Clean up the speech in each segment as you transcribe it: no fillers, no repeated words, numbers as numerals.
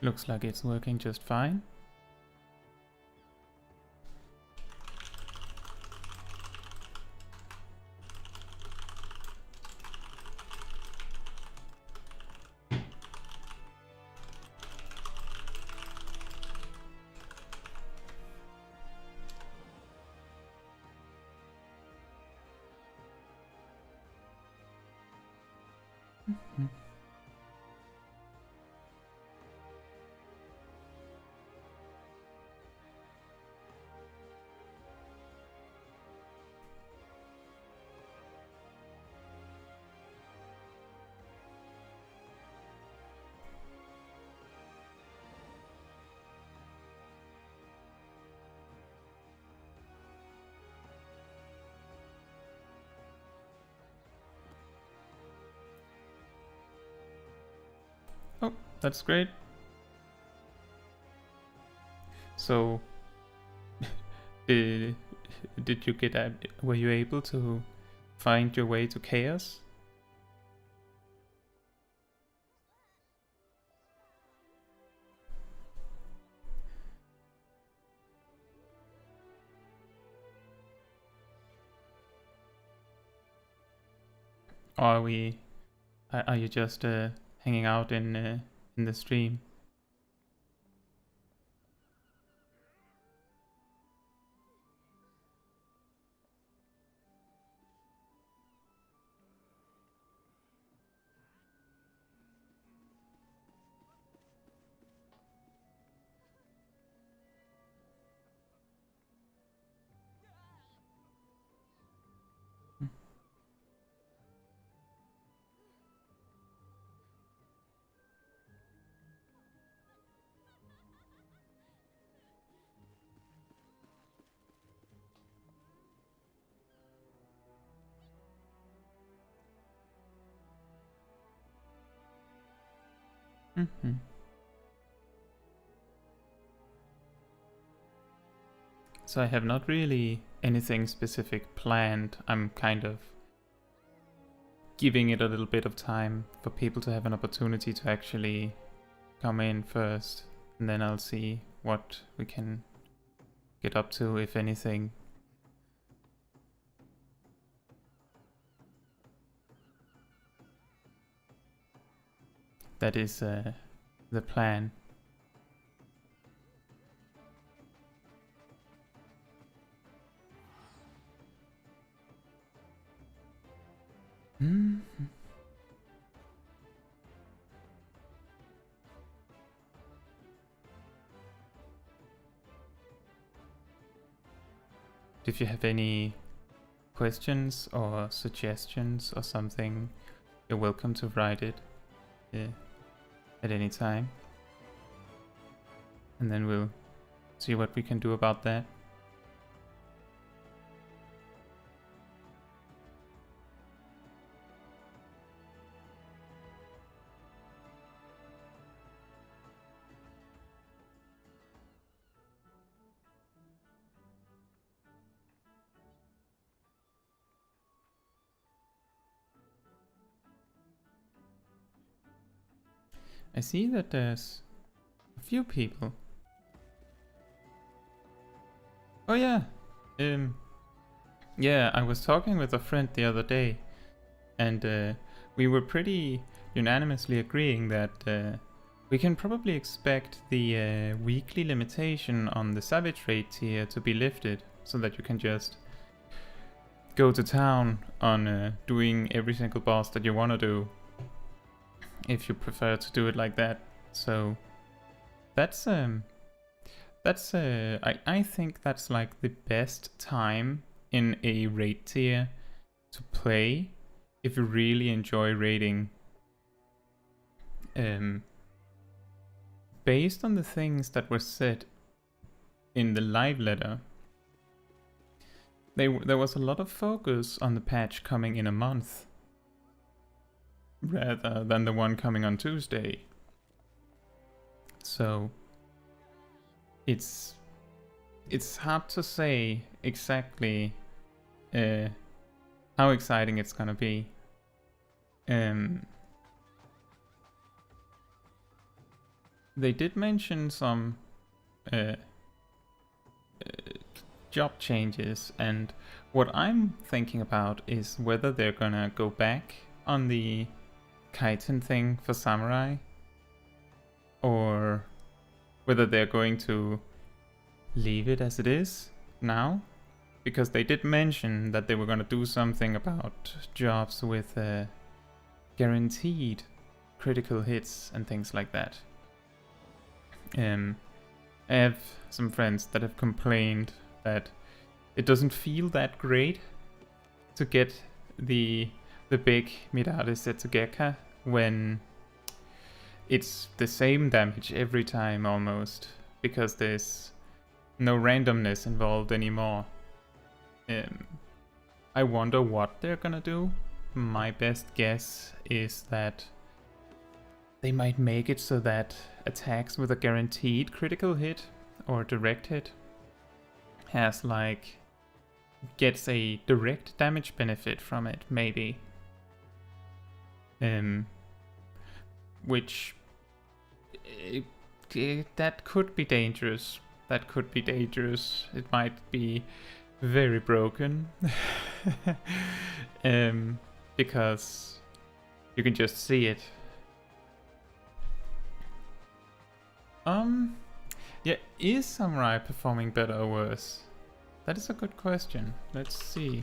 Looks like it's working just fine. Oh, that's great. So, did you get were you able to find your way to chaos? Or are you just hanging out in the stream? Mm-hmm. So I have not really anything specific planned. I'm kind of giving it a little bit of time for people to have an opportunity to actually come in first, and then I'll see what we can get up to, if anything. That is the plan. Mm-hmm. If you have any questions or suggestions or something, you're welcome to write it at any time. And then we'll see what we can do about that. I see that there's a few people. Oh yeah, yeah, I was talking with a friend the other day, and we were pretty unanimously agreeing that we can probably expect the weekly limitation on the Savage Raid tier to be lifted, so that you can just go to town on doing every single boss that you want to do, if you prefer to do it like that. So that's I think that's like the best time in a raid tier to play if you really enjoy raiding. Based on the things that were said in the live letter, there was a lot of focus on the patch coming in a month rather than the one coming on Tuesday. So it's hard to say exactly how exciting it's gonna be. they did mention some job changes, and what I'm thinking about is whether they're gonna go back on the chitin thing for samurai, or whether they're going to leave it as it is now, because they did mention that they were gonna do something about jobs with guaranteed critical hits and things like that. I have some friends that have complained that it doesn't feel that great to get the big Midare Setsugeka when it's the same damage every time almost, because there's no randomness involved anymore. I wonder what they're gonna do. My best guess is that they might make it so that attacks with a guaranteed critical hit or direct hit gets a direct damage benefit from it, maybe. Which that could be dangerous. That could be dangerous. It might be very broken. Because you can just see it. Yeah, is Samurai performing better or worse? That is a good question. Let's see.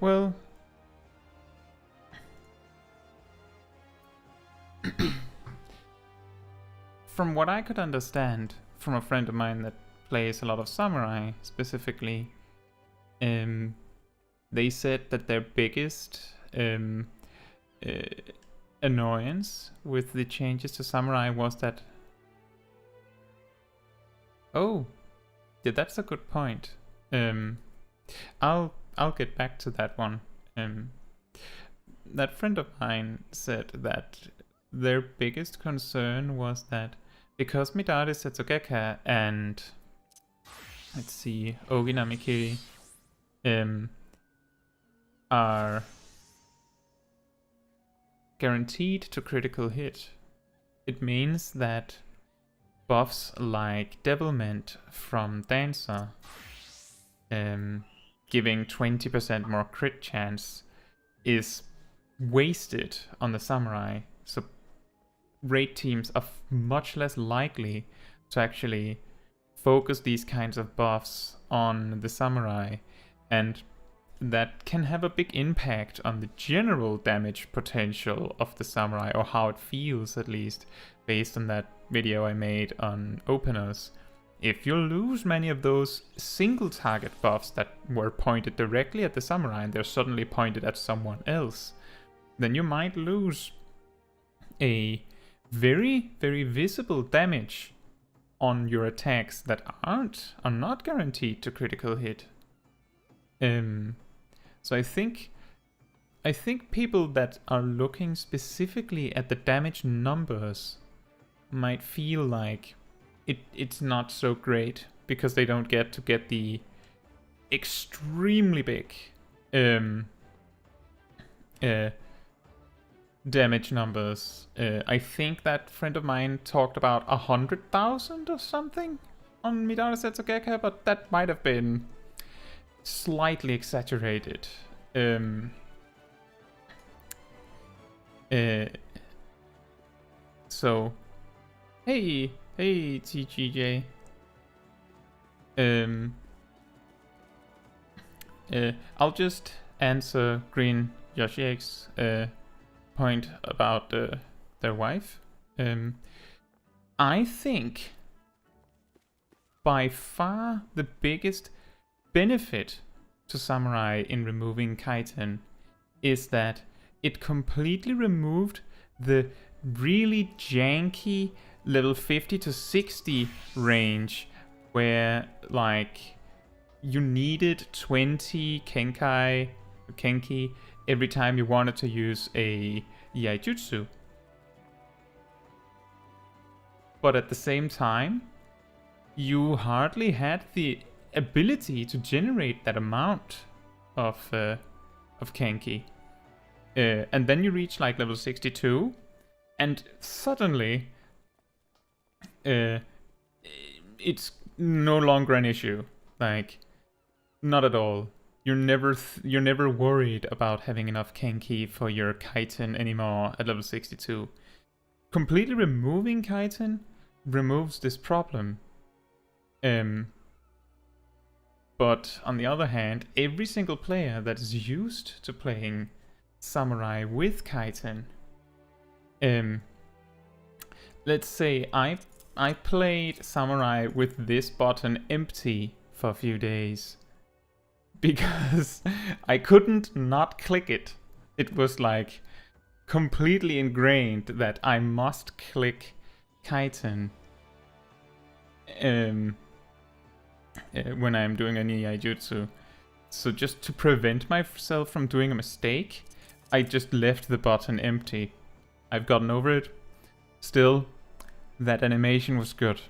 Well, from what I could understand from a friend of mine that plays a lot of Samurai specifically, they said that their biggest annoyance with the changes to Samurai was that... Oh, yeah, that's a good point. I'll get back to that one. That friend of mine said that their biggest concern was that because Midare Setsugeka and, let's see, Oginamikiri are guaranteed to critical hit, it means that buffs like Devilment from Dancer, giving 20% more crit chance, is wasted on the Samurai. So raid teams are much less likely to actually focus these kinds of buffs on the Samurai, and that can have a big impact on the general damage potential of the Samurai, or how it feels, at least, based on that video I made on openers. If you lose many of those single target buffs that were pointed directly at the Samurai and they're suddenly pointed at someone else, then you might lose a very, very visible damage on your attacks that are not guaranteed to critical hit. So I think people that are looking specifically at the damage numbers might feel like it's not so great because they don't get the extremely big damage numbers. I think that friend of mine talked about 100,000 or something on Midare Setsugeka, but that might have been slightly exaggerated. So, hey TGJ. I'll just answer Green Yoshiek's point about their wife. I think by far the biggest benefit to Samurai in removing chitin is that it completely removed the really janky level 50 to 60 range where, like, you needed 20 Kenki every time you wanted to use a Yaijutsu. But at the same time, you hardly had the ability to generate that amount of Kenki. And then you reach like level 62, and suddenly it's no longer an issue. Like, not at all. You're never worried about having enough Kenki for your Kaiten anymore at level 62. Completely removing Kaiten removes this problem. But on the other hand, every single player that is used to playing Samurai with Kaiten, let's say I played Samurai with this button empty for a few days because I couldn't not click it. It was like completely ingrained that I must click Kaiten when I'm doing any Yaijutsu. So just to prevent myself from doing a mistake, I just left the button empty. I've gotten over it. Still, that animation was good.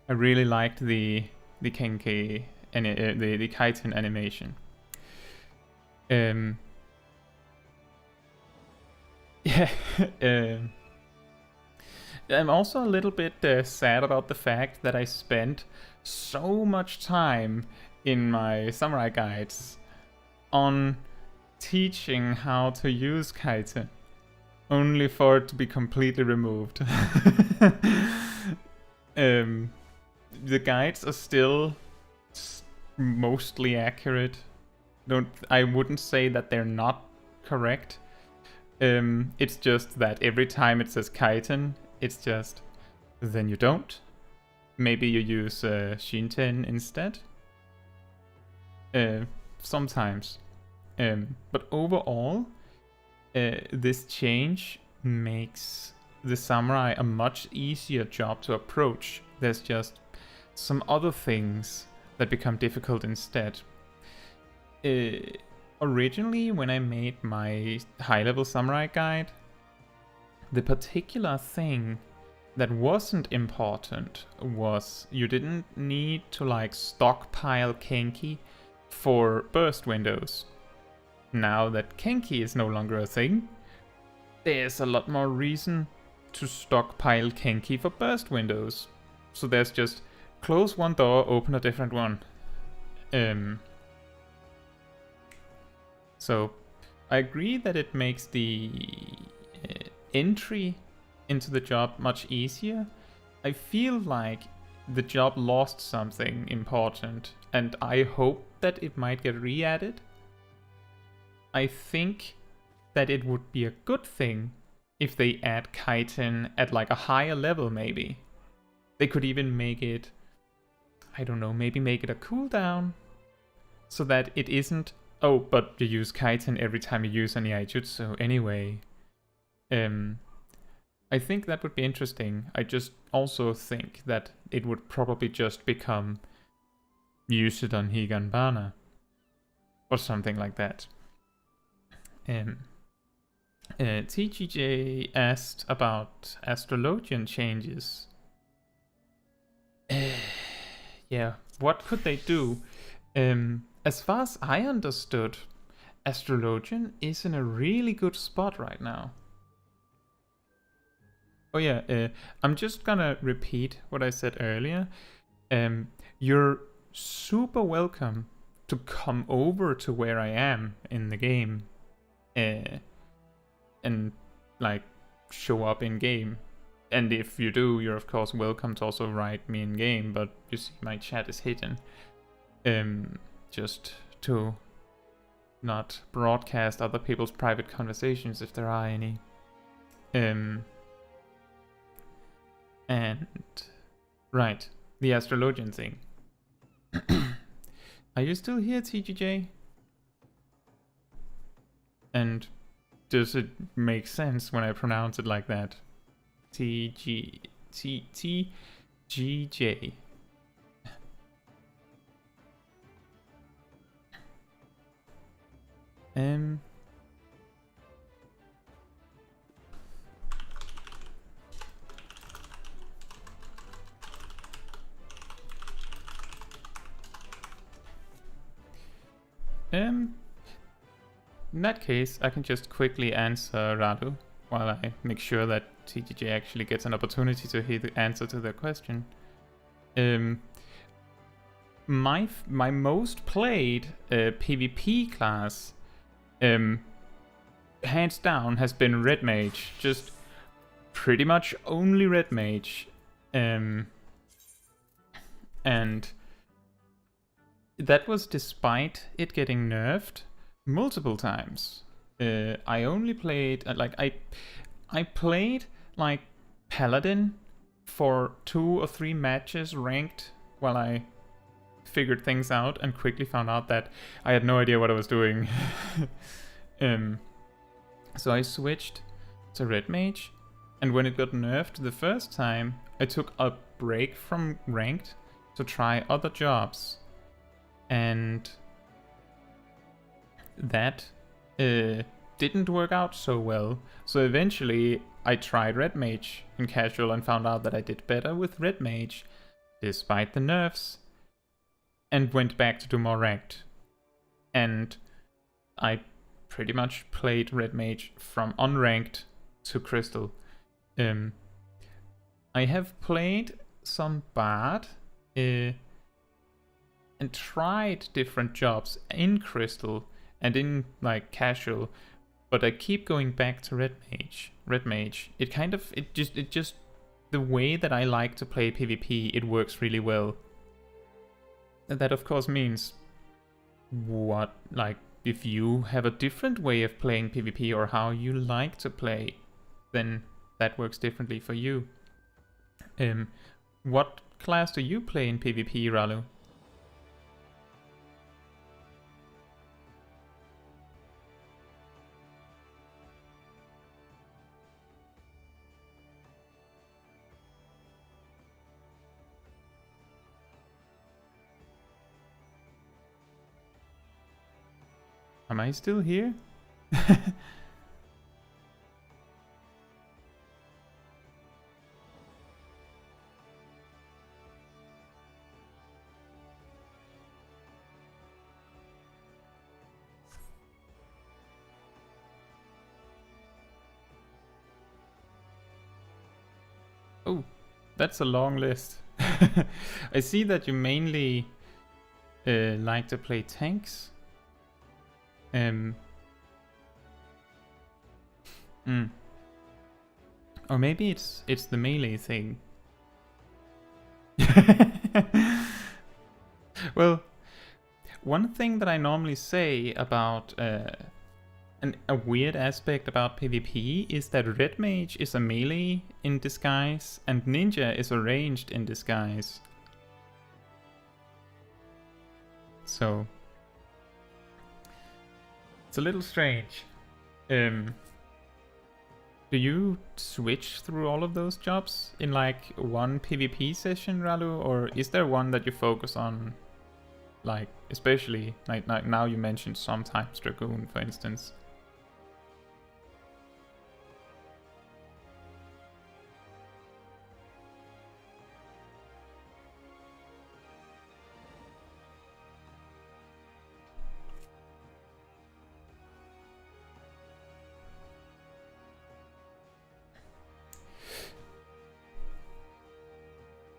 I really liked the Kenki and the Kaiten animation. Yeah. I'm also a little bit sad about the fact that I spent so much time in my samurai guides on teaching how to use Kaiten, only for it to be completely removed. The guides are still mostly accurate. I wouldn't say that they're not correct. It's just that every time it says Kaiten, it's just, then you don't. Maybe you use Shinten instead. Sometimes. But overall, this change makes the samurai a much easier job to approach. There's just some other things that become difficult instead. Originally, when I made my high-level samurai guide, the particular thing that wasn't important was you didn't need to like stockpile Kenki for burst windows. Now that Kenki is no longer a thing, there's a lot more reason to stockpile Kenki for burst windows. So there's just close one door, open a different one. So I agree that it makes the entry into the job much easier. I feel like the job lost something important, and I hope that it might get re-added. I think that it would be a good thing if they add Kaiten at like a higher level maybe. They could even make it, I don't know, maybe make it a cooldown, so that it isn't, oh, but you use Kaiten every time you use any Yaijutsu anyway. I think that would be interesting. I just also think that it would probably just become use it on Higanbana or something like that. TGJ asked about Astrologian Changes. Yeah, what could they do? As far as I understood, Astrologian is in a really good spot right now. Oh yeah, I'm just gonna repeat what I said earlier. You're super welcome to come over to where I am in the game and like show up in game. And if you do, you're of course welcome to also write me in game, but you see my chat is hidden. Just to not broadcast other people's private conversations if there are any. And right, the Astrologian thing. Are you still here, TGJ? And does it make sense when I pronounce it like that? TGJ. Um. In that case, I can just quickly answer Radu while I make sure that TGJ actually gets an opportunity to hear the answer to their question. My most played PvP class, hands down, has been Red Mage. Just pretty much only Red Mage. And that was despite it getting nerfed multiple times. I only played I played like Paladin for 2 or 3 matches ranked while I figured things out and quickly found out that I had no idea what I was doing. So I switched to Red Mage, and when it got nerfed the first time, I took a break from ranked to try other jobs, and that didn't work out so well. So eventually I tried Red Mage in casual and found out that I did better with Red Mage despite the nerfs, and went back to do more ranked. And I pretty much played Red Mage from unranked to Crystal. I have played some Bard and tried different jobs in Crystal and in like casual, but I keep going back to Red Mage. It just the way that I like to play PvP, it works really well. And that of course means if you have a different way of playing PvP or how you like to play, then that works differently for you. What class do you play in PvP, Ralu? Am I still here? Oh, that's a long list. I see that you mainly like to play tanks. Or maybe it's the melee thing. Well, one thing that I normally say about a weird aspect about PvP is that Red Mage is a melee in disguise and Ninja is a ranged in disguise. So it's a little strange. Do you switch through all of those jobs in like one PvP session, Ralu, or is there one that you focus on? Like, especially like now you mentioned sometimes Dragoon, for instance.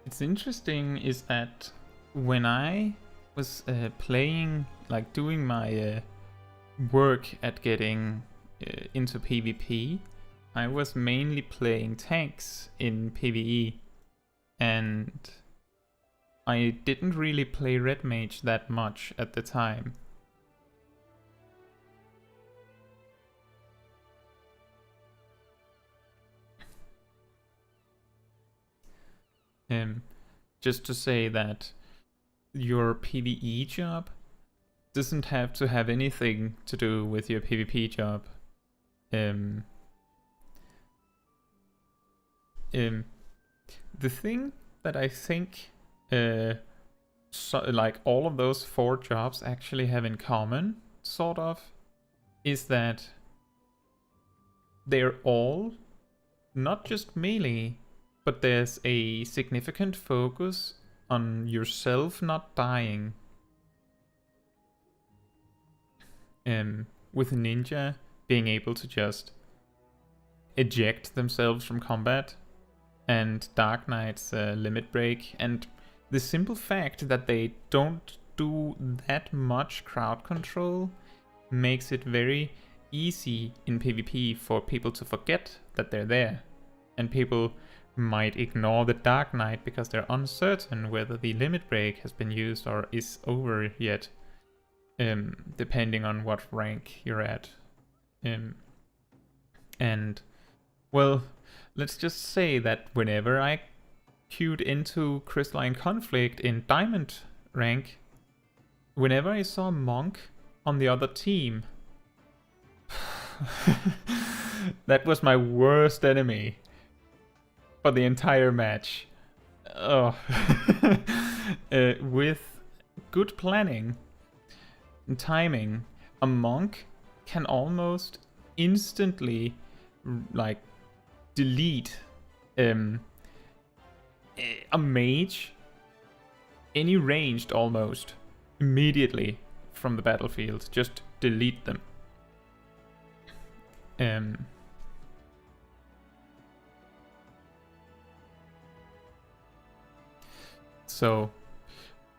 What's interesting is that when I was playing, like doing my work at getting into PvP, I was mainly playing tanks in PvE, and I didn't really play Red Mage that much at the time. Just to say that your PvE job doesn't have to have anything to do with your PvP job. The thing that I think like all of those 4 jobs actually have in common, sort of, is that they're all not just melee, but there's a significant focus on yourself not dying. With Ninja being able to just eject themselves from combat, and Dark Knight's limit break, and the simple fact that they don't do that much crowd control makes it very easy in PvP for people to forget that they're there, and people might ignore the Dark Knight because they're uncertain whether the limit break has been used or is over yet, depending on what rank you're at. And well, let's just say that whenever I queued into Crystalline Conflict in Diamond rank, whenever I saw Monk on the other team, that was my worst enemy for the entire match. Oh. With good planning and timing, a Monk can almost instantly like delete a Mage, any ranged almost, immediately from the battlefield. Just delete them. So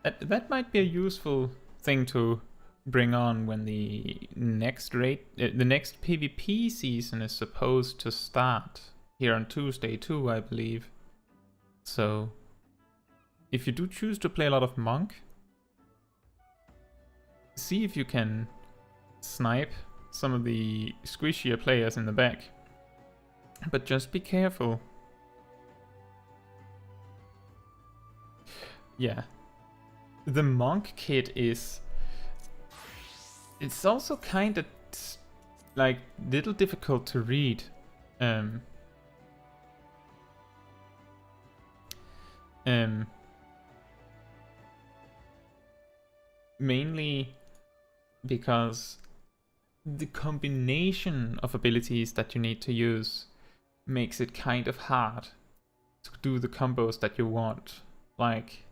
that might be a useful thing to bring on when the next PvP season is supposed to start here on Tuesday too, I believe. So if you do choose to play a lot of Monk, see if you can snipe some of the squishier players in the back. But just be careful. Yeah. The Monk kit is... it's also kind of like little difficult to read. Mainly because the combination of abilities that you need to use makes it kind of hard to do the combos that you want. Like,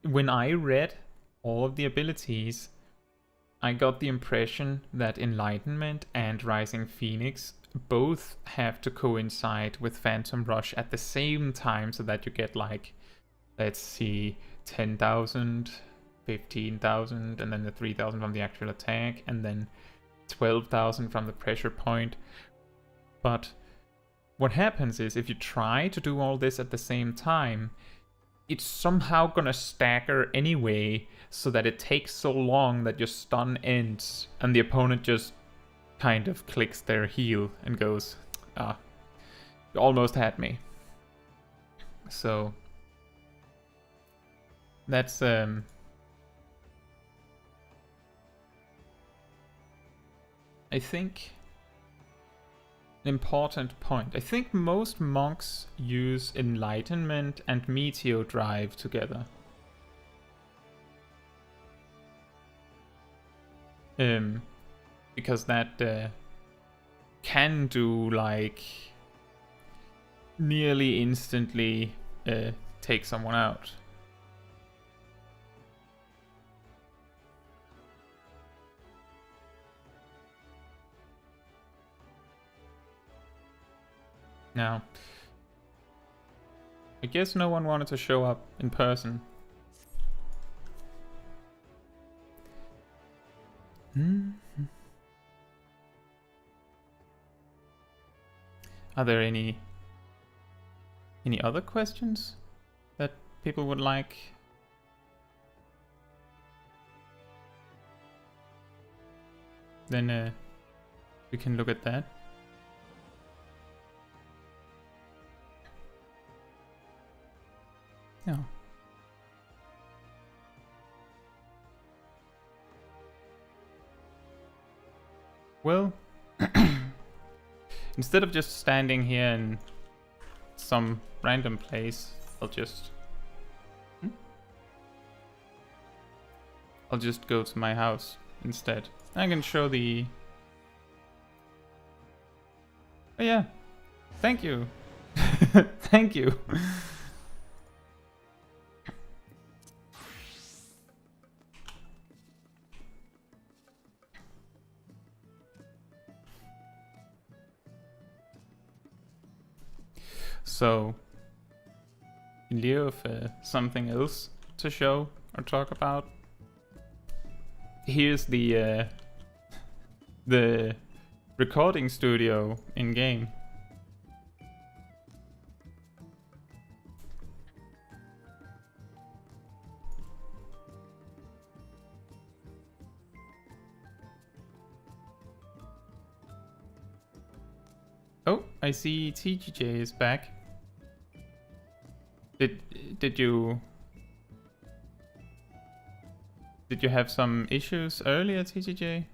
when I read all of the abilities, I got the impression that Enlightenment and Rising Phoenix both have to coincide with Phantom Rush at the same time, so that you get, like, let's see, 10,000, 15,000, and then the 3,000 from the actual attack, and then 12,000 from the pressure point. But what happens is, if you try to do all this at the same time, it's somehow gonna stagger anyway, so that it takes so long that your stun ends, and the opponent just kind of clicks their heel and goes, ah, you almost had me. So that's I think an important point. I think most monks use Enlightenment and Meteor Drive together. Because that can do, like, nearly instantly take someone out. Now, I guess no one wanted to show up in person. Are there any other questions that people would like? Then we can look at that. No. Well, instead of just standing here in some random place, I'll just go to my house instead. I can show the... Oh yeah, thank you. Thank you. So, in lieu of something else to show or talk about, here's the recording studio in game. Oh, I see TGJ is back. Did you have some issues earlier, TGJ?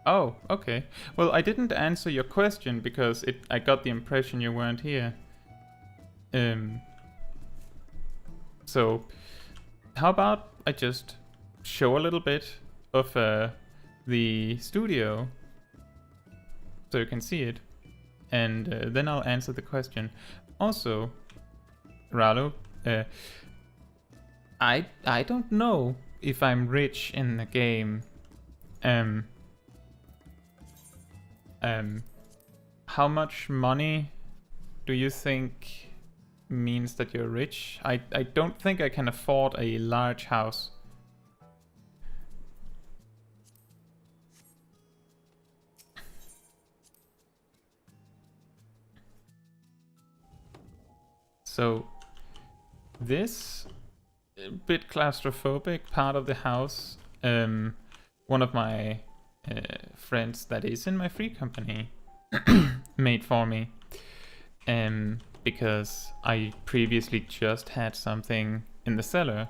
Oh, okay. Well, I didn't answer your question because I got the impression you weren't here. So how about I just show a little bit of the studio so you can see it, and then I'll answer the question. Also, Ralo, I don't know if I'm rich in the game. How much money do you think means that you're rich? I don't think I can afford a large house. So this bit claustrophobic part of the house, one of my friends that is in my free company made for me, because I previously just had something in the cellar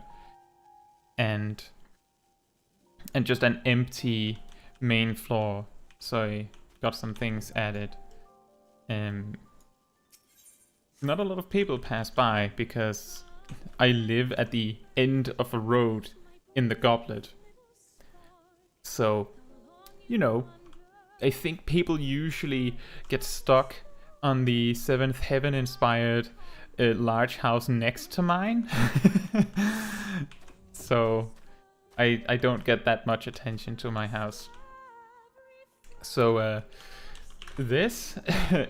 and just an empty main floor, so I got some things added. Not a lot of people pass by because I live at the end of a road in the goblet. So, you know, I think people usually get stuck on the Seventh Heaven inspired large house next to mine. So I don't get that much attention to my house. So this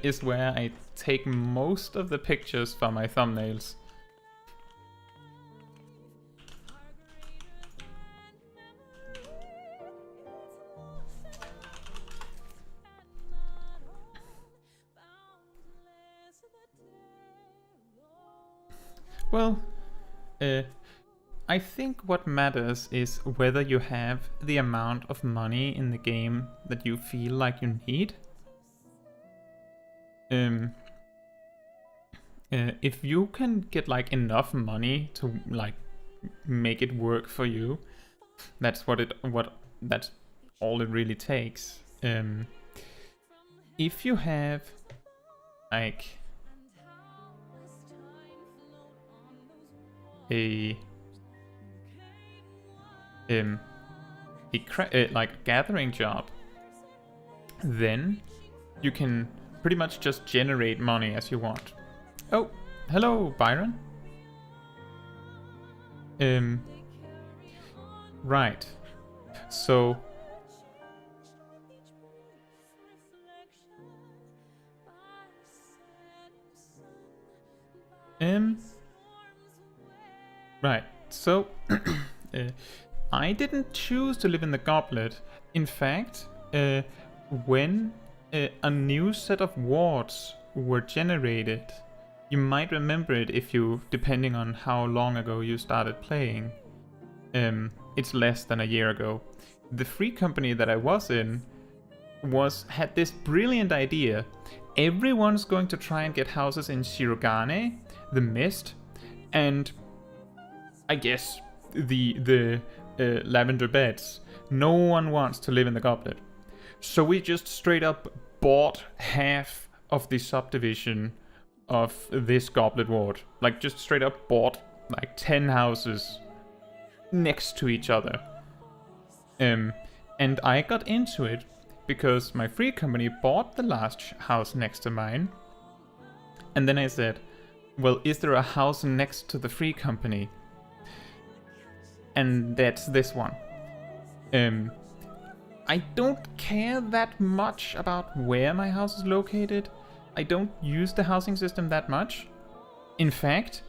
is where I take most of the pictures for my thumbnails. Well, I think what matters is whether you have the amount of money in the game that you feel like you need. If you can get like enough money to like make it work for you, that's that's all it really takes. If you have like like a gathering job, then you can pretty much just generate money as you want. Oh, hello, Byron. Right. So right. So I didn't choose to live in the goblet. In fact, when a new set of wards were generated, you might remember it if you, depending on how long ago you started playing. It's less than a year ago. The free company that I was in had this brilliant idea. Everyone's going to try and get houses in Shirogane, the Mist, and I guess the Lavender Beds. No one wants to live in the goblet. So we just straight up bought half of the subdivision of this goblet ward. Like just straight up bought like 10 houses next to each other. And I got into it because my free company bought the last house next to mine. And then I said, well, is there a house next to the free company? And that's this one. I don't care that much about where my house is located. I don't use the housing system that much. In fact,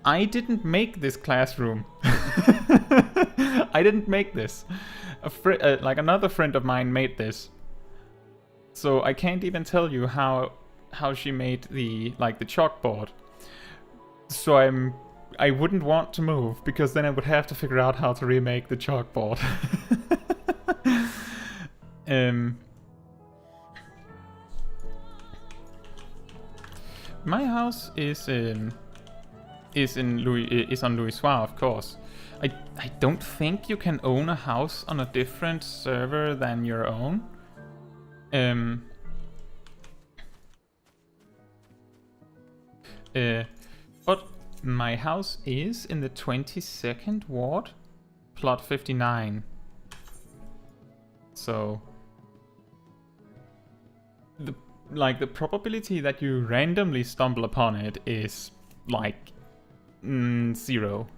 I didn't make this classroom. I didn't make this. Like another friend of mine made this. So I can't even tell you how she made the chalkboard. So I wouldn't want to move because then I would have to figure out how to remake the chalkboard. My house is on Louisoix, of course. I don't think you can own a house on a different server than your own. But my house is in the 22nd ward, plot 59. So the probability that you randomly stumble upon it is like 0.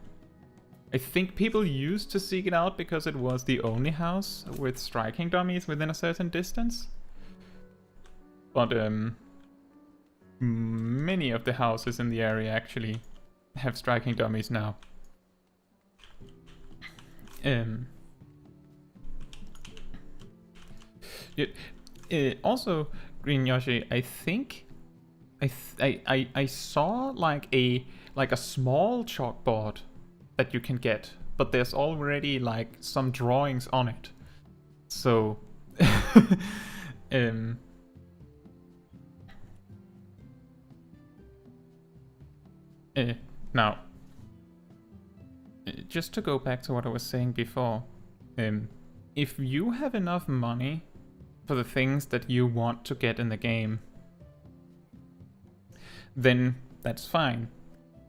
I think people used to seek it out because it was the only house with striking dummies within a certain distance. But many of the houses in the area actually have striking dummies now. Also, Green Yoshi, I think I saw like a small chalkboard that you can get, but there's already like some drawings on it. So now, just to go back to what I was saying before, if you have enough money for the things that you want to get in the game, then that's fine.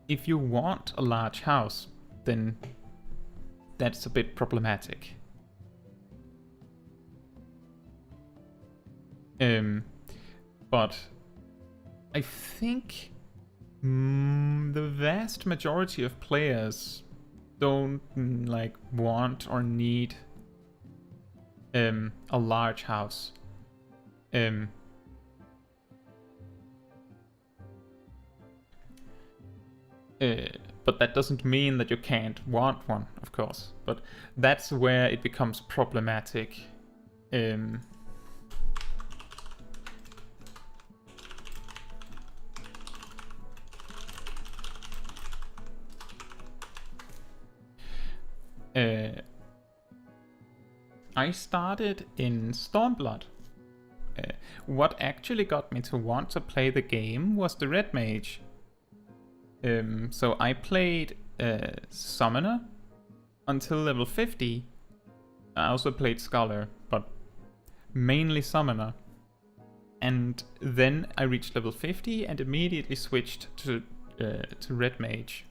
If you want a large house, then that's a bit problematic. But I think the vast majority of players don't like want or need a large house. But that doesn't mean that you can't want one, of course. But that's where it becomes problematic. I started in Stormblood. What actually got me to want to play the game was the Red Mage. So I played Summoner until level 50. I also played Scholar, but mainly Summoner. And then I reached level 50 and immediately switched to Red Mage.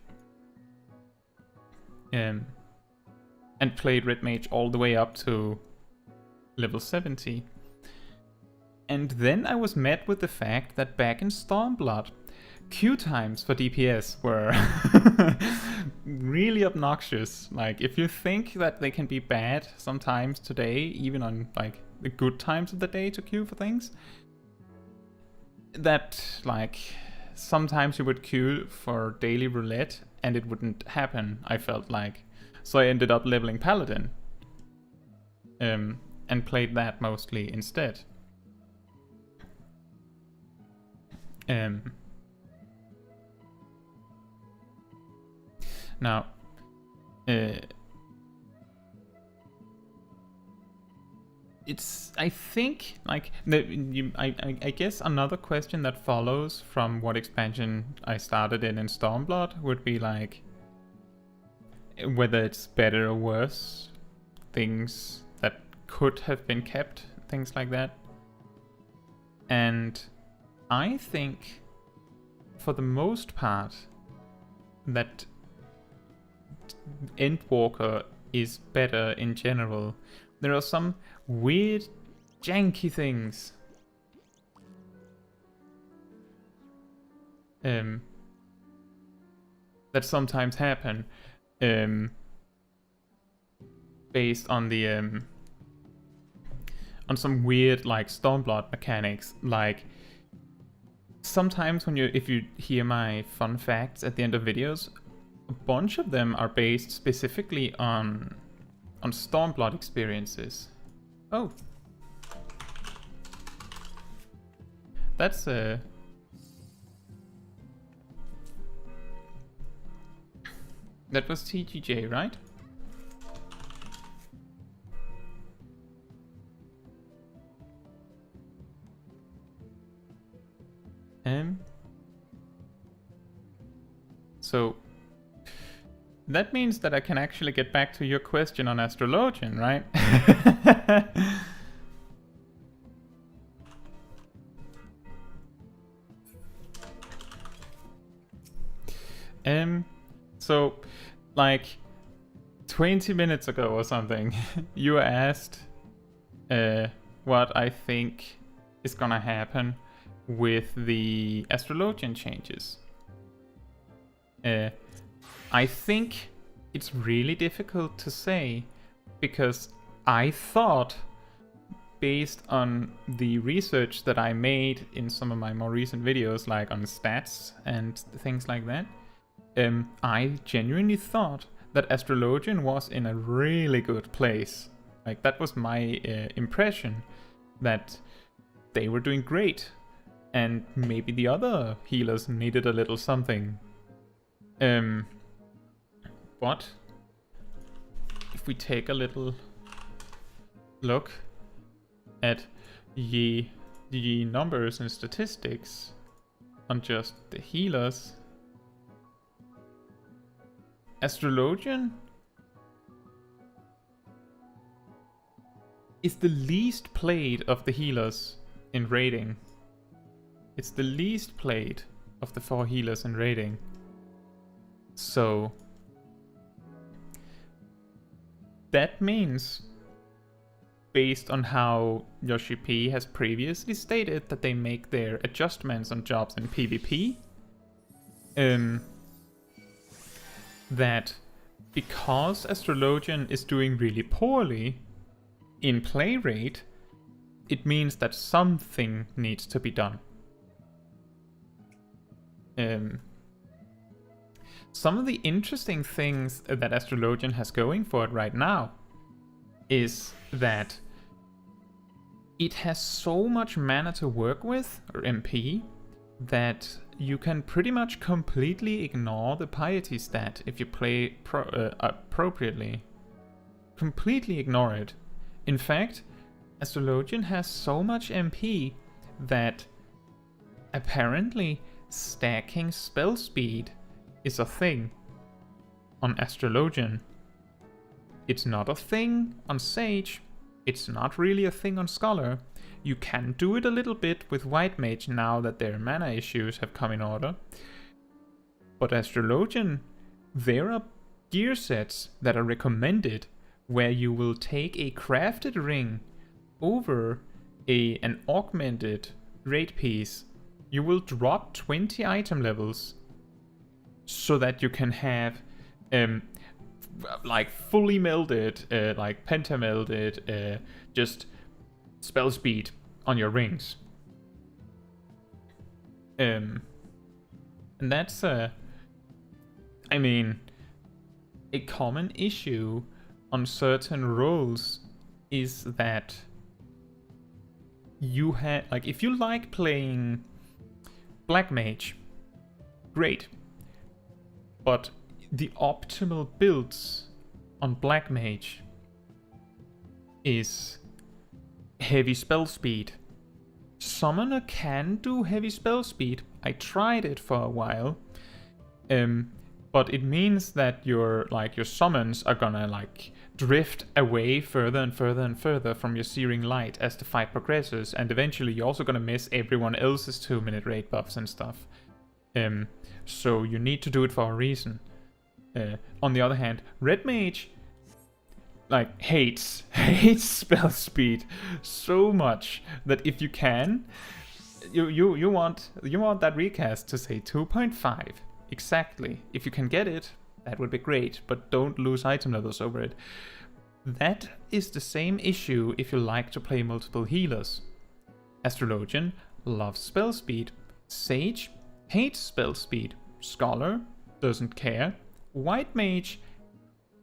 And played Red Mage all the way up to level 70. And then I was met with the fact that back in Stormblood, Q times for DPS were really obnoxious. Like, if you think that they can be bad sometimes today, even on like the good times of the day to queue for things, that like sometimes you would queue for daily roulette and it wouldn't happen, I felt like. So I ended up leveling Paladin, and played that mostly instead. Now, it's, I think, like, I guess another question that follows from what expansion I started in Stormblood would be like, whether it's better or worse, things that could have been kept, things like that. And I think, for the most part, that Endwalker is better in general. There are some weird, janky things that sometimes happen based on the on some weird like Stormblood mechanics. Like sometimes when if you hear my fun facts at the end of videos, a bunch of them are based specifically on Stormblood experiences. Oh, that's that was TGJ, right? So that means that I can actually get back to your question on Astrologian, right? So like 20 minutes ago or something, you asked what I think is gonna happen with the Astrologian changes. I think it's really difficult to say, because I thought, based on the research that I made in some of my more recent videos, like on stats and things like that, I genuinely thought that Astrologian was in a really good place. Like, that was my impression, that they were doing great, and maybe the other healers needed a little something. But if we take a little look at the numbers and statistics on just the healers, Astrologian is the least played of the healers in rating. It's the least played of the 4 healers in rating. So that means, based on how Yoshi P has previously stated that they make their adjustments on jobs in PvP, that because Astrologian is doing really poorly in play rate, it means that something needs to be done. Some of the interesting things that Astrologian has going for it right now is that it has so much mana to work with, or MP, that you can pretty much completely ignore the piety stat if you play appropriately. Completely ignore it. In fact, Astrologian has so much MP that apparently stacking spell speed is a thing on Astrologian. It's not a thing on Sage. It's not really a thing on Scholar. You can do it a little bit with White Mage now that their mana issues have come in order. But Astrologian, there are gear sets that are recommended where you will take a crafted ring over an augmented raid piece. You will drop 20 item levels so that you can have like fully melded, like pentamelded, just spell speed on your rings. And that's I mean, a common issue on certain roles is that you have, like, if you like playing Black Mage, great. But the optimal builds on Black Mage is heavy spell speed. Summoner can do heavy spell speed. I tried it for a while. But it means that your summons are gonna like drift away further and further and further from your Searing Light as the fight progresses, and eventually you're also gonna miss everyone else's 2-minute raid buffs and stuff. So you need to do it for a reason. On the other hand, Red Mage like hates spell speed so much that if you can, you want that recast to say 2.5 exactly. If you can get it, that would be great, but don't lose item levels over it. That is the same issue if you like to play multiple healers. Astrologian loves spell speed. Sage hates spell speed. Scholar doesn't care. White Mage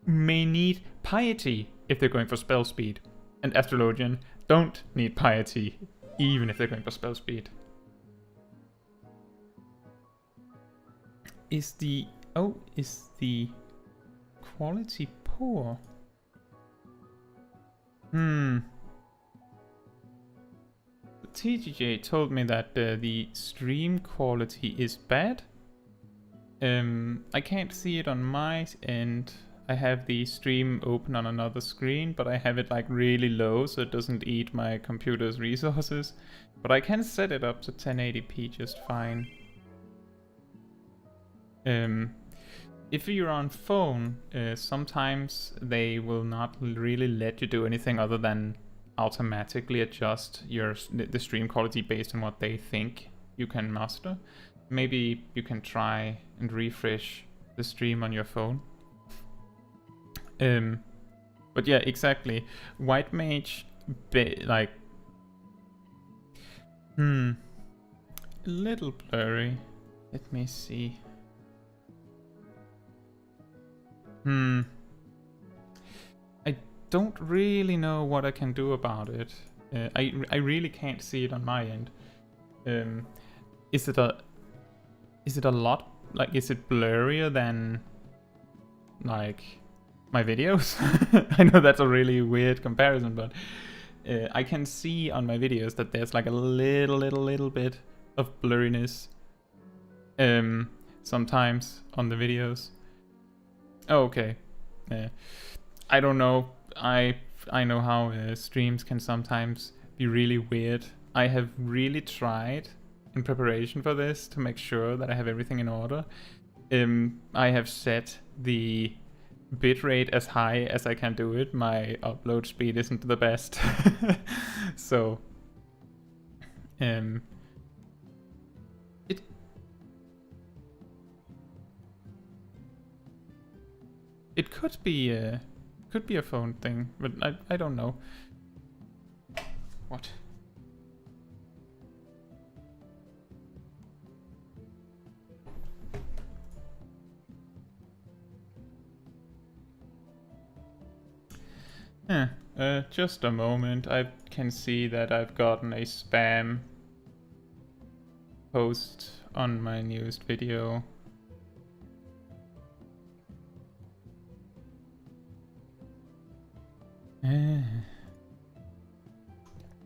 may need piety if they're going for spell speed. And Astrologian don't need piety even if they're going for spell speed. Is the quality poor? The TGJ told me that the stream quality is bad. I can't see it on my end. I have the stream open on another screen, but I have it like really low so it doesn't eat my computer's resources. But I can set it up to 1080p just fine. If you're on phone, sometimes they will not really let you do anything other than automatically adjust the stream quality based on what they think you can master. Maybe you can try and refresh the stream on your phone. But yeah, exactly. White Mage, like, a little blurry. Let me see. I don't really know what I can do about it. I really can't see it on my end. Is it a lot? Like, is it blurrier than like my videos? I know that's a really weird comparison, but I can see on my videos that there's like a little bit of blurriness sometimes on the videos. Oh, okay. I don't know. I know how streams can sometimes be really weird. I have really tried in preparation for this to make sure that I have everything in order. I have set the bitrate as high as I can do it. My upload speed isn't the best. So it could be a phone thing, but I don't know. What? Just a moment. I can see that I've gotten a spam post on my newest video.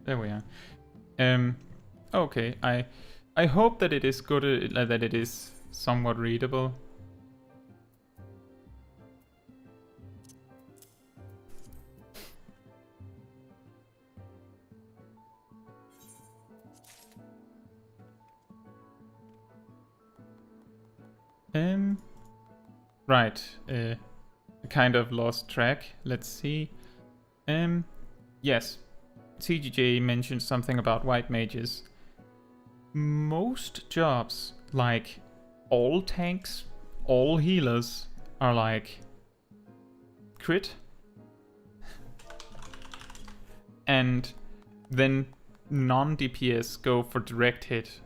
There we are. Okay. I hope that it is good, that it is somewhat readable. Right. I kind of lost track. Let's see. Yes. TGJ mentioned something about white mages. Most jobs, like all tanks, all healers, are like crit. And then non-DPS go for direct hit.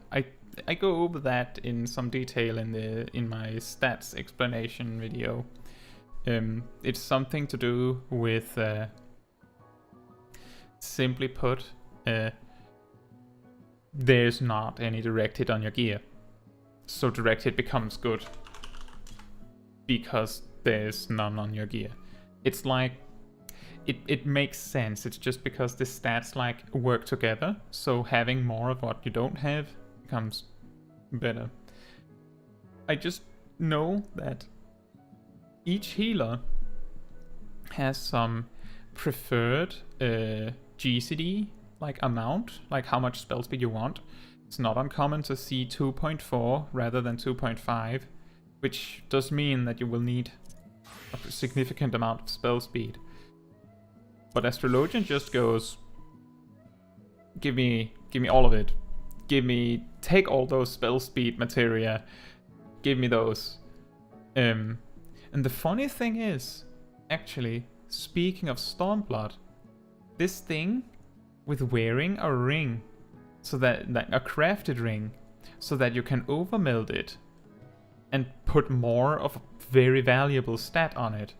I go over that in some detail in my stats explanation video. It's something to do with, simply put, there's not any direct hit on your gear. So direct hit becomes good because there's none on your gear. It's like, it makes sense. It's just because the stats like work together. So having more of what you don't have becomes better. I just know that each healer has some preferred GCD, like amount, like how much spell speed you want. It's not uncommon to see 2.4 rather than 2.5, which does mean that you will need a significant amount of spell speed. But Astrologian just goes, give me all of it. Take all those spell speed materia. Give me those. And the funny thing is, actually, speaking of Stormblood, this thing with wearing a ring, so that a crafted ring, so that you can overmeld it and put more of a very valuable stat on it.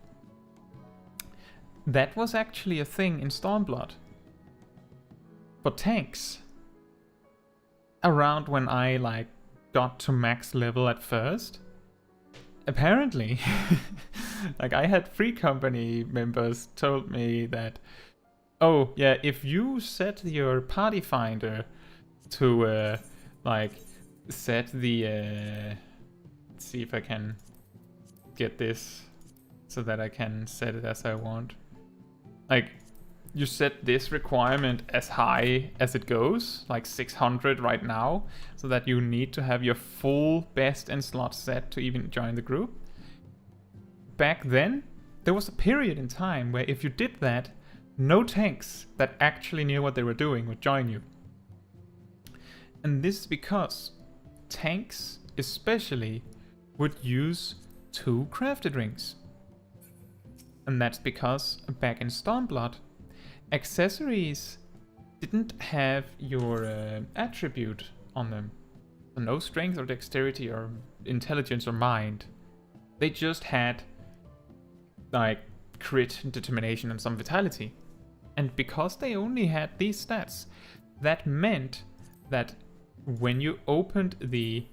That was actually a thing in Stormblood for tanks. Around when I like got to max level at first. Apparently, like I had free company members told me that, oh yeah, if you set your party finder to like set the let's see if I can get this so that I can set it as I want. Like you set this requirement as high as it goes, like 600 right now, so that you need to have your full best in slot set to even join the group. Back then, there was a period in time where if you did that, no tanks that actually knew what they were doing would join you. And this is because tanks, especially, would use 2 crafted rings. And that's because back in Stormblood, accessories didn't have your attribute on them. So no strength or dexterity or intelligence or mind. They just had like crit, determination and some vitality. And because they only had these stats, that meant that when you opened the...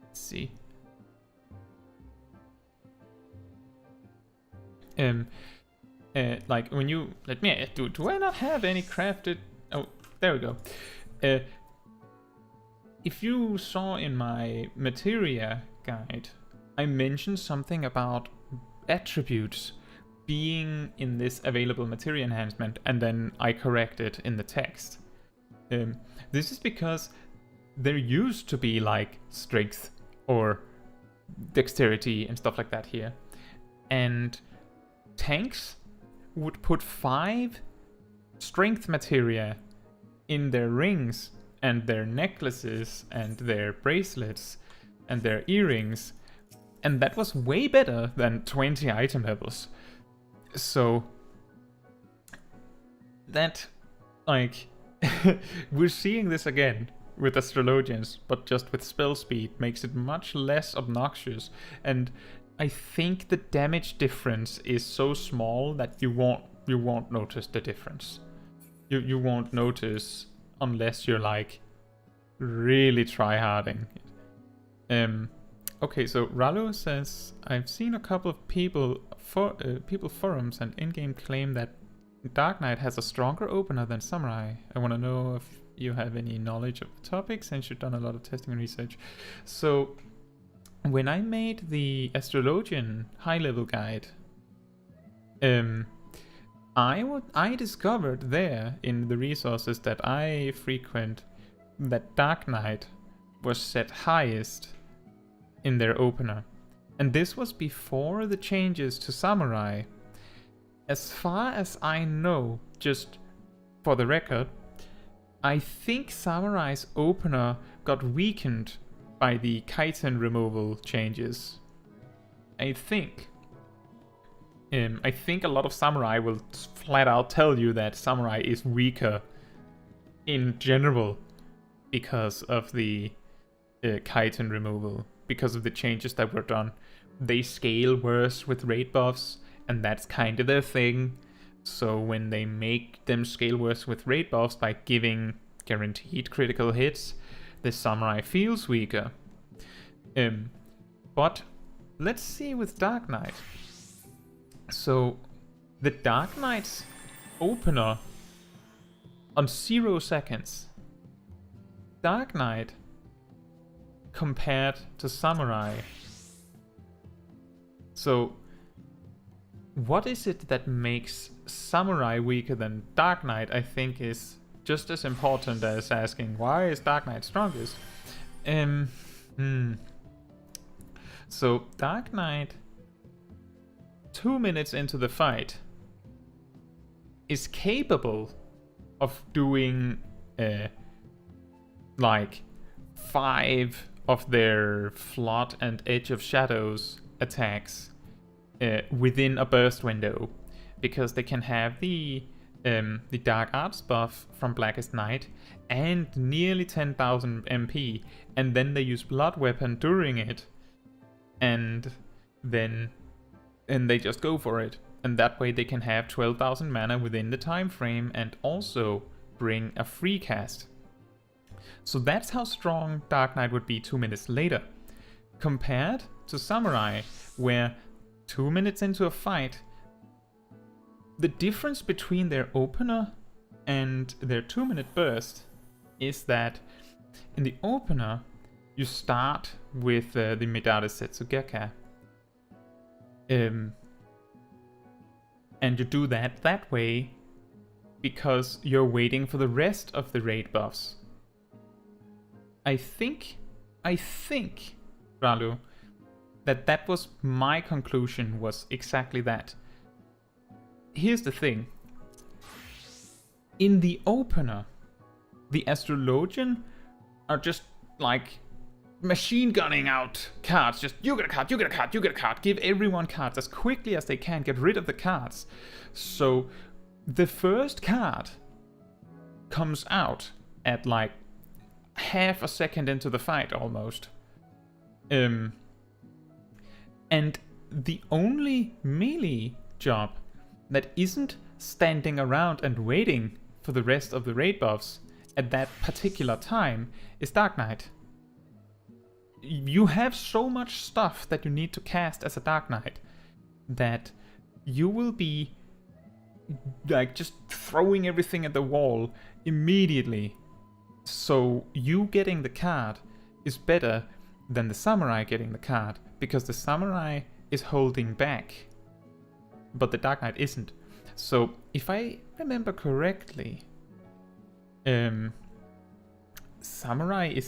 Let's see. Like when you... Let me... Do I not have any crafted... Oh, there we go. If you saw in my materia guide, I mentioned something about attributes being in this available materia enhancement, and then I corrected in the text. This is because there used to be like strength or dexterity and stuff like that here. And tanks would put 5 strength materia in their rings and their necklaces and their bracelets and their earrings, and that was way better than 20 item levels. So that, like, we're seeing this again with Astrologians, but just with spell speed, makes it much less obnoxious. And I think the damage difference is so small that you won't notice the difference. You won't notice unless you're like really tryharding. Okay, so Rallo says, I've seen a couple of people forums and in-game claim that Dark Knight has a stronger opener than Samurai. I want to know if you have any knowledge of the topic, since you've done a lot of testing and research. So when I made the Astrologian high-level guide, I discovered there in the resources that I frequent that Dark Knight was set highest in their opener. And this was before the changes to Samurai. As far as I know, just for the record, I think Samurai's opener got weakened by the chitin removal changes. I think a lot of Samurai will flat out tell you that Samurai is weaker in general because of the chitin removal, because of the changes that were done. They scale worse with raid buffs, and that's kind of their thing. So when they make them scale worse with raid buffs by giving guaranteed critical hits, the Samurai feels weaker. But let's see with Dark Knight. So the Dark Knight's opener on 0 seconds. Dark Knight compared to Samurai. So what is it that makes Samurai weaker than Dark Knight, I think, is just as important as asking why is Dark Knight strongest. So Dark Knight, 2 minutes into the fight, is capable of doing like 5 of their Flood and Edge of Shadows attacks within a burst window, because they can have the Dark Arts buff from Blackest Night and nearly 10,000 MP, and then they use Blood Weapon during it, and then they just go for it, and that way they can have 12,000 mana within the time frame and also bring a free cast. So that's how strong Dark Knight would be 2 minutes later, compared to Samurai, where 2 minutes into a fight, the difference between their opener and their 2-minute burst is that in the opener you start with the Midare Setsugeka, and you do that way because you're waiting for the rest of the raid buffs. I think, Ralu, that was my conclusion, was exactly that. Here's the thing. In the opener, the Astrologian are just like machine gunning out cards. Just, you get a card, you get a card, you get a card. Give everyone cards as quickly as they can. Get rid of the cards. So the first card comes out at like half a second into the fight almost. And the only melee job that isn't standing around and waiting for the rest of the raid buffs at that particular time is Dark Knight. You have so much stuff that you need to cast as a Dark Knight that you will be like just throwing everything at the wall immediately. So you getting the card is better than the Samurai getting the card, because the Samurai is holding back, but the Dark Knight isn't. So if I remember correctly, Samurai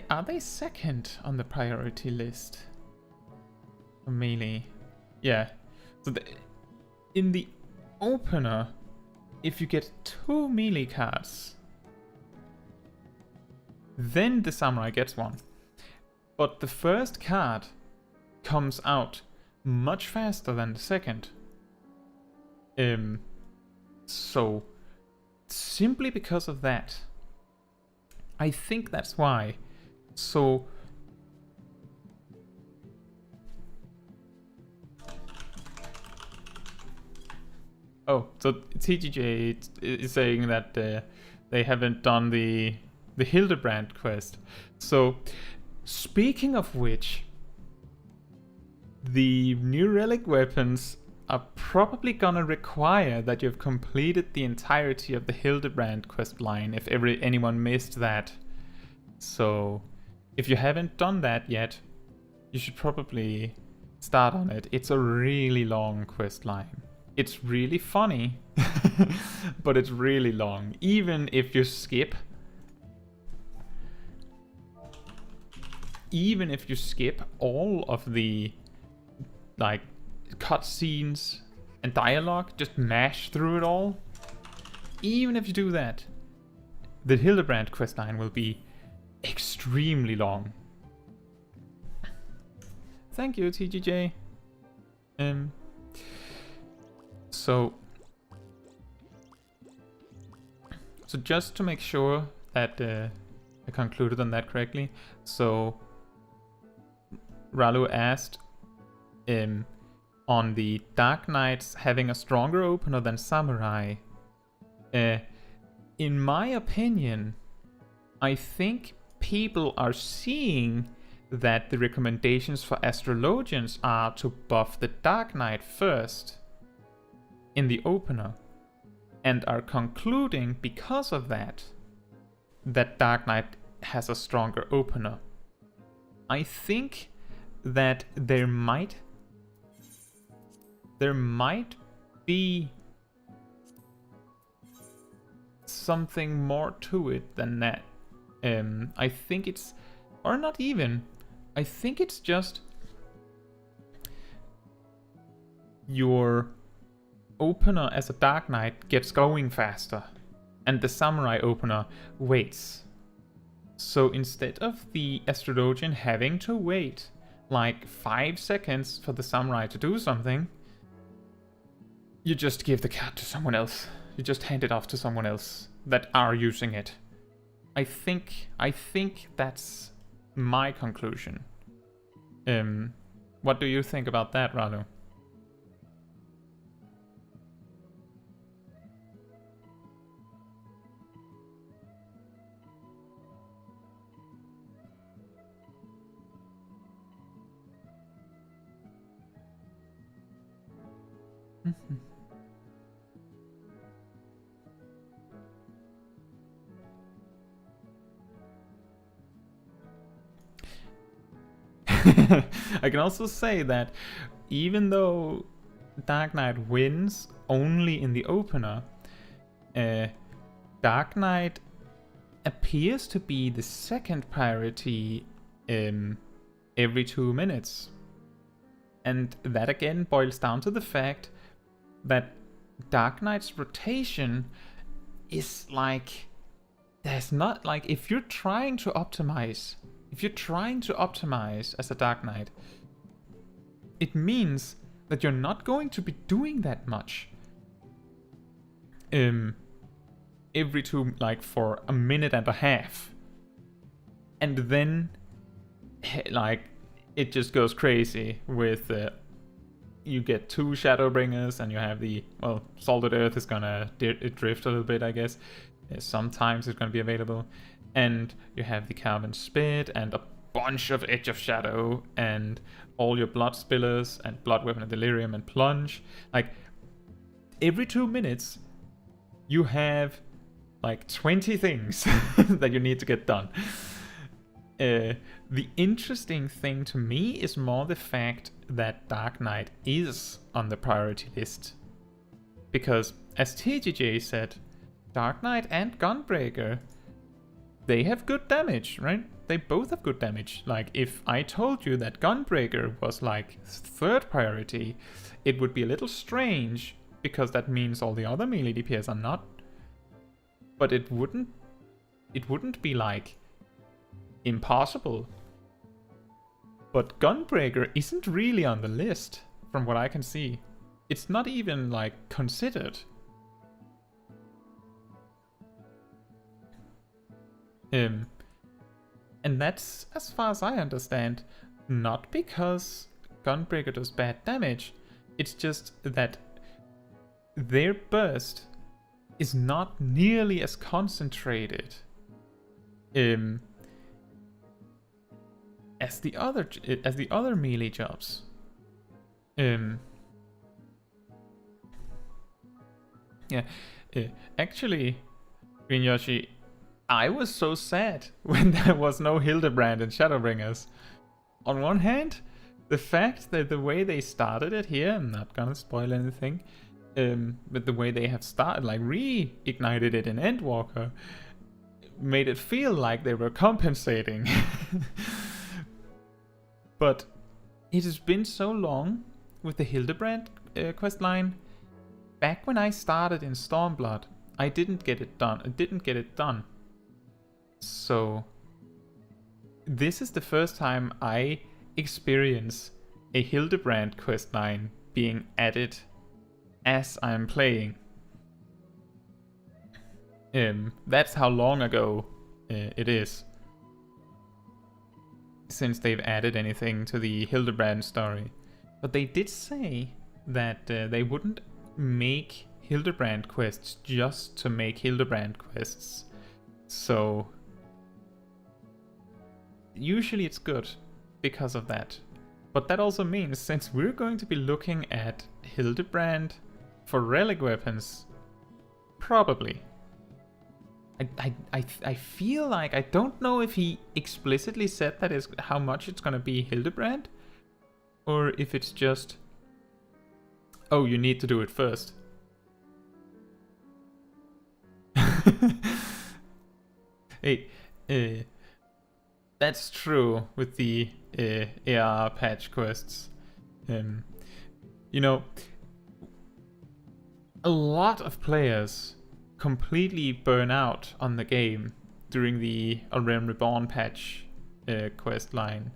are they second on the priority list for melee? Yeah. So in the opener, if you get 2 melee cards, then the Samurai gets one. But the first card comes out much faster than the second. So simply because of that, I think that's why. So so TGJ is saying that they haven't done the Hildebrand quest. So speaking of which, the new relic weapons are probably gonna require that you've completed the entirety of the Hildebrand quest line if anyone missed that. So if you haven't done that yet, you should probably start on it. It's a really long quest line. It's really funny, but it's really long. Even if you skip all of the like cutscenes and dialogue, just mash through it all. Even if you do that, the Hildebrand questline will be extremely long. Thank you, TGJ. So just to make sure that I concluded on that correctly, so Ralu asked on the Dark Knights having a stronger opener than Samurai. In my opinion, I think people are seeing that the recommendations for Astrologians are to buff the Dark Knight first in the opener, and are concluding because of that Dark Knight has a stronger opener. I think that there might be something more to it than that. I think it's, or not even, I think it's just your opener opener as a Dark Knight gets going faster, and the Samurai opener waits. So instead of the Astrologian having to wait like 5 seconds for the Samurai to do something, you just give the card to someone else. You just hand it off to someone else that are using it. I think that's my conclusion. What do you think about that, Ralu? I can also say that even though Dark Knight wins only in the opener, Dark Knight appears to be the second priority every 2 minutes. And that again boils down to the fact that Dark Knight's rotation is like, there's not like, if you're trying to optimize as a Dark Knight, it means that you're not going to be doing that much every for a minute and a half, and then like it just goes crazy with you get 2 Shadowbringers, and you have the, well, Salted Earth is gonna drift a little bit, I guess. Sometimes it's gonna be available, and you have the Carven Spit and a bunch of Edge of Shadow and all your Blood Spillers and Blood Weapon and Delirium and Plunge. Like every 2 minutes you have like 20 things that you need to get done. The interesting thing to me is more the fact that Dark Knight is on the priority list. Because as TGJ said, Dark Knight and Gunbreaker, they have good damage, right? They both have good damage. Like, if I told you that Gunbreaker was like 3rd priority, it would be a little strange, because that means all the other melee DPS are not. But it wouldn't be like impossible. But Gunbreaker isn't really on the list, from what I can see. It's not even like considered. And that's, as far as I understand, not because Gunbreaker does bad damage. It's just that their burst is not nearly as concentrated as the other melee jobs. Actually, Green Yoshi, I was so sad when there was no Hildebrand in Shadowbringers. On one hand, the fact that the way they started it here, I'm not gonna spoil anything, but the way they have started, like reignited it in Endwalker, made it feel like they were compensating. But it has been so long with the Hildebrand questline. Back when I started in Stormblood, I didn't get it done. So this is the first time I experience a Hildebrand questline being added as I'm playing. That's how long ago it is since they've added anything to the Hildebrand story. But they did say that they wouldn't make Hildebrand quests just to make Hildebrand quests. So usually it's good because of that. But that also means, since we're going to be looking at Hildebrand for relic weapons, probably. I feel like, I don't know if he explicitly said that is how much it's gonna be Hildebrand, or if it's just, oh, you need to do it first. Hey, that's true with the AR patch quests. You know, a lot of players completely burn out on the game during the A Realm Reborn patch quest line.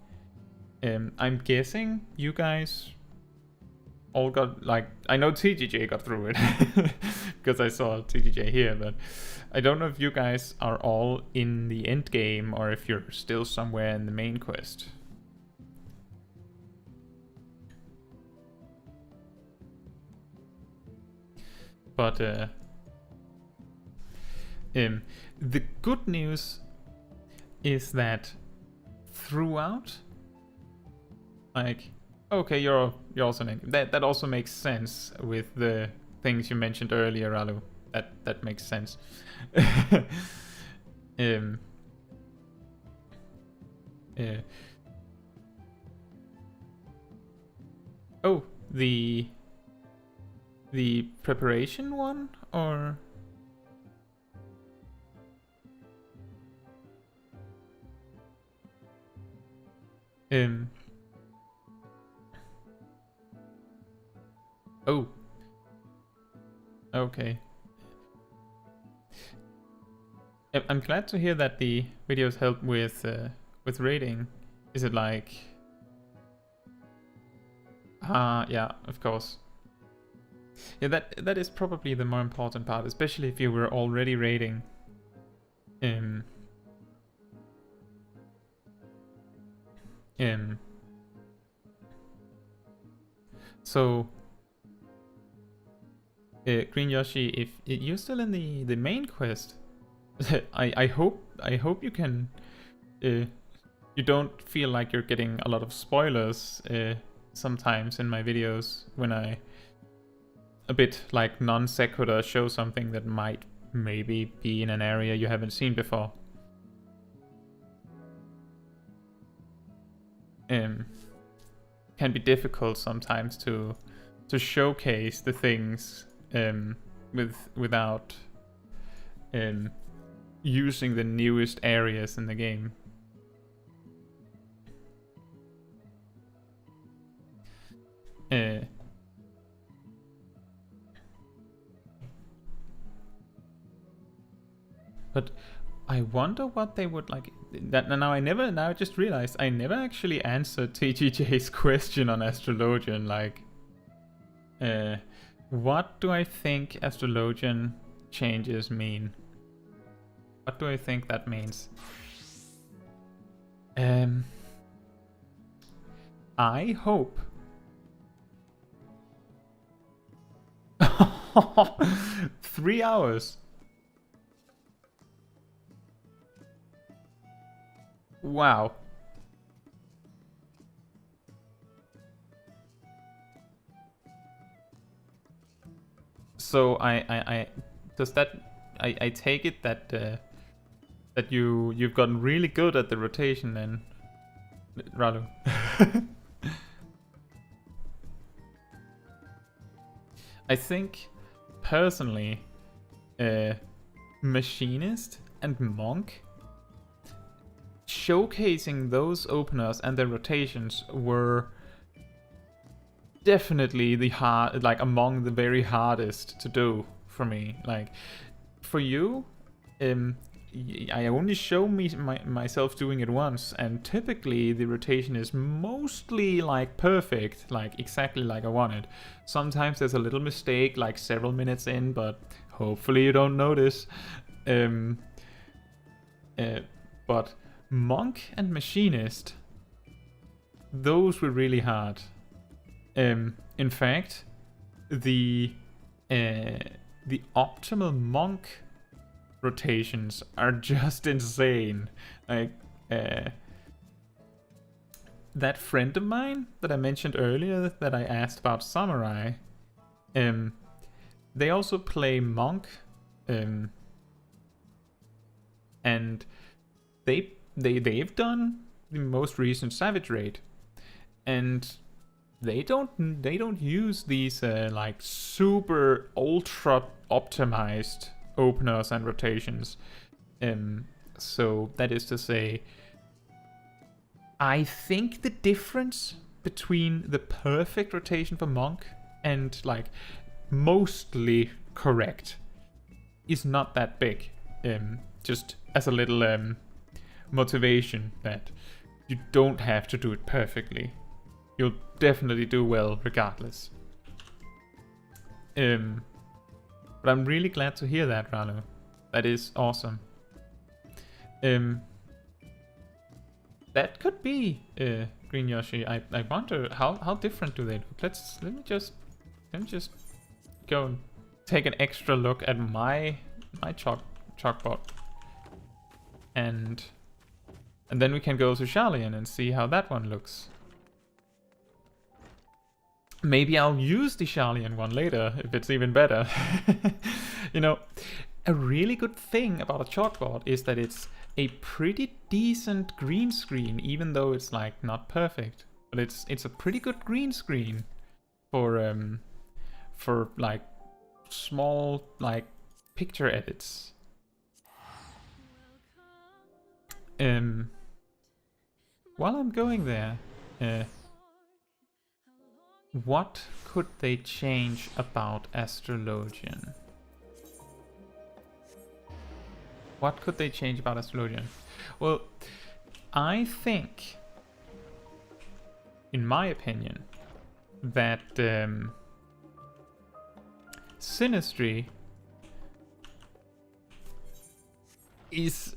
I'm guessing you guys all got, like, I know TGJ got through it because I saw TGJ here, but I don't know if you guys are all in the end game or if you're still somewhere in the main quest. But the good news is that throughout, like, okay, you're also an endgame. That also makes sense with the things you mentioned earlier, Alu. That makes sense. Oh, the preparation one, or oh, okay. I'm glad to hear that the videos help with rating. Is it like? Yeah, of course. Yeah, that is probably the more important part, especially if you were already rating. So, Green Yoshi, if you're still in the main quest, I hope you can. You don't feel like you're getting a lot of spoilers sometimes in my videos when I a bit like non sequitur show something that might maybe be in an area you haven't seen before. Can be difficult sometimes to showcase the things without using the newest areas in the game. But I wonder what they would like. Now I just realized I never actually answered TGJ's question on Astrologian. Like, what do I think Astrologian changes mean? What do I think that means? I hope. 3 hours. Wow. So I does that I take it that that you've gotten really good at the rotation then, Ralu. I think personally, Machinist and Monk, showcasing those openers and their rotations were definitely among the very hardest to do for me. Like, for you, I only show myself doing it once, and typically the rotation is mostly like perfect, like exactly like I wanted. Sometimes there's a little mistake, like several minutes in, but hopefully you don't notice. But Monk and Machinist, those were really hard. In fact, the optimal Monk rotations are just insane. Like, that friend of mine that I mentioned earlier that I asked about Samurai, they also play Monk, and they've done the most recent Savage Raid, and they don't use these like super ultra optimized openers and rotations. So that is to say, I think the difference between the perfect rotation for Monk and like mostly correct is not that big. Just as a little motivation that you don't have to do it perfectly. You'll definitely do well regardless. But I'm really glad to hear that, Ralo. That is awesome. That could be Green Yoshi. I wonder how different do they look. Let me just go and take an extra look at my chalkboard, and then we can go to Charlian and see how that one looks. Maybe I'll use the Charlian one later if it's even better. You know, a really good thing about a chalkboard is that it's a pretty decent green screen, even though it's like not perfect. But it's a pretty good green screen for like small like picture edits. While I'm going there, what could they change about Astrologian? What could they change about Astrologian? Well, I think, in my opinion, that Synastry is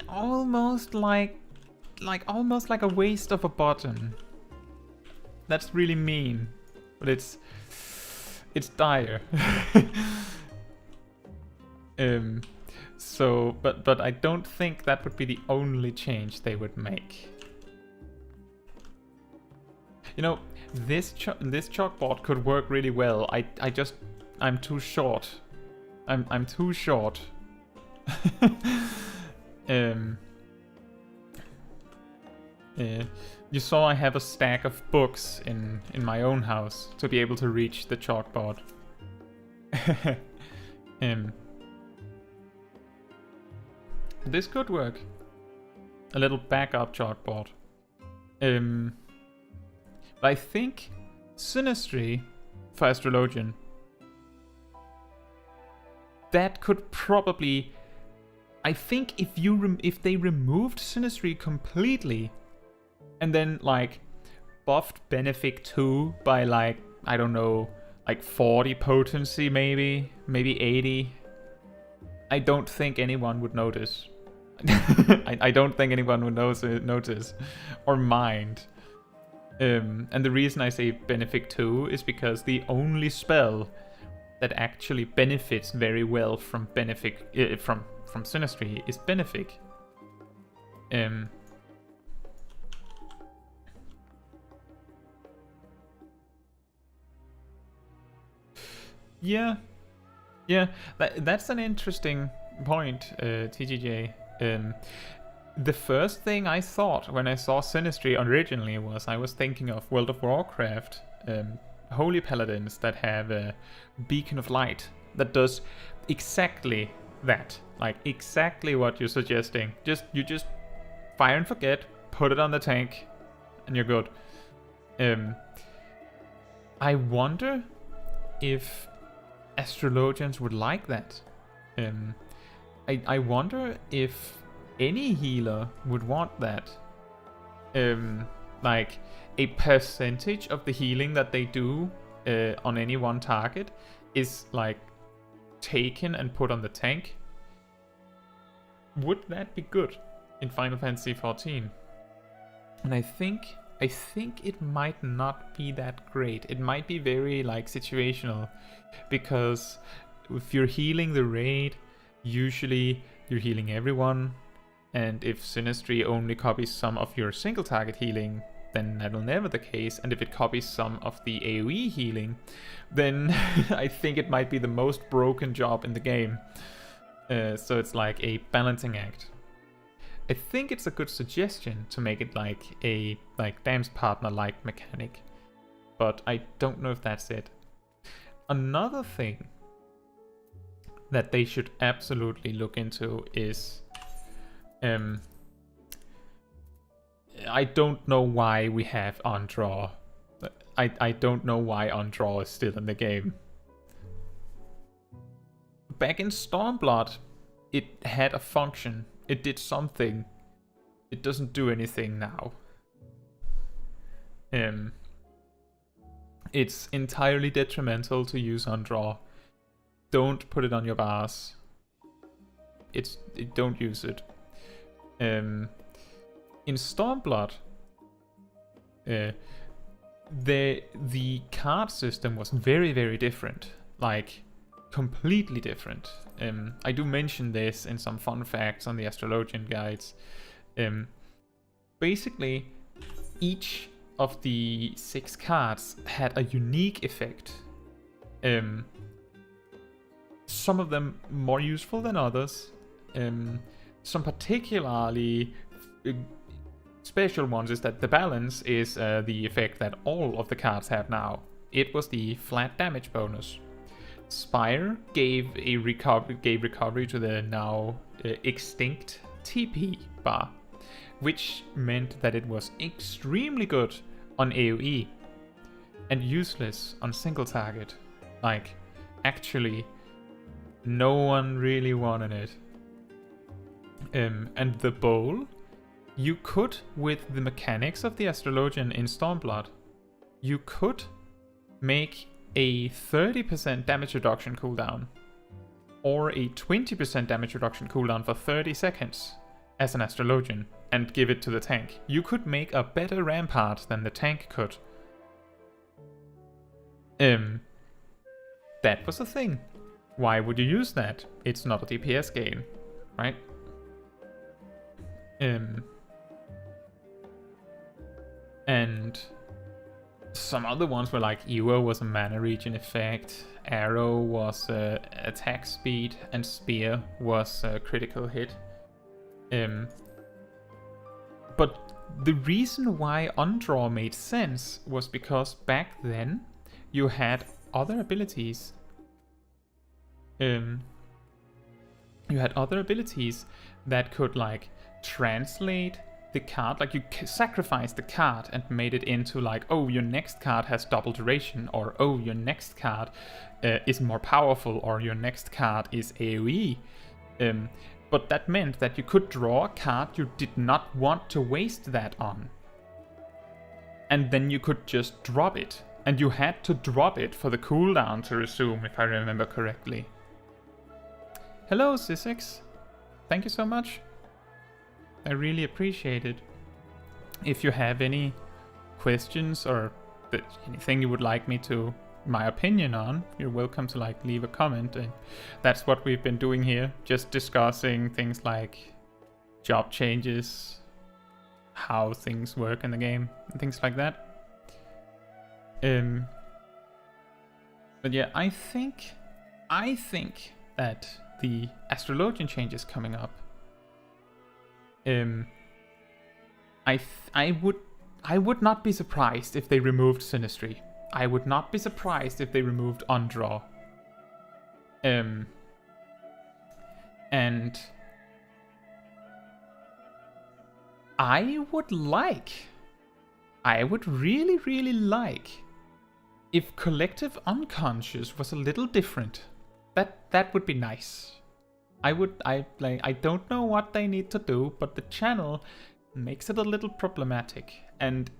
almost like a waste of a button. That's really mean, but it's dire. So, but I don't think that would be the only change they would make. You know, this chalkboard could work really well. I'm too short. I'm too short. You saw I have a stack of books in my own house to be able to reach the chalkboard. This could work. A little backup chalkboard. But I think Synastry for Astrologian, that could probably... I think if they removed Synastry completely and then like buffed Benefic 2 by like, I don't know, like 40 potency maybe 80, I don't think anyone would notice. I don't think anyone would notice or mind. And the reason I say Benefic 2 is because the only spell that actually benefits very well from Benefic from Synastry is Benefic. Yeah, that's an interesting point, TGJ. The first thing I thought when I saw Synastry originally was I was thinking of World of Warcraft Holy Paladins that have a Beacon of Light that does exactly that. Like exactly what you're suggesting. You just fire and forget, put it on the tank, and you're good. I wonder if Astrologians would like that. I wonder if any healer would want that. Like a percentage of the healing that they do on any one target is like taken and put on the tank. Would that be good in Final Fantasy XIV? And I think it might not be that great. It might be very like situational, because if you're healing the raid, usually you're healing everyone, and if Synastry only copies some of your single target healing, then that'll never the case, and if it copies some of the AoE healing, then I think it might be the most broken job in the game. So it's like a balancing act. I think it's a good suggestion to make it like a dance partner like mechanic, but I don't know if that's it. Another thing that they should absolutely look into is I don't know why we have on draw. I don't know why Undraw is still in the game. Back in Stormblood, it had a function. It did something. It doesn't do anything now. It's entirely detrimental to use Undraw. Don't put it on your bars. Don't use it. In Stormblood, the card system was very, very different. Like, completely different. I do mention this in some fun facts on the Astrologian guides. Basically, each of the 6 cards had a unique effect. Some of them more useful than others. Some particularly special ones is that the balance is the effect that all of the cards have now. It was the flat damage bonus. Spire gave recovery to the now extinct TP bar, which meant that it was extremely good on AoE and useless on single target. Like, actually, no one really wanted it. And the bowl, you could, with the mechanics of the Astrologian in Stormblood, you could make a 30% damage reduction cooldown or a 20% damage reduction cooldown for 30 seconds as an Astrologian and give it to the tank. You could make a better rampart than the tank could. That was a thing. Why would you use that? It's not a DPS game, right? And some other ones were like Ewa was a mana regen effect, Arrow was attack speed, and Spear was a critical hit. But the reason why Undraw made sense was because back then you had other abilities. You had other abilities that could like translate the card, like you sacrificed the card and made it into like, oh, your next card has double duration, or oh, your next card is more powerful, or your next card is AoE. But that meant that you could draw a card you did not want to waste that on. And then you could just drop it. And you had to drop it for the cooldown to resume, if I remember correctly. Hello, Sisix. Thank you so much. I really appreciate it. If you have any questions or anything you would like me to, my opinion on, you're welcome to like leave a comment. And that's what we've been doing here, just discussing things like job changes, how things work in the game, and things like that. But yeah, I think that the Astrologian Changes coming up, I would not be surprised if they removed Sinistry. I would not be surprised if they removed Undraw. And I would really, really like if Collective Unconscious was a little different. That would be nice. I don't know what they need to do, but the channel makes it a little problematic. And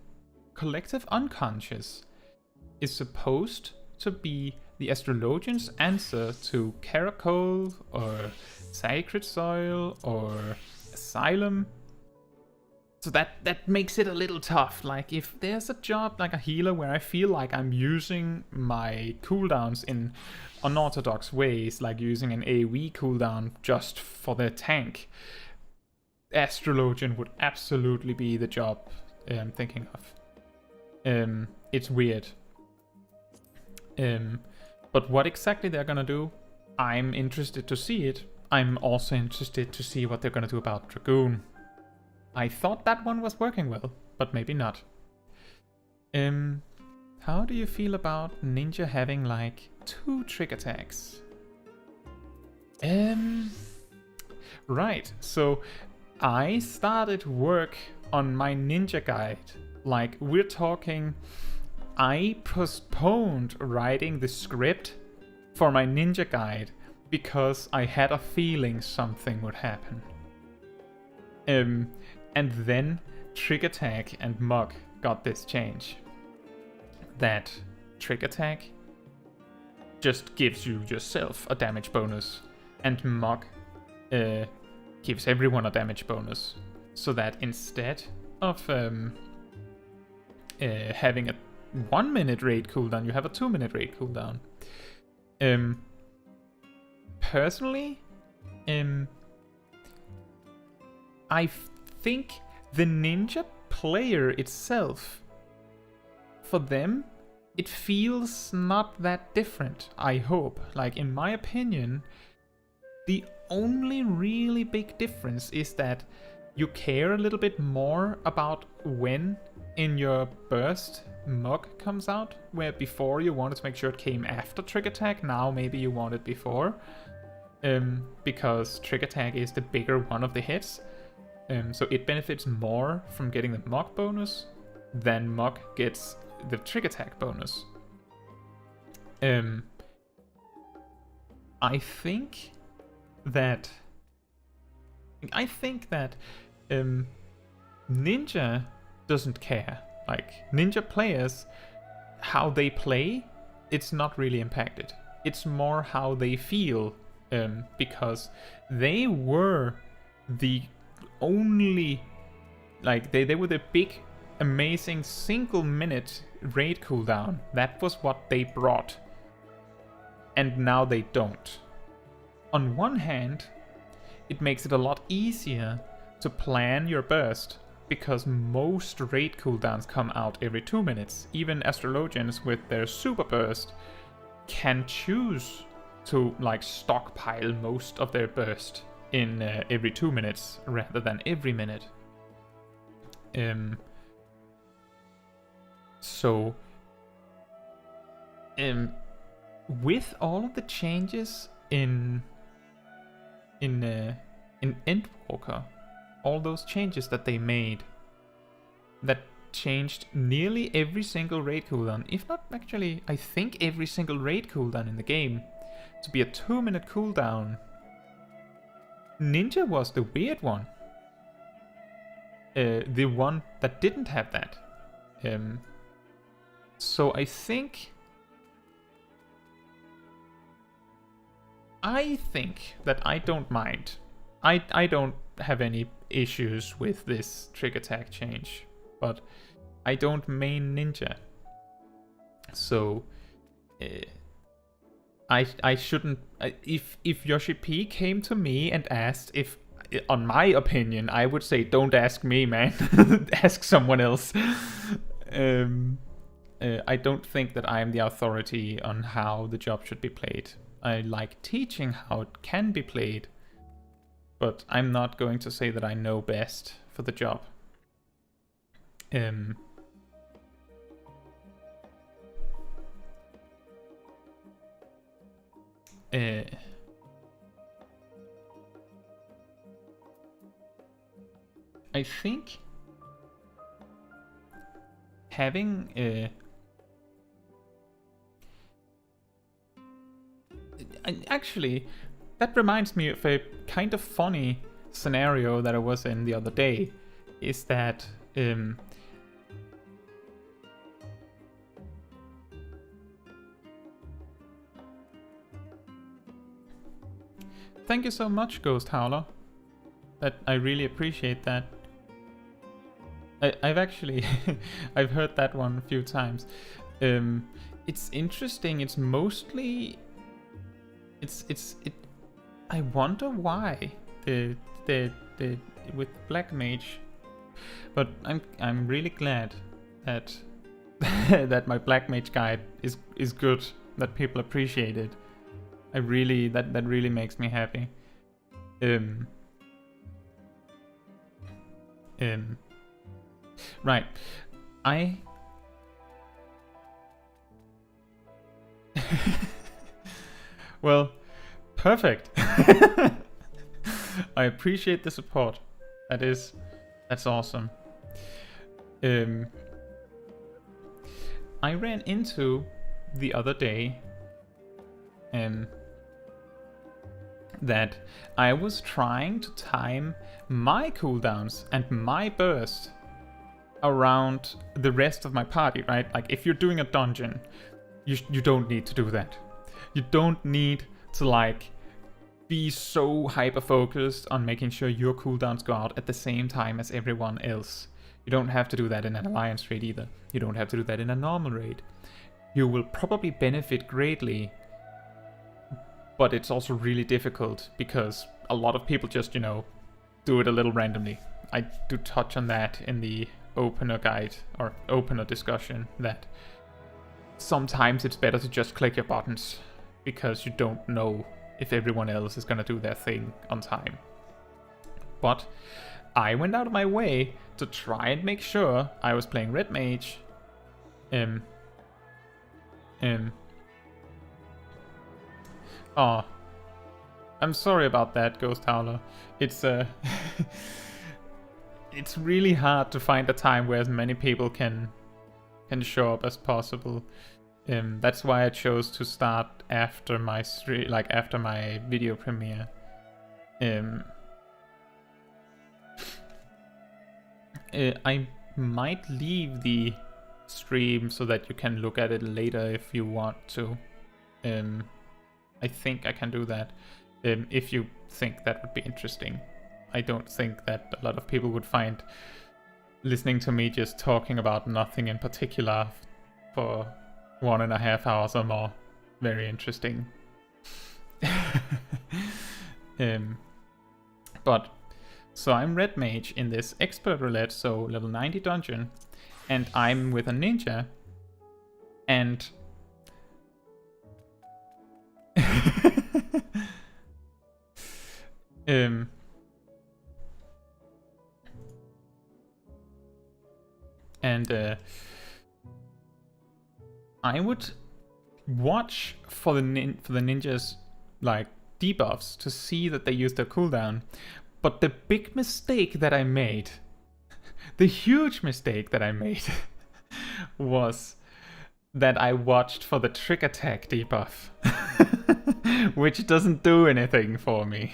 Collective Unconscious is supposed to be the Astrologian's answer to Caracol or Sacred Soil or Asylum. So that makes it a little tough. Like, if there's a job like a healer where I feel like I'm using my cooldowns in unorthodox ways, like using an AoE cooldown just for the tank, Astrologian would absolutely be the job I'm thinking of. It's weird. But what exactly they're gonna do, I'm interested to see it. I'm also interested to see what they're gonna do about Dragoon. I thought that one was working well, but maybe not. How do you feel about Ninja having like 2 trick attacks? Right, so I started work on my Ninja guide. Like, we're talking, I postponed writing the script for my ninja guide because I had a feeling something would happen. And then Trick Attack and Mug got this change. That Trick Attack just gives you yourself a damage bonus, and Mug gives everyone a damage bonus. So that instead of having a 1 minute raid cooldown, you have a 2 minute raid cooldown. Personally, I think the ninja player itself, for them, it feels not that different, I hope. Like, in my opinion, the only really big difference is that you care a little bit more about when in your burst Mug comes out, where before you wanted to make sure it came after Trick Attack, now maybe you want it before. Because Trick Attack is the bigger one of the hits. So it benefits more from getting the Mug bonus than Mug gets the Trick Attack bonus. I think that Ninja doesn't care. Like, Ninja players, how they play, it's not really impacted. It's more how they feel, because they were the only, like, they were the big, amazing single minute raid cooldown. That was what they brought. And now they don't. On one hand, it makes it a lot easier to plan your burst, because most raid cooldowns come out every 2 minutes. Even Astrologians with their super burst can choose to, like, stockpile most of their burst in every 2 minutes rather than every minute. So with all of the changes in Endwalker, all those changes that they made, that changed nearly every single raid cooldown, if not actually, I think every single raid cooldown in the game, to be a 2 minute cooldown. Ninja was the weird one. The one that didn't have that. So I think that I don't mind. I don't have any issues with this Trick Attack change, but I don't main Ninja. So I shouldn't. If Yoshi P came to me and asked if, on my opinion, I would say don't ask me, man. Ask someone else. I don't think that I am the authority on how the job should be played. I like teaching how it can be played, but I'm not going to say that I know best for the job. I think having actually, that reminds me of a kind of funny scenario that I was in the other day. Is that thank you so much, Ghost Howler. I really appreciate that. I've actually I've heard that one a few times. It's interesting. It's mostly I wonder why the with Black Mage, but I'm really glad that that my Black Mage guide is good, that people appreciate it. That really makes me happy. Right. Well, perfect. I appreciate the support. That's awesome. I ran into the other day that I was trying to time my cooldowns and my burst around the rest of my party, right? Like if you're doing a dungeon, you don't need to do that. You don't need to like be so hyper focused on making sure your cooldowns go out at the same time as everyone else. You don't have to do that in an alliance raid either. You don't have to do that in a normal raid. You will probably benefit greatly, but it's also really difficult because a lot of people just, you know, do it a little randomly. I do touch on that in the opener guide or opener discussion, that sometimes it's better to just click your buttons because you don't know if everyone else is gonna do their thing on time. But I went out of my way to try and make sure I was playing Red Mage. Oh, I'm sorry about that, Ghost Howler. It's it's really hard to find a time where as many people can show up as possible. That's why I chose to start after my after my video premiere. I might leave the stream so that you can look at it later if you want to. I think I can do that if you think that would be interesting. I don't think that a lot of people would find listening to me just talking about nothing in particular for 1.5 hours or more very interesting. But so I'm Red Mage in this expert roulette, so level 90 dungeon, and I'm with a ninja, and I would watch for the ninjas like debuffs to see that they use their cooldown. But the big mistake that I made, the huge mistake that I made, was that I watched for the trick attack debuff, which doesn't do anything for me.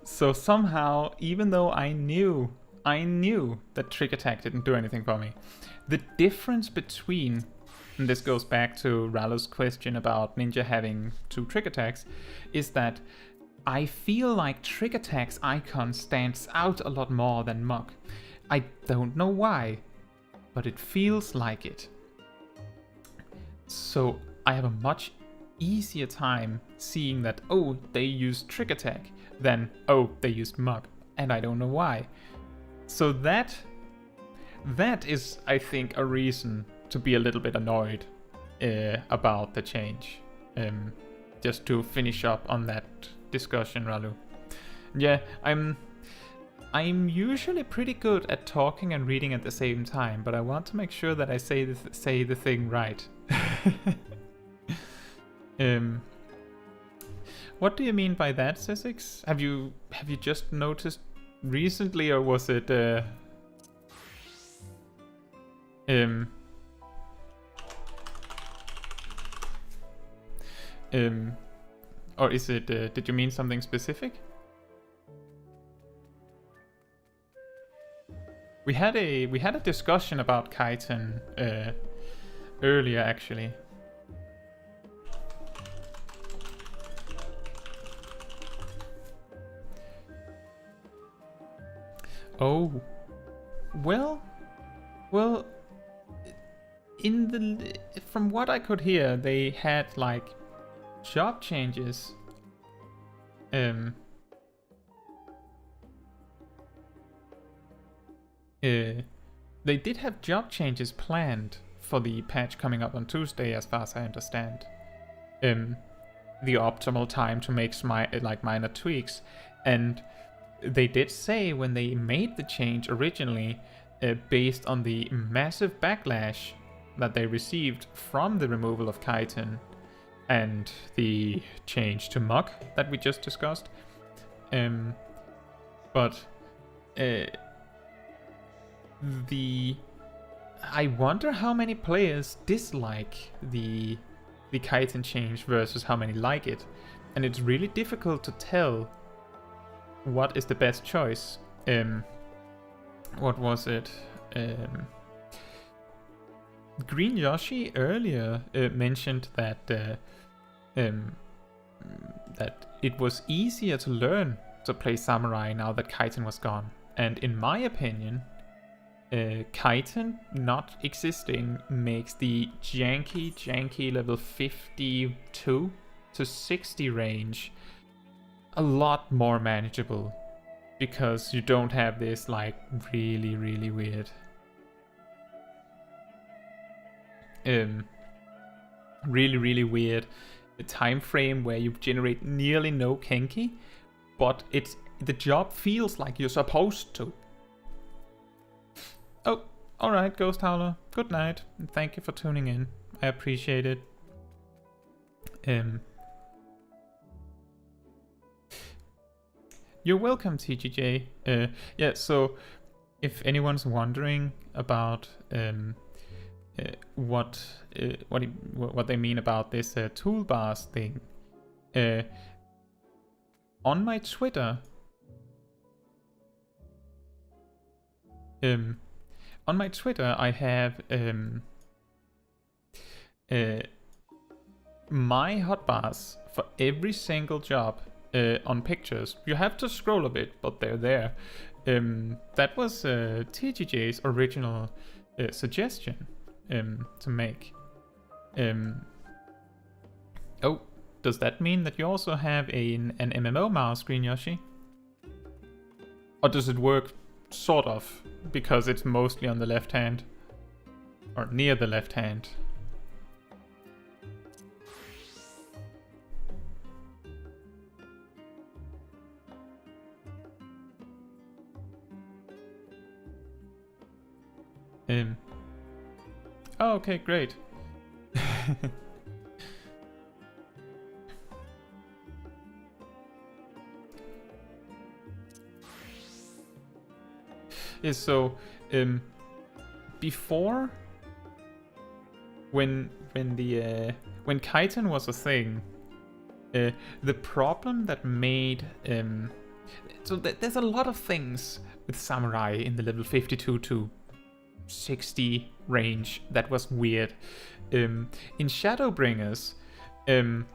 So somehow, even though I knew that trick attack didn't do anything for me, the difference between, and this goes back to Rallo's question about ninja having 2 trick attacks, is that I feel like trick attacks icon stands out a lot more than Mug. I don't know why, but it feels like it. So I have a much easier time seeing that, oh, they used trick attack, than, oh, they used Mug, and I don't know why. So that is, I think, a reason to be a little bit annoyed about the change. Just to finish up on that discussion, Ralu. Yeah, I'm usually pretty good at talking and reading at the same time, but I want to make sure that I say the thing right. What do you mean by that, Sesix? Have you just noticed recently, or was it or is it did you mean something specific? We had a discussion about Kaiten earlier, actually. Oh, well, from what I could hear, they had like job changes. They did have job changes planned for the patch coming up on Tuesday, as far as I understand. The optimal time to make minor tweaks, and they did say when they made the change originally, based on the massive backlash that they received from the removal of Kaiten and the change to Mug that we just discussed. But the I wonder how many players dislike the chitin change versus how many like it. And it's really difficult to tell what is the best choice. What was it? Green Yoshi earlier mentioned that that it was easier to learn to play Samurai now that Chitin was gone. And in my opinion, Chitin not existing makes the janky level 52 to 60 range a lot more manageable, because you don't have this like really weird really weird time frame where you generate nearly no Kenki, but the job feels like you're supposed to. Oh, alright, Ghost Howler. Good night, and thank you for tuning in. I appreciate it. You're welcome, TGJ. Yeah, so if anyone's wondering about what they mean about this toolbars thing, on my Twitter, I have my hotbars for every single job on pictures. You have to scroll a bit, but they're there. That was TGJ's original suggestion to make. Oh, does that mean that you also have an MMO mouse, Green Yoshi? Or does it work sort of, because it's mostly on the left hand? Or near the left hand? Oh, okay, great. Yeah, so before, when Chitin was a thing, the problem that made there's a lot of things with Samurai in the level 52 to 60 range that was weird. In Shadowbringers, in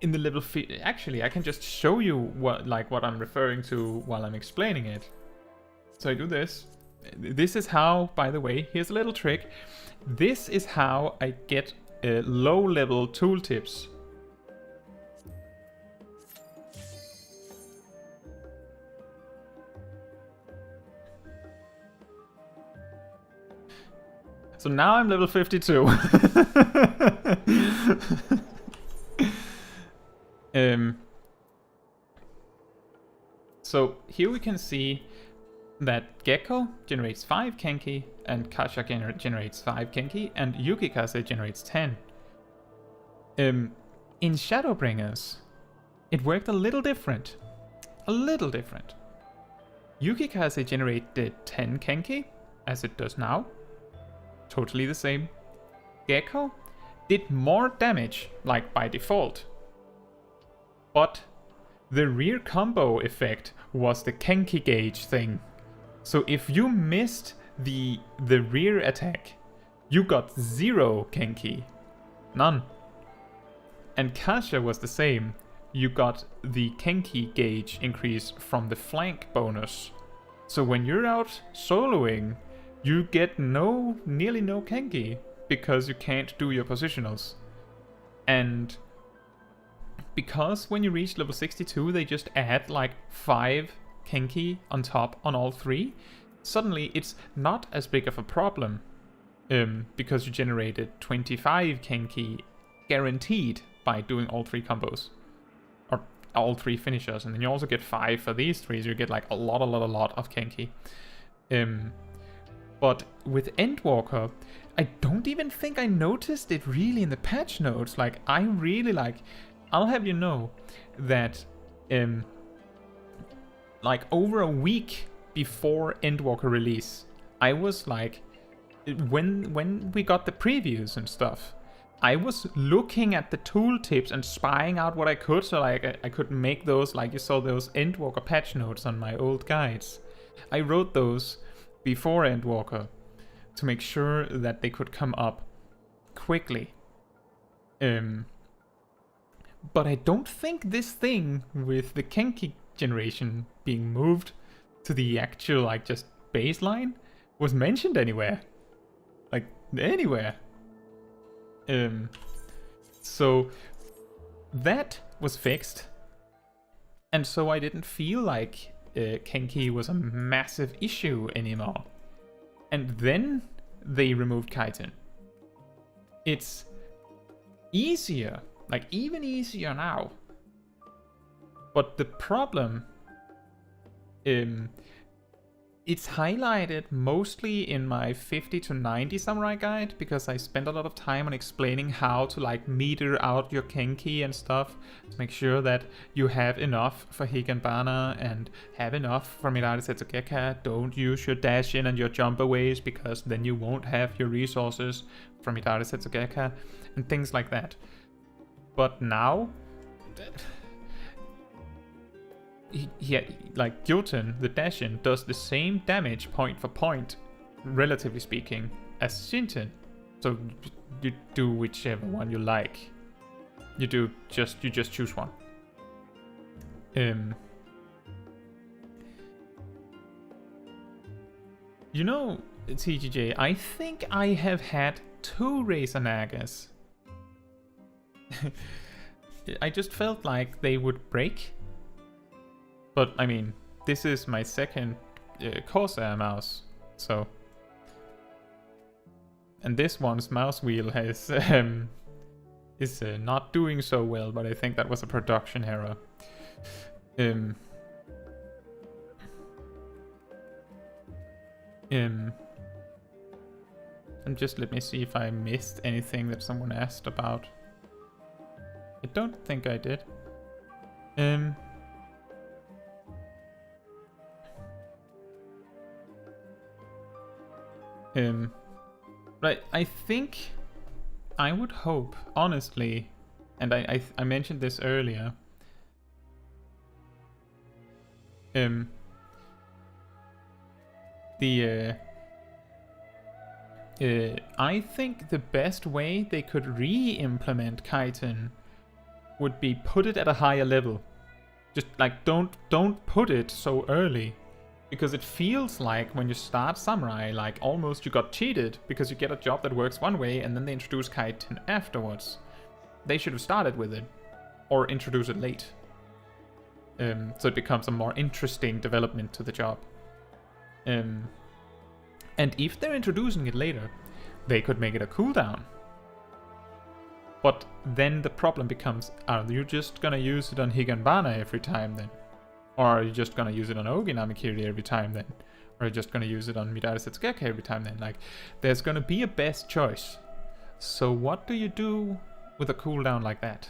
the level actually I can just show you what I'm referring to while I'm explaining it. So I do this. This is how, by the way, here's a little trick. This is how I get low level tooltips. So now I'm level 52. So here we can see that Gecko generates 5 Kenki, and Kasha generates 5 Kenki, and Yukikase generates 10. In Shadowbringers, it worked a little different. Yukikase generated 10 Kenki, as it does now. Totally the same. Gecko did more damage, like by default. But the rear combo effect was the Kenki gauge thing. So if you missed the rear attack, you got 0 Kenki. None. And Kasha was the same. You got the Kenki gauge increase from the flank bonus. So when you're out soloing, you get nearly no Kenki, because you can't do your positionals. And because when you reach level 62, they just add like 5 Kenki on top on all 3, suddenly it's not as big of a problem, because you generated 25 Kenki guaranteed by doing all 3 combos, or all 3 finishers, and then you also get 5 for these 3, so you get like a lot of Kenki. But with Endwalker, I don't even think I noticed it really in the patch notes. Like, I really I'll have you know that like over a week before Endwalker release, I was like when we got the previews and stuff, I was looking at the tooltips and spying out what I could, so like I could make those, like you saw those Endwalker patch notes on my old guides. I wrote those before Endwalker to make sure that they could come up quickly. But I don't think this thing with the Kenki generation being moved to the actual, like, just baseline was mentioned anywhere. Like, anywhere. So that was fixed. And so I didn't feel like Kenki was a massive issue anymore. And then they removed Kaiten. It's easier, like even easier now. But the problem, it's highlighted mostly in my 50 to 90 samurai guide, because I spent a lot of time on explaining how to like meter out your Kenki and stuff to make sure that you have enough for Higanbana and have enough for Midari Setsugeka. Don't use your dash in and your jump aways, because then you won't have your resources for Midari Setsugeka and things like that. But now, like Jotun, the Dashin, does the same damage point for point, relatively speaking, as Shinten. So you do whichever one you like. You just choose one. You know, TGJ, I think I have had 2 Razor Nagas. I just felt like they would break. But, I mean, this is my second Corsair mouse, so... And this one's mouse wheel has, is not doing so well, but I think that was a production error. And just let me see if I missed anything that someone asked about. I don't think I did. But I think I would hope, honestly, and I mentioned this earlier. I think the best way they could re-implement Kaiten would be put it at a higher level. Just like don't put it so early. Because it feels like when you start Samurai, like almost you got cheated, because you get a job that works one way and then they introduce Kaiten afterwards. They should have started with it, or introduce it late. So it becomes a more interesting development to the job. And if they're introducing it later, they could make it a cooldown. But then the problem becomes, are you just gonna use it on Higanbana every time then? Or are you just gonna use it on Ogi Namikiri every time then? Or are you just gonna use it on Midari Setsugeka every time then? Like, there's gonna be a best choice. So what do you do with a cooldown like that?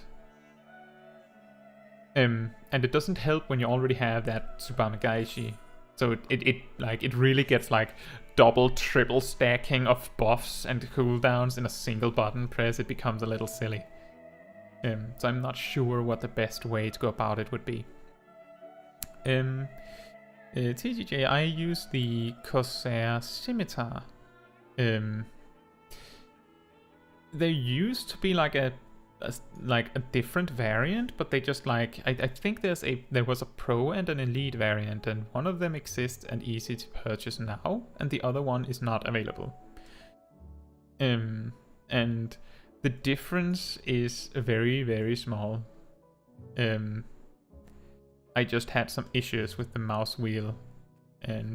And it doesn't help when you already have that Tsubame Gaishi. So it really gets like double, triple stacking of buffs and cooldowns in a single button press. It becomes a little silly. So I'm not sure what the best way to go about it would be. TGJ, I use the Corsair Scimitar. There used to be like a different variant, but they just like I think there was a pro and an elite variant, and one of them exists and easy to purchase now, and the other one is not available. And the difference is very, very small. I just had some issues with the mouse wheel,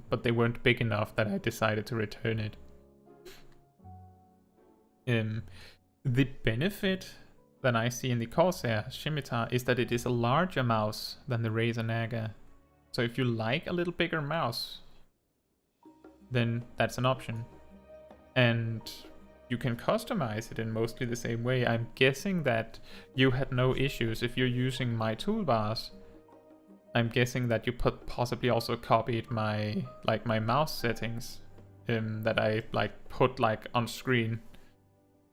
but they weren't big enough that I decided to return it. The benefit that I see in the Corsair Scimitar is that it is a larger mouse than the Razor Naga. So if you like a little bigger mouse, then that's an option. And you can customize it in mostly the same way. I'm guessing that you had no issues if you're using my toolbars. I'm guessing that you possibly also copied my mouse settings that I like put like on screen,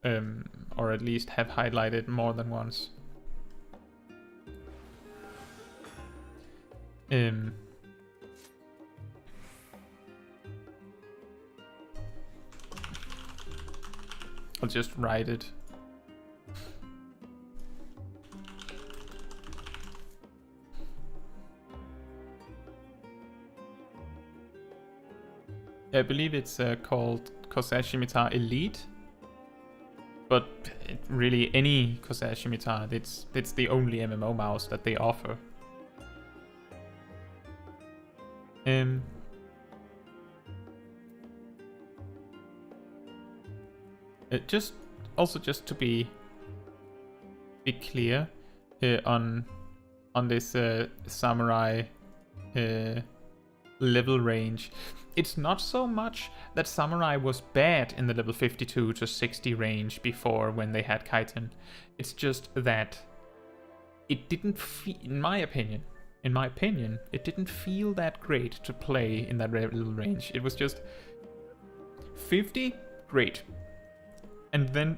or at least have highlighted more than once. I'll just write it. I believe it's called Corsair Scimitar Elite, but really any Corsair Scimitar, it's the only MMO mouse that they offer. Just to be clear on this samurai level range, it's not so much that samurai was bad in the level 52 to 60 range before when they had Kaiten. It's just that it didn't feel, in my opinion, it didn't feel that great to play in that level range. It was just 50, great. And then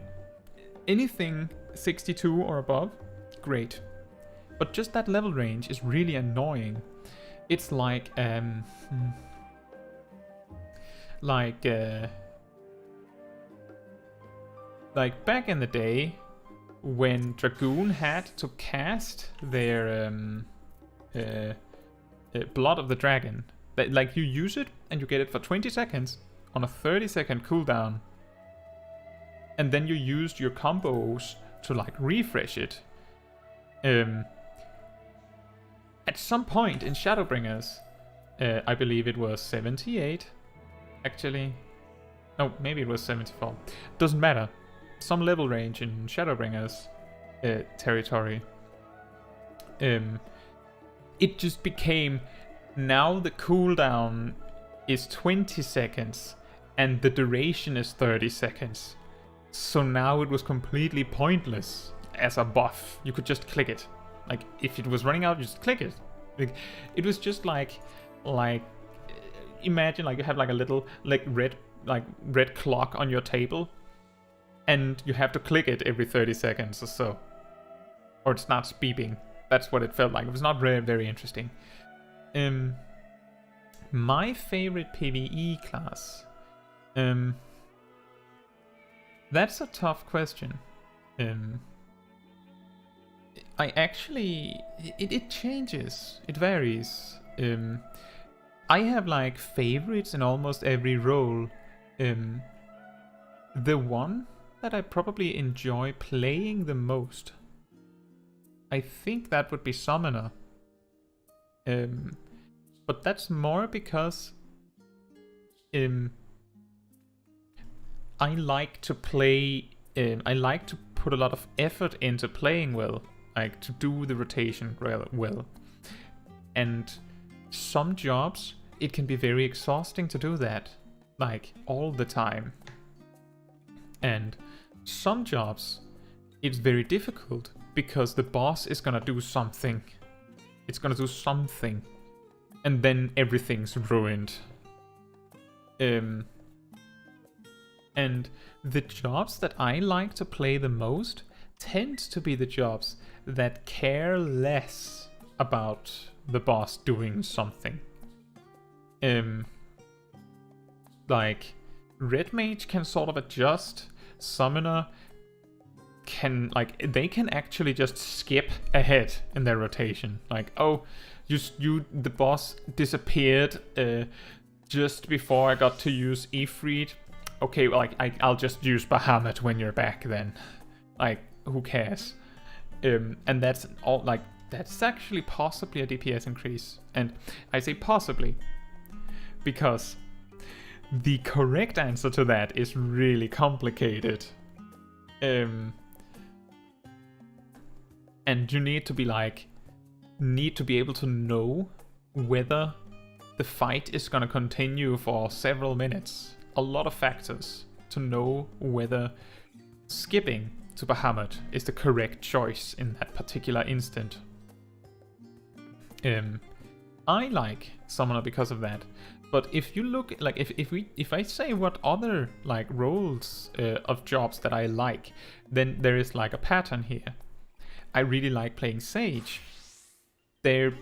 anything 62 or above, great. But just that level range is really annoying. It's like back in the day when Dragoon had to cast their Blood of the Dragon. Like you use it and you get it for 20 seconds on a 30-second cooldown. And then you used your combos to like refresh it. At some point in Shadowbringers, I believe it was 78, actually. No, maybe it was 74. Doesn't matter. Some level range in Shadowbringers territory. It just became, now the cooldown is 20 seconds and the duration is 30 seconds. So now it was completely pointless as a buff. You could just click it. Like, if it was running out, you just click it. Like, it was just like imagine like you have like a little red clock on your table, and you have to click it every 30 seconds or so, or it starts beeping. That's what it felt like. It was not very, very interesting. My favorite PvE class. That's a tough question. I actually, it changes, it varies. I have like favorites in almost every role. The one that I probably enjoy playing the most, I think that would be Summoner. But that's more because I like to play, I like to put a lot of effort into playing well, like to do the rotation well. And some jobs, it can be very exhausting to do that, like all the time. And some jobs, it's very difficult because the boss is gonna do something. It's gonna do something. And then everything's ruined. And the jobs that I like to play the most tend to be the jobs that care less about the boss doing something. Like, Red Mage can sort of adjust. Summoner can, like, they can actually just skip ahead in their rotation. Like, oh, the boss disappeared just before I got to use Ifrit. Okay, well, like, I'll just use Bahamut when you're back then. Like, who cares? And that's all, like, that's actually possibly a DPS increase. And I say possibly because the correct answer to that is really complicated. And you need to be able to know whether the fight is gonna continue for several minutes. A lot of factors to know whether skipping to Bahamut is the correct choice in that particular instant. I like Summoner because of that. But if you look, like, if I say what other, like, roles of jobs that I like, then there is, like, a pattern here. I really like playing Sage. Their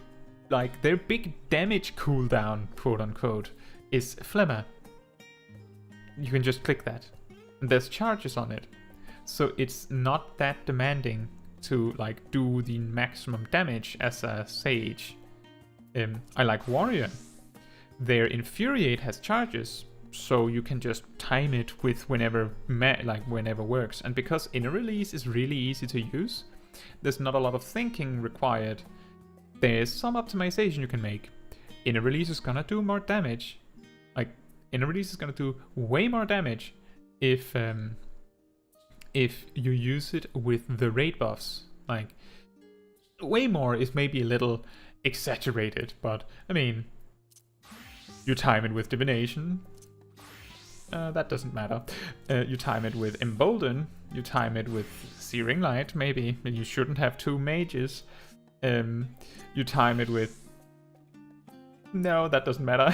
big damage cooldown, quote unquote, is Flemmer. You can just click that. And there's charges on it. So it's not that demanding to, like, do the maximum damage as a Sage. I like Warrior. Their Infuriate has charges, so you can just time it with whenever works. And because Inner Release is really easy to use, there's not a lot of thinking required. There's some optimization you can make. Inner Release is gonna do more damage. Like, Inner Release is gonna do way more damage if you use it with the raid buffs. Like, way more is maybe a little exaggerated, but I mean, you time it with Divination, that doesn't matter. You time it with Embolden, you time it with Searing Light, maybe. You shouldn't have 2 mages. You time it with... No, that doesn't matter.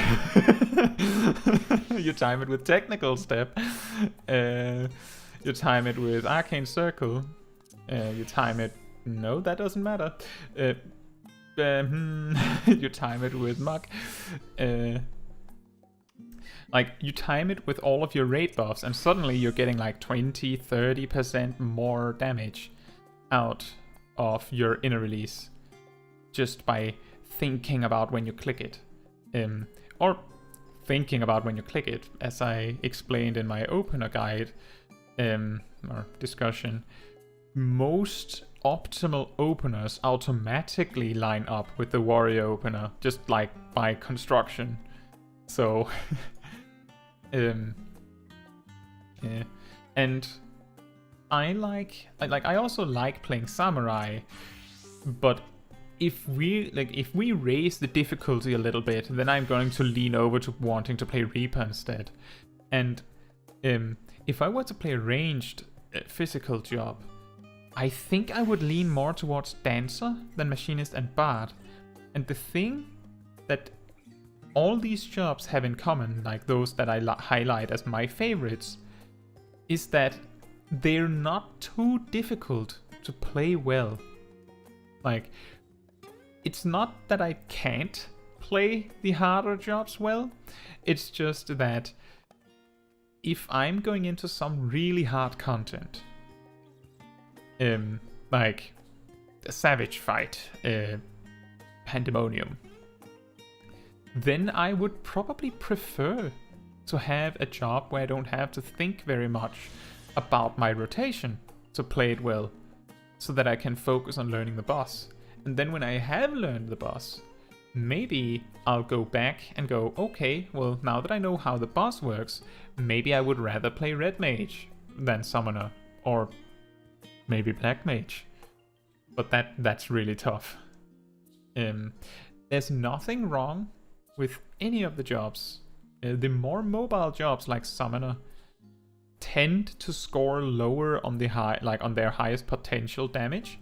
You time it with Technical Step. You time it with Arcane Circle. You time it... No, that doesn't matter. You time it with Mug. Like, you time it with all of your raid buffs, and suddenly you're getting like 20-30% more damage out of your Inner Release just by thinking about when you click it. Or thinking about when you click it, as I explained in my opener guide or discussion. Most optimal openers automatically line up with the Warrior opener, just like by construction. So, yeah. And I also like playing Samurai, but if we raise the difficulty a little bit, then I'm going to lean over to wanting to play Reaper instead. And if I were to play a ranged physical job, I think I would lean more towards Dancer than Machinist and Bard. And the thing that all these jobs have in common, like those that I highlight as my favorites, is that they're not too difficult to play well. Like, it's not that I can't play the harder jobs well, it's just that if I'm going into some really hard content, like a Savage Fight, Pandemonium, then I would probably prefer to have a job where I don't have to think very much about my rotation to play it well, so that I can focus on learning the boss. And then when I have learned the boss, maybe I'll go back and go, okay, well, now that I know how the boss works, maybe I would rather play Red Mage than Summoner, or maybe Black Mage. But that's really tough. There's nothing wrong with any of the jobs. The more mobile jobs like Summoner tend to score lower on the on their highest potential damage.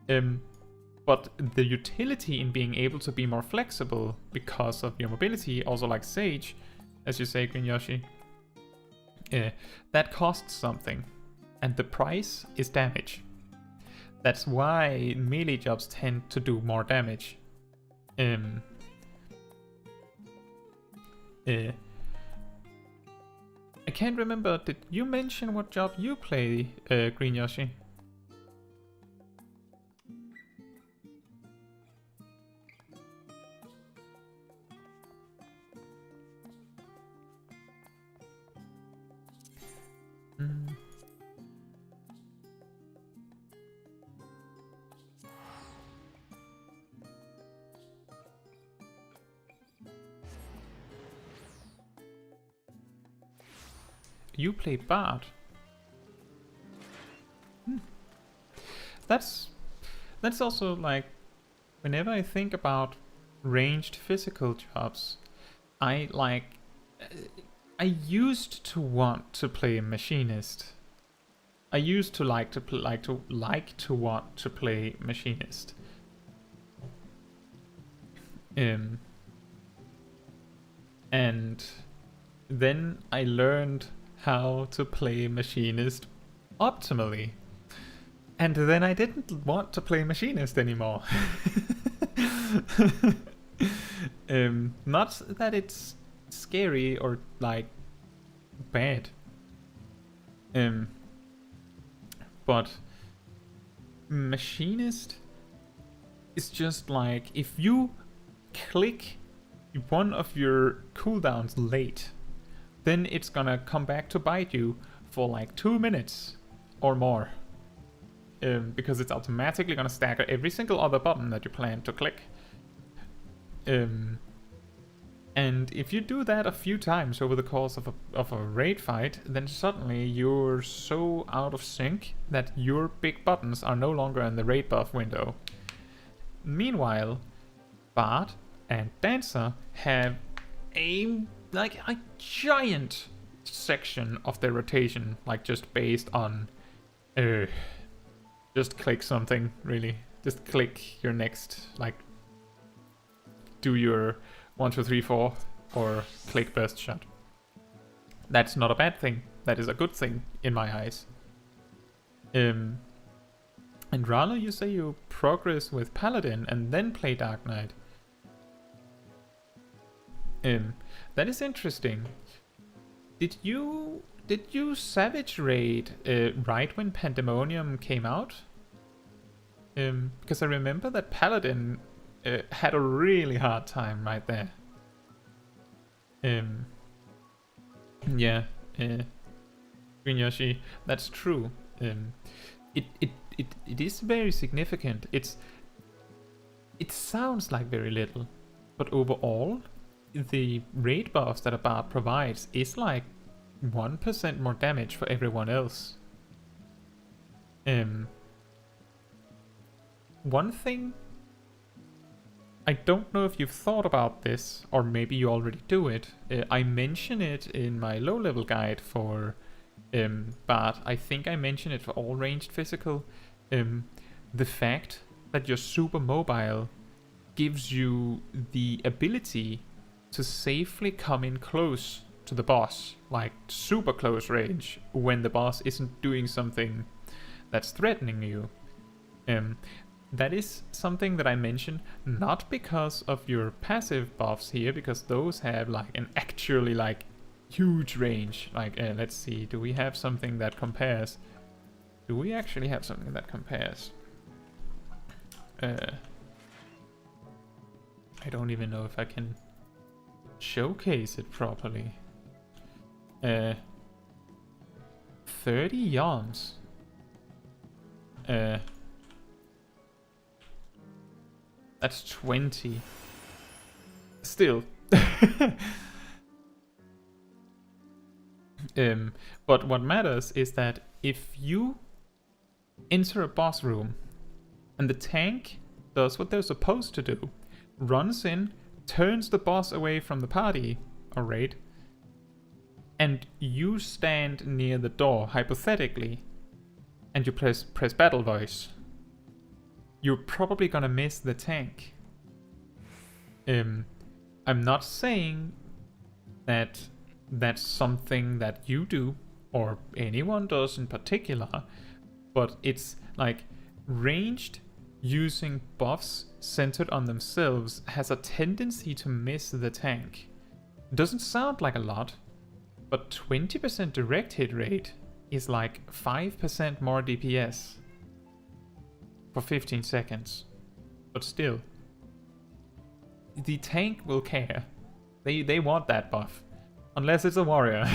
But the utility in being able to be more flexible because of your mobility, also like Sage, as you say, Green Yoshi, that costs something. And the price is damage. That's why melee jobs tend to do more damage. I can't remember, did you mention what job you play, Green Yoshi? You play Bard. That's also like, whenever I think about ranged physical jobs, I used to want to play Machinist. I used to want to play Machinist. And then I learned how to play Machinist optimally. And then I didn't want to play Machinist anymore. Not that it's scary or like bad. But Machinist is just like, if you click one of your cooldowns late, then it's gonna come back to bite you for like 2 minutes or more. Because it's automatically gonna stagger every single other button that you plan to click. And if you do that a few times over the course of a raid fight, then suddenly you're so out of sync that your big buttons are no longer in the raid buff window. Meanwhile, Bard and Dancer have a giant section of their rotation, like just based on just click something, really. Just click your next, like, do your 1, 2, 3, 4, or click burst shot. That's not a bad thing. That is a good thing in my eyes. And Rala, you say you progress with Paladin and then play Dark Knight. That is interesting. Did you Savage raid right when Pandemonium came out? Because I remember that Paladin had a really hard time right there. Yeah, Green Yoshi, that's true. It is very significant. It sounds like very little, but overall, the raid buffs that a Bard provides is like 1% more damage for everyone else. One thing, I don't know if you've thought about this, or maybe you already do it. I mention it in my low-level guide for Bard. I think I mention it for all ranged physical. The fact that you're super mobile gives you the ability to safely come in close to the boss, like super close range, when the boss isn't doing something that's threatening you. That is something that I mention not because of your passive buffs here, because those have like an actually like huge range. Like, let's see, do we have something that compares? Do we actually have something that compares? I don't even know if I can showcase it properly. 30 yawns. That's 20. Still. But what matters is that if you enter a boss room and the tank does what they're supposed to do, runs in, turns the boss away from the party or raid, and you stand near the door, hypothetically, and you press battle voice, you're probably gonna miss the tank. I'm not saying that that's something that you do or anyone does in particular, but it's like ranged using buffs centered on themselves has a tendency to miss the tank. Doesn't sound like a lot, but 20% direct hit rate is like 5% more DPS for 15 seconds. But still, the tank will care. They want that buff. Unless it's a warrior.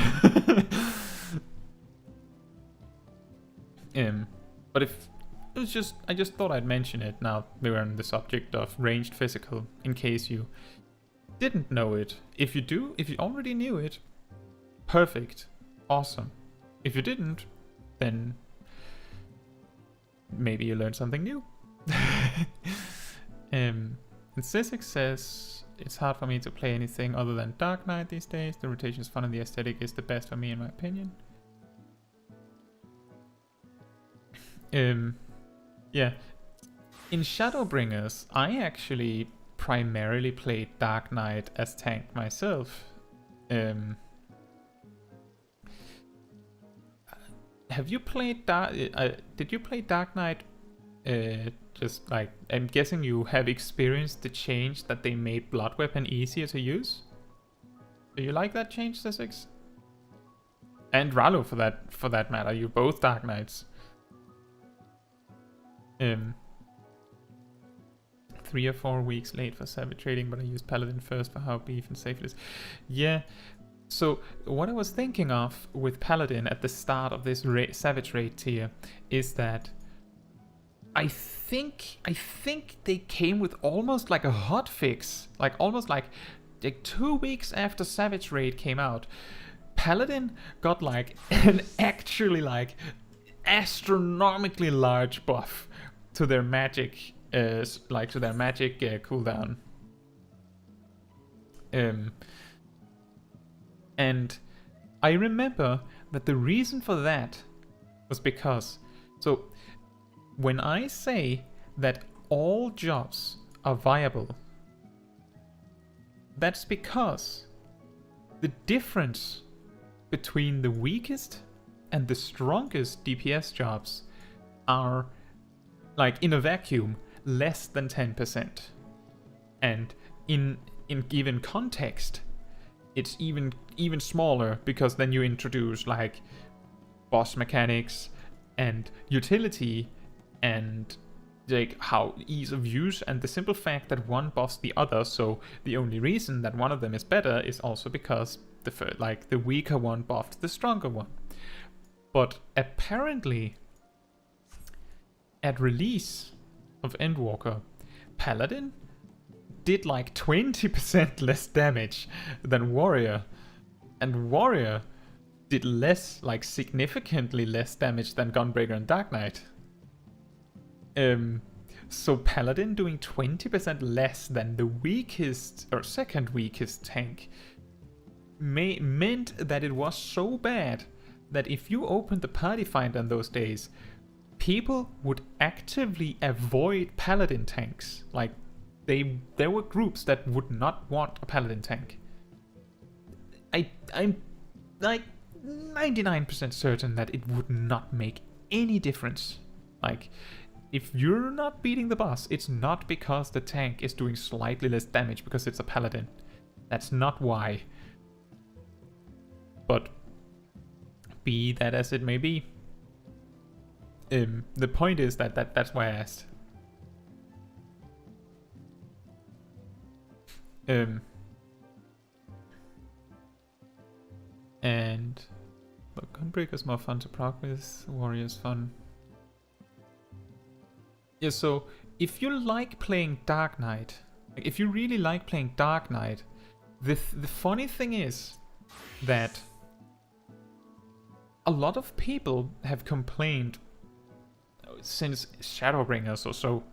But if it was just, I just thought I'd mention it now we were on the subject of ranged physical, in case you didn't know it. If you already knew it, perfect, awesome. If you didn't, then maybe you learned something new. And Sisek says, it's hard for me to play anything other than Dark Knight these days. The rotation is fun and the aesthetic is the best for me in my opinion. Yeah. In Shadowbringers, I actually primarily played Dark Knight as tank myself. Have you played did you play Dark Knight? Just like, I'm guessing you have experienced the change that they made Blood Weapon easier to use. Do you like that change, Sessex? And Rallo, for that matter. You're both Dark Knights. 3 or 4 weeks late for Savage trading, but I used Paladin first for how beef and safe it is. Yeah. So what I was thinking of with Paladin at the start of this Savage raid tier is that I think they came with almost like a hotfix, like almost like 2 weeks after Savage raid came out, Paladin got like an actually like astronomically large buff to their magic, cooldown. And I remember that the reason for that was because, so when I say that all jobs are viable, that's because the difference between the weakest and the strongest DPS jobs are, like in a vacuum, less than 10%. And in given context, it's even smaller, because then you introduce like boss mechanics and utility and like how ease of use and the simple fact that one buffs the other. So the only reason that one of them is better is also because the weaker one buffed the stronger one. But apparently at release of Endwalker, Paladin did like 20% less damage than Warrior, and Warrior did less, like significantly less damage than Gunbreaker and Dark Knight. So Paladin doing 20% less than the weakest or second weakest tank meant that it was so bad that if you opened the party finder in those days, people would actively avoid Paladin tanks. Like there were groups that would not want a Paladin tank. I'm like 99% certain that it would not make any difference. Like, if you're not beating the boss, it's not because the tank is doing slightly less damage because it's a Paladin. That's not why. But be that as it may be, the point is that's why I asked. And look, Gunbreaker's more fun to proc with, Warrior's fun. Yeah, so if you like playing Dark Knight, like if you really like playing Dark Knight, the funny thing is that a lot of people have complained since Shadowbringers or so,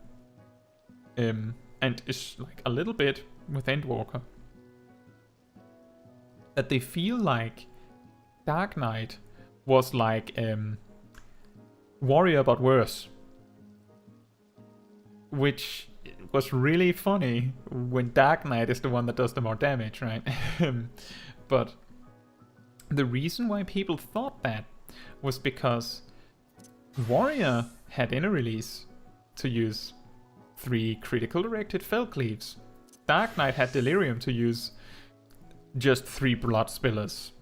and it's like a little bit with Endwalker, that they feel like Dark Knight was like Warrior but worse. Which was really funny when Dark Knight is the one that does the more damage, right? But the reason why people thought that was because Warrior had in a release to use 3 critical directed Fell Cleaves. Dark Knight had Delirium to use just 3 Blood Spillers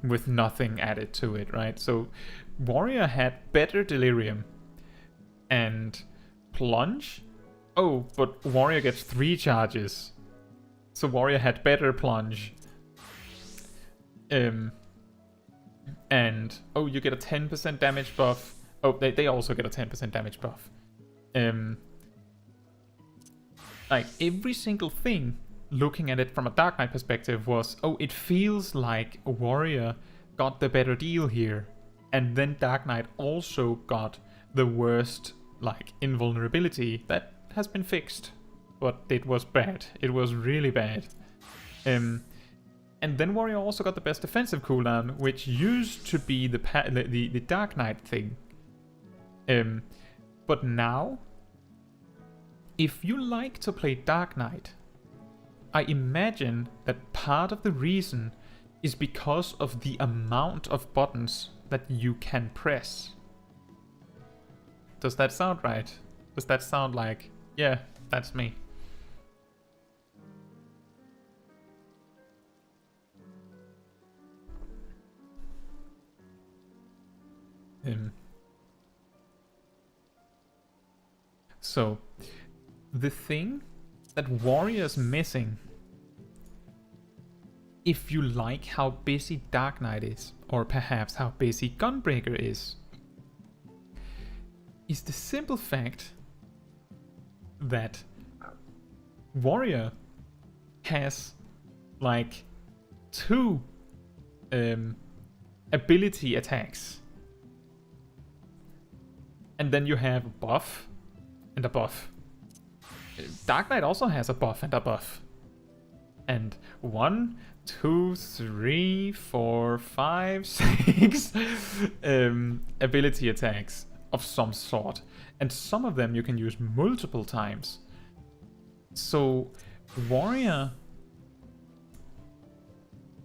with nothing added to it, right? So Warrior had better Delirium and Plunge. Oh, but Warrior gets 3 charges. So Warrior had better Plunge. And oh, you get a 10% damage buff. Oh, they also get a 10% damage buff. Like every single thing, looking at it from a Dark Knight perspective, was, oh, it feels like Warrior got the better deal here. And then Dark Knight also got the worst, like, invulnerability that has been fixed. But it was bad. It was really bad. And then Warrior also got the best defensive cooldown, which used to be the Dark Knight thing. But now, if you like to play Dark Knight, I imagine that part of the reason is because of the amount of buttons that you can press. Does that sound right? Does that sound like, yeah, that's me? So, the thing that Warrior's missing, if you like how busy Dark Knight is, or perhaps how busy Gunbreaker is the simple fact that Warrior has like 2 ability attacks. And then you have a buff and a buff. Dark Knight also has a buff and a buff. And 1, 2, 3, 4, 5, 6 ability attacks of some sort. And some of them you can use multiple times. So Warrior,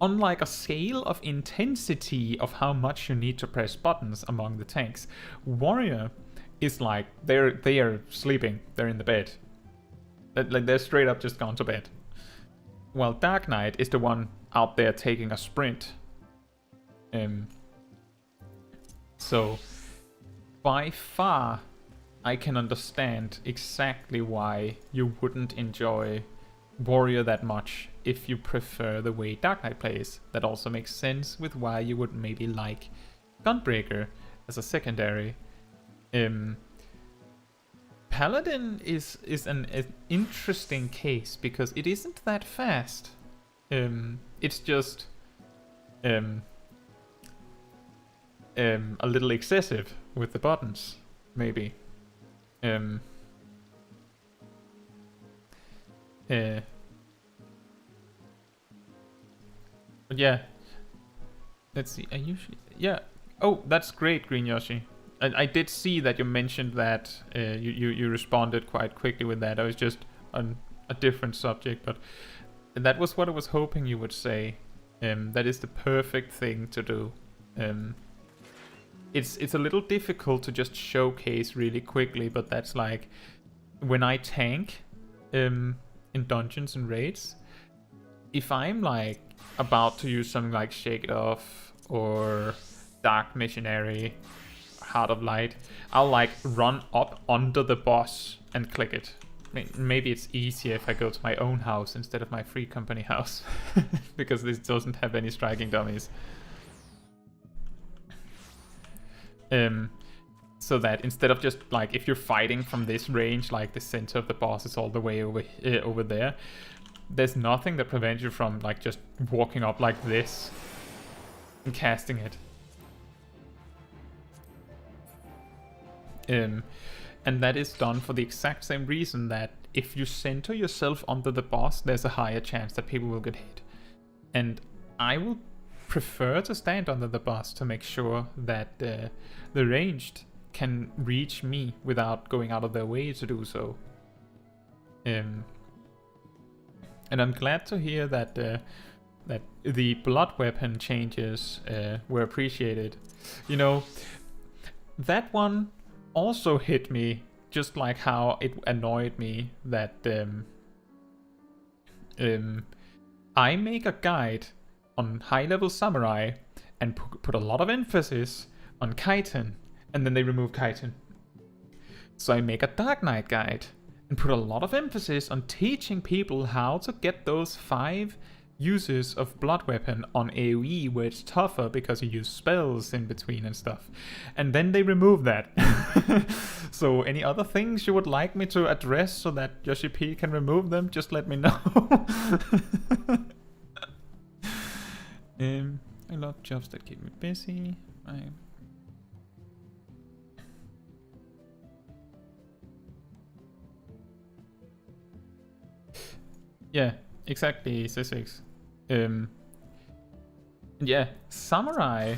unlike a scale of intensity of how much you need to press buttons among the tanks, Warrior is like they are sleeping, they're in the bed, like they're straight up just gone to bed, while Dark Knight is the one out there taking a sprint. So by far I can understand exactly why you wouldn't enjoy Warrior that much if you prefer the way Dark Knight plays. That also makes sense with why you would maybe like Gunbreaker as a secondary. Paladin is an interesting case because it isn't that fast. It's just a little excessive with the buttons, maybe. But yeah, let's see. I usually, yeah. Oh, that's great, Green Yoshi. I did see that you mentioned that. You responded quite quickly with that. I was just on a different subject, but that was what I was hoping you would say. That is the perfect thing to do. It's a little difficult to just showcase really quickly, but that's like when I tank in dungeons and raids. If I'm like about to use something like Shake It Off or Dark Missionary, Heart of Light, I'll like run up under the boss and click it. Maybe it's easier if I go to my own house instead of my free company house because this doesn't have any striking dummies. So that instead of just like if you're fighting from this range, like the center of the boss is all the way over there, there's nothing that prevents you from like just walking up like this and casting it. And that is done for the exact same reason that if you center yourself under the boss, there's a higher chance that people will get hit. And I will prefer to stand under the boss to make sure that the ranged can reach me without going out of their way to do so. And I'm glad to hear that that the blood weapon changes were appreciated. You know, that one also hit me just like how it annoyed me that I make a guide on high-level samurai and put a lot of emphasis on Kaiten, and then they remove Kaiten. So I make a Dark Knight guide and put a lot of emphasis on teaching people how to get those 5 uses of blood weapon on AoE where it's tougher because you use spells in between and stuff. And then they remove that. So any other things you would like me to address so that Yoshi P can remove them, just let me know. I love jobs that keep me busy. Yeah, exactly, C6. Yeah, samurai.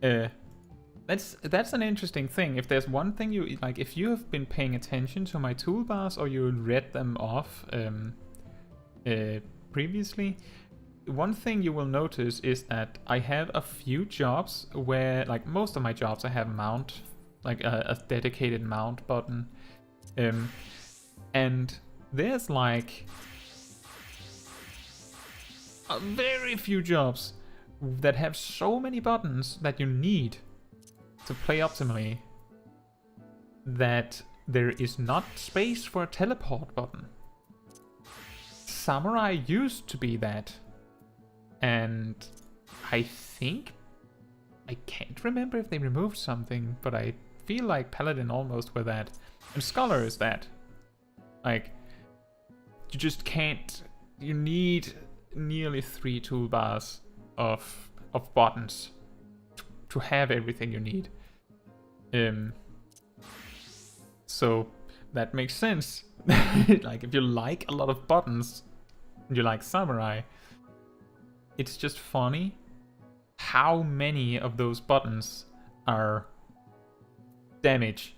That's an interesting thing. If there's one thing you like, if you have been paying attention to my toolbars or you read them off previously, one thing you will notice is that I have a few jobs where, like most of my jobs, I have mount, like a dedicated mount button. And there's like a very few jobs that have so many buttons that you need to play optimally that there is not space for a teleport button. Samurai used to be that. And I think, I can't remember if they removed something, but I feel like Paladin almost were that. And Scholar is that. Like, you just can't, you need nearly 3 toolbars of buttons to have everything you need. So that makes sense. Like, if you like a lot of buttons, and you like Samurai, it's just funny how many of those buttons are damage,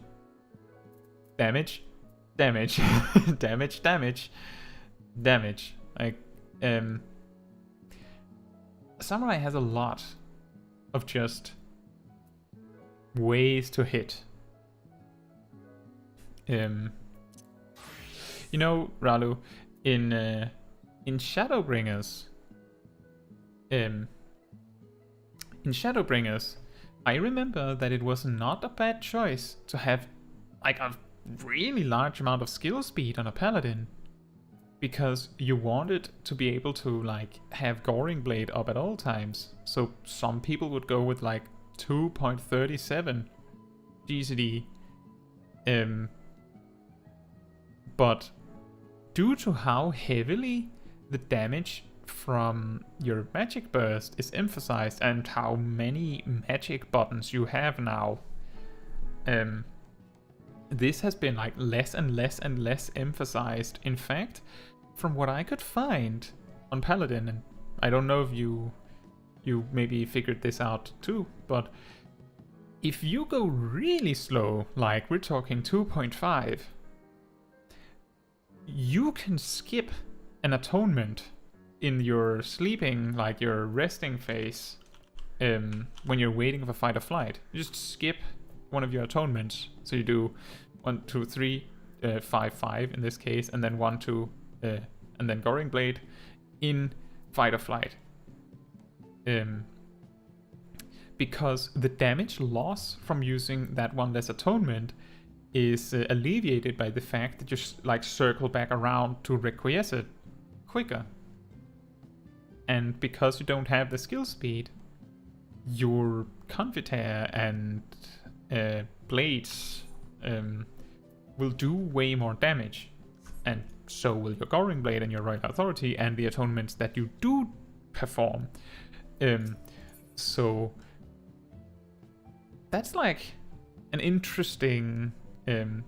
damage, damage, damage, damage, damage. Like, Samurai has a lot of just ways to hit. You know, Ralu, in Shadowbringers, in Shadowbringers, I remember that it was not a bad choice to have like a really large amount of skill speed on a paladin, because you wanted to be able to like have Goring Blade up at all times. So some people would go with like 2.37 GCD, but due to how heavily the damage from your magic burst is emphasized and how many magic buttons you have now, this has been like less and less and less emphasized. In fact, from what I could find on Paladin, and I don't know if you maybe figured this out too, but if you go really slow, like we're talking 2.5, you can skip an atonement in your sleeping, like your resting phase, when you're waiting for fight or flight. You just skip one of your atonements. So you do 1, 2, 3, 5, 5 in this case, and then 1, 2, and then Goring Blade in fight or flight. Because the damage loss from using that one less atonement is alleviated by the fact that you like circle back around to requiesce it quicker. And because you don't have the skill speed, your Confiteor and blades will do way more damage. And so will your Goring Blade and your Royal Authority and the atonements that you do perform. So that's like an interesting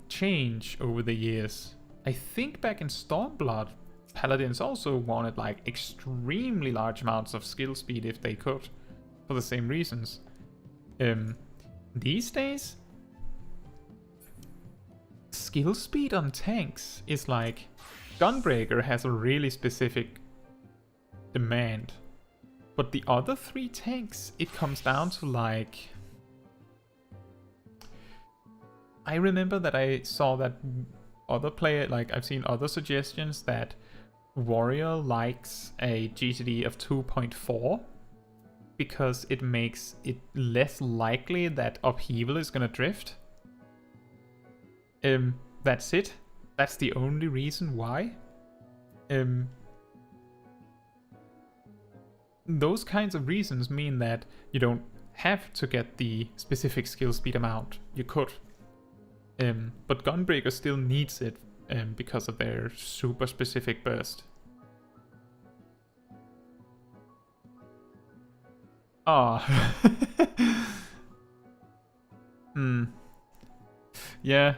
change over the years. I think back in Stormblood, Paladins also wanted like extremely large amounts of skill speed if they could, for the same reasons. These days, skill speed on tanks is like, Gunbreaker has a really specific demand, but the other 3 tanks, it comes down to like, I remember that I saw that other player, like I've seen other suggestions that Warrior likes a GCD of 2.4 because it makes it less likely that Upheaval is gonna drift. That's it. That's the only reason why. Those kinds of reasons mean that you don't have to get the specific skill speed amount. You could. But Gunbreaker still needs it because of their super specific burst. Ah. Yeah.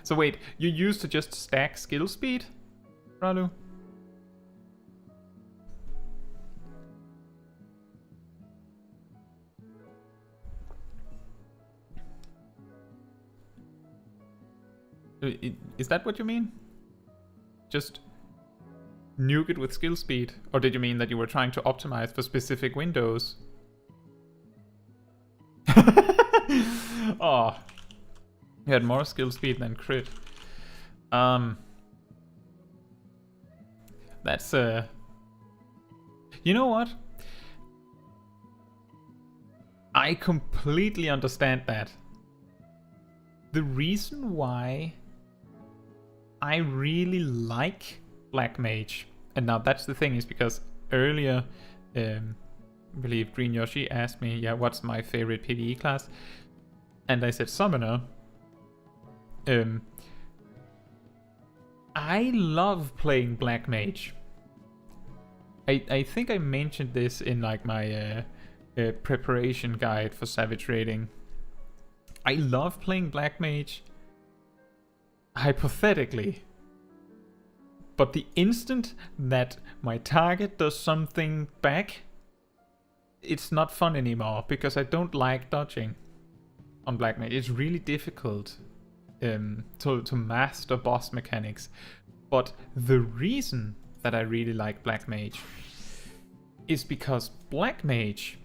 So wait, you used to just stack skill speed, Ralu? Is that what you mean? just nuke it with skill speed? Or did you mean that you were trying to optimize for specific windows? Oh, you had more skill speed than crit. That's you know what? I completely understand that. The reason why I really like Black Mage, and now that's the thing, is because earlier, I believe Green Yoshi asked me, yeah, what's my favorite PvE class? And I said Summoner. I love playing Black Mage. I think I mentioned this in like my preparation guide for Savage Raiding. I love playing Black Mage, hypothetically. But the instant that my target does something back, it's not fun anymore, because I don't like dodging on Black Mage. It's really difficult to master boss mechanics. But the reason that I really like Black Mage is because Black Mage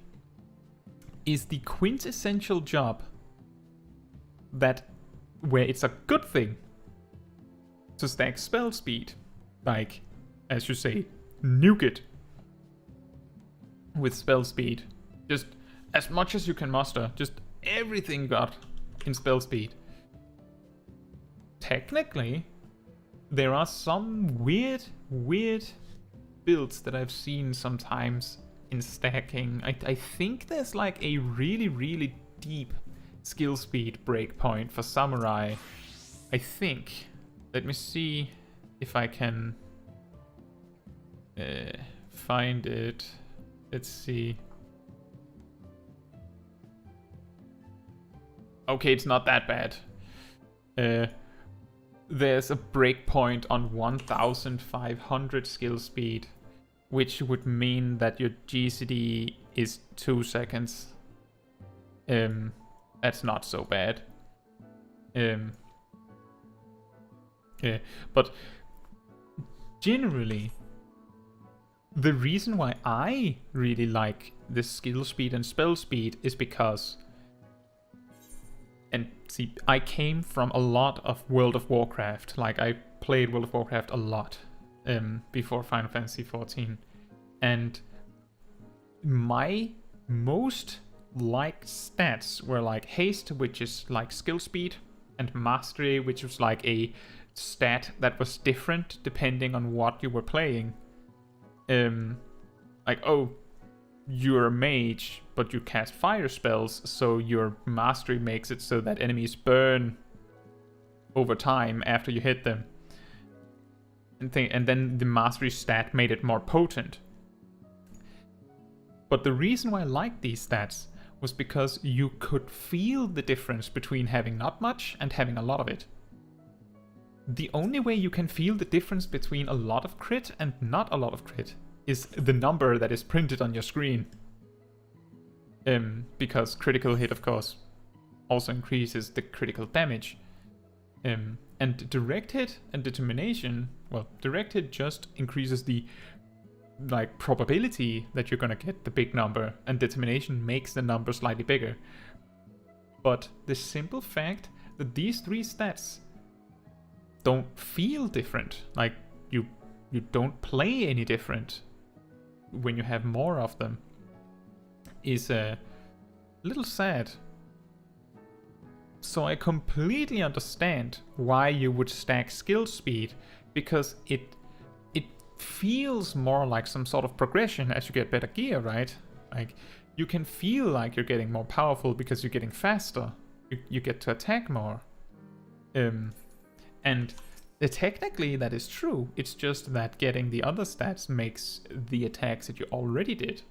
is the quintessential job that where it's a good thing to stack spell speed. Like, as you say, nuke it with spell speed. Just as much as you can muster. Just everything got in spell speed. Technically, there are some weird builds that I've seen sometimes in stacking. I think there's like a really deep skill speed breakpoint for Samurai. I think. Let me see if I can find it. Let's see. Okay, it's not that bad. There's a breakpoint on 1500 skill speed, which would mean that your GCD is 2 seconds. That's not so bad. Yeah, but generally, the reason why I really like the skill speed and spell speed is because, and see, I came from a lot of World of Warcraft. Like, I played World of Warcraft a lot before Final Fantasy XIV. And my most liked stats were like haste, which is like skill speed, and mastery, which was like a stat that was different depending on what you were playing. Like, oh, you're a mage, but you cast fire spells, so your mastery makes it so that enemies burn over time after you hit them. And then the mastery stat made it more potent. But the reason why I liked these stats was because you could feel the difference between having not much and having a lot of it. The only way you can feel the difference between a lot of crit and not a lot of crit is the number that is printed on your screen. Because critical hit, of course, also increases the critical damage. And direct hit and determination, well, direct hit just increases the probability that you're gonna get the big number, and determination makes the number slightly bigger. But the simple fact that these three stats don't feel different, like you don't play any different when you have more of them, is a little sad. So I completely understand why you would stack skill speed, because it feels more like some sort of progression as you get better gear, right? Like, you can feel like you're getting more powerful because you're getting faster. You get to attack more. And technically that is true. It's just that getting the other stats makes the attacks that you already did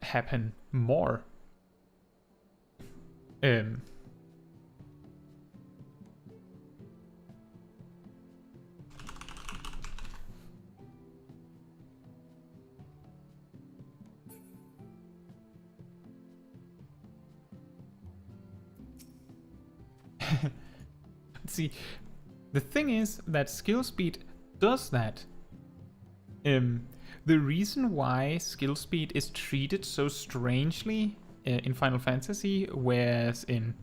happen more. See, the thing is that skill speed does that. The reason why skill speed is treated so strangely in Final Fantasy, whereas in,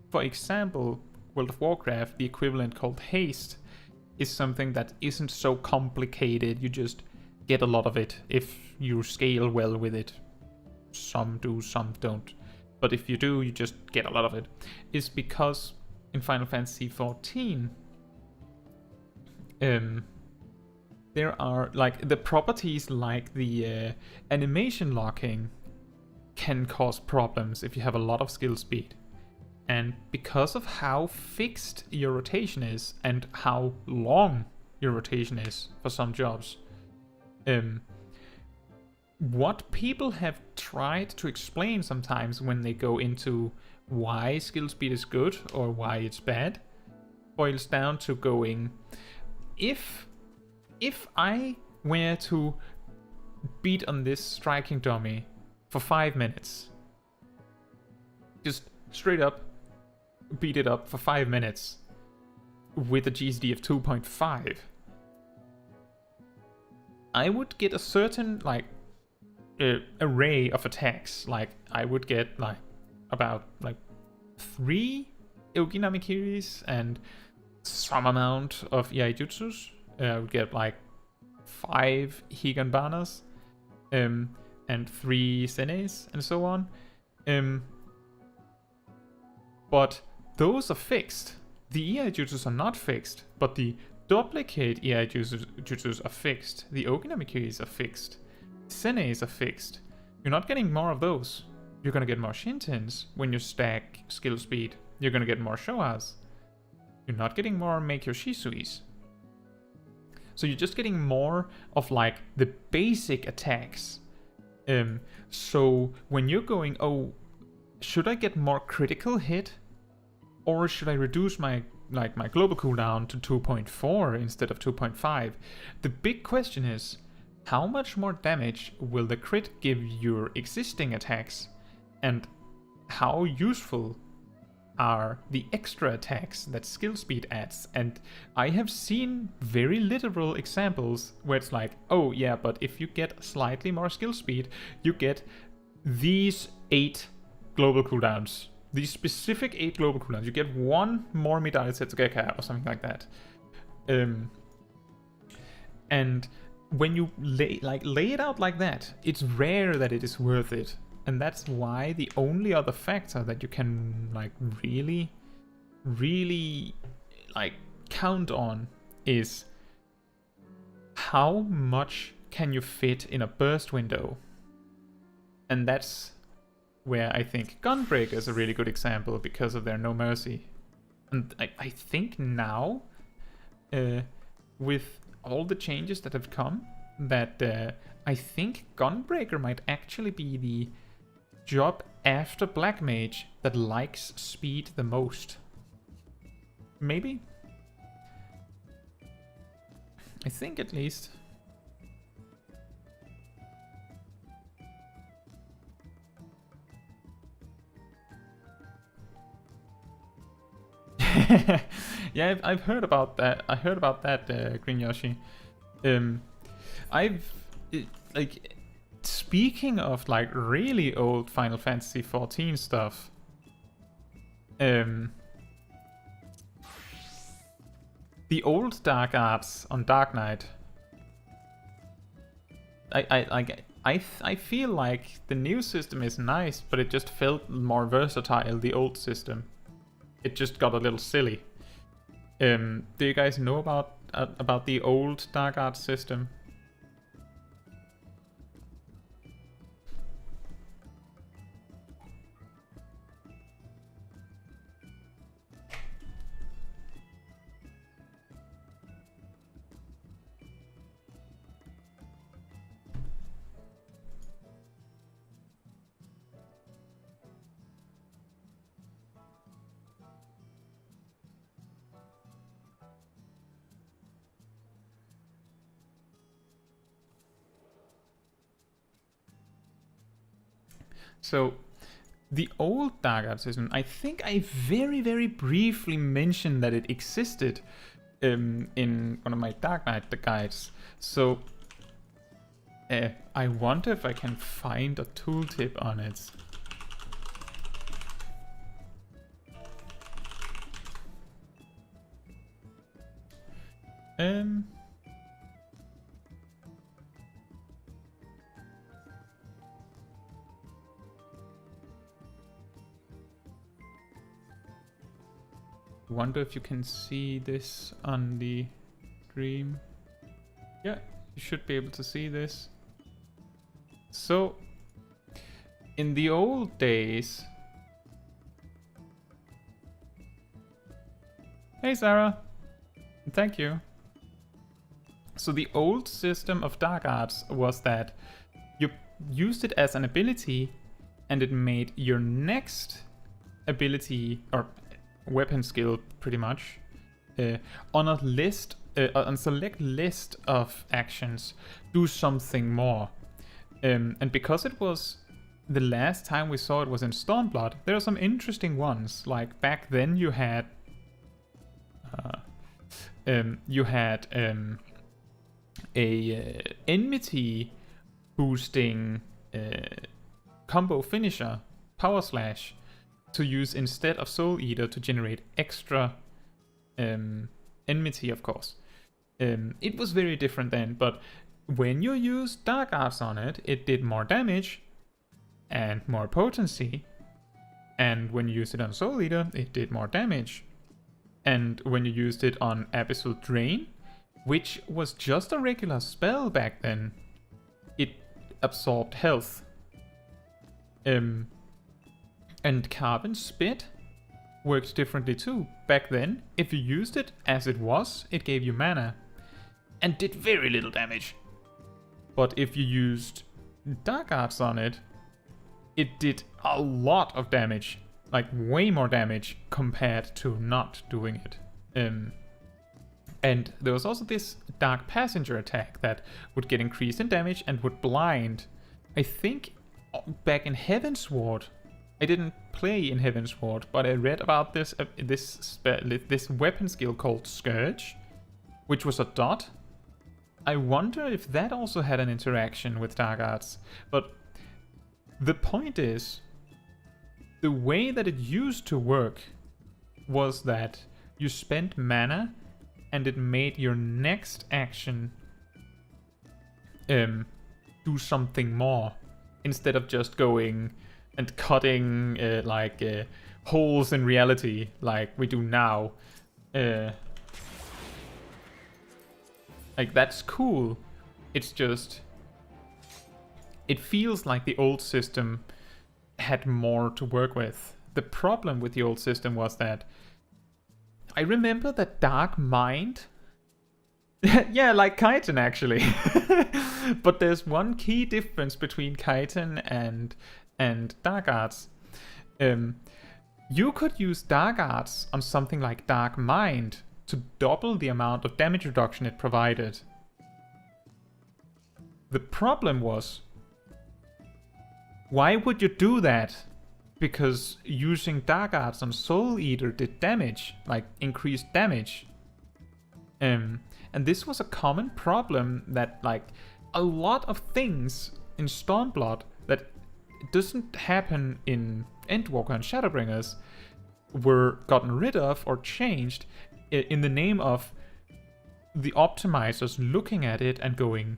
for example, World of Warcraft, the equivalent called haste is something that isn't so complicated. You just get a lot of it if you scale well with it. Some do, some don't. But if you do, you just get a lot of it. Is because in Final Fantasy XIV, there are like the properties like the animation locking can cause problems if you have a lot of skill speed. And because of how fixed your rotation is and how long your rotation is for some jobs, what people have tried to explain sometimes when they go into why skill speed is good or why it's bad boils down to going, if I were to beat on this striking dummy for 5 minutes, just straight up beat it up for 5 minutes with a GCD of 2.5, I would get a certain like array of attacks. Like I would get like about like 3 Euginamikiris and some amount of Iaijutsus. I would get like 5 Higanbanas and 3 Senes and so on. But those are fixed. The Iaijutsus are not fixed, but the duplicate Iaijutsus are fixed. The Euginamikiris are fixed. Senes are fixed. You're not getting more of those. You're gonna get more Shintins when you stack skill speed. You're gonna get more Shoas. You're not getting more Meikyo Shisuis. So you're just getting more of like the basic attacks. So when you're going, oh, should I get more critical hit? Or should I reduce my global cooldown to 2.4 instead of 2.5? The big question is, how much more damage will the crit give your existing attacks? And how useful are the extra attacks that skill speed adds? And I have seen very literal examples where it's like, oh yeah, but if you get slightly more skill speed, you get these 8 global cooldowns. These specific 8 global cooldowns. You get 1 more Midari Setsugeka or something like that. And when you lay it out like that, it's rare that it is worth it. And that's why the only other factor that you can like really like count on is how much can you fit in a burst window. And that's where I think Gunbreaker is a really good example because of their No Mercy. And I think now, with all the changes that have come, that I think Gunbreaker might actually be the job after Black Mage that likes speed the most. Maybe? I think at least. Yeah, I've heard about that. I heard about that, Green Yoshi. Like, speaking of like really old Final Fantasy XIV stuff, the old Dark Arts on Dark Knight. I feel like the new system is nice, but it just felt more versatile. The old system, it just got a little silly. Do you guys know about the old Dark Arts system? So, the old Stargardt system, I think I very, very briefly mentioned that it existed in one of my Dark Knight guides. So I wonder if I can find a tooltip on it. Wonder if you can see this on the stream. Yeah, you should be able to see this. So, in the old days... Hey Sarah! Thank you. So the old system of dark arts was that you used it as an ability and it made your next ability, or weapon skill pretty much, on a list, on a select list of actions, do something more. And because it was the last time we saw it was in Stormblood, there are some interesting ones. Like back then you had a enmity boosting combo finisher, Power Slash, to use instead of Soul Eater to generate extra enmity, of course. It was very different then, but when you used Dark Arts on it, it did more damage and more potency. And when you used it on Soul Eater, it did more damage. And when you used it on Abyssal Drain, which was just a regular spell back then, it absorbed health. And Carbon Spit worked differently too. Back then, if you used it as it was, it gave you mana and did very little damage. But if you used Dark Arts on it, it did a lot of damage, like way more damage compared to not doing it. And there was also this Dark Passenger attack that would get increased in damage and would blind. I think back in Heavensward, I didn't play in Heavensward, but I read about this this weapon skill called Scourge, which was a dot. I wonder if that also had an interaction with Dark Arts. But the point is, the way that it used to work was that you spent mana and it made your next action do something more, instead of just going and cutting holes in reality like we do now. Like, that's cool. It's just, it feels like the old system had more to work with. The problem with the old system was that I remember that Dark Mind, yeah, like Chitin actually. But there's one key difference between Chitin and Dark Arts. You could use Dark Arts on something like Dark Mind to double the amount of damage reduction it provided. The problem was, why would you do that? Because using Dark Arts on Soul Eater did damage, like increased damage. And this was a common problem that, like, a lot of things in Stormblood that doesn't happen in Endwalker and Shadowbringers were gotten rid of or changed in the name of the optimizers looking at it and going,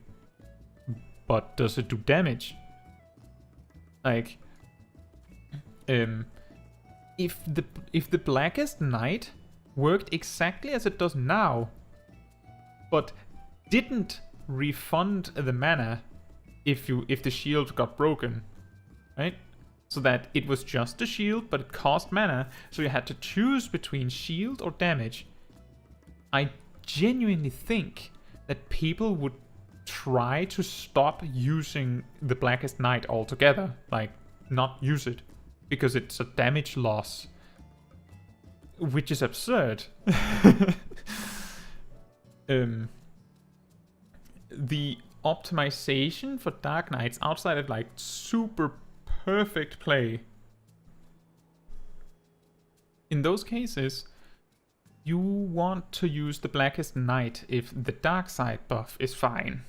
but does it do damage? Like, if the Blackest Night worked exactly as it does now, but didn't refund the mana if the shield got broken, right? So that it was just a shield, but it cost mana, so you had to choose between shield or damage. I genuinely think that people would try to stop using the Blackest Night altogether, like not use it, because it's a damage loss, which is absurd. The optimization for Dark Knights, outside of like super perfect play, in those cases, you want to use the Blackest Night if the dark side buff is fine.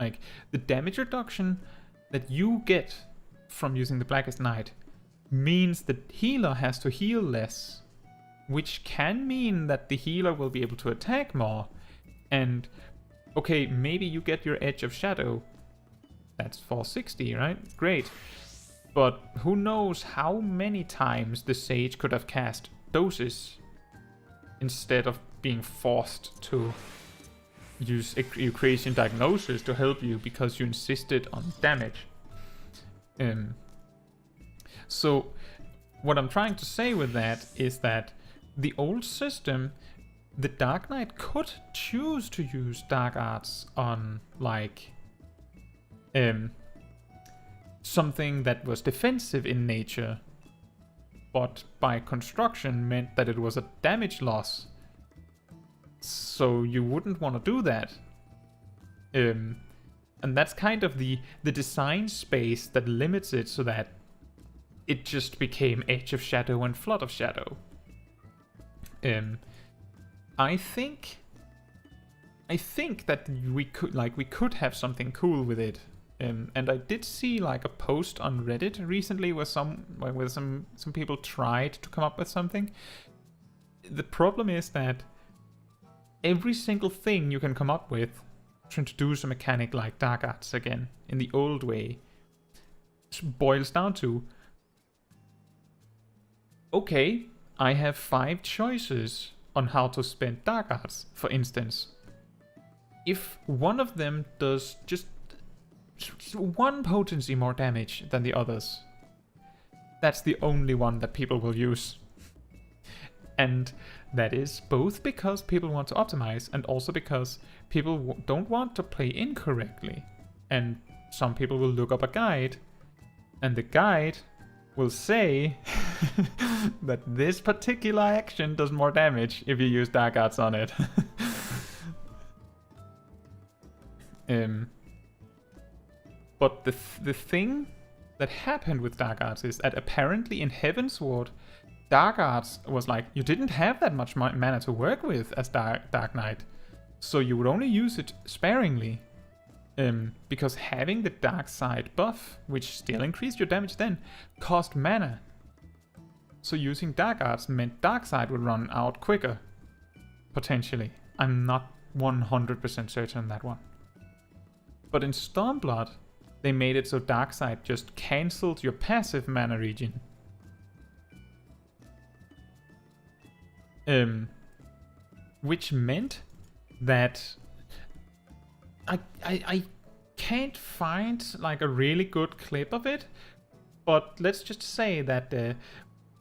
Like, the damage reduction that you get from using the Blackest Night means the healer has to heal less, which can mean that the healer will be able to attack more. And, okay, maybe you get your Edge of Shadow. That's 460, right? Great. But who knows how many times the Sage could have cast doses instead of being forced to use Eucrasian Diagnosis to help you because you insisted on damage. So what I'm trying to say with that is that the old system, the Dark Knight could choose to use Dark Arts on, like, something that was defensive in nature, but by construction meant that it was a damage loss. So you wouldn't want to do that. And that's kind of the design space that limits it, so that it just became Edge of Shadow and Flood of Shadow. I think that we could have something cool with it. And I did see like a post on Reddit recently where some people tried to come up with something. The problem is that every single thing you can come up with to introduce a mechanic like Dark Arts again in the old way boils down to, okay, I have 5 choices on how to spend Dark Arts, for instance. If one of them does just 1 potency more damage than the others, that's the only one that people will use. And that is both because people want to optimize and also because people don't want to play incorrectly. And some people will look up a guide, and the guide will say that this particular action does more damage if you use Dark Arts on it. But the thing that happened with Dark Arts is that apparently in Heavensward, Dark Arts was like, you didn't have that much mana to work with as Dark Knight, so you would only use it sparingly. Because having the dark side buff, which still increased your damage then, cost mana. So using Dark Arts meant dark side would run out quicker. Potentially. I'm not 100% certain on that one. But in Stormblood, they made it so dark side just cancelled your passive mana regen. Which meant that I can't find like a really good clip of it, but let's just say that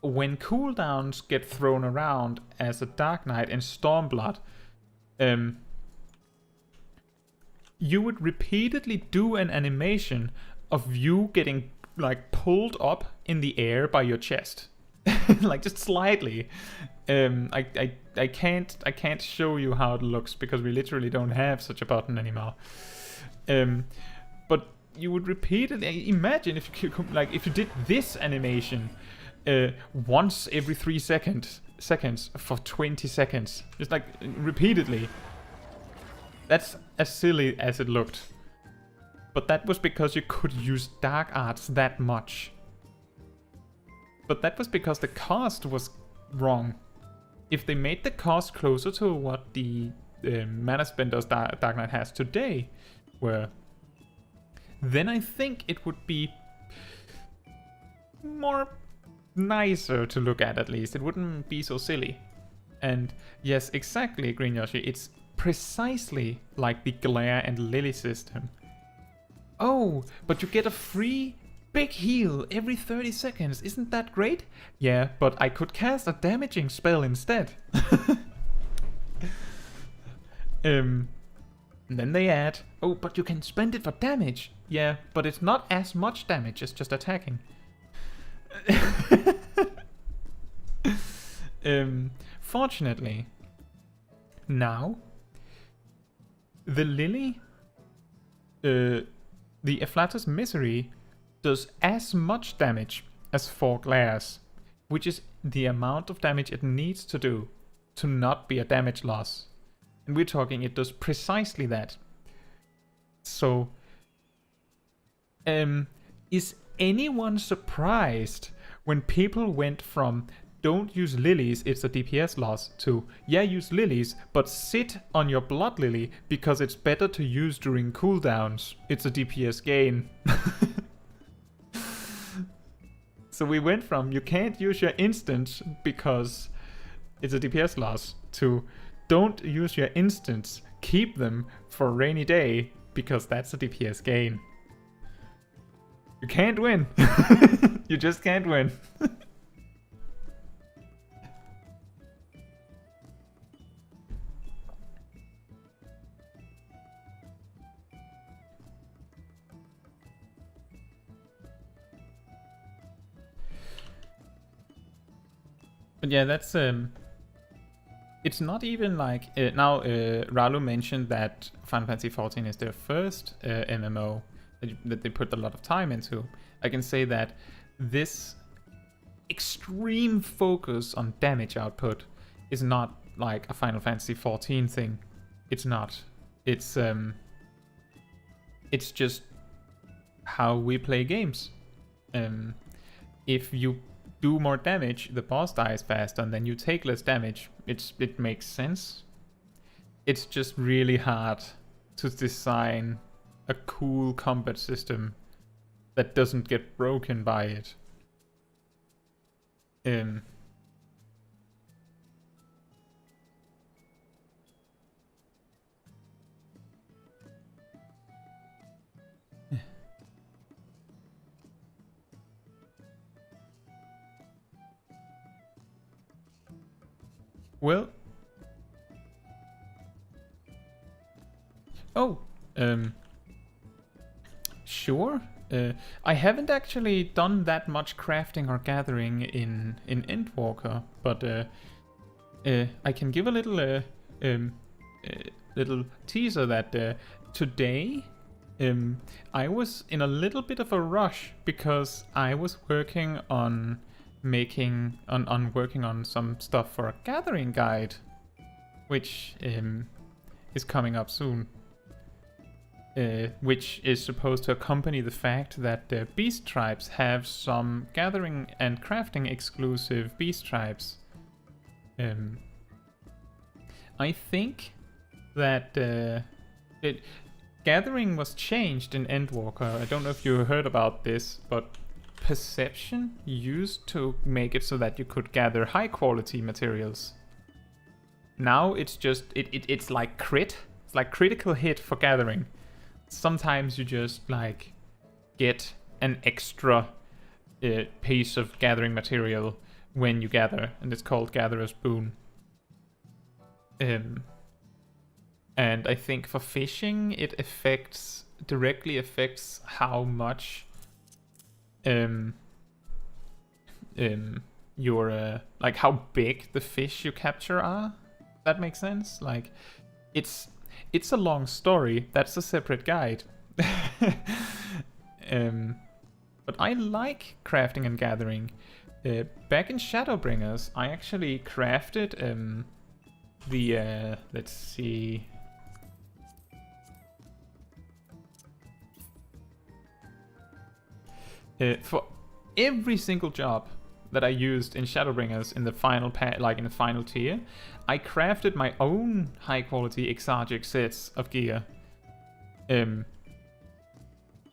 when cooldowns get thrown around as a Dark Knight in Stormblood, you would repeatedly do an animation of you getting like pulled up in the air by your chest. Like just slightly. I can't show you how it looks because we literally don't have such a button anymore. But you would repeatedly imagine if you did this animation once every 3 seconds for 20 seconds, just like repeatedly. That's as silly as it looked. But that was because you could use Dark Arts that much. But that was because the cost was wrong. If they made the cost closer to what the mana spenders Dark Knight has today were, then I think it would be more nicer to look at least. It wouldn't be so silly. And yes, exactly, Green Yoshi, it's precisely like the Glare and Lily system. Oh, but you get a free big heal every 30 seconds. Isn't that great? Yeah, but I could cast a damaging spell instead. And then they add, oh, but you can spend it for damage. Yeah, but it's not as much damage as just attacking. Fortunately, now the Lily, the Afflatus Misery does as much damage as 4 glares, which is the amount of damage it needs to do to not be a damage loss. And we're talking it does precisely that. So, is anyone surprised when people went from don't use lilies, it's a DPS loss, to yeah, use lilies, but sit on your blood lily because it's better to use during cooldowns, it's a DPS gain. So we went from you can't use your instants because it's a DPS loss to don't use your instants, keep them for a rainy day because that's a DPS gain. You can't win. You just can't win. But yeah, that's it's not even like now. Ralu mentioned that Final Fantasy XIV is their first MMO that they put a lot of time into. I can say that this extreme focus on damage output is not like a Final Fantasy XIV thing. It's not. It's just how we play games. If you do more damage, the boss dies faster, and then you take less damage. It makes sense. It's just really hard to design a cool combat system that doesn't get broken by it. Well, sure. I haven't actually done that much crafting or gathering in Endwalker, but I can give a little little teaser that today I was in a little bit of a rush because I was working on working on some stuff for a gathering guide, which is coming up soon. Which is supposed to accompany the fact that beast tribes have some gathering and crafting exclusive beast tribes. I think that gathering was changed in Endwalker. I don't know if you heard about this, but Perception used to make it so that you could gather high quality materials. Now it's just it's like crit. It's like critical hit for gathering. Sometimes you just like get an extra piece of gathering material when you gather, and it's called Gatherer's Boon. And I think for fishing it directly affects how much your like how big the fish you capture are. That makes sense. Like it's a long story. That's a separate guide. But I like crafting and gathering. Back in Shadowbringers, I actually crafted the let's see. For every single job that I used in Shadowbringers in the final in the final tier, I crafted my own high quality exarchic sets of gear,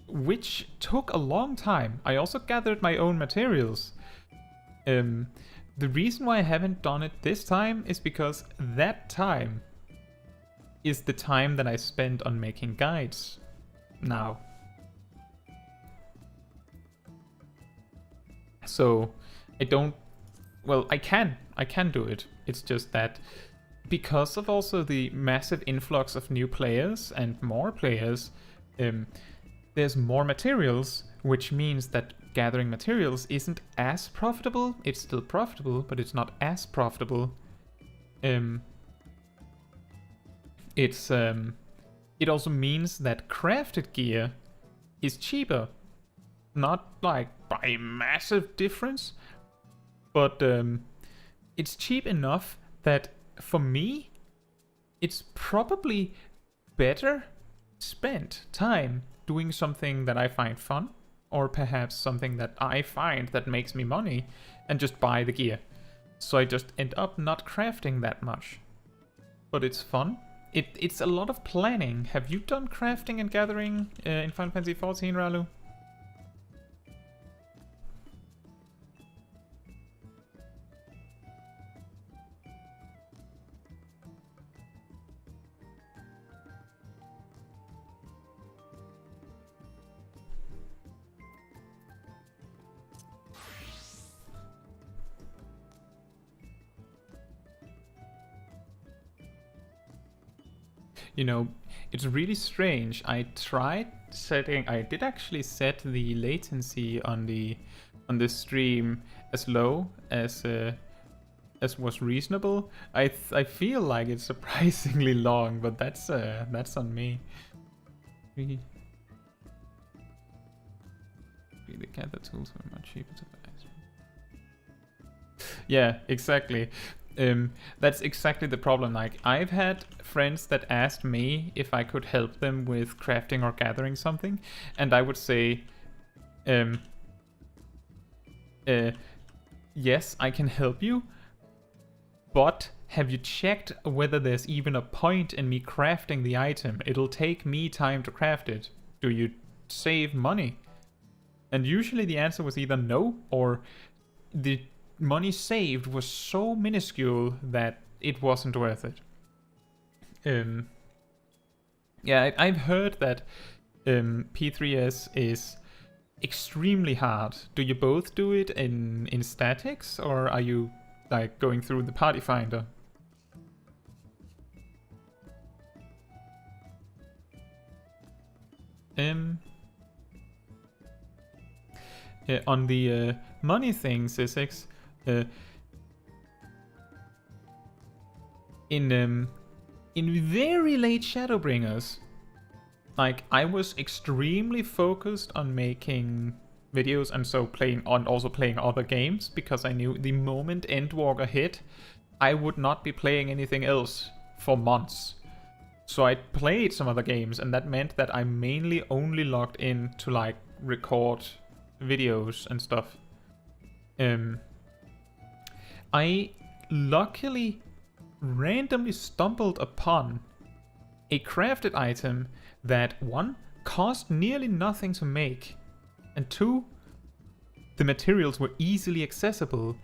which took a long time. I also gathered my own materials. The reason why I haven't done it this time is because that time is the time that I spent on making guides now. So I don't, well, I can do it. It's just that because of also the massive influx of new players and more players, there's more materials, which means that gathering materials isn't as profitable. It's still profitable, but it's not as profitable. It also means that crafted gear is cheaper. Not like by a massive difference, but it's cheap enough that for me, it's probably better spent time doing something that I find fun, or perhaps something that I find that makes me money, and just buy the gear. So I just end up not crafting that much. But it's fun. It's a lot of planning. Have you done crafting and gathering in Final Fantasy XIV, Ralu? You know, it's really strange. I tried setting. I did actually set the latency on the stream as low as was reasonable. I feel like it's surprisingly long, but that's on me. The gather tools are much cheaper to buy. Yeah, exactly. That's exactly the problem. Like, I've had friends that asked me if I could help them with crafting or gathering something, and I would say, yes, I can help you, but have you checked whether there's even a point in me crafting the item? It'll take me time to craft it. Do you save money? And usually the answer was either no, or the money saved was so minuscule that it wasn't worth it. Yeah, I've heard that P3S is extremely hard. Do you both do it in statics, or are you like going through the party finder? On the money thing, Sisix, in very late Shadowbringers, like, I was extremely focused on making videos and so also playing other games, because I knew the moment Endwalker hit, I would not be playing anything else for months. So I played some other games, and that meant that I mainly only logged in to like record videos and stuff. I luckily randomly stumbled upon a crafted item that, one, cost nearly nothing to make, and two, the materials were easily accessible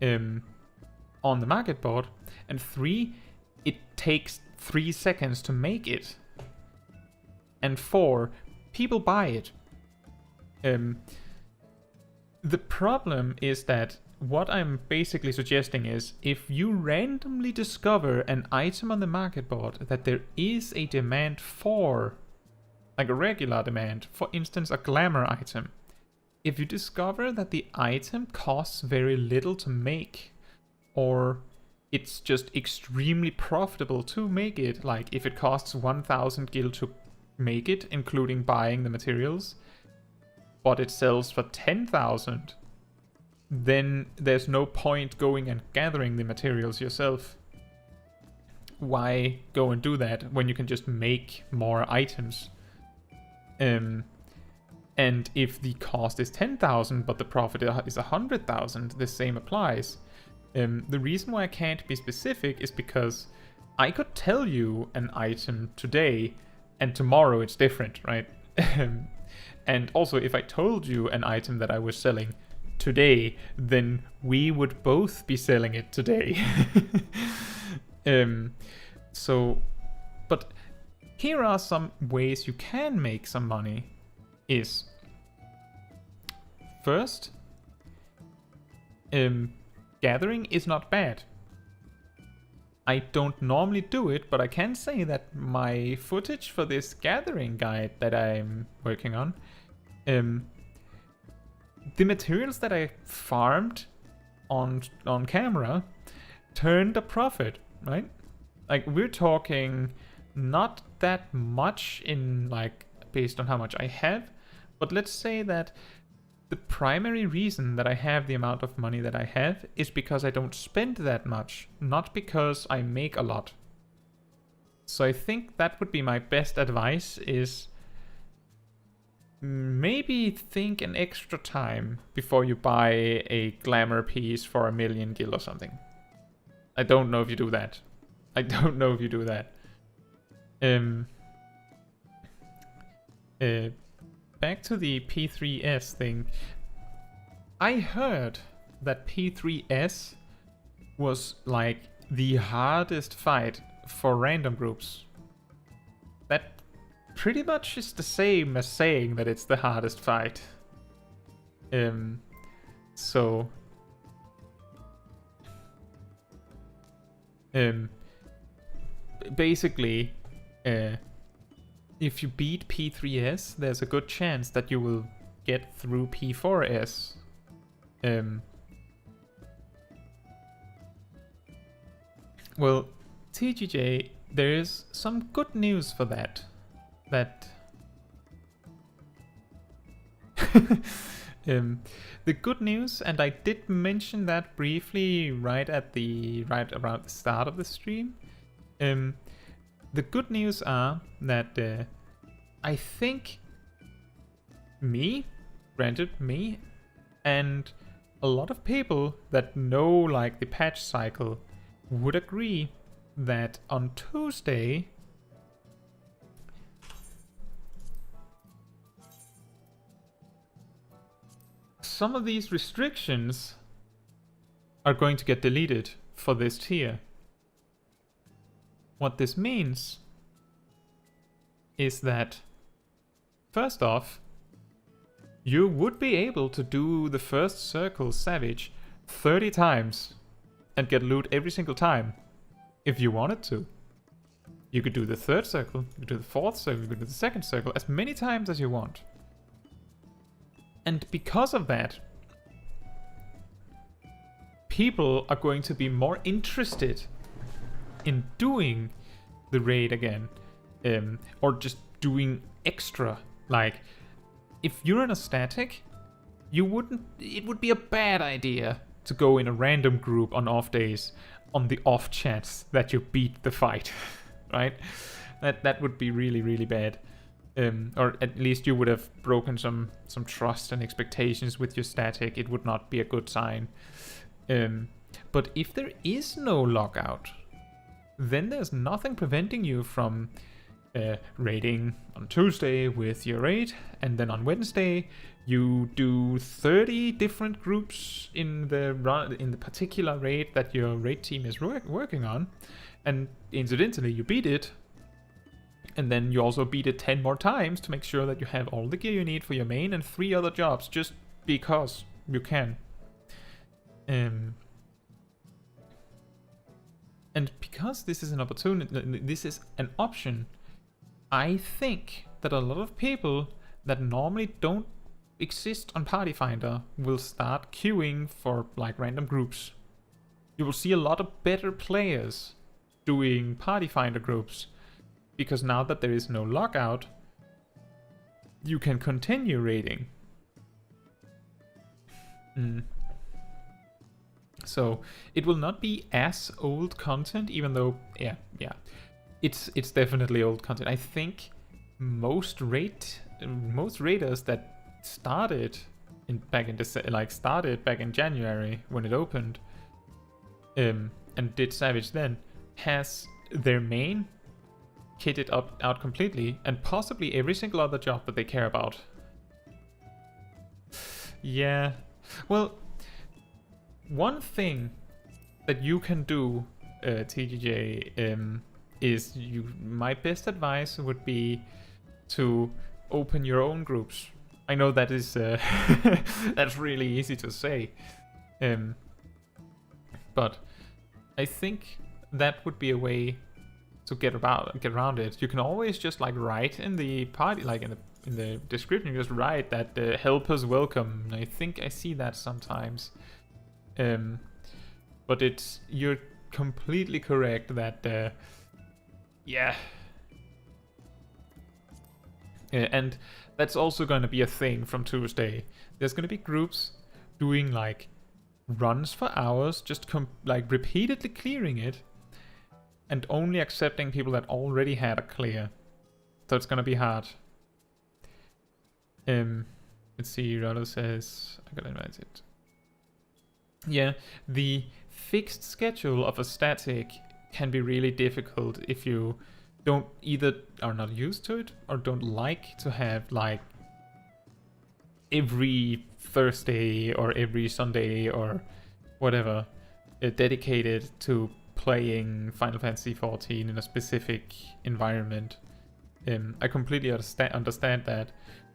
on the market board, and three, it takes 3 seconds to make it, and four, people buy it. The problem is that what I'm basically suggesting is, if you randomly discover an item on the market board that there is a demand for, like a regular demand, for instance a glamour item, if you discover that the item costs very little to make, or it's just extremely profitable to make it, like if it costs 1000 gil to make it, including buying the materials, but it sells for 10,000, then there's no point going and gathering the materials yourself. Why go and do that when you can just make more items? And if the cost is 10,000 but the profit is 100,000, the same applies. The reason why I can't be specific is because I could tell you an item today and tomorrow it's different, right? And also, if I told you an item that I was selling today, then we would both be selling it today. But here are some ways you can make some money. Is first, gathering is not bad. I don't normally do it, but I can say that my footage for this gathering guide that I'm working on, the materials that I farmed on camera turned a profit, right? Like, we're talking not that much in, like, based on how much I have, but let's say that the primary reason that I have the amount of money that I have is because I don't spend that much, not because I make a lot. So I think that would be my best advice, is maybe think an extra time before you buy a glamour piece for 1 million gil or something. I don't know if you do that. I don't know if you do that. Back to the P3S thing. I heard that P3S was like the hardest fight for random groups. That pretty much is the same as saying that it's the hardest fight. So basically, if you beat P3S, there's a good chance that you will get through P4S. Well, TGJ, there is some good news for that. The good news, and I did mention that briefly right around the start of the stream. The good news are that I think me, and a lot of people that know like the patch cycle would agree that on Tuesday some of these restrictions are going to get deleted for this tier. What this means is that, first off, you would be able to do the first circle Savage 30 times and get loot every single time if you wanted to. You could do the third circle, you could do the fourth circle, you could do the second circle as many times as you want. And because of that, people are going to be more interested in doing the raid again, or just doing extra. Like, if you're in a static, it would be a bad idea to go in a random group on off days on the off chance that you beat the fight, right? That would be really, really bad. Or at least you would have broken some trust and expectations with your static. It would not be a good sign. But if there is no lockout, then there's nothing preventing you from raiding on Tuesday with your raid, and then on Wednesday you do 30 different groups in the particular raid that your raid team is working on, and incidentally you beat it, and then you also beat it 10 more times to make sure that you have all the gear you need for your main and 3 other jobs, just because you can. And because this is an opportunity, this is an option, I think that a lot of people that normally don't exist on Party Finder will start queuing for like random groups. You will see a lot of better players doing Party Finder groups, because now that there is no lockout, you can continue raiding. So it will not be as old content, even though, yeah, it's definitely old content. I think most raiders that started back in January when it opened, and did Savage then, has their main kitted out completely, and possibly every single other job that they care about. Yeah, well, one thing that you can do, TGJ, is my best advice would be to open your own groups. I know that is that's really easy to say, but I think that would be a way to get around it. You can always just like write in the party, like in the description, you just write that helpers welcome. I think I see that sometimes. But you're completely correct that yeah. And That's also going to be a thing from Tuesday. There's going to be groups doing like runs for hours, just like repeatedly clearing it, and only accepting people that already had a clear. So it's going to be hard. Let's see, Rollo says, I gotta invite it. Yeah, the fixed schedule of a static can be really difficult if you don't either are not used to it or don't like to have like every Thursday or every Sunday or whatever dedicated to playing Final Fantasy XIV in a specific environment. I completely understand that.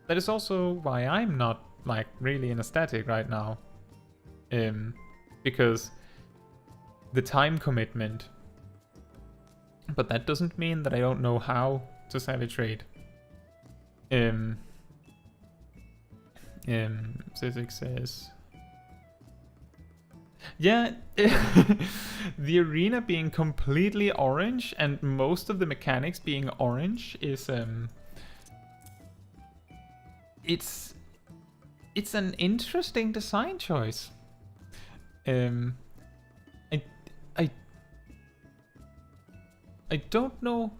That is also why I'm not like really in a static right now. Because the time commitment. But that doesn't mean that I don't know how to savage raid. Sisik says, yeah, the arena being completely orange and most of the mechanics being orange is it's an interesting design choice. I don't know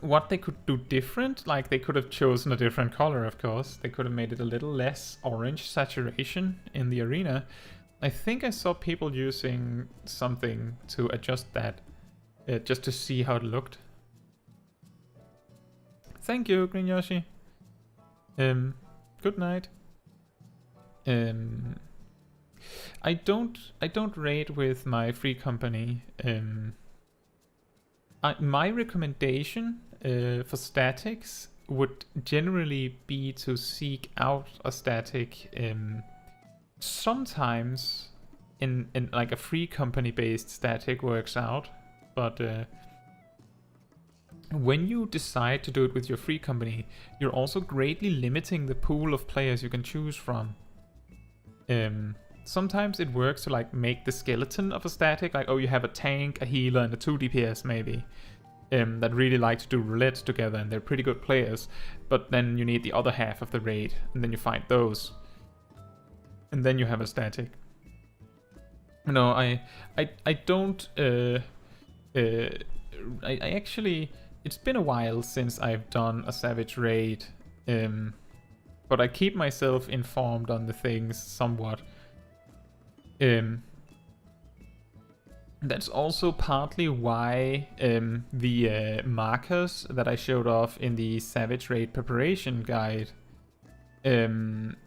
what they could do different. Like, they could have chosen a different color, of course. They could have made it a little less orange saturation in the arena. I think I saw people using something to adjust that, just to see how it looked. Thank you, Green Yoshi. Good night. I don't raid with my free company. My recommendation for statics would generally be to seek out a static sometimes in like a free company based static works out, but when you decide to do it with your free company, you're also greatly limiting the pool of players you can choose from. Sometimes it works to like make the skeleton of a static, like, oh, you have a tank, a healer, and a 2 DPS maybe, that really like to do roulette together, and they're pretty good players. But then you need the other half of the raid, and then you find those, and then you have a static. No, I don't. I actually, it's been a while since I've done a savage raid, but I keep myself informed on the things somewhat. That's also partly why the markers that I showed off in the Savage Raid preparation guide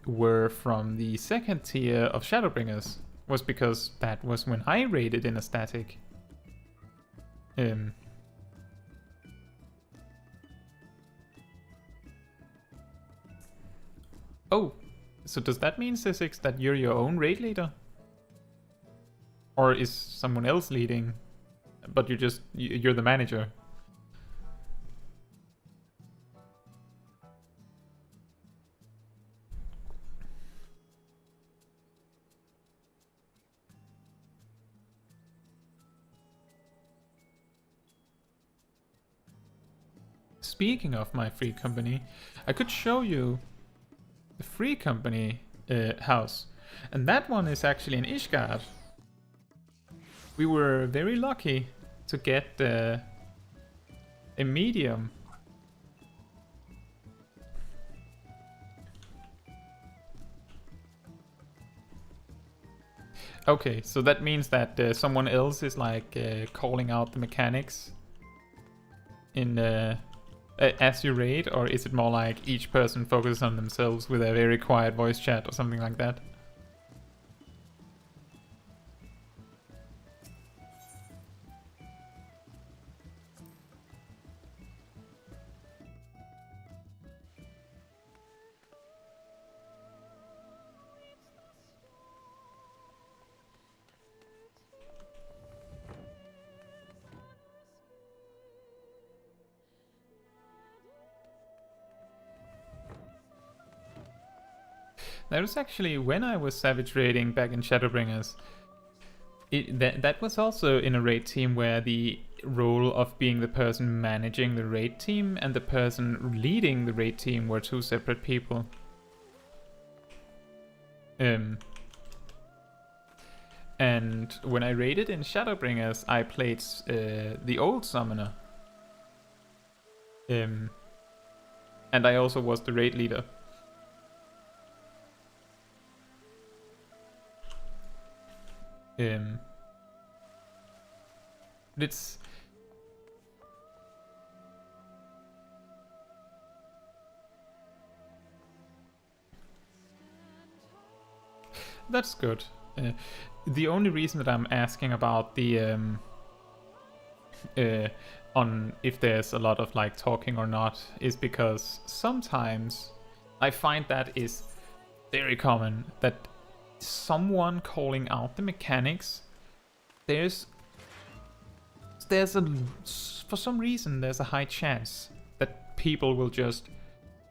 were from the second tier of Shadowbringers, was because that was when I raided in a static. Oh, so does that mean, Sisix, that you're your own raid leader? Or is someone else leading, but you're the manager? Speaking of my free company, I could show you the free company house. And that one is actually in Ishgard. We were very lucky to get a medium. Okay, so that means that someone else is like calling out the mechanics in as you raid, or is it more like each person focuses on themselves with a very quiet voice chat or something like that? That was actually when I was savage raiding back in Shadowbringers. That was also in a raid team where the role of being the person managing the raid team and the person leading the raid team were two separate people. And when I raided in Shadowbringers, I played the old summoner. And I also was the raid leader. It's that's good. The only reason that I'm asking about the on if there's a lot of like talking or not is because sometimes I find that is very common, that someone calling out the mechanics, there's a, for some reason there's a high chance that people will just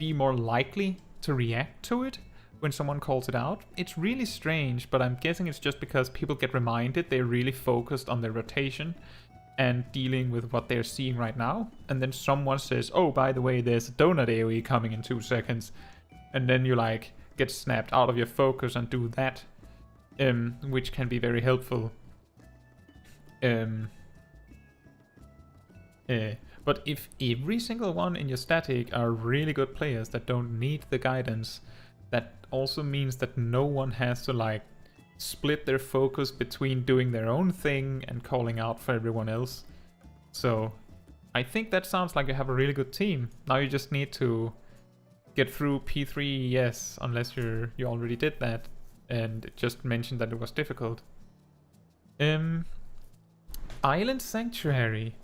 be more likely to react to it when someone calls it out. It's really strange, but I'm guessing it's just because people get reminded they're really focused on their rotation and dealing with what they're seeing right now, and then someone says, oh, by the way, there's a donut AoE coming in 2 seconds, and then you like get snapped out of your focus and do that, which can be very helpful. But if every single one in your static are really good players that don't need the guidance, that also means that no one has to like split their focus between doing their own thing and calling out for everyone else. So I think that sounds like you have a really good team. Now you just need to get through P3, yes, unless you already did that and just mentioned that it was difficult. Island Sanctuary.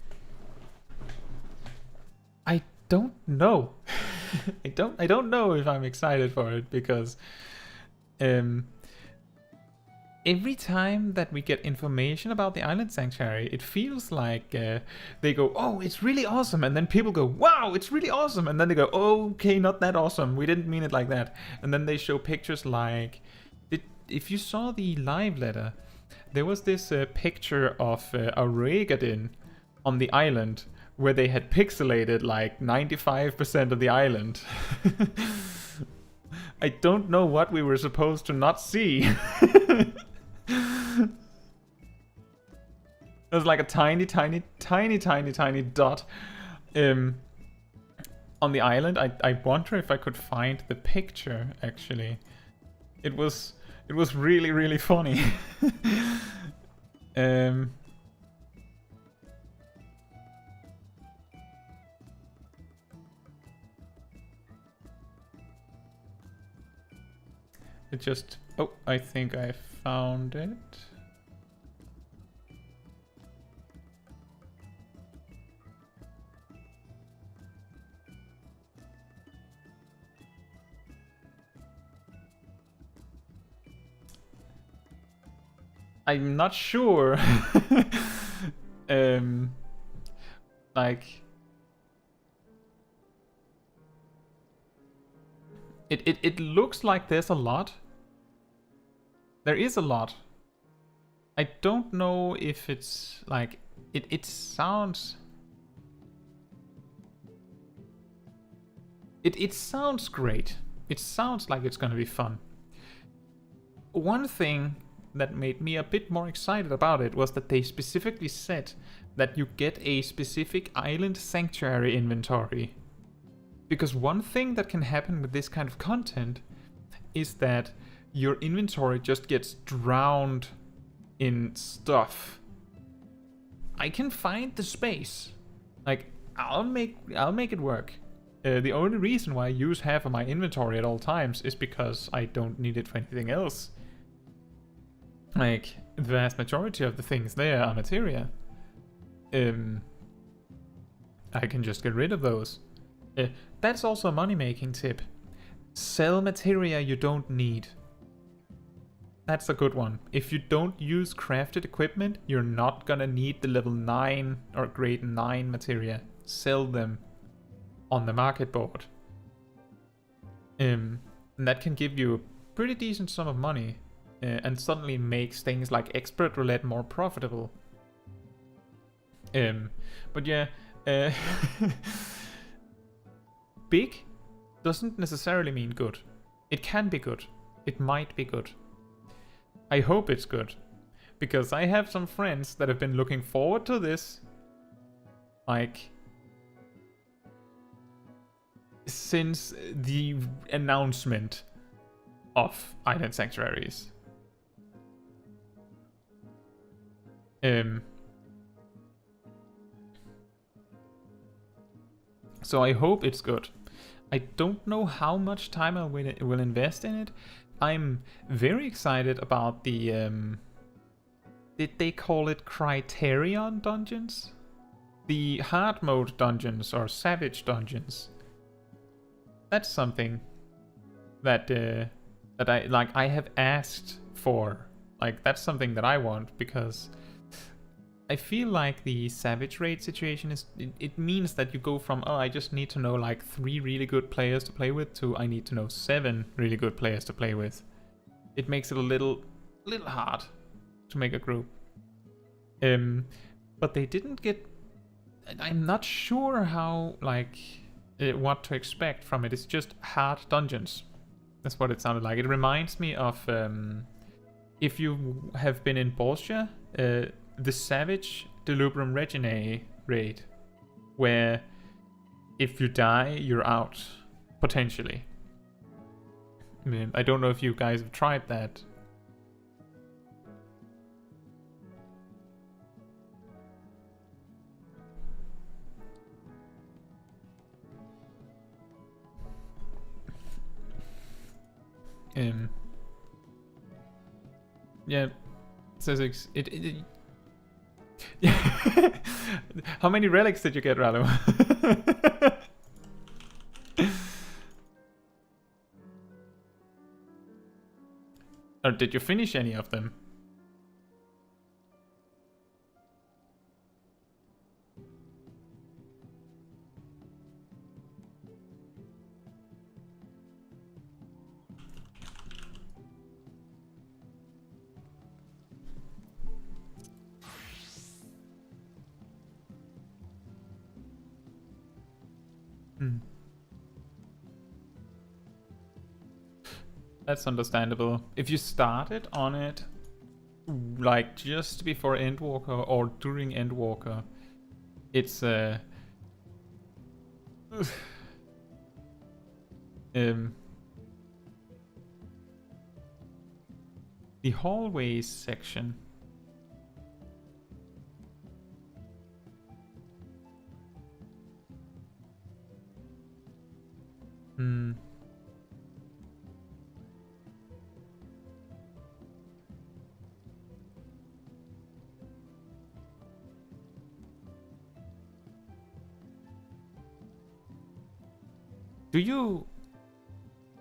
I don't know. I don't know if I'm excited for it, because every time that we get information about the Island Sanctuary, it feels like they go, oh, it's really awesome, and then people go, wow, it's really awesome, and then they go, oh, okay, not that awesome, we didn't mean it like that. And then they show pictures like, if you saw the live letter, there was this picture of a Regadin on the island where they had pixelated like 95% of the island. I don't know what we were supposed to not see. There's like a tiny dot on the island. I wonder if I could find the picture, actually. It was really funny. It just... Oh, I think I found it. I'm not sure. Like... It looks like there's a lot. There is a lot. I don't know if it's like... It sounds... It sounds great. It sounds like it's gonna be fun. One thing that made me a bit more excited about it was that they specifically said that you get a specific island sanctuary inventory. Because one thing that can happen with this kind of content is that your inventory just gets drowned in stuff. I can find the space. Like, I'll make it work. The only reason why I use half of my inventory at all times is because I don't need it for anything else. Like, the vast majority of the things there are materia. I can just get rid of those. That's also a money-making tip. Sell materia you don't need. That's a good one. If you don't use crafted equipment, you're not gonna need the level 9 or grade 9 materia. Sell them on the market board. And that can give you a pretty decent sum of money. And suddenly makes things like expert roulette more profitable. But yeah, big doesn't necessarily mean good. It can be good. It might be good. I hope it's good. Because I have some friends that have been looking forward to this, like, since the announcement of Island Sanctuaries. So I hope it's good. I don't know how much time I will invest in it. I'm very excited about the, did they call it Criterion dungeons? The hard mode dungeons or savage dungeons. That's something that that I have asked for. Like, that's something that I want, because I feel like the savage raid situation is, it means that you go from, oh, I just need to know like 3 really good players to play with, to I need to know 7 really good players to play with. It makes it a little hard to make a group. But they didn't get, I'm not sure how, like, what to expect from it. It's just hard dungeons. That's what it sounded like. It reminds me of, if you have been in Borgia, the Savage Delubrum Reginae raid, where if you die, you're out, potentially. I don't know if you guys have tried that. Yeah, it says it How many relics did you get, Ralo? Or did you finish any of them? That's understandable. If you started on it like just before Endwalker or during Endwalker, it's the hallways section.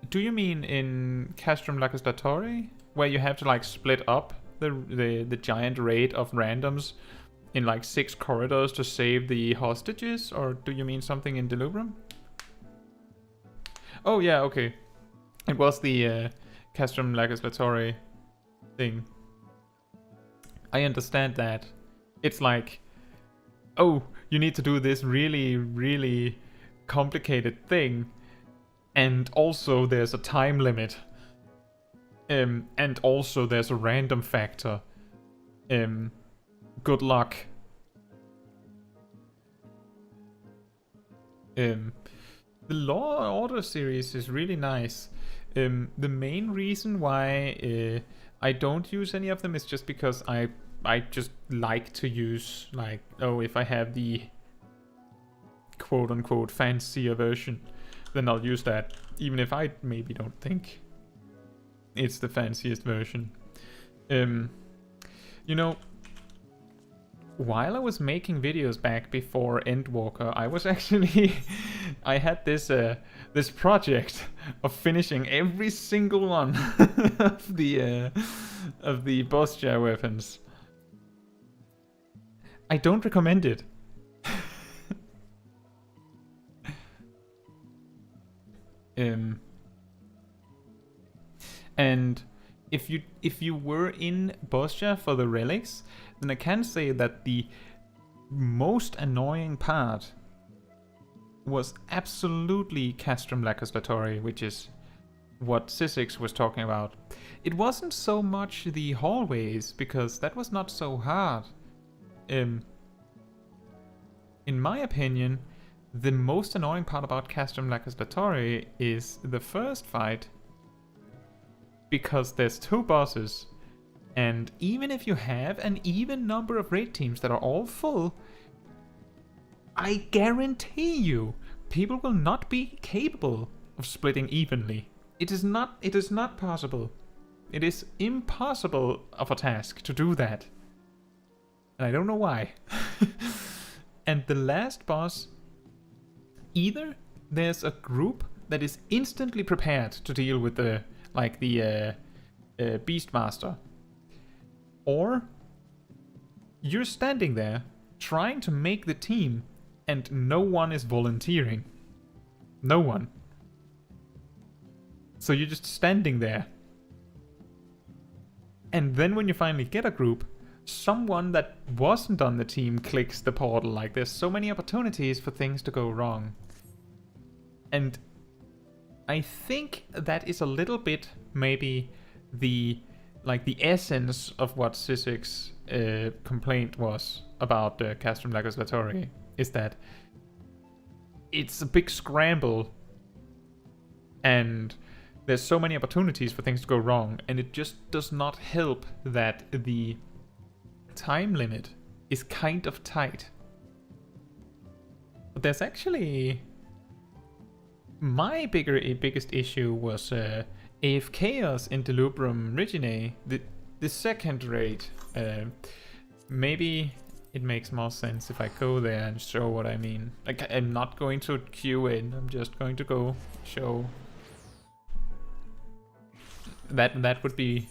Do you mean in Castrum Legislatori, where you have to like split up the giant raid of randoms in like 6 corridors to save the hostages, or do you mean something in Delubrum? Oh yeah, okay. It was the Castrum Legislatori thing. I understand that. It's like, oh, you need to do this really, really complicated thing, and also there's a time limit, and also there's a random factor. Good luck. The Law and Order series is really nice. The main reason why I don't use any of them is just because I just like to use, like, oh, if I have the quote-unquote fancier version, then I'll use that, even if I maybe don't think it's the fanciest version. You know, while I was making videos back before Endwalker, I was actually I had this this project of finishing every single one of the Borgia weapons. I don't recommend it. And if you were in Borgia for the relics, then I can say that the most annoying part was absolutely Castrum Legislatory, which is what Sissix was talking about. It wasn't so much the hallways, because that was not so hard. In my opinion, the most annoying part about Castrum Legislatory is the first fight, because there's 2 bosses, and even if you have an even number of raid teams that are all full, I guarantee you, people will not be capable of splitting evenly. It is not possible. It is impossible of a task to do that. And I don't know why. And the last boss, either there's a group that is instantly prepared to deal with the Beastmaster, or you're standing there trying to make the team and no one is volunteering. No one. So you're just standing there. And then when you finally get a group, someone that wasn't on the team clicks the portal. Like, there's so many opportunities for things to go wrong. And I think that is a little bit maybe the essence of what Sissix complaint was about Castrum Legislatory, is that it's a big scramble and there's so many opportunities for things to go wrong, and it just does not help that the time limit is kind of tight. But there's actually... my biggest issue was AFKers in Delubrum Reginae, the second raid. Maybe it makes more sense if I go there and show what I mean. Like, I'm not going to queue in, I'm just going to go show. That would be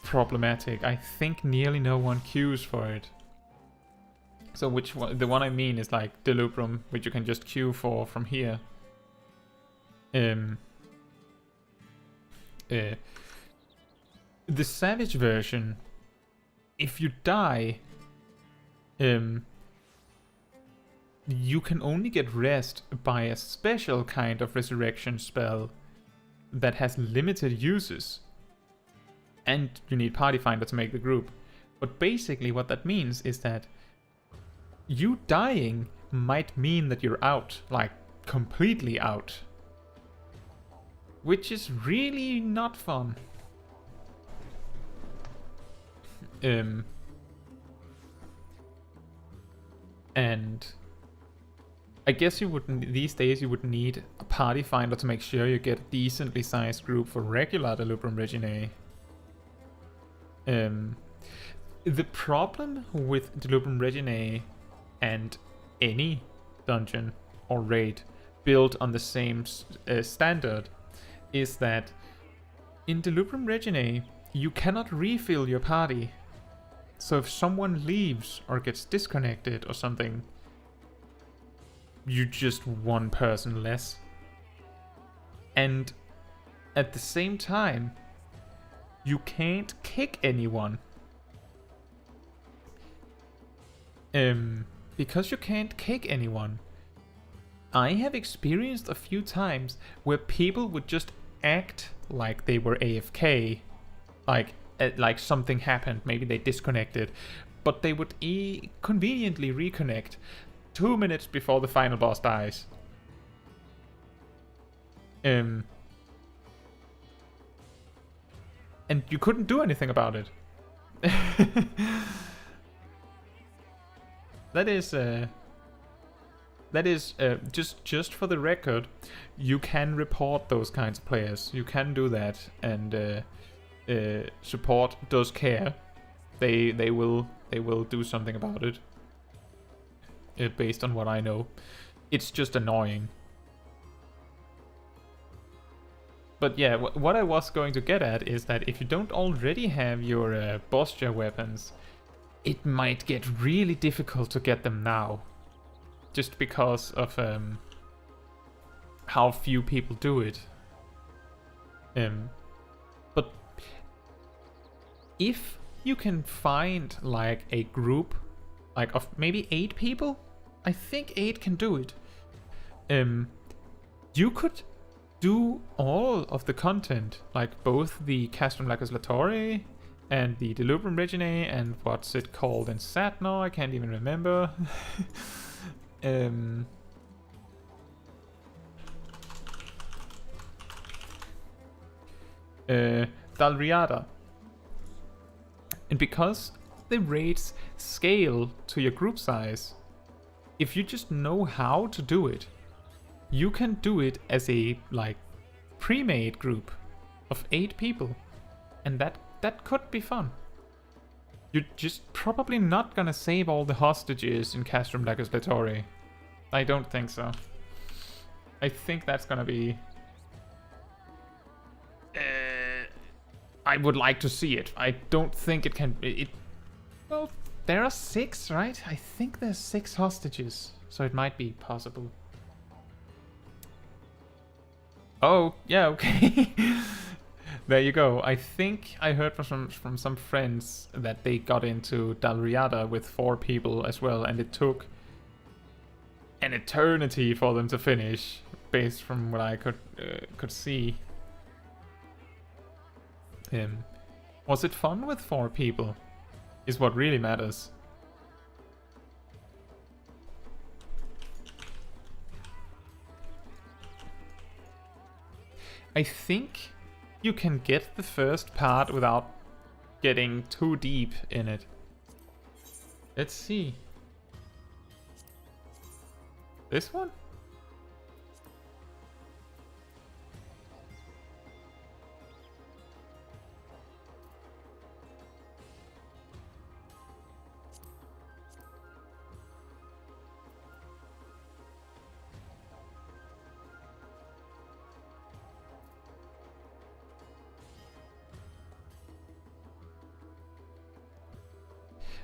problematic. I think nearly no one queues for it. So which one? The one I mean is like Delubrum, which you can just queue for from here. The Savage version, if you die, you can only get rest by a special kind of resurrection spell that has limited uses. And you need Party Finder to make the group. But basically what that means is that you dying might mean that you're out, like completely out. Which is really not fun. And I guess you wouldn't, these days you would need a Party Finder to make sure you get a decently sized group for regular Delubrum Reginae. The problem with Delubrum Reginae and any dungeon or raid built on the same standard is that in Delubrum Reginae you cannot refill your party. So if someone leaves or gets disconnected or something, you're just one person less. And at the same time, you can't kick anyone. Because you can't kick anyone, I have experienced a few times where people would just act like they were AFK, like something happened, maybe they disconnected, but they would conveniently reconnect 2 minutes before the final boss dies. And you couldn't do anything about it. That is just for the record, you can report those kinds of players. You can do that, and support does care. They will do something about it. Based on what I know, it's just annoying. But yeah, what I was going to get at is that if you don't already have your posture weapons, it might get really difficult to get them now. Just because of how few people do it. But if you can find like a group like of maybe 8 people. I think 8 can do it. You could do all of the content, like both the Castrum Legislatori and the Delubrum Reginae and what's it called in Sat now? I can't even remember. Dalriada. And because the raids scale to your group size, if you just know how to do it, you can do it as a like pre-made group of 8 people, and that could be fun. You're just probably not gonna save all the hostages in Castrum Legislatori. I don't think so. I think that's gonna be... I would like to see it. I don't think it can... Well, there are 6, right? I think there's 6 hostages, so it might be possible. Oh, yeah, okay. There you go. I think I heard from some friends that they got into Dalriada with 4 people as well, and it took an eternity for them to finish, based from what I could see. Was it fun with 4 people? Is what really matters. I think you can get the first part without getting too deep in it. Let's see. This one?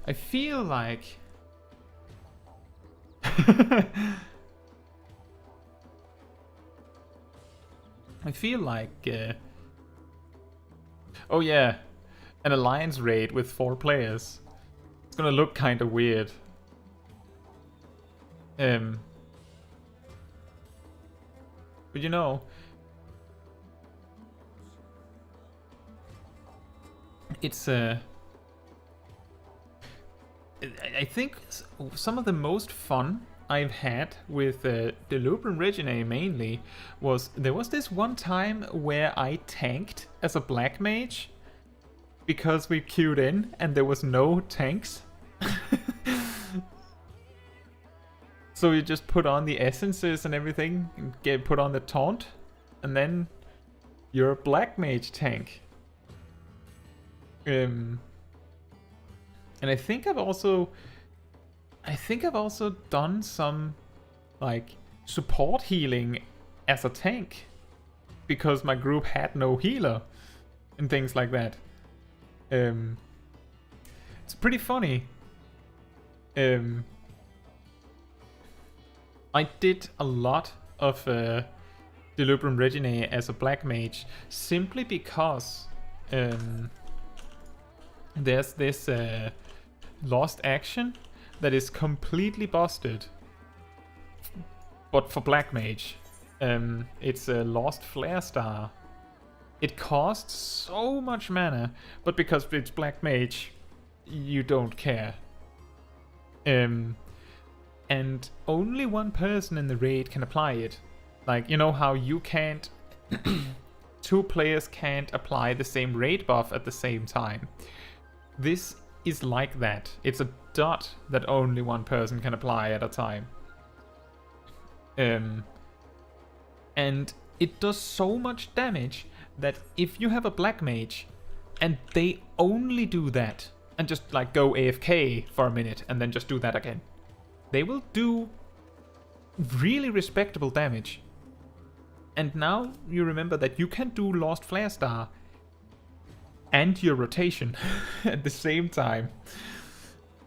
I feel like... I feel like... Oh yeah, an alliance raid with 4 players. It's gonna look kind of weird. But you know... It's I think some of the most fun I've had with Delubrum Reginae mainly was... There was this one time where I tanked as a black mage because we queued in and there was no tanks. So you just put on the essences and everything, and put on the taunt, and then you're a black mage tank. And I think I've also done some like support healing as a tank because my group had no healer and things like that. It's pretty funny. I did a lot of Delubrum Reginae as a black mage simply because there's this lost action that is completely busted, but for black mage. It's a lost flare star. It costs so much mana, but because it's black mage, you don't care. And only one person in the raid can apply it. Like, you know how you can't... 2 players can't apply the same raid buff at the same time. This is like that. It's a dot that only one person can apply at a time. And it does so much damage that if you have a black mage and they only do that and just like go AFK for a minute and then just do that again, they will do really respectable damage. And now you remember that you can do Lost Flare Star and your rotation at the same time.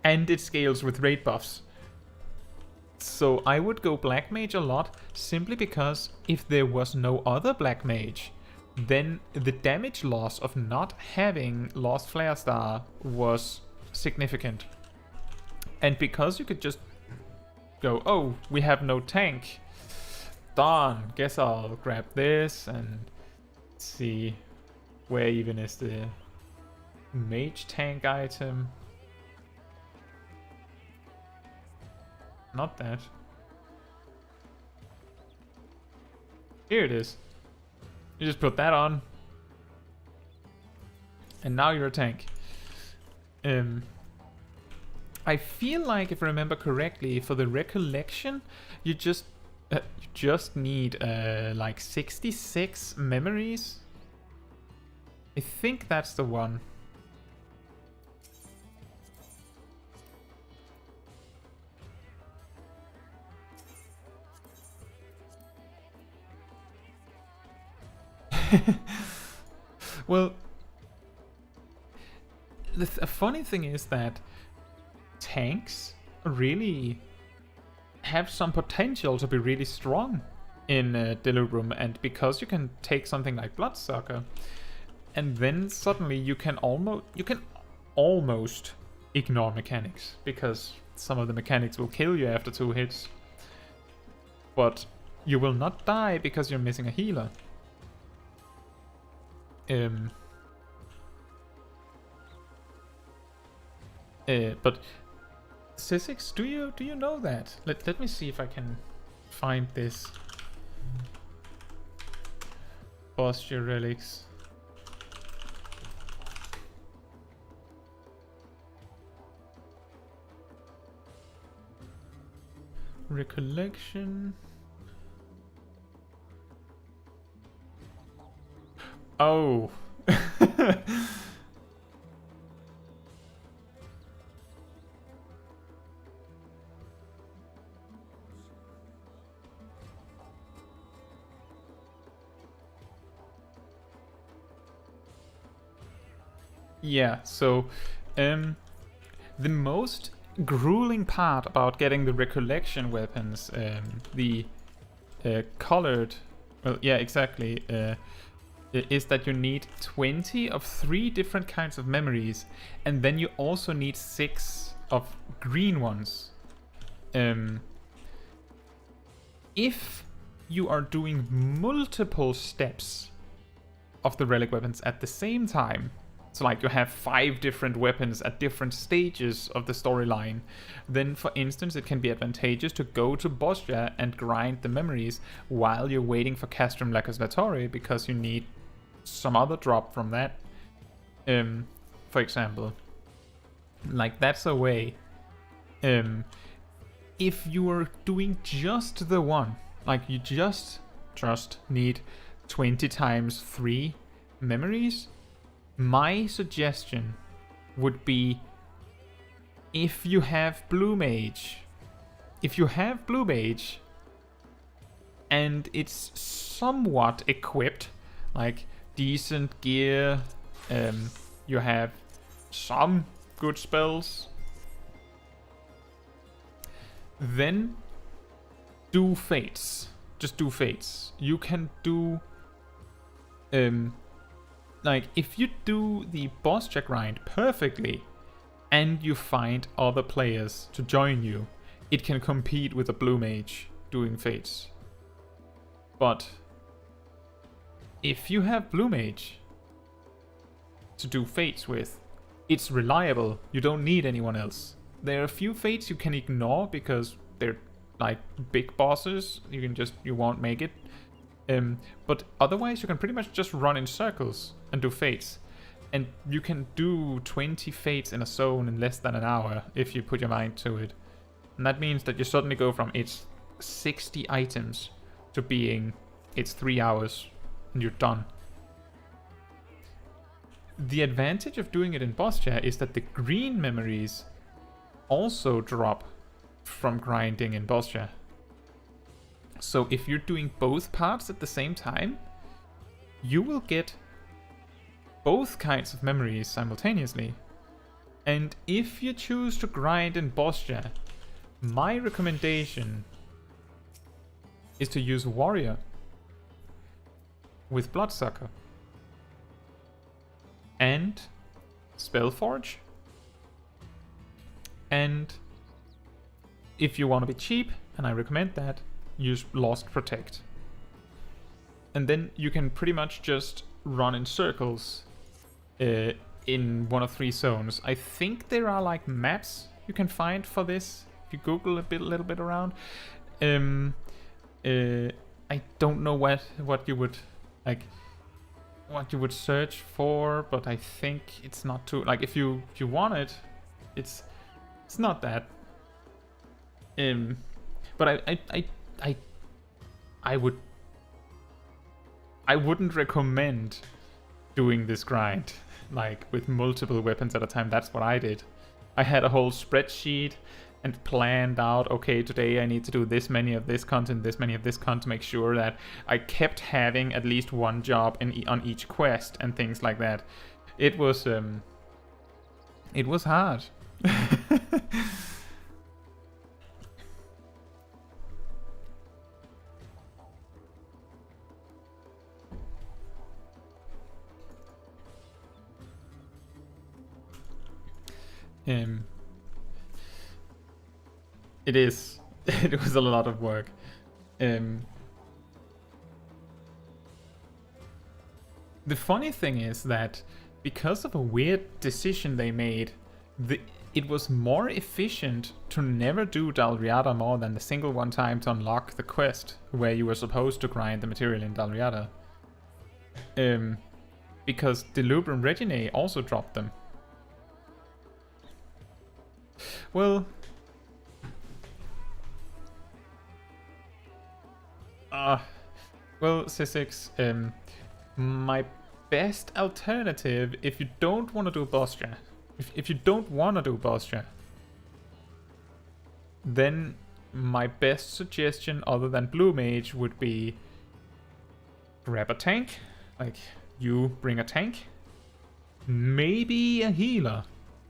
And it scales with raid buffs. So I would go Black Mage a lot, simply because if there was no other Black Mage, then the damage loss of not having Lost Flare Star was significant. And because you could just go, oh, we have no tank. Darn, guess I'll grab this and see where even is the Mage tank item. Not that. Here it is. You just put that on. And now you're a tank. I feel like, if I remember correctly, for the recollection, you just need like 66 memories. I think that's the one. Well, the funny thing is that tanks really have some potential to be really strong in Delubrum, and because you can take something like Bloodsucker, and then suddenly you can almost ignore mechanics, because some of the mechanics will kill you after 2 hits. But you will not die because you're missing a healer. But Sissix, do you know that? Let me see if I can find this. Posture relics. Recollection. Oh. Yeah, so the most grueling part about getting the recollection weapons, the colored, well, yeah, exactly, is that you need 20 of 3 different kinds of memories, and then you also need 6 of green ones. If you are doing multiple steps of the relic weapons at the same time, so like you have 5 different weapons at different stages of the storyline, then for instance it can be advantageous to go to Bosja and grind the memories while you're waiting for Castrum Lacus Vatori, because you need some other drop from that. For example. Like, that's a way. If you are doing just the one, like you just need 20 times 3 memories, my suggestion would be, if you have Blue Mage, and it's somewhat equipped, like decent gear, you have some good spells, then do fates. Just do fates. You can do like, if you do the boss check grind perfectly and you find other players to join you, it can compete with a Blue Mage doing fates. But if you have Blue Mage to do fates with, it's reliable. You don't need anyone else. There are a few fates you can ignore because they're like big bosses. You won't make it. But otherwise you can pretty much just run in circles and do fates. And you can do 20 fates in a zone in less than an hour if you put your mind to it. And that means that you suddenly go from it's 60 items to being it's 3 hours and you're done. The advantage of doing it in boss chair is that the green memories also drop from grinding in boss chair. So if you're doing both parts at the same time, you will get both kinds of memories simultaneously. And if you choose to grind in Bosja, my recommendation is to use Warrior with Bloodsucker and Spellforge and if you want to be cheap, and I recommend that, use Lost Protect. And then you can pretty much just run in circles in one of 3 zones. I think there are like maps you can find for this if you Google a little bit around. I don't know what you would like, what you would search for, but I think it's not too like if you want it, it's not that. But I wouldn't recommend doing this grind like with multiple weapons at a time. That's what I did. I had a whole spreadsheet and planned out, okay, today I need to do this many of this content, this many of this content, to make sure that I kept having at least one job on each quest and things like that. It was hard. It is. It was a lot of work. The funny thing is that because of a weird decision they made, it was more efficient to never do Dalriada more than a single one time to unlock the quest where you were supposed to grind the material in Dalriada. Because Delubre and Regine also dropped them. Well, Sysix, my best alternative, if you don't want to do Bostja, if you don't want to do Bostja, then my best suggestion other than Blue Mage would be grab a tank, like you bring a tank, maybe a healer,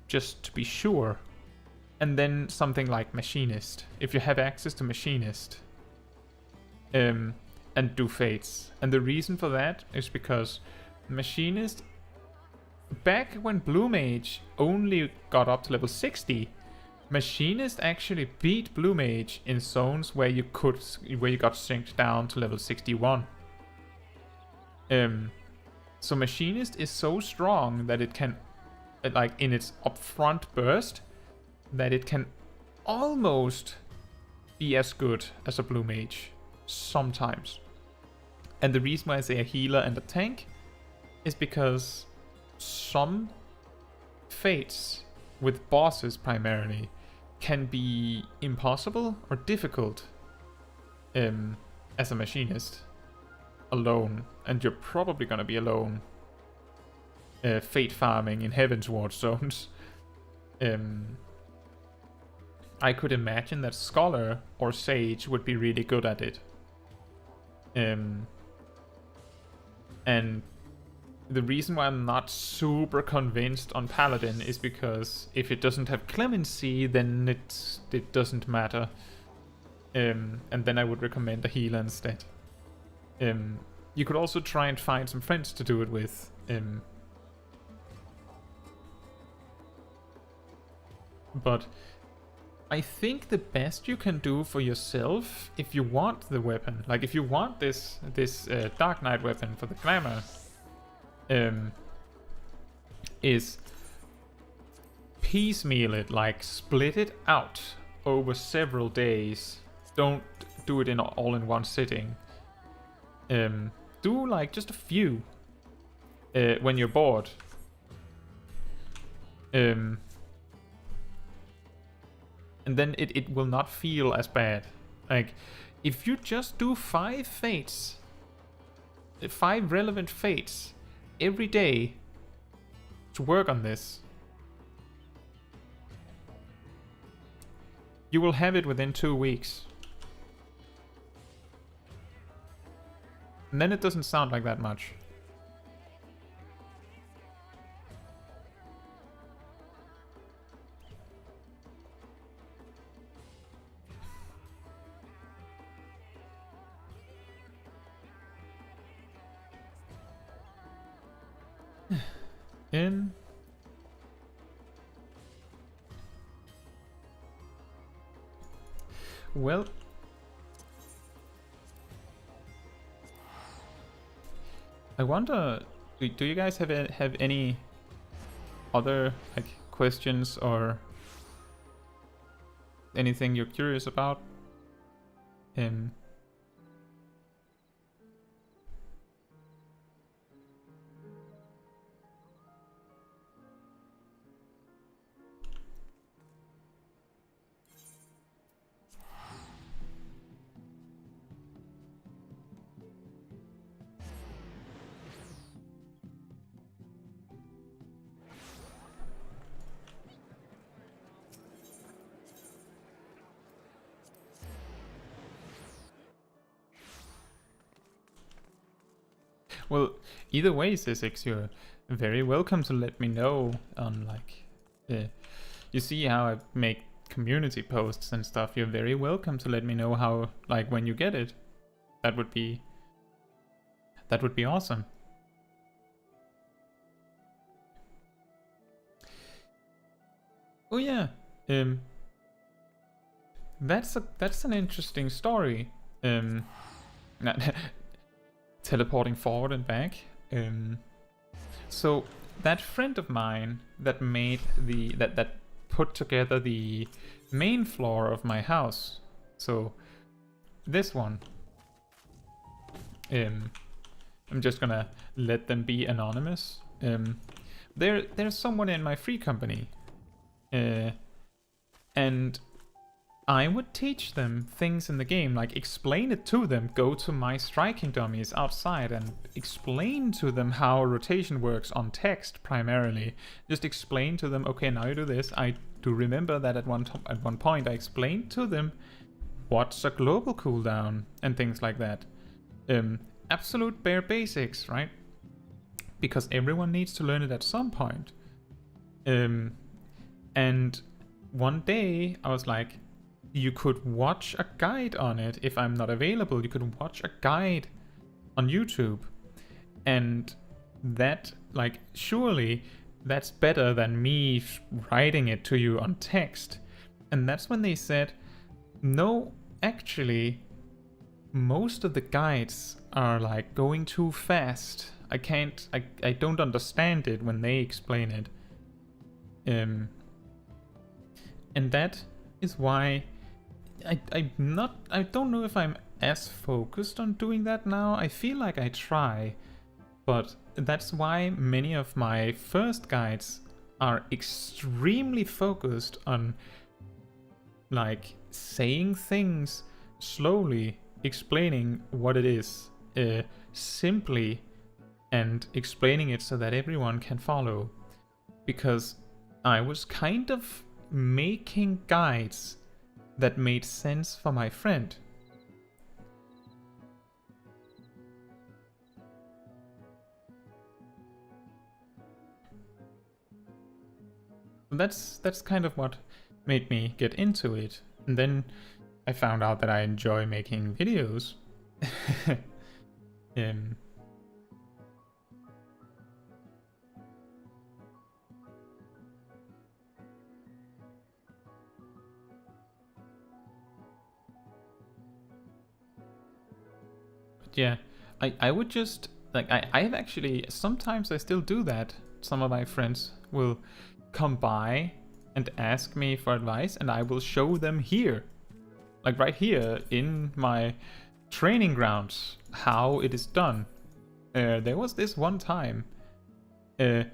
just to be sure, and then something like Machinist, if you have access to Machinist. And do Fates. And the reason for that is because Machinist, back when Blue Mage only got up to level 60, Machinist actually beat Blue Mage in zones where you got synced down to level 61. So Machinist is so strong that it can, like in its upfront burst, that it can almost be as good as a Blue Mage. Sometimes. And the reason why I say a healer and a tank is because some fates with bosses primarily can be impossible or difficult as a Machinist alone, and you're probably gonna be alone fate farming in Heavensward zones. I could imagine that Scholar or Sage would be really good at it. And the reason why I'm not super convinced on Paladin is because if it doesn't have Clemency, then it doesn't matter. And then I would recommend a healer instead. You could also try and find some friends to do it with. But I think the best you can do for yourself, if you want the weapon, like if you want this Dark Knight weapon for the glamour, is piecemeal it, like split it out over several days. Don't do it all in one sitting. Do like just a few when you're bored. And then it will not feel as bad. Like, if you just do 5 fates, 5 relevant fates every day to work on this, you will have it within 2 weeks. And then it doesn't sound like that much. In well, I wonder, do you guys have any other like questions or anything you're curious about? Well, either way, Sisix, you're very welcome to let me know on like, you see how I make community posts and stuff. You're very welcome to let me know how, like, when you get it. That would be awesome. Oh yeah, that's an interesting story. Teleporting forward and back. So that friend of mine that made that put together the main floor of my house. So this one. I'm just gonna let them be anonymous. There's someone in my free company, and I would teach them things in the game, like explain it to them, go to my striking dummies outside and explain to them how rotation works on text primarily. Just explain to them, okay, now you do this. I do remember that at one point I explained to them what's a global cooldown and things like that. Absolute bare basics, right? Because everyone needs to learn it at some point. And one day I was like, you could watch a guide on it. If I'm not available, you could watch a guide on YouTube. And that, like, surely that's better than me writing it to you on text. And that's when they said, no, actually, most of the guides are like going too fast. I don't understand it when they explain it. And that is why I don't know if I'm as focused on doing that now. I feel like I try, but that's why many of my first guides are extremely focused on like saying things slowly, explaining what it is simply, and explaining it so that everyone can follow. Because I was kind of making guides that made sense for my friend. That's kind of what made me get into it. And then I found out that I enjoy making videos. Yeah, I would just, like, I've actually, sometimes I still do that. Some of my friends will come by and ask me for advice, and I will show them here, like right here in my training grounds, how it is done. There was this one time where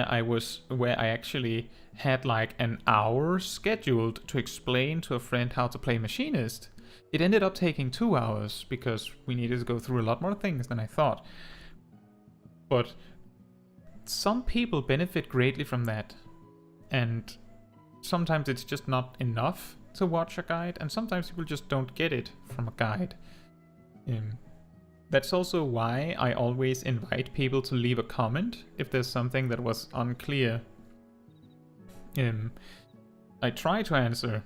I actually had like an hour scheduled to explain to a friend how to play Machinist. It ended up taking 2 hours because we needed to go through a lot more things than I thought. But some people benefit greatly from that. And sometimes it's just not enough to watch a guide, and sometimes people just don't get it from a guide. That's also why I always invite people to leave a comment if there's something that was unclear. I try to answer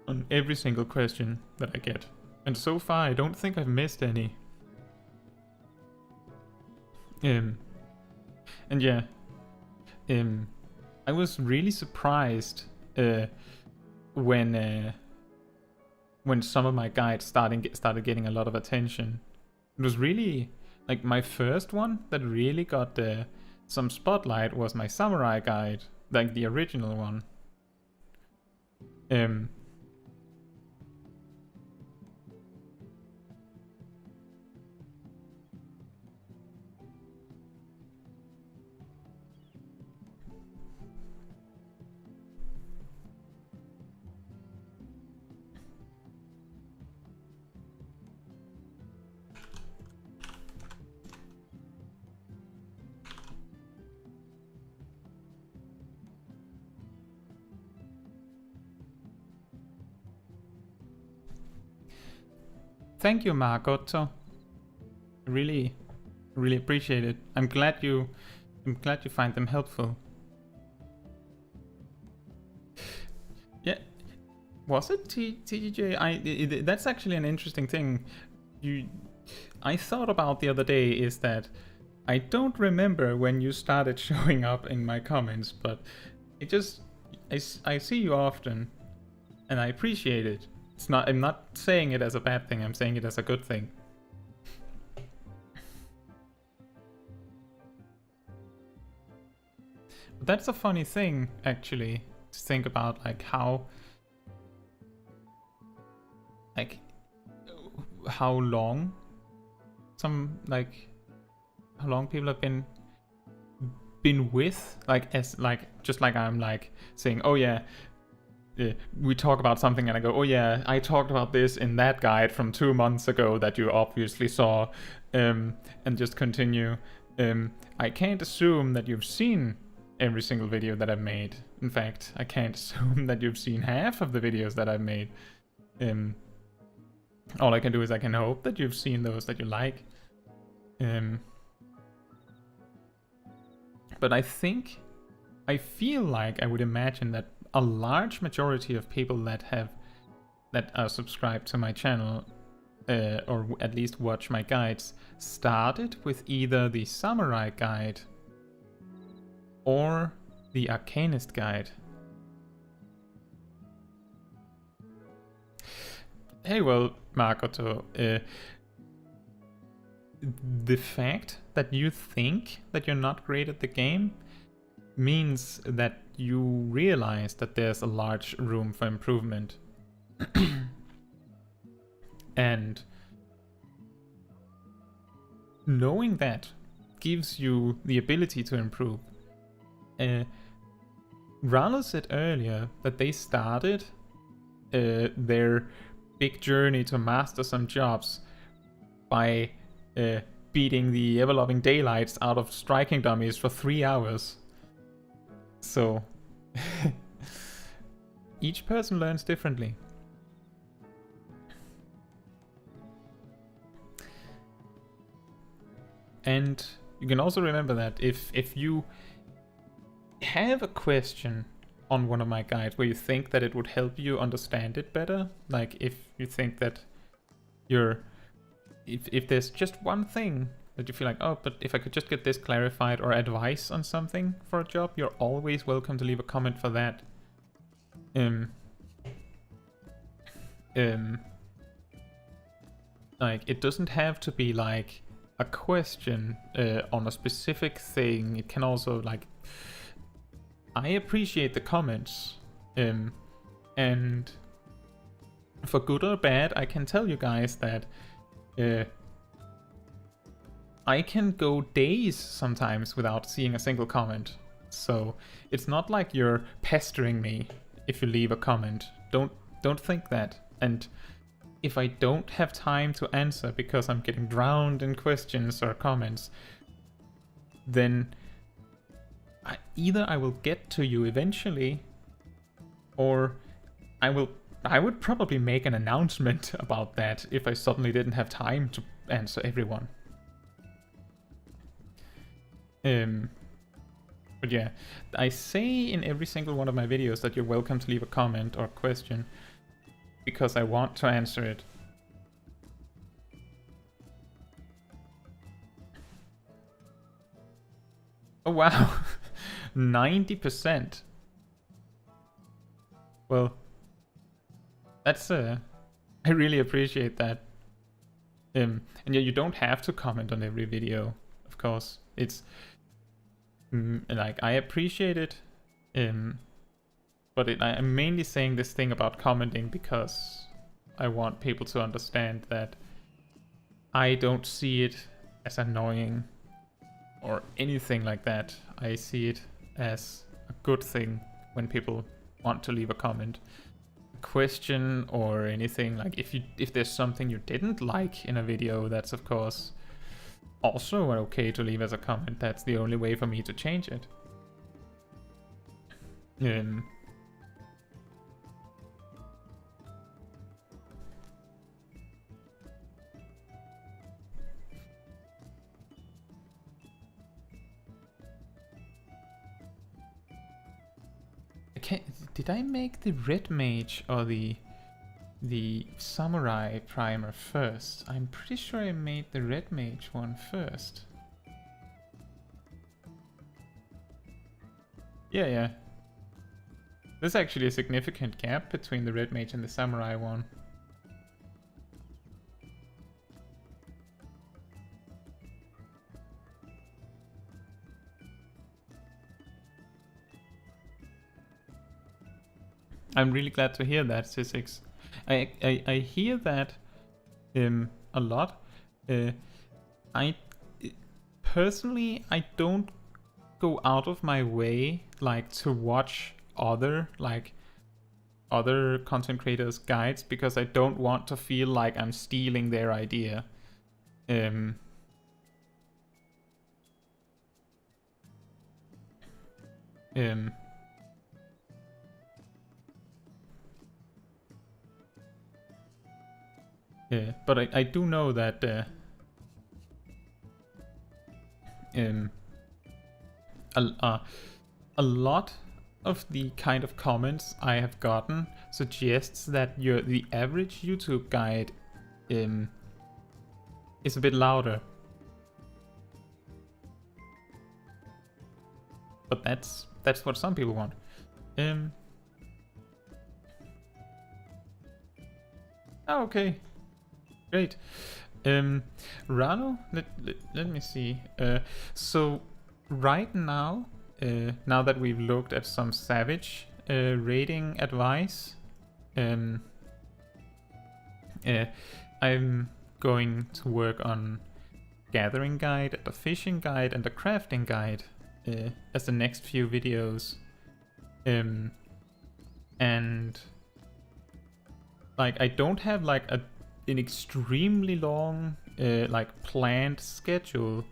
on every single question that I get. And so far, I don't think I've missed any. And yeah, I was really surprised when some of my guides started getting a lot of attention. It was really like my first one that really got some spotlight was my samurai guide, like the original one. Thank you, Margotto. Really appreciate it. I'm glad you find them helpful. Yeah, was it TGJ? That's actually an interesting thing. I thought about the other day is that I don't remember when you started showing up in my comments, but I see you often, and I appreciate it. I'm not saying it as a bad thing. I'm saying it as a good thing. But that's a funny thing, actually, to think about, like how long how long people have been with, just like I'm like saying, oh yeah, we talk about something and I go, oh yeah, I talked about this in that guide from 2 months ago that you obviously saw, and just continue. I can't assume that you've seen every single video that I've made. In fact, I can't assume that you've seen half of the videos that I've made. All I can do is I can hope that you've seen those that you like. But I feel like I would imagine that a large majority of people that are subscribed to my channel, or at least watch my guides, started with either the Samurai guide or the Arcanist guide. Hey, well, Makoto, the fact that you think that you're not great at the game means that you realize that there's a large room for improvement. And knowing that gives you the ability to improve. Ralo said earlier that they started their big journey to master some jobs by beating the ever-loving daylights out of striking dummies for 3 hours. So each person learns differently. And you can also remember that if you have a question on one of my guides where you think that it would help you understand it better, like if you think that if there's just one thing that you feel like, oh, but if I could just get this clarified or advice on something for a job, you're always welcome to leave a comment for that. Like, it doesn't have to be like a question on a specific thing. It can also, like, I appreciate the comments, and for good or bad, I can tell you guys that I can go days sometimes without seeing a single comment. So it's not like you're pestering me if you leave a comment. Don't think that. And if I don't have time to answer because I'm getting drowned in questions or comments, then either I will get to you eventually, or I would probably make an announcement about that if I suddenly didn't have time to answer everyone. But yeah, I say in every single one of my videos that you're welcome to leave a comment or question because I want to answer it. Oh wow, 90%. Well, That's I really appreciate that. And yeah, you don't have to comment on every video, of course. It's like, I appreciate it, but I'm mainly saying this thing about commenting because I want people to understand that I don't see it as annoying or anything like that. I see it as a good thing when people want to leave a comment, a question, or anything. Like, if there's something you didn't like in a video, that's of course also okay to leave as a comment. That's the only way for me to change it. Did I make the red mage or the samurai primer first? I'm pretty sure I made the red mage one first. Yeah. There's actually a significant gap between the red mage and the samurai one. I'm really glad to hear that, Sisix. I hear that a lot. I personally, I don't go out of my way like to watch other content creators' guides because I don't want to feel like I'm stealing their idea. But I do know that a lot of the kind of comments I have gotten suggests that the average YouTube guide is a bit louder. But that's what some people want. Oh, okay. Great. Rano, let me see. So right now, now that we've looked at some Savage rating advice, I'm going to work on gathering guide, a fishing guide, and a crafting guide as the next few videos. And like, I don't have like an extremely long like planned schedule,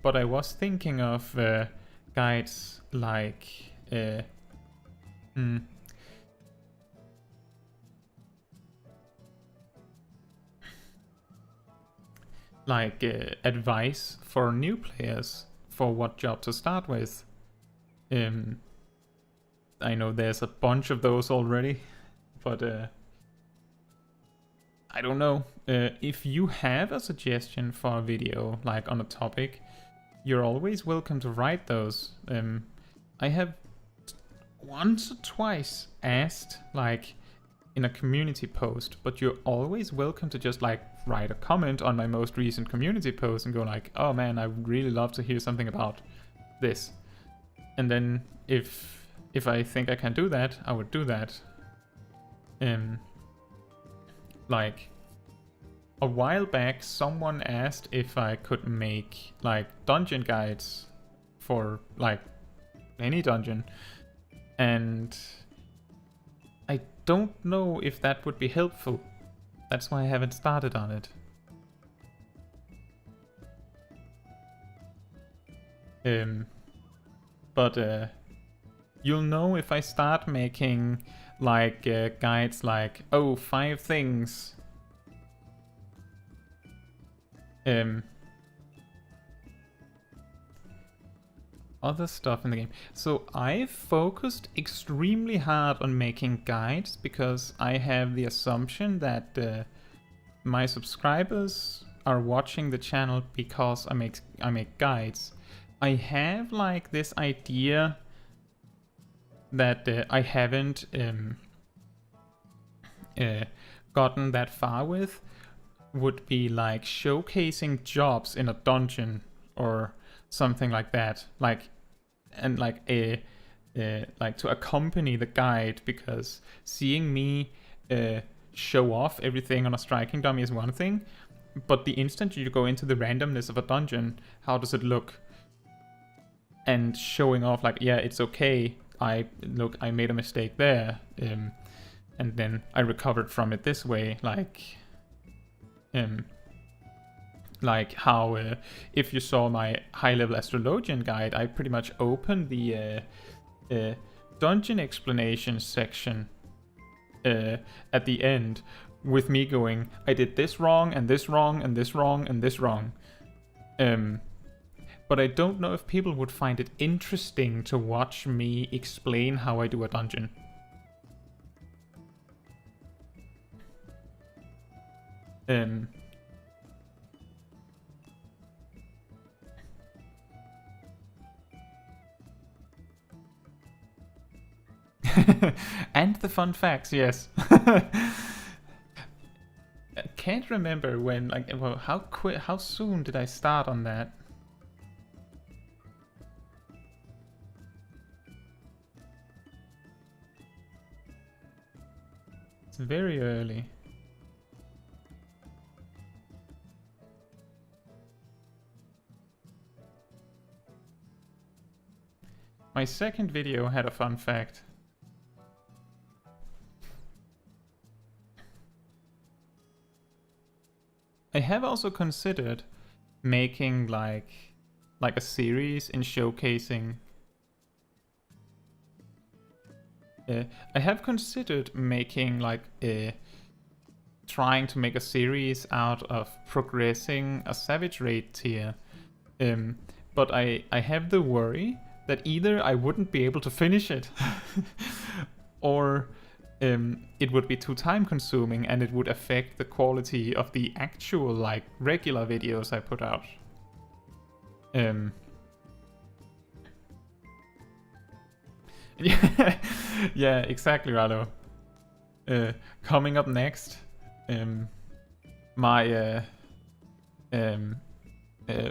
but I was thinking of guides like advice for new players for what job to start with. I know there's a bunch of those already, but I don't know. If you have a suggestion for a video, like on a topic, you're always welcome to write those. I have once or twice asked, like, in a community post, but you're always welcome to just, like, write a comment on my most recent community post and go like, oh man, I would really love to hear something about this. And then if I think I can do that, I would do that. Like, a while back, someone asked if I could make, like, dungeon guides for, like, any dungeon. And I don't know if that would be helpful. That's why I haven't started on it. But you'll know if I start making, like, guides like, oh, 5 things. Other stuff in the game. So I've focused extremely hard on making guides because I have the assumption that my subscribers are watching the channel because I make guides. I have, like, this idea that I haven't gotten that far with would be like showcasing jobs in a dungeon or something like that, like, and like a like to accompany the guide, because seeing me show off everything on a striking dummy is one thing, but the instant you go into the randomness of a dungeon, how does it look? And showing off like, yeah, it's okay, I made a mistake there, and then I recovered from it this way, like how if you saw my high-level Astrologian guide, I pretty much opened the dungeon explanation section at the end with me going, I did this wrong, and this wrong, and this wrong, and this wrong. But I don't know if people would find it interesting to watch me explain how I do a dungeon. And the fun facts, yes. I can't remember when, like, well, how soon did I start on that? It's very early. My second video had a fun fact. I have also considered making like a series in showcasing. I have considered making like trying to make a series out of progressing a Savage Raid tier, but I have the worry that either I wouldn't be able to finish it, or it would be too time consuming and it would affect the quality of the actual like regular videos I put out. Yeah, exactly, Rallo. Coming up next, my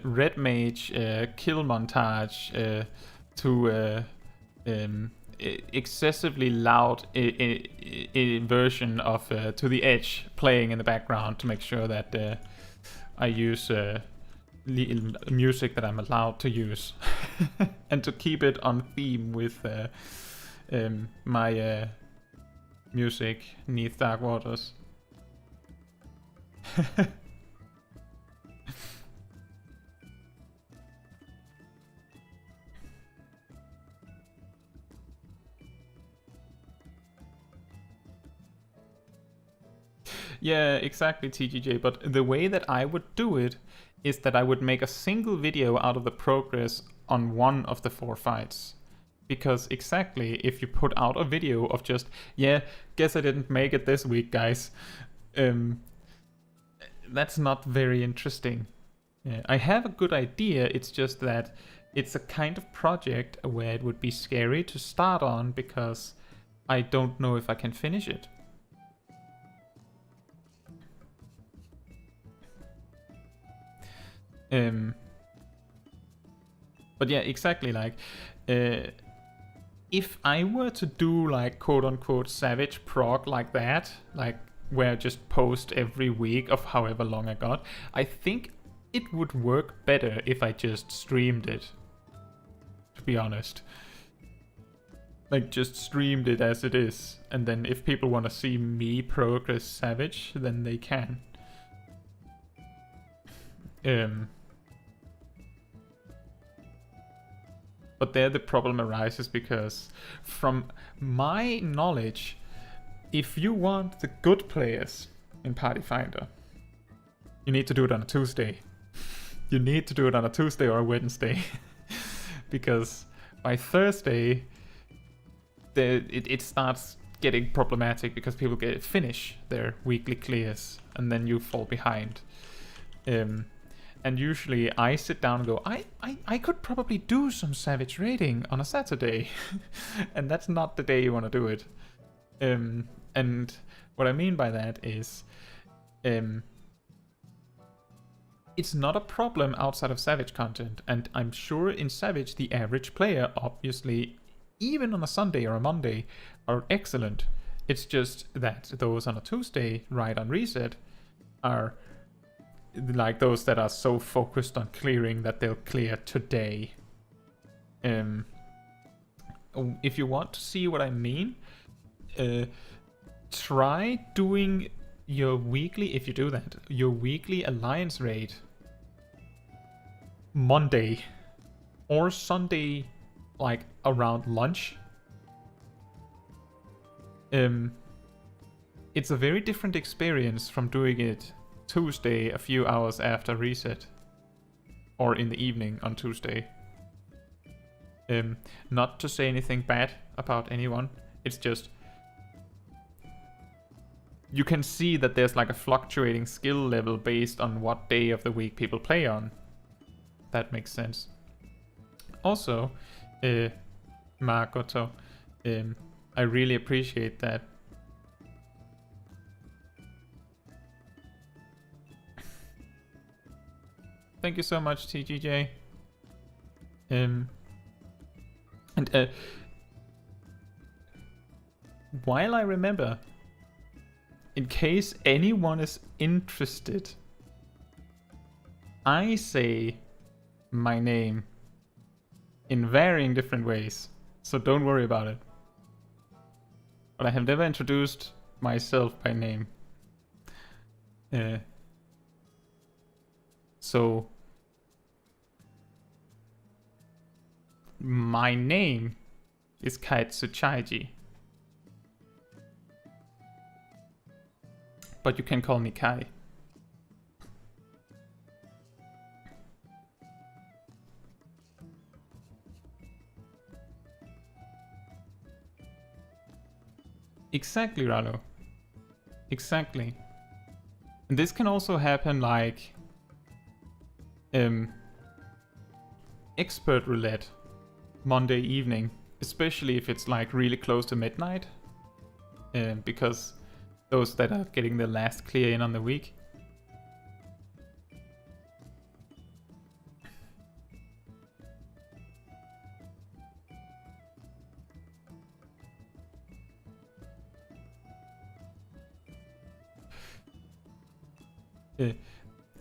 Red Mage kill montage to excessively loud version of To the Edge playing in the background to make sure that I use music that I'm allowed to use and to keep it on theme with my music, Neath Dark Waters. Yeah, exactly, TGJ, but the way that I would do it is that I would make a single video out of the progress on one of the 4 fights. Because exactly, if you put out a video of just, yeah, guess I didn't make it this week, guys, that's not very interesting. I have a good idea, it's just that it's a kind of project where it would be scary to start on because I don't know if I can finish it. But yeah, exactly, like, if I were to do like quote-unquote savage prog like that, like where I just post every week of however long I got, I think it would work better if I just streamed it, to be honest. Like, just streamed it as it is, and then if people want to see me progress Savage, then they can. But there the problem arises because, from my knowledge, if you want the good players in Party Finder, you need to do it on a Tuesday. You need to do it on a Tuesday or a Wednesday. Because by Thursday, it starts getting problematic because people finish their weekly clears and then you fall behind. And usually I sit down and go, I could probably do some Savage raiding on a Saturday. And that's not the day you want to do it. And What I mean by that is, it's not a problem outside of Savage content, and I'm sure in Savage the average player, obviously, even on a Sunday or a Monday, are excellent. It's just that those on a Tuesday, right on reset, are like those that are so focused on clearing that they'll clear today. If you want to see what I mean, try doing your weekly, if you do that, your weekly alliance raid Monday or Sunday, like around lunch. It's a very different experience from doing it Tuesday a few hours after reset, or in the evening on Tuesday. Not to say anything bad about anyone, it's just you can see that there's like a fluctuating skill level based on what day of the week people play on. That makes sense. Also, Makoto, I really appreciate that. Thank you so much, TGJ. And while I remember, in case anyone is interested, I say my name in varying different ways, so don't worry about it. But I have never introduced myself by name. So my name is Kaitsuchaiji, but you can call me Kai. Exactly, Ralo. Exactly. And this can also happen like expert roulette Monday evening, especially if it's like really close to midnight, because those that are getting the last clear in on the week.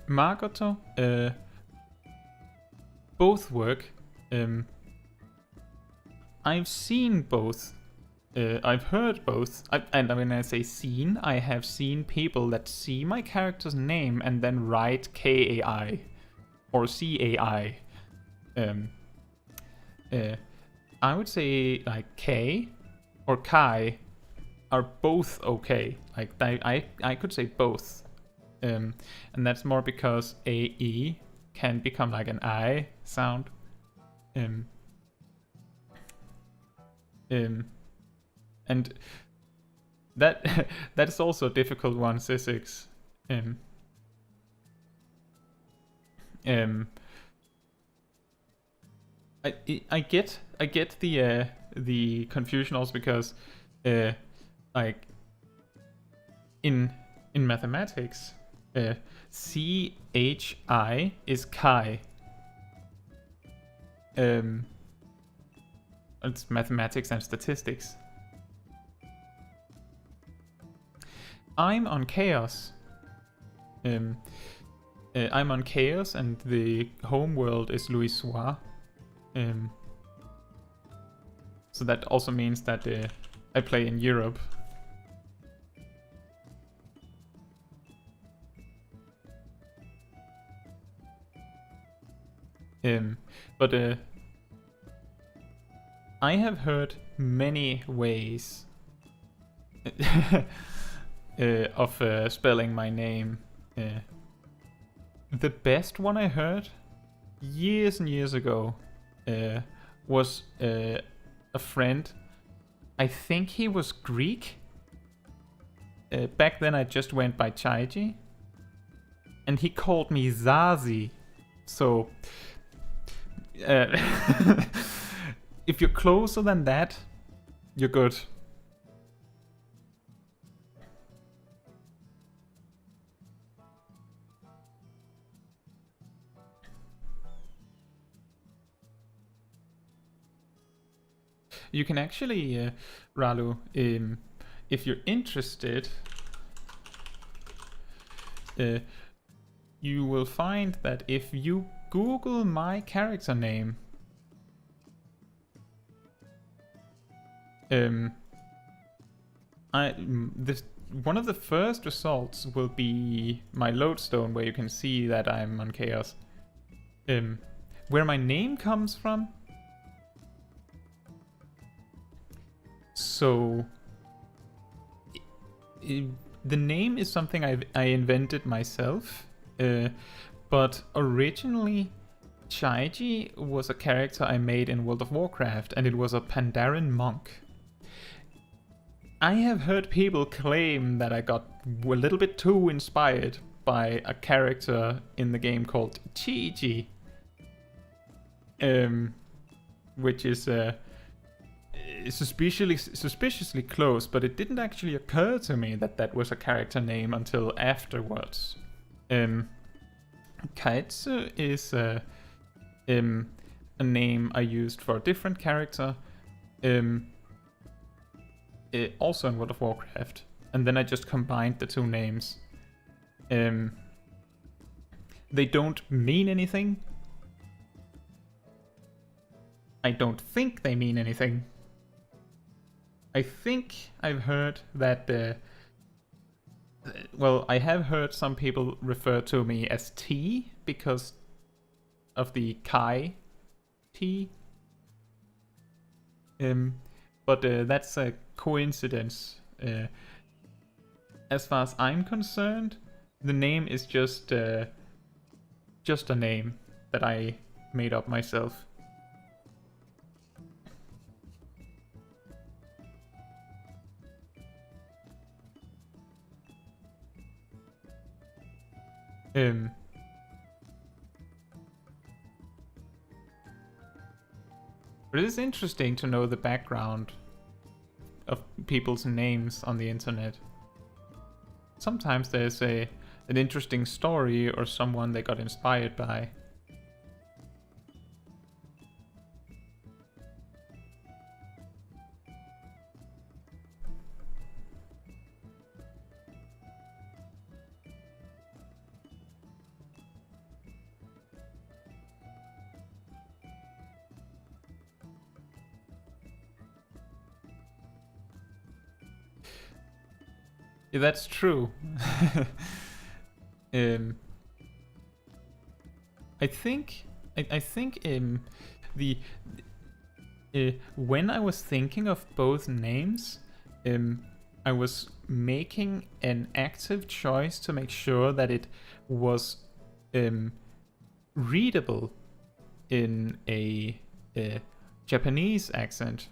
Makoto, both work. I've seen both. I've heard both. And when I say seen, I have seen people that see my character's name and then write KAI or CAI. I would say like K or Kai are both okay. Like I could say both. And that's more because AE can become like an I sound. And that is also a difficult one, Sissix. I get the confusion also because like in mathematics, CHI is Kai. It's mathematics and statistics. I'm on Chaos. I'm on Chaos, and the home world is Louis Soir. So that also means that I play in Europe. But I have heard many ways of spelling my name. The best one I heard years and years ago was a friend. I think he was Greek. Back then I just went by Chaiji. And he called me Zazie. So if you're closer than that, you're good. You can actually, Ralu, if you're interested, you will find that if you Google my character name, one of the first results will be my lodestone, where you can see that I'm on Chaos. Where my name comes from. So the name is something I invented myself, but originally Chaiji was a character I made in World of Warcraft, and it was a Pandaren monk. I have heard people claim that I got a little bit too inspired by a character in the game called Chi-Ji, which is suspiciously close, but it didn't actually occur to me that that was a character name until afterwards. Kaetsu is a name I used for a different character, also in World of Warcraft, and then I just combined the two names. They don't mean anything. I don't think they mean anything. I think I've heard that, well, I have heard some people refer to me as T because of the Kai T. But that's a coincidence. As far as I'm concerned, the name is just a name that I made up myself. But it is interesting to know the background of people's names on the internet. Sometimes there's an interesting story or someone they got inspired by. Yeah, that's true. I think when I was thinking of both names, I was making an active choice to make sure that it was readable in a Japanese accent,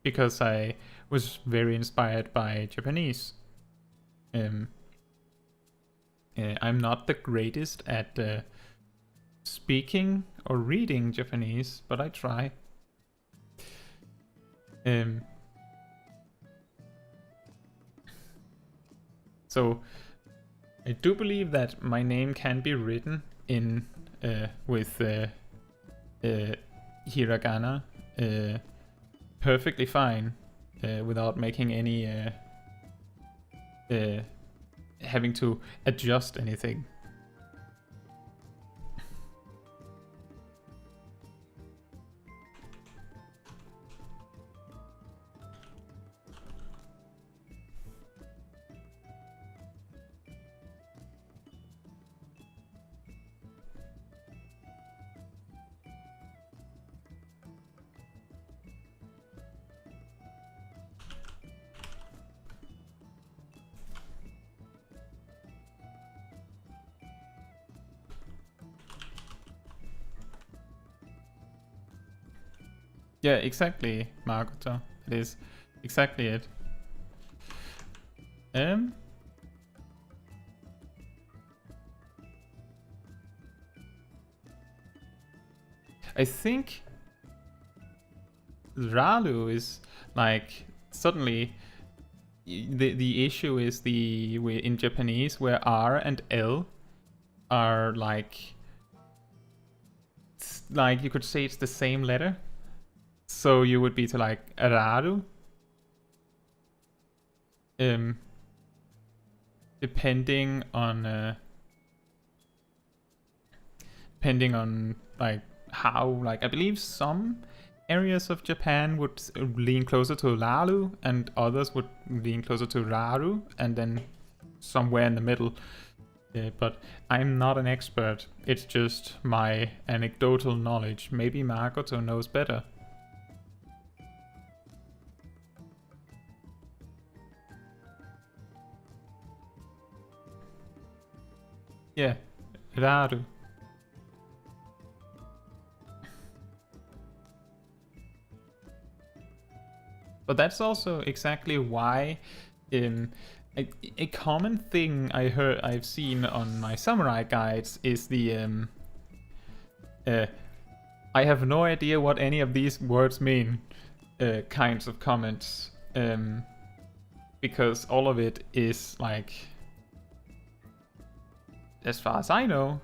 because I was very inspired by Japanese. I'm not the greatest at speaking or reading Japanese, but I try. So I do believe that my name can be written in with hiragana perfectly fine, without making any having to adjust anything. Yeah, exactly, Makoto. It is exactly it. I think Ralu is like suddenly the issue is in Japanese where R and L are like you could say it's the same letter. So you would be to like Araru. Depending on like how, like I believe some areas of Japan would lean closer to Raru and others would lean closer to Raru, and then somewhere in the middle. But I'm not an expert. It's just my anecdotal knowledge. Maybe Makoto knows better. Yeah, Raru. But that's also exactly why a common thing I've seen on my samurai guides is the I have no idea what any of these words mean kinds of comments, because all of it is like, as far as I know,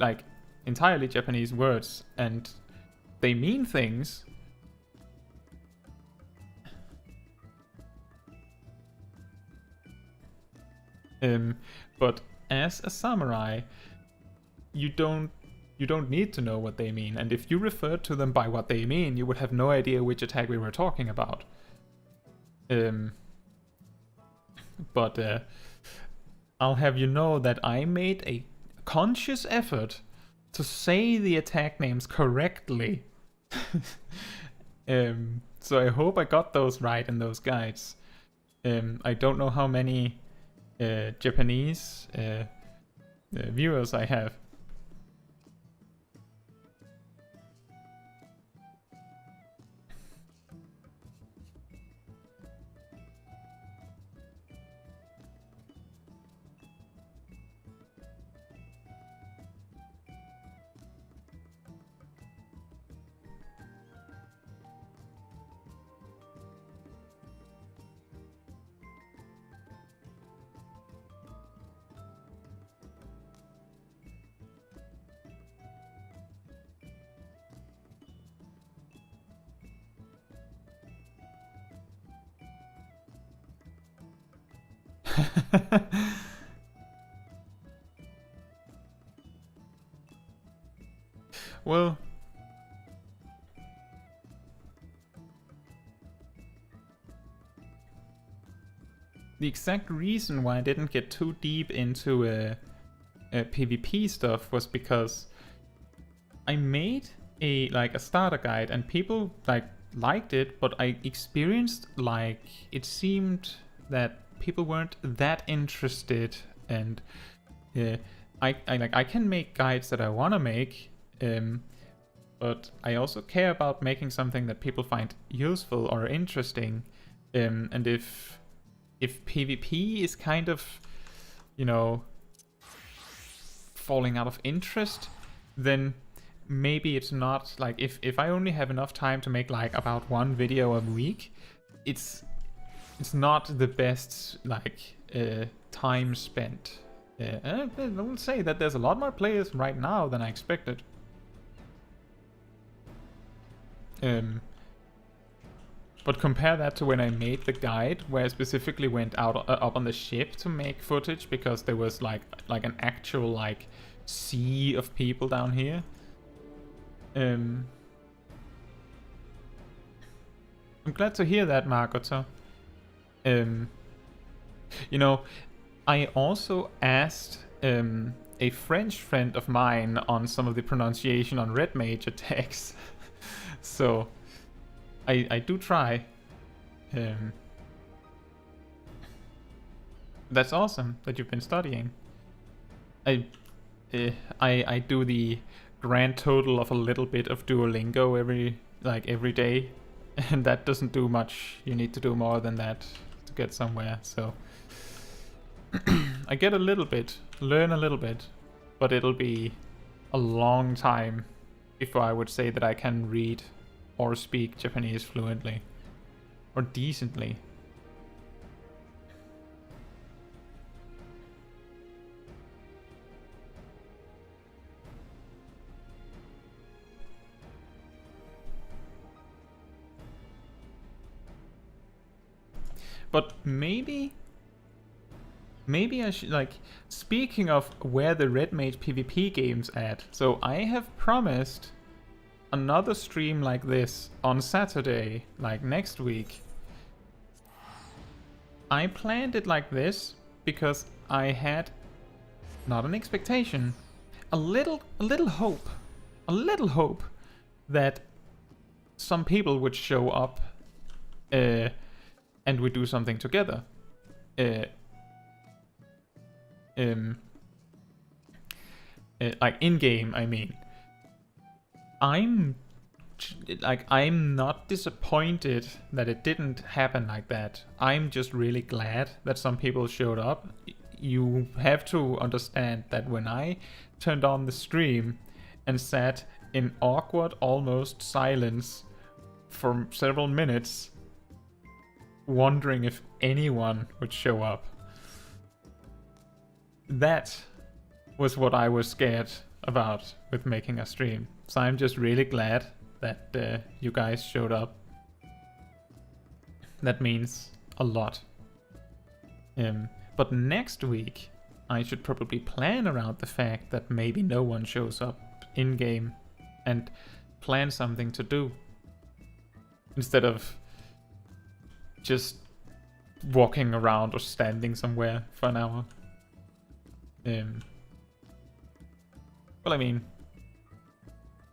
like entirely Japanese words, and they mean things. But as a samurai, you don't need to know what they mean, and if you referred to them by what they mean, you would have no idea which attack we were talking about. But I'll have you know that I made a conscious effort to say the attack names correctly. So I hope I got those right in those guides. I don't know how many Japanese viewers I have. Well, the exact reason why I didn't get too deep into PvP stuff was because I made a starter guide and people liked it, but I experienced it seemed that people weren't that interested, and I can make guides that I want to make, but I also care about making something that people find useful or interesting, and if PvP is kind of, falling out of interest, then maybe it's not if I only have enough time to make about one video a week, it's not the best time spent. I will say that there's a lot more players right now than I expected. But compare that to when I made the guide, where I specifically went out up on the ship to make footage because there was like an actual sea of people down here. I'm glad to hear that, Makoto. I also asked a French friend of mine on some of the pronunciation on red mage attacks. So I do try. That's awesome that you've been studying. I do the grand total of a little bit of Duolingo every day, and that doesn't do much. You need to do more than that to get somewhere. So I get a little bit, learn a little bit, but it'll be a long time before I would say that I can read or speak Japanese fluently or decently. But maybe I should, like, speaking of where the Red Mage PvP game's at, so I have promised another stream like this on Saturday, like next week. I planned it like this because I had not an expectation, a little hope that some people would show up and we do something together. Like in game, I mean. I'm not disappointed that it didn't happen like that. I'm just really glad that some people showed up. You have to understand that when I turned on the stream and sat in awkward, almost silence for several minutes, wondering if anyone would show up, that was what I was scared about with making a stream. So I'm just really glad that you guys showed up. That means a lot. But next week I should probably plan around the fact that maybe no one shows up in-game and plan something to do instead of just walking around or standing somewhere for an hour. Well, I mean,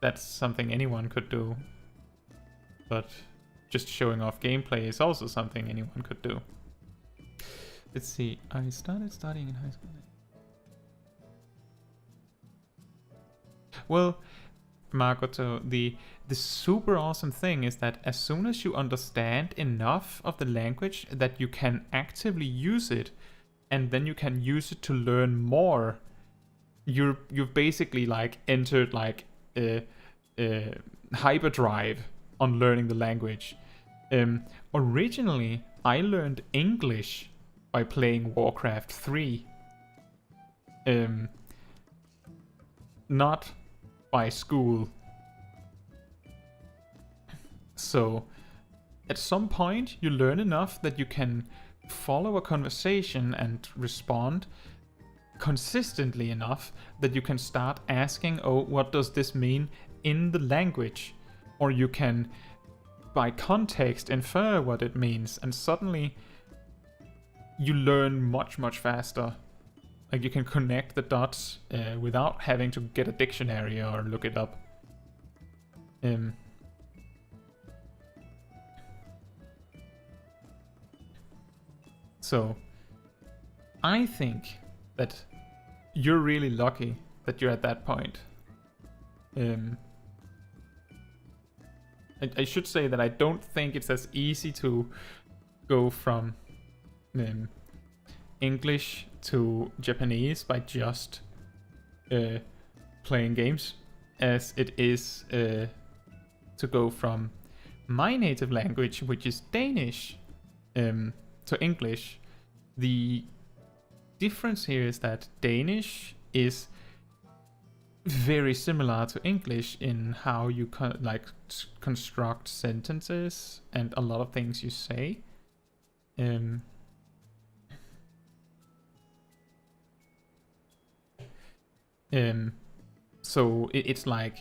that's something anyone could do, but just showing off gameplay is also something anyone could do. Let's see, I started studying in high school. Well, Makoto, the super awesome thing is that as soon as you understand enough of the language that you can actively use it, and then you can use it to learn more, you've basically like entered like hyperdrive on learning the language. Originally, I learned English by playing Warcraft 3. Not by school. So, at some point, you learn enough that you can follow a conversation and respond consistently enough that you can start asking, oh, what does this mean in the language? Or you can, by context, infer what it means, and suddenly you learn much, much faster. Like, you can connect the dots without having to get a dictionary or look it up. So, I think that you're really lucky that you're at that point. I should say that I don't think it's as easy to go from English to Japanese by just playing games as it is to go from my native language, which is Danish, to English. The difference here is that Danish is very similar to English in how you construct sentences and a lot of things you say. So it's like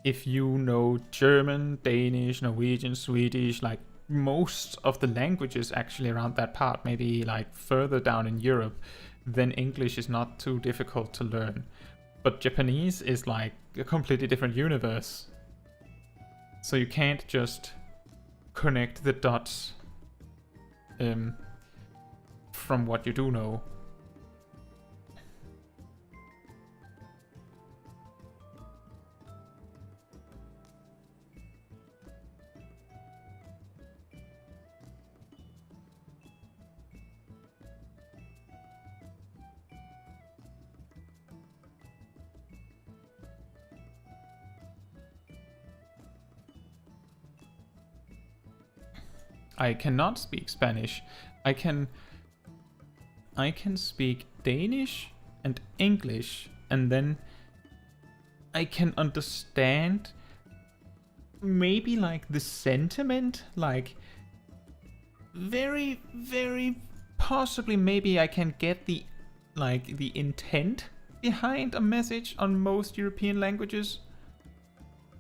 if you know German, Danish, Norwegian, Swedish, like most of the languages actually around that part, maybe like further down in Europe, then English is not too difficult to learn. But Japanese is like a completely different universe. So you can't just connect the dots from what you do know. I cannot speak Spanish. I can speak Danish and English, and then I can understand maybe like the sentiment, like very, very possibly maybe I can get the intent behind a message on most European languages.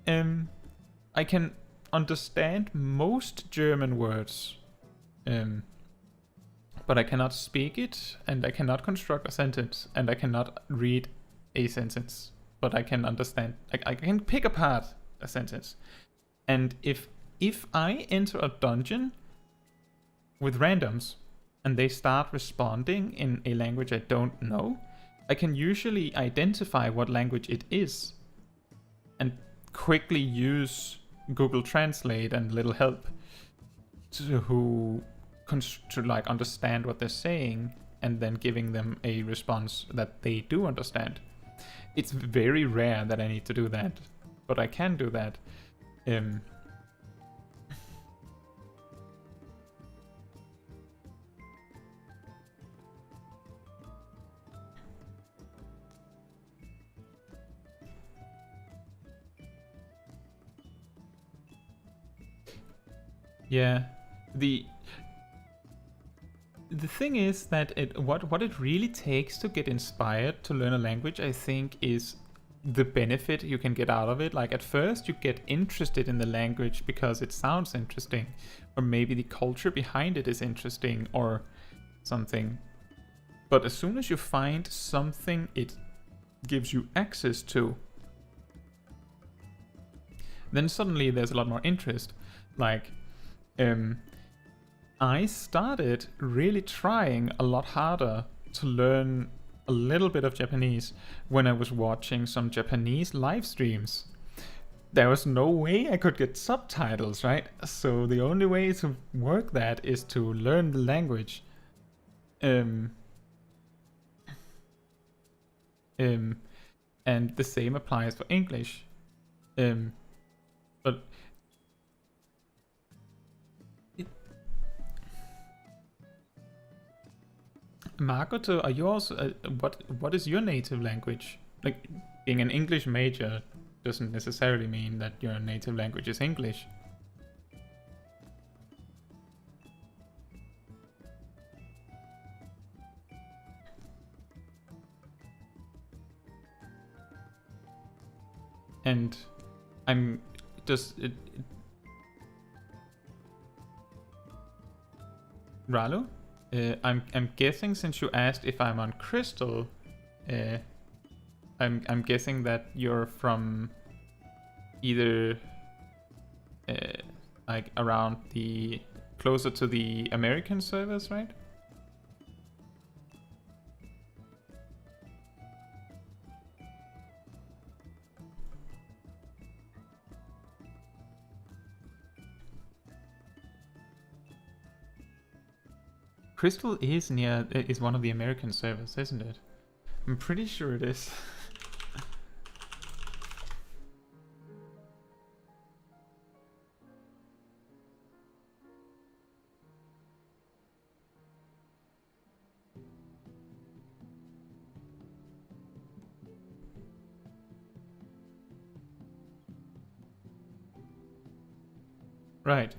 I can understand most German words, but I cannot speak it, and I cannot construct a sentence, and I cannot read a sentence, but I can understand. I can pick apart a sentence. And if I enter a dungeon with randoms and they start responding in a language I don't know, I can usually identify what language it is and quickly use Google Translate and little help to like understand what they're saying, and then giving them a response that they do understand. It's very rare that I need to do that, but I can do that. Yeah, the thing is that what it really takes to get inspired to learn a language, I think, is the benefit you can get out of it. Like, at first you get interested in the language because it sounds interesting, or maybe the culture behind it is interesting or something. But as soon as you find something it gives you access to, then suddenly there's a lot more interest. Like, I started really trying a lot harder to learn a little bit of Japanese when I was watching some Japanese live streams. There was no way I could get subtitles, right? So the only way to work that is to learn the language. And the same applies for English. But Makoto, are you also what is your native language? Like, being an English major doesn't necessarily mean that your native language is English. And I'm just Ralu? I'm guessing, since you asked if I'm on Crystal, I'm guessing that you're from either like around the closer to the American servers, right? Crystal is one of the American servers, isn't it? I'm pretty sure it is. Right.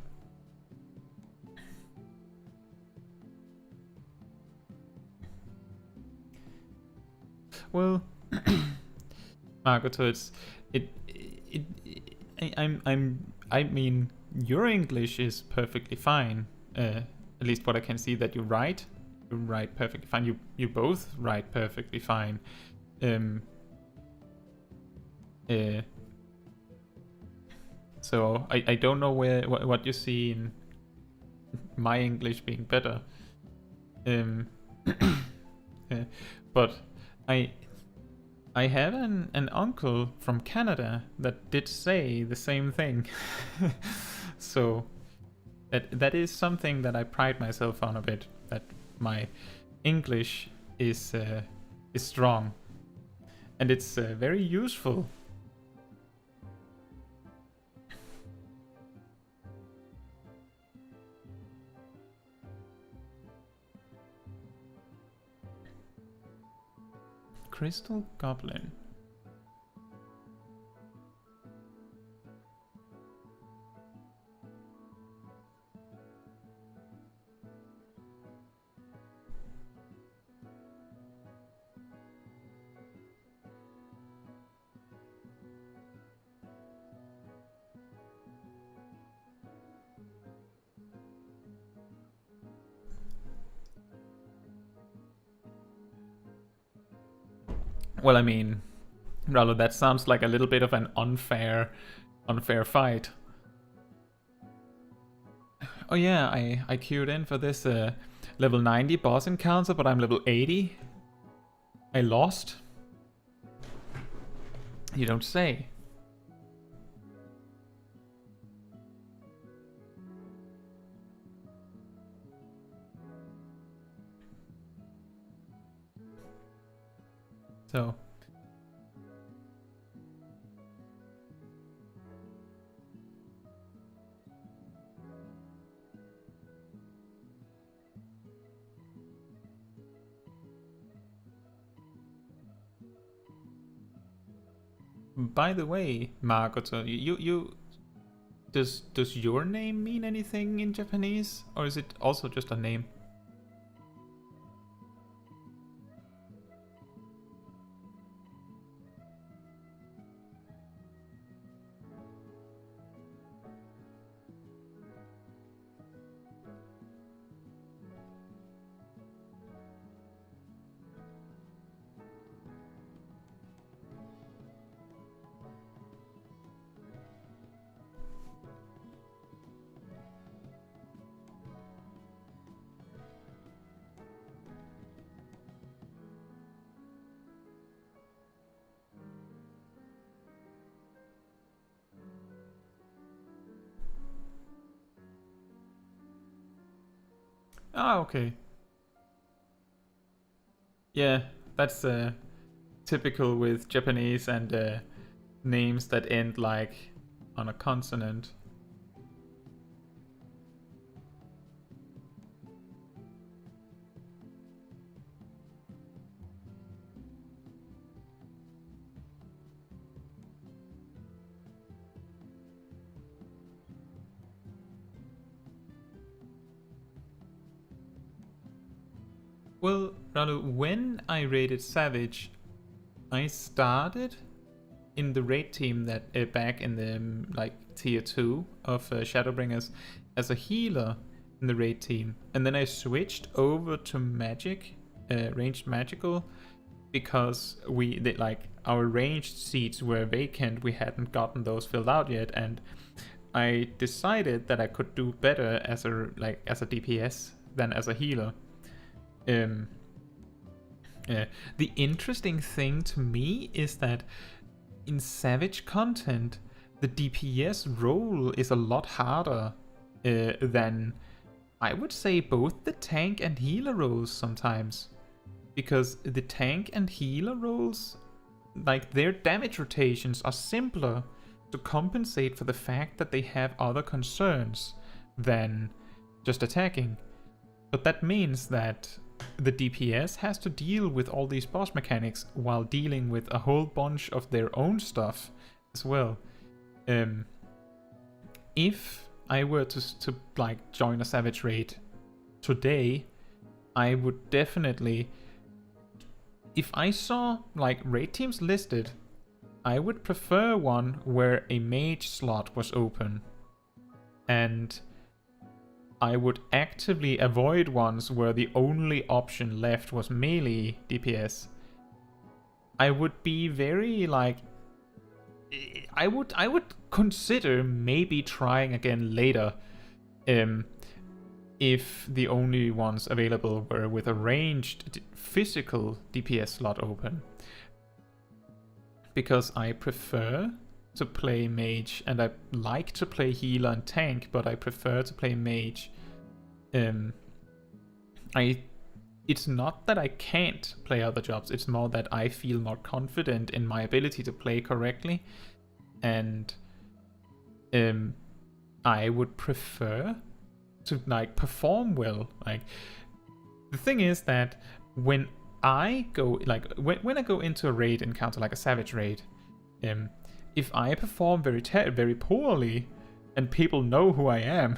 Well, Makoto, I mean, your English is perfectly fine. At least what I can see that you write perfectly fine. You both write perfectly fine. So I don't know what you see in my English being better. But I have an uncle from Canada that did say the same thing. So that is something that I pride myself on a bit, that my English is strong, and it's very useful. Crystal Goblin. Well, I mean, Rallo, that sounds like a little bit of an unfair fight. Oh yeah, I queued in for this level 90 boss encounter, but I'm level 80. I lost. You don't say. So. By the way, Makoto, does your name mean anything in Japanese, or is it also just a name? Ah, okay. Yeah, that's typical with Japanese and names that end like on a consonant. Well, Ranu, when I raided Savage, I started in the raid team that back in the like tier 2 of Shadowbringers as a healer in the raid team, and then I switched over to magic, ranged magical, because our ranged seats were vacant. We hadn't gotten those filled out yet, and I decided that I could do better as a DPS than as a healer. The interesting thing to me is that in Savage content, the DPS role is a lot harder than, I would say, both the tank and healer roles sometimes. Because the tank and healer roles, like, their damage rotations are simpler to compensate for the fact that they have other concerns than just attacking. But that means that the DPS has to deal with all these boss mechanics while dealing with a whole bunch of their own stuff as well. If I were to like join a Savage raid today, I would definitely, if I saw like raid teams listed, I would prefer one where a mage slot was open, and I would actively avoid ones where the only option left was melee DPS. I would be very like, I would consider maybe trying again later, if the only ones available were with a ranged physical DPS slot open. Because I prefer to play mage, and I like to play healer and tank, but I prefer to play mage. It's not that I can't play other jobs, it's more that I feel more confident in my ability to play correctly, and I would prefer to like perform well. Like, the thing is that when I go when I go into a raid encounter, like a Savage raid, if I perform very poorly and people know who I am,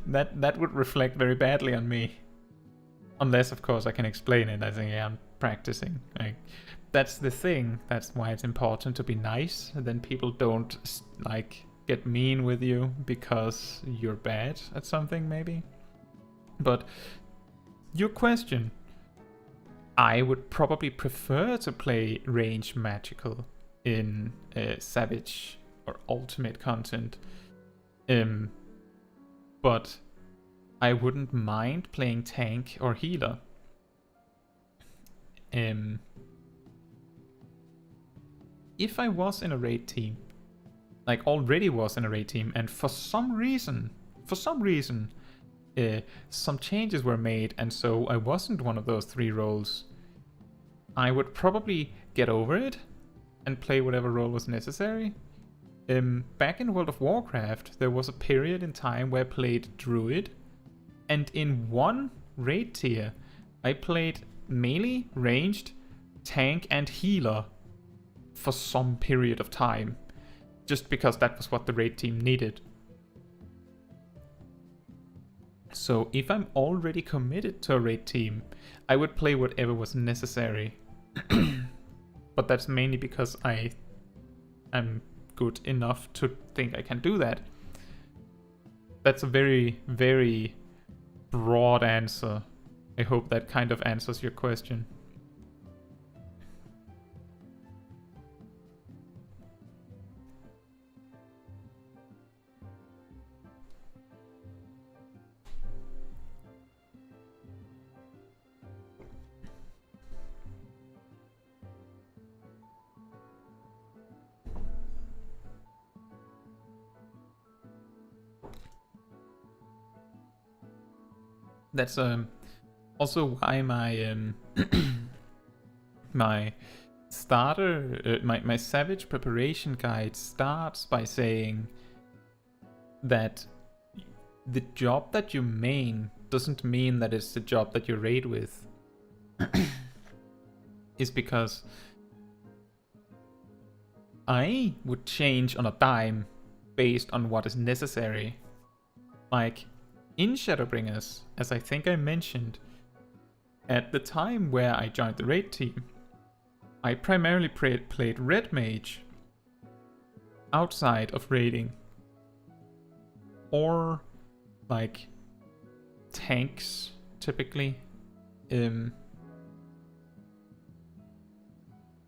that would reflect very badly on me. Unless, of course, I can explain it. I think, yeah, I'm practicing. Like, that's the thing. That's why it's important to be nice. And then people don't like get mean with you because you're bad at something, maybe. But your question, I would probably prefer to play range magical in Savage or Ultimate content. But I wouldn't mind playing tank or healer. If I was in a raid team, like already was in a raid team, and for some reason, some changes were made, and so I wasn't one of those 3 roles, I would probably get over it and play whatever role was necessary. Back in World of Warcraft, there was a period in time where I played Druid, and in one raid tier, I played melee, ranged, tank, and healer for some period of time, just because that was what the raid team needed. So if I'm already committed to a raid team, I would play whatever was necessary. But that's mainly because I am good enough to think I can do that. That's a very, very broad answer. I hope that kind of answers your question. That's also why my my starter, my Savage preparation guide starts by saying that the job that you main doesn't mean that it's the job that you raid with. Is because I would change on a dime based on what is necessary. Like, in Shadowbringers, as I think I mentioned, at the time where I joined the raid team, I primarily played Red Mage outside of raiding. Or, like, tanks, typically.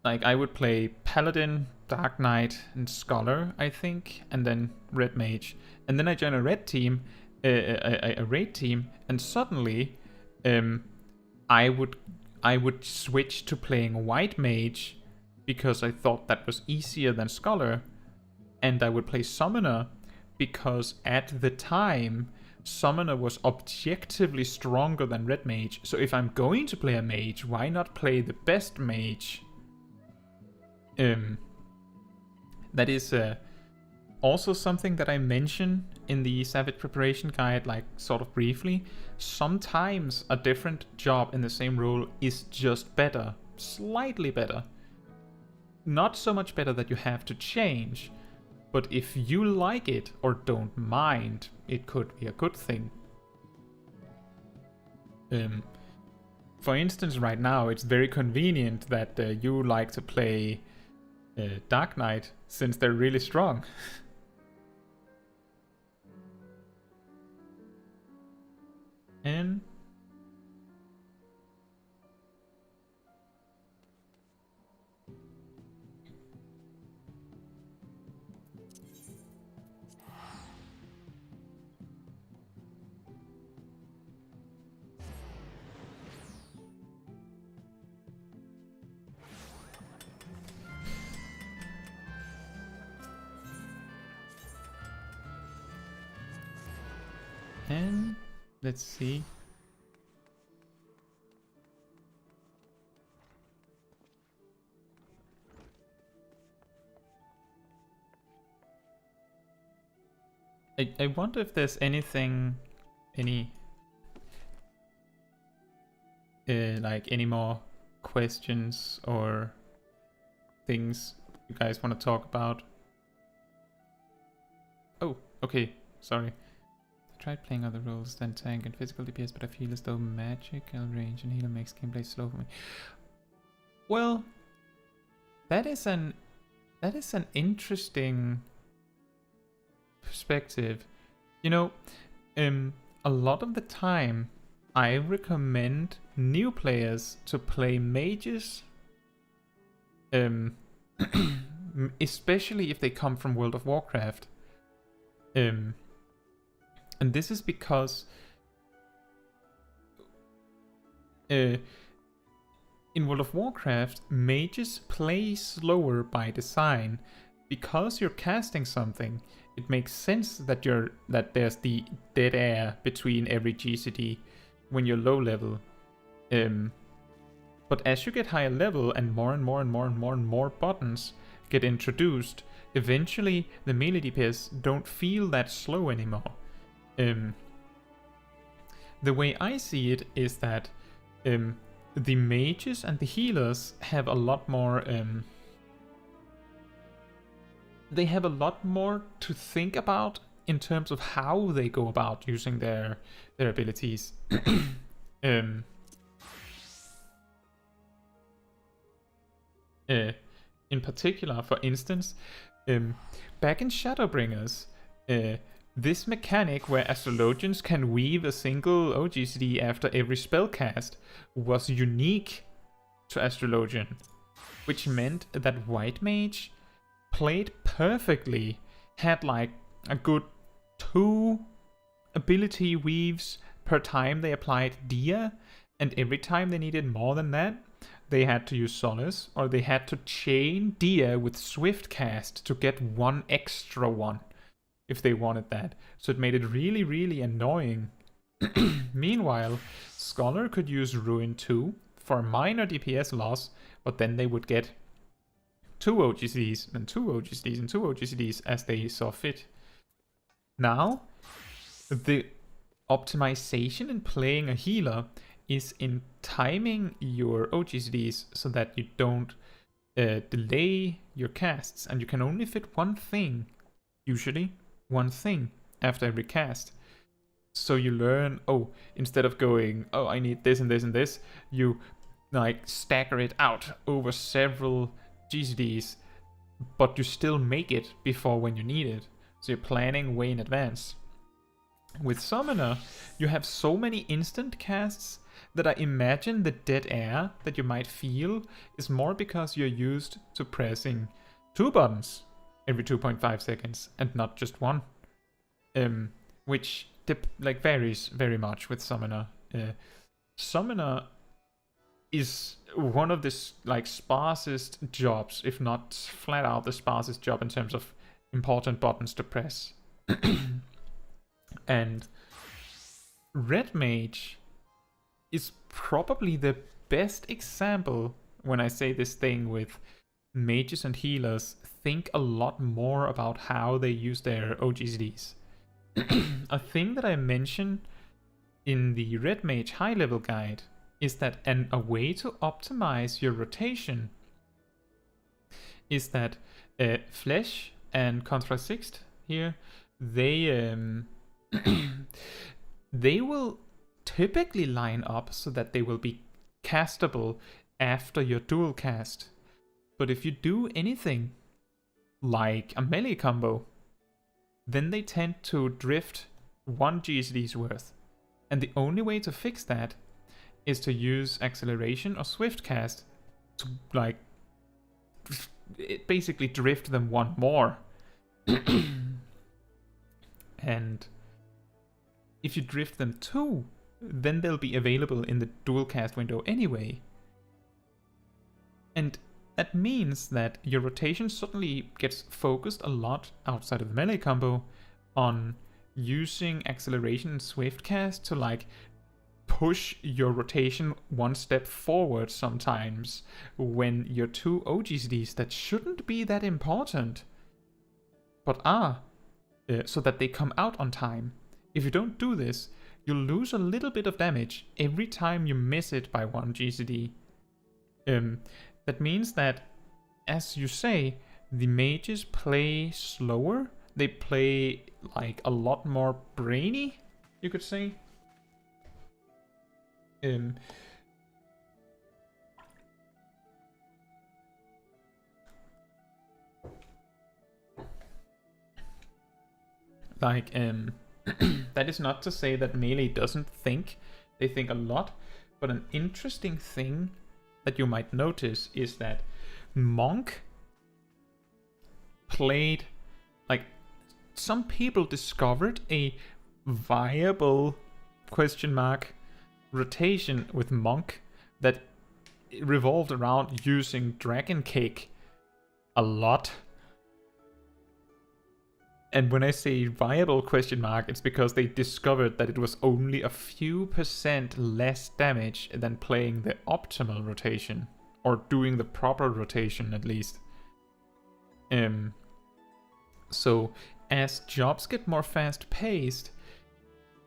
Like, I would play Paladin, Dark Knight, and Scholar, I think, and then Red Mage. And then I joined a red team, a raid team, and suddenly I would switch to playing White Mage because I thought that was easier than Scholar, and I would play Summoner because at the time Summoner was objectively stronger than Red Mage. So if I'm going to play a Mage, why not play the best Mage? That is also something that I mention in the Savage preparation guide, like sort of briefly. Sometimes a different job in the same role is just better, slightly better. Not so much better that you have to change, but if you like it or don't mind, it could be a good thing. For instance, right now it's very convenient that you like to play Dark Knight, since they're really strong. And let's see. I wonder if there's anything, like any more questions or things you guys want to talk about. Oh, okay, sorry. I tried playing other roles than tank and physical DPS, but I feel as though magical range and healer makes gameplay slow for me. Well, that is an interesting perspective. You know, a lot of the time I recommend new players to play mages, especially if they come from World of Warcraft. And this is because in World of Warcraft, mages play slower by design. Because you're casting something, it makes sense that there's the dead air between every GCD when you're low level. But as you get higher level and more buttons get introduced, eventually the melee DPS don't feel that slow anymore. The way I see it is that the mages and the healers have a lot more they have a lot more to think about in terms of how they go about using their abilities. In particular, for instance, back in Shadowbringers, this mechanic where Astrologians can weave a single OGCD after every spell cast was unique to Astrologian, which meant that White Mage played perfectly, had like a good 2 ability weaves per time they applied Dia, and every time they needed more than that, they had to use Solace, or they had to chain Dia with Swift Cast to get 1 extra one, if they wanted that. So it made it really, really annoying. Meanwhile, Scholar could use Ruin 2 for minor DPS loss, but then they would get 2 OGCDs, and 2 OGCDs, and 2 OGCDs as they saw fit. Now, the optimization in playing a healer is in timing your OGCDs so that you don't delay your casts, and you can only fit 1 thing, usually 1 thing, after every cast. So you learn, oh, instead of going, oh, I need this and this and this, you like stagger it out over several GCDs, but you still make it before when you need it. So you're planning way in advance. With Summoner, you have so many instant casts that I imagine the dead air that you might feel is more because you're used to pressing 2 buttons every 2.5 seconds and not just 1. Which varies very much with Summoner. Summoner is one of the sparsest jobs, if not flat out the sparsest job in terms of important buttons to press. And Red Mage is probably the best example when I say this thing with mages and healers think a lot more about how they use their OGCDs. A thing that I mentioned in the Red Mage high level guide is that a way to optimize your rotation is that Flesh and Contrasixt here, they they will typically line up so that they will be castable after your dual cast. But if you do anything like a melee combo, then they tend to drift 1 GCD's worth. And the only way to fix that is to use acceleration or swift cast to basically drift them 1 more. And if you drift them 2, then they'll be available in the dual cast window anyway. And that means that your rotation suddenly gets focused a lot outside of the melee combo on using acceleration and swift cast to push your rotation 1 step forward sometimes when your 2 OGCDs that shouldn't be that important but are, so that they come out on time. If you don't do this, you'll lose a little bit of damage every time you miss it by 1 GCD. That means that, as you say, the mages play slower. They play a lot more brainy, you could say. That is not to say that melee doesn't think. they think a lot. But an interesting thing that you might notice is that Monk played, like, some people discovered a viable question mark rotation with Monk that revolved around using Dragon Cake a lot. And when I say viable question mark, it's because they discovered that it was only a few % less damage than playing the optimal rotation, or doing the proper rotation at least. So as jobs get more fast paced,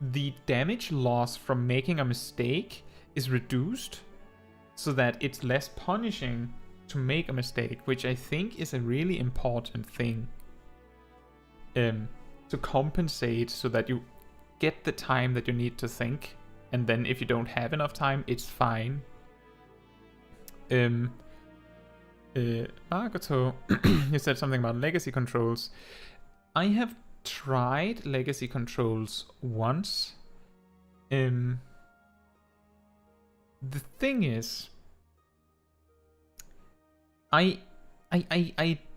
the damage loss from making a mistake is reduced so that it's less punishing to make a mistake, which I think is a really important thing. To compensate so that you get the time that you need to think, and then if you don't have enough time, it's fine. Margoto, you said something about legacy controls. I have tried legacy controls once. The thing is, I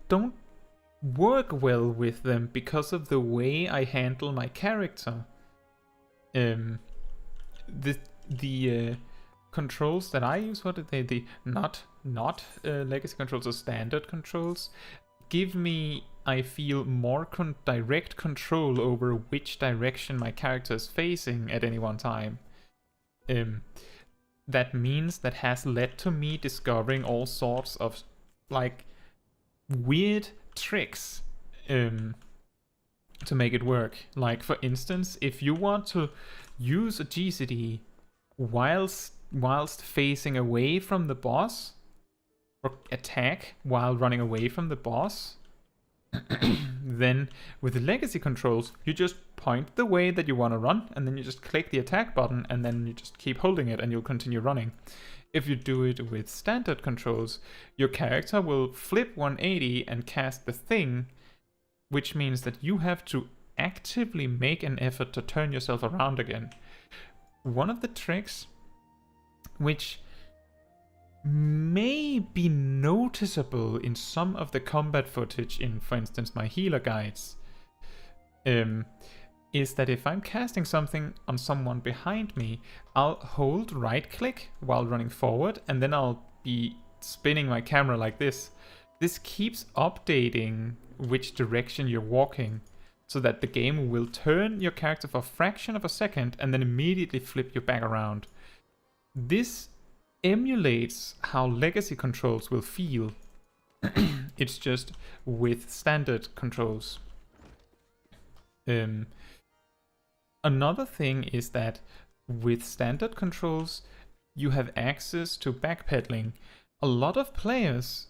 don't work well with them because of the way I handle my character. The controls that I use, what are they? The not legacy controls or standard controls, give me, I feel, more direct control over which direction my character is facing at any one time. That means that has led to me discovering all sorts of, like, weird tricks to make it work. Like, for instance, if you want to use a GCD whilst facing away from the boss, or attack while running away from the boss, then with the legacy controls, you just point the way that you want to run, and then you just click the attack button, and then you just keep holding it, and you'll continue running. If you do it with standard controls, your character will flip 180 and cast the thing, which means that you have to actively make an effort to turn yourself around again. One of the tricks, which may be noticeable in some of the combat footage in, for instance, my healer guides, is that if I'm casting something on someone behind me, I'll hold right click while running forward, and then I'll be spinning my camera like this. This keeps updating which direction you're walking, so that the game will turn your character for a fraction of a second and then immediately flip you back around. This emulates how legacy controls will feel. It's just with standard controls. Another thing is that with standard controls, you have access to backpedaling. A lot of players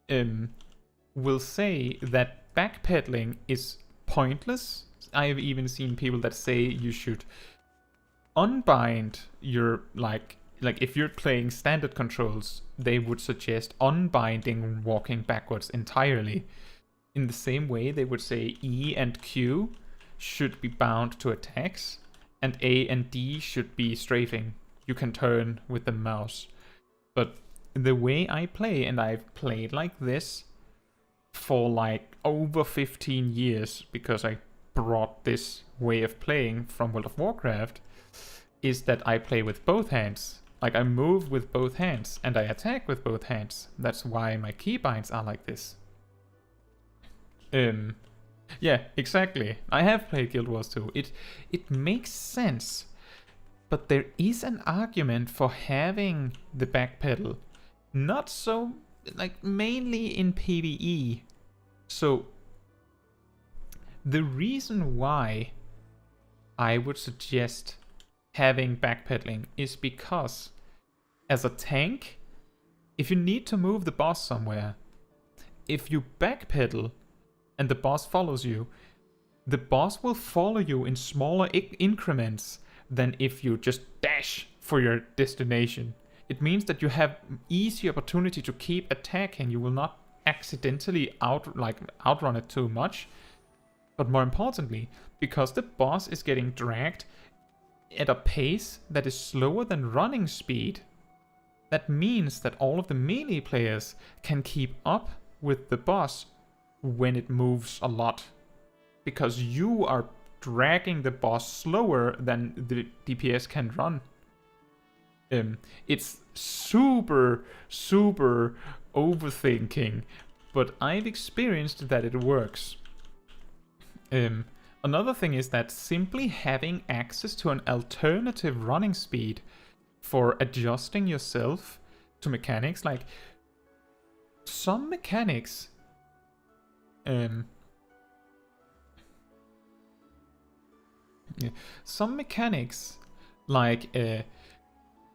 will say that backpedaling is pointless. I've even seen people that say you should unbind your, like if you're playing standard controls, they would suggest unbinding walking backwards entirely. In the same way, they would say E and Q should be bound to attacks, and A and D should be strafing. You can turn with the mouse. But the way I play, and I've played like this for like over 15 years, because I brought this way of playing from World of Warcraft, is that I play with both hands. Like, I move with both hands, and I attack with both hands. That's why my keybinds are like this. Yeah, exactly. I have played Guild Wars 2. It makes sense. But there is an argument for having the backpedal. Not so, like, mainly in PvE. So, the reason why I would suggest having backpedaling is because, as a tank, if you need to move the boss somewhere, if you backpedal and the boss follows you, the boss will follow you in smaller increments than if you just dash for your destination. It means that you have easy opportunity to keep attacking. You will not accidentally outrun it too much. But more importantly, because the boss is getting dragged, at a pace that is slower than running speed, that means that all of the melee players can keep up with the boss when it moves a lot. Because you are dragging the boss slower than the DPS can run. It's super, super overthinking, but I've experienced that it works. Another thing is that simply having access to an alternative running speed for adjusting yourself to mechanics, like some mechanics, like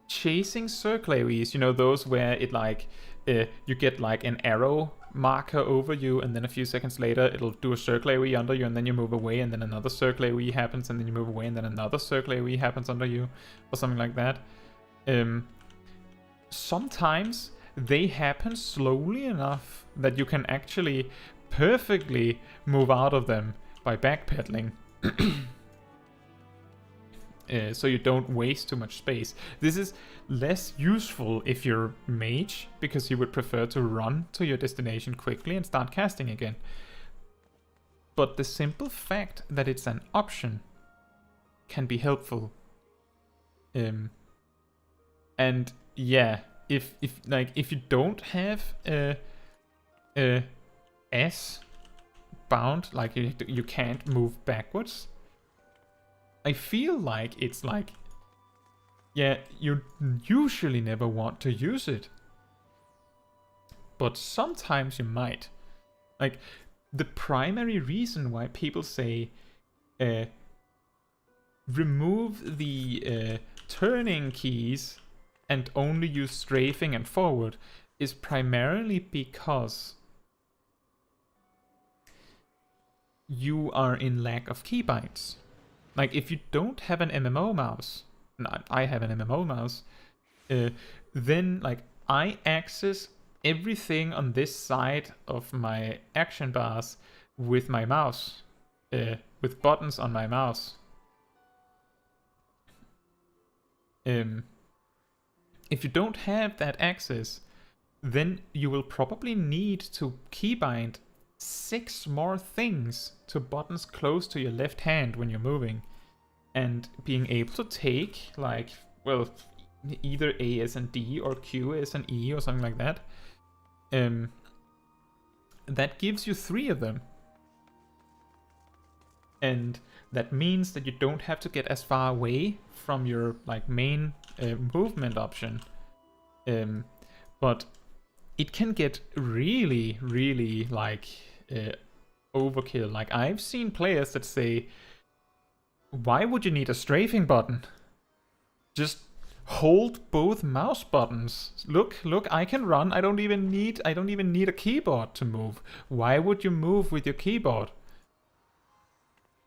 chasing circle AoEs, you know, those where it like you get like an arrow marker over you, and then a few seconds later it'll do a circle AoE under you, and then you move away, and then another circle AoE happens, and then you move away, and then another circle AoE happens under you, or something like that. Sometimes they happen slowly enough that you can actually perfectly move out of them by backpedaling. So you don't waste too much space. This is less useful if you're Mage, because you would prefer to run to your destination quickly and start casting again. But the simple fact that it's an option can be helpful. And yeah, if you don't have S bound, like you can't move backwards, I feel like it's like, yeah, you usually never want to use it, but sometimes you might. Like, the primary reason why people say remove the turning keys and only use strafing and forward is primarily because you are in lack of keybinds. Like, if you don't have an MMO mouse, and I have an MMO mouse, then like I access everything on this side of my action bars with my mouse, with buttons on my mouse. If you don't have that access, then you will probably need to keybind 6 more things to buttons close to your left hand when you're moving, and being able to take, like, well, either A as and D or Q as and E or something like that. That gives you 3 of them, and that means that you don't have to get as far away from your like main movement option. But it can get really, really like overkill. Like, I've seen players that say, why would you need a strafing button? Just hold both mouse buttons. Look, I can run. I don't even need a keyboard to move. Why would you move with your keyboard?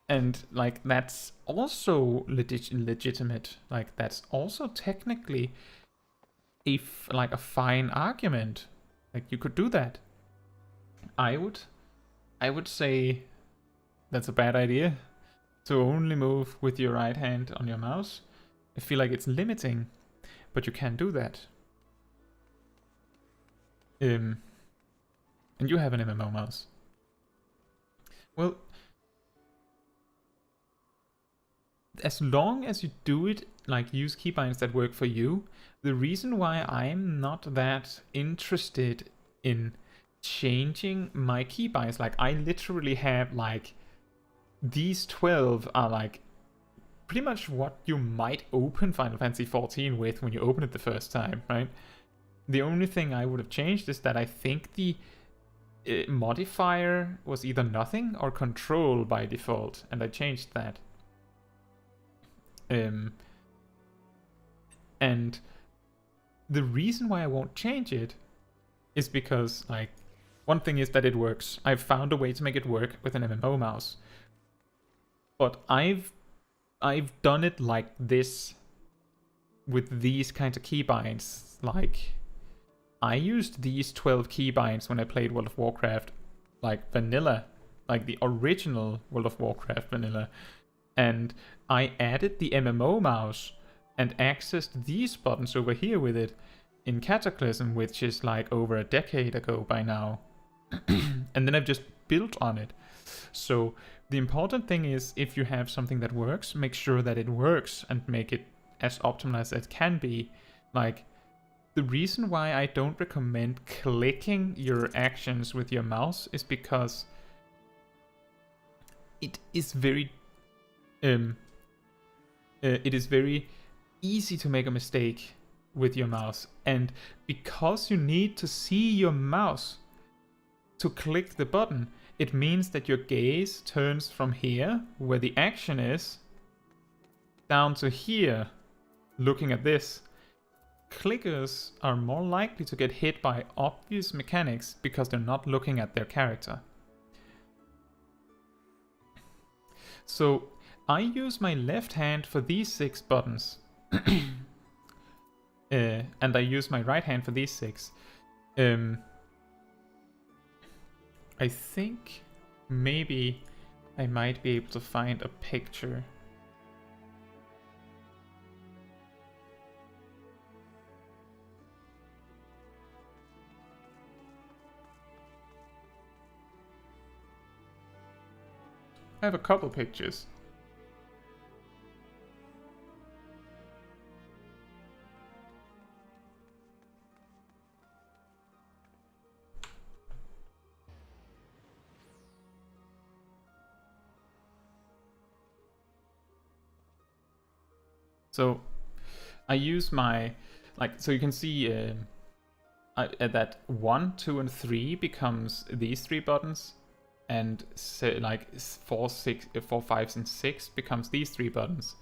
And like, that's also legitimate. Like, that's also technically a fine argument. Like, you could do that. I would say that's a bad idea to only move with your right hand on your mouse. I feel like it's limiting, but you can do that. And you have an MMO mouse. Well, as long as you do it, like, use keybinds that work for you. The reason why I'm not that interested in changing my keybinds, like, I literally have like these 12 are like pretty much what you might open Final Fantasy XIV with when you open it the first time, right? The only thing I would have changed is that I think the modifier was either nothing or control by default, and I changed that. And the reason why I won't change it is because, like, one thing is that it works. I've found a way to make it work with an MMO mouse. But I've done it like this with these kinds of keybinds. Like, I used these 12 keybinds when I played World of Warcraft, like vanilla, like the original World of Warcraft vanilla. and I added the MMO mouse and accessed these buttons over here with it in Cataclysm, which is like over a decade ago by now. And then I've just built on it. So the important thing is, if you have something that works, make sure that it works and make it as optimal as it can be. Like, the reason why I don't recommend clicking your actions with your mouse is because it is very easy to make a mistake with your mouse, and because you need to see your mouse to click the button, it means that your gaze turns from here, where the action is, down to here, looking at this. Clickers are more likely to get hit by obvious mechanics because they're not looking at their character. So I use my left hand for these 6 buttons. And I use my right hand for these 6. I think maybe I might be able to find a picture. I have a couple pictures. So I use my, so you can see that 1, 2, and 3 becomes these 3 buttons, and 4, 5, and 6 becomes these 3 buttons.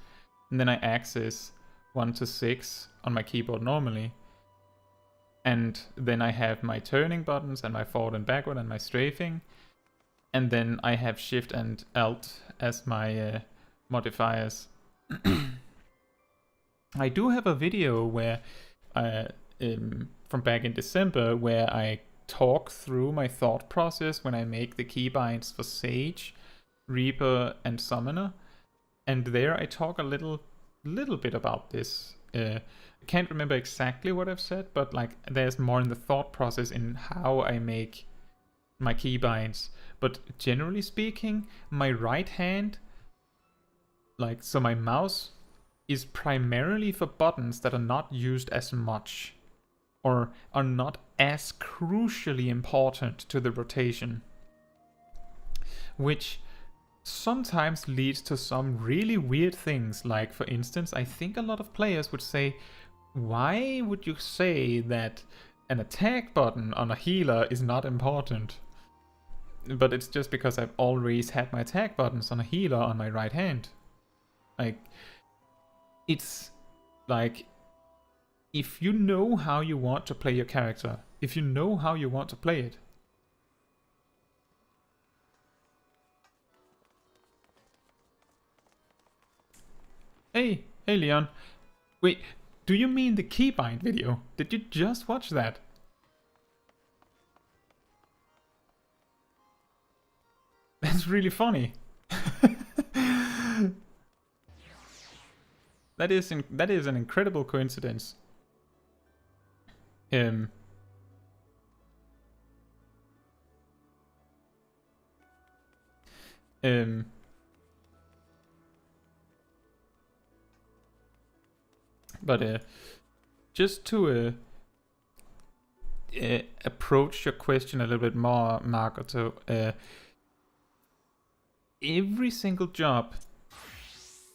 And then I access 1 to 6 on my keyboard normally. And then I have my turning buttons and my forward and backward and my strafing. And then I have Shift and Alt as my modifiers. I do have a video where, from back in December, where I talk through my thought process when I make the keybinds for Sage, Reaper, and Summoner. And there I talk a little bit about this. I can't remember exactly what I've said, but there's more in the thought process in how I make my keybinds. But generally speaking, my right hand, so my mouse is primarily for buttons that are not used as much or are not as crucially important to the rotation, which sometimes leads to some really weird things. Like, for instance, I think a lot of players would say, why would you say that an attack button on a healer is not important? But it's just because I've always had my attack buttons on a healer on my right hand. It's if you know how you want to play your character, if you know how you want to play it, Hey Leon. Wait, do you mean the keybind video? Did you just watch that? That's really funny. That is an incredible coincidence. But just to approach your question a little bit more, Marco, every single job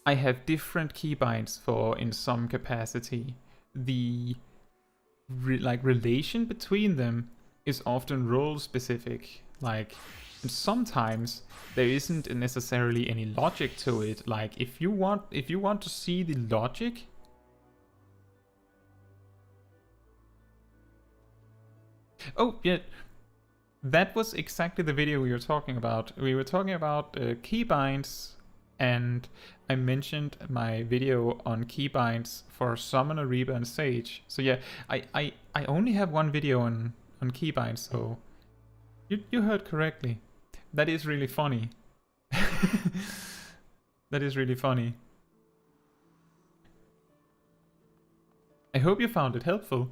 I have different keybinds for in some capacity. The relation between them is often role specific. And sometimes there isn't necessarily any logic to it. Like, if you want to see the logic, oh yeah, that was exactly the video we were talking about. We were talking about keybinds, and I mentioned my video on keybinds for Summoner, Reaper, and Sage. So yeah, I only have one video on keybinds, so you heard correctly. That is really funny. That is really funny. I hope you found it helpful.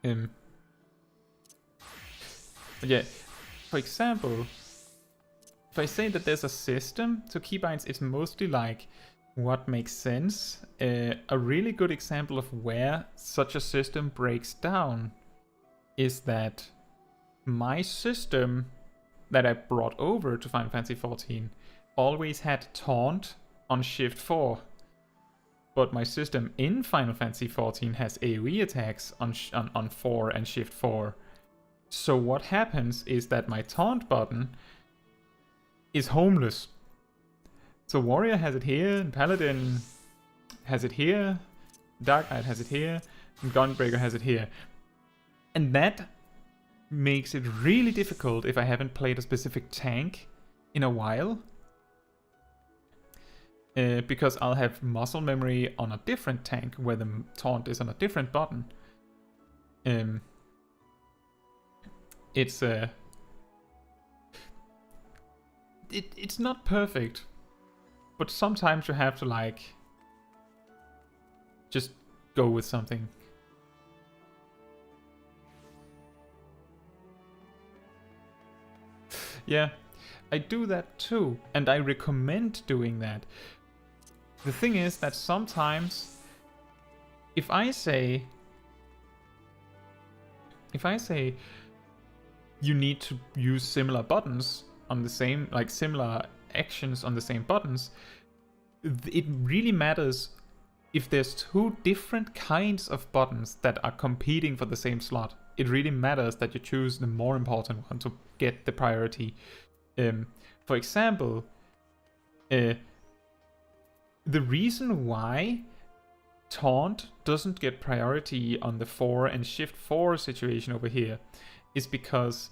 But yeah, for example, if I say that there's a system to keybinds, it's mostly like what makes sense. A really good example of where such a system breaks down is that my system that I brought over to Final Fantasy XIV always had taunt on Shift 4. But my system in Final Fantasy XIV has AoE attacks on 4 and Shift 4. So what happens is that my taunt button is homeless. So Warrior has it here, and Paladin has it here, Dark Knight has it here, and Gunbreaker has it here. And that makes it really difficult if I haven't played a specific tank in a while. Because I'll have muscle memory on a different tank where the taunt is on a different button. It's it's not perfect, but sometimes you have to like just go with something. Yeah, I do that too, and I recommend doing that. The thing is that sometimes if I say you need to use similar buttons on the same, like similar actions on the same buttons, it really matters if there's two different kinds of buttons that are competing for the same slot. It really matters that you choose the more important one to get the priority. For example, the reason why taunt doesn't get priority on the 4 and Shift 4 situation over here is because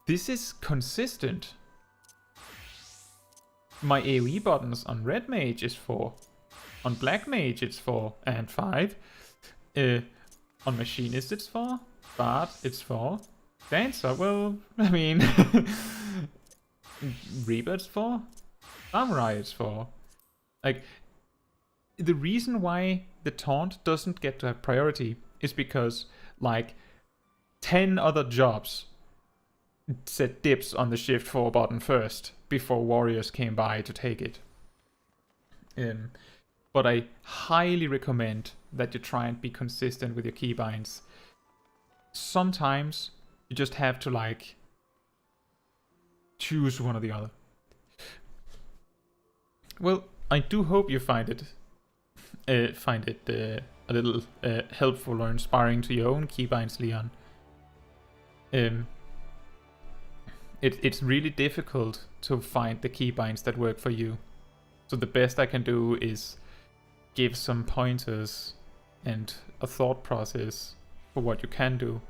this is consistent. My AoE buttons on Red Mage is 4, on Black Mage it's 4 and 5, on Machinist it's 4, Bard it's 4, Dancer, well, I mean, Reaper it's 4, Samurai it's 4. Like, the reason why the taunt doesn't get to have priority is because, like, 10 other jobs set dips on the Shift 4 button first before warriors came by to take it. But I highly recommend that you try and be consistent with your keybinds. Sometimes you just have to, like, choose one or the other. Well, I do hope you find it a little helpful or inspiring to your own keybinds, Leon. It's really difficult to find the keybinds that work for you. So the best I can do is give some pointers and a thought process for what you can do.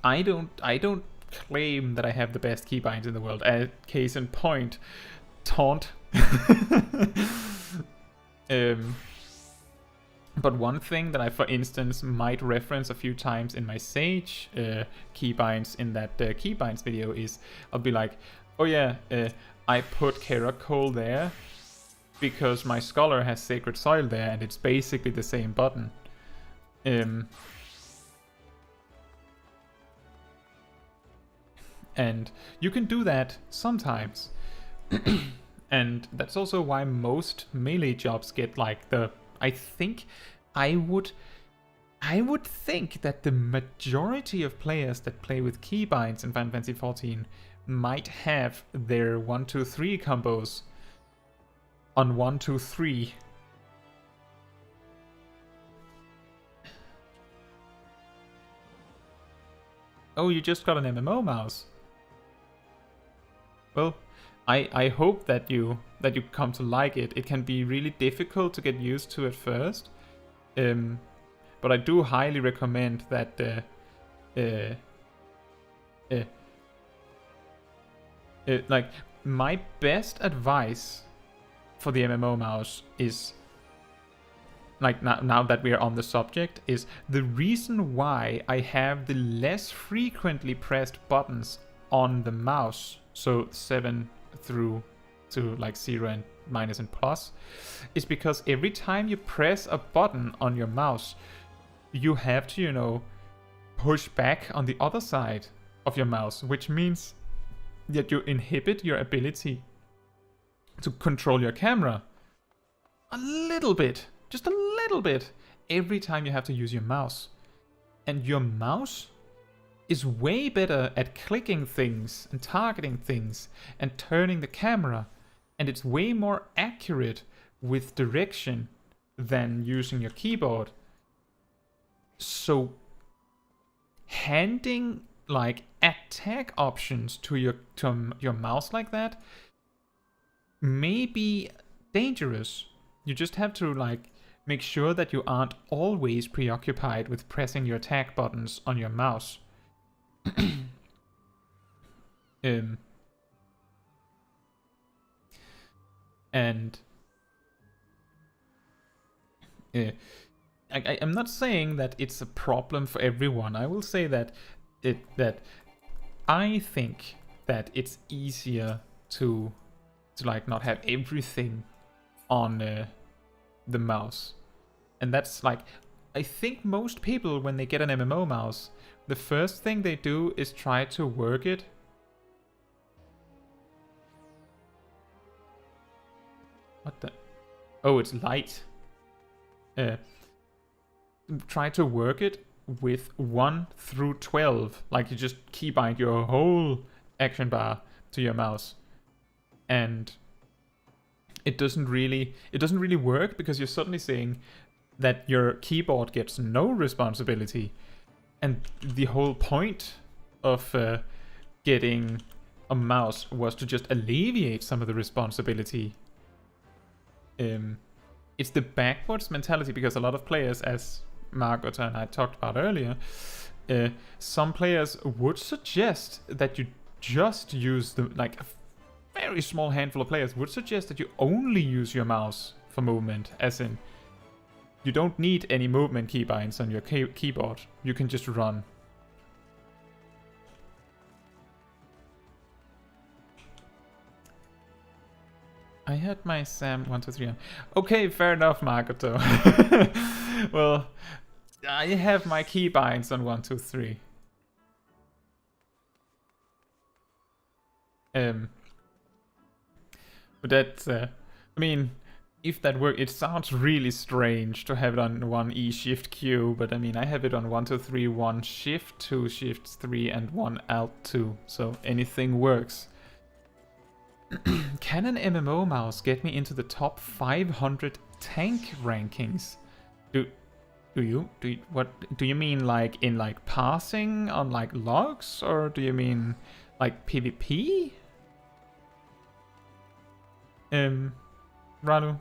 I don't claim that I have the best keybinds in the world. Case in point, taunt. But one thing that I, for instance, might reference a few times in my Sage keybinds in that keybinds video is, I'll be like, oh yeah, I put Caracol there because my Scholar has Sacred Soil there and it's basically the same button. And you can do that sometimes. And that's also why most melee jobs get like the... I would think that the majority of players that play with keybinds in Final Fantasy XIV might have their 1-2-3 combos on 1-2-3. Oh, you just got an MMO mouse. Well, I hope that you come to like it. It can be really difficult to get used to at first, but I do highly recommend that. Like, my best advice for the MMO mouse is, like, now that we are on the subject, is the reason why I have the less frequently pressed buttons on the mouse, so 7 through to like 0 and minus and plus, is because every time you press a button on your mouse, you have to, you know, push back on the other side of your mouse, which means that you inhibit your ability to control your camera a little bit, just a little bit, every time you have to use your mouse. And your mouse is way better at clicking things and targeting things and turning the camera, and it's way more accurate with direction than using your keyboard. So handing like attack options to your mouse like that may be dangerous. You just have to like make sure that you aren't always preoccupied with pressing your attack buttons on your mouse. And I'm not saying that it's a problem for everyone. I will say that I think that it's easier to like not have everything on the mouse. And that's like, I think most people, when they get an MMO mouse, the first thing they do is try to work it. What the? Oh, it's light. Try to work it with 1 through 12. Like you just keybind your whole action bar to your mouse. And it doesn't really work, because you're suddenly saying that your keyboard gets no responsibility. And the whole point of getting a mouse was to just alleviate some of the responsibility. It's the backwards mentality, because a lot of players, as Margot and I talked about earlier, some players would suggest that you just use the, like a very small handful of players would suggest that you only use your mouse for movement, as in you don't need any movement keybinds on your keyboard. You can just run. I had my Sam 1, 2, 3 on. Okay, fair enough, Margot. Well, I have my keybinds on 1, 2, 3. But that's, I mean, if that works, it sounds really strange to have it on 1 E Shift Q, but I mean, I have it on 1, 2, 3, 1 Shift, 2 Shift 3, and 1 Alt 2, so anything works. Can an MMO mouse get me into the top 500 tank rankings? What do you mean, like in like passing on like logs, or do you mean like PvP? Ralu?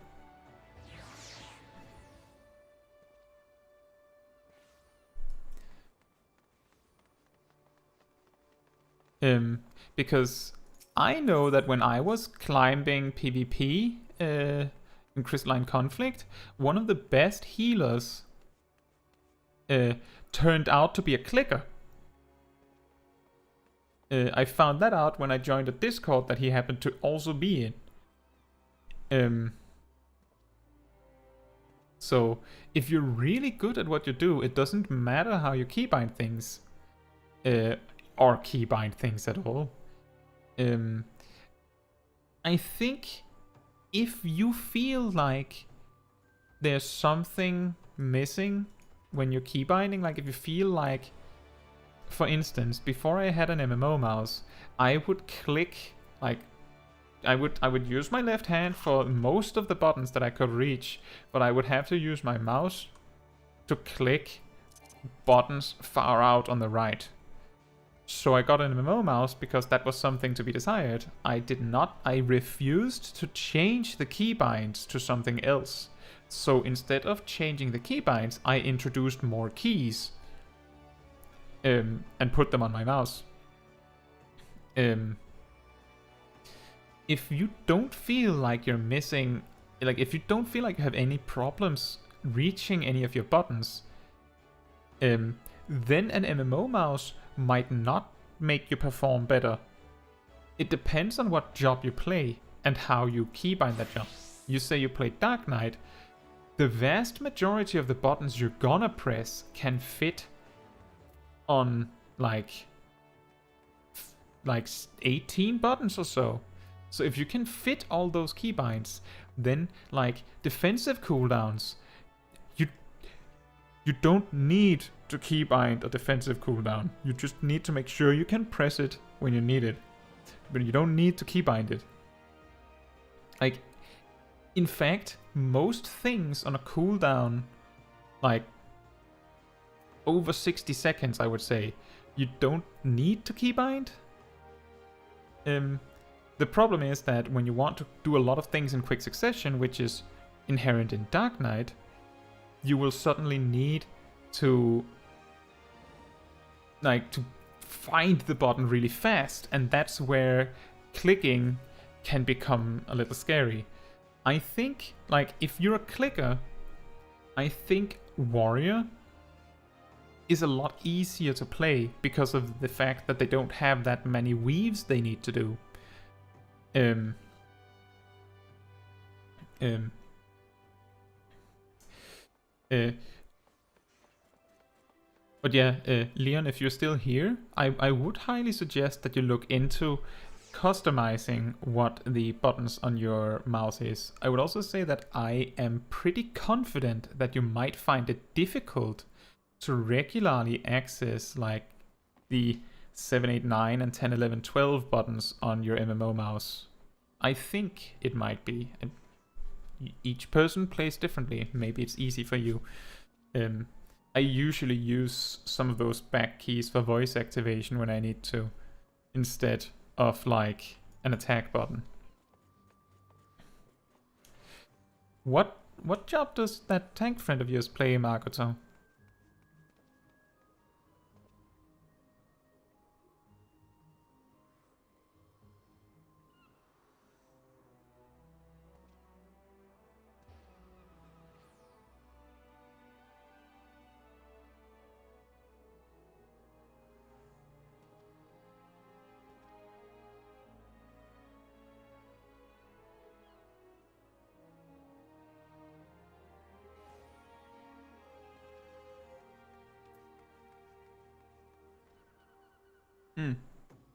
Because I know that when I was climbing PvP in Crystalline Conflict, one of the best healers turned out to be a clicker. I found that out when I joined a Discord that he happened to also be in. So if you're really good at what you do, it doesn't matter how you keybind things, or keybind things at all. I think if you feel like there's something missing when you're keybinding, like if you feel like, for instance, before I had an MMO mouse, I would click, like, I would use my left hand for most of the buttons that I could reach, but I would have to use my mouse to click buttons far out on the right. So I got an MMO mouse because that was something to be desired. I refused to change the keybinds to something else. So instead of changing the keybinds, I introduced more keys and put them on my mouse. If you don't feel like you're missing, like if you don't feel like you have any problems reaching any of your buttons, then an MMO mouse might not make you perform better. It depends on what job you play and how you keybind that job. You say you play Dark Knight, the vast majority of the buttons you're gonna press can fit on like 18 buttons or so. So if you can fit all those keybinds, then like defensive cooldowns, you don't need to keybind a defensive cooldown. You just need to make sure you can press it when you need it. But you don't need to keybind it. Like, in fact, most things on a cooldown, like over 60 seconds, I would say, you don't need to keybind. The problem is that when you want to do a lot of things in quick succession, which is inherent in Dark Knight, you will suddenly need to find the button really fast, and that's where clicking can become a little scary. I think, like, if you're a clicker, I think Warrior is a lot easier to play because of the fact that they don't have that many weaves they need to do. But yeah, Leon, if you're still here, I would highly suggest that you look into customizing what the buttons on your mouse is. I would also say that I am pretty confident that you might find it difficult to regularly access like the 7, 8, 9 and 10, 11, 12 buttons on your MMO mouse. I think it might be. And each person plays differently. Maybe it's easy for you. I usually use some of those back keys for voice activation when I need to, instead of like an attack button. What job does that tank friend of yours play, Makoto?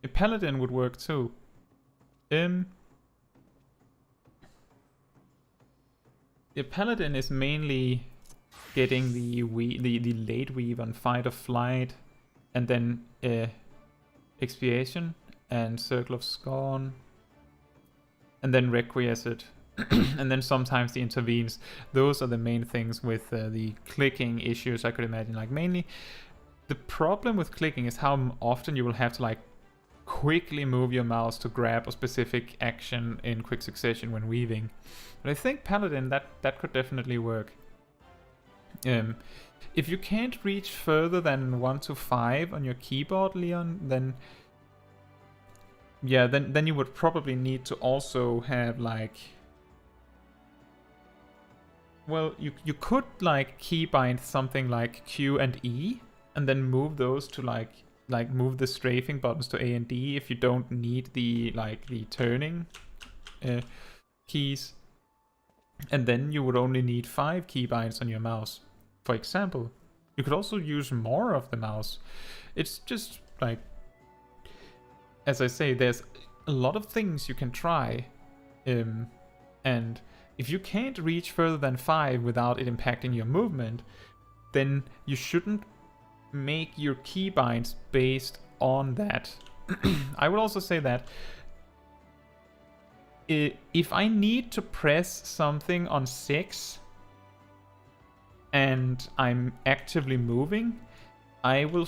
A paladin would work too. The paladin is mainly getting the late weave on Fight or Flight, and then Expiation and Circle of Scorn, and then Requiescent, and then sometimes the Intervenes. Those are the main things with the clicking issues, I could imagine. Like, mainly the problem with clicking is how often you will have to like quickly move your mouse to grab a specific action in quick succession when weaving. But I think Paladin, that could definitely work. If you can't reach further than 1 to 5 on your keyboard, Leon, then yeah, then you would probably need to also have like, well, you could like keybind something like Q and E, and then move those to like move the strafing buttons to A and D if you don't need the turning keys. And then you would only need 5 keybinds on your mouse, for example. You could also use more of the mouse. It's just like, as I say, there's a lot of things you can try. And if you can't reach further than 5 without it impacting your movement, then you shouldn't make your keybinds based on that. I would also say that if I need to press something on 6 and I'm actively moving, I will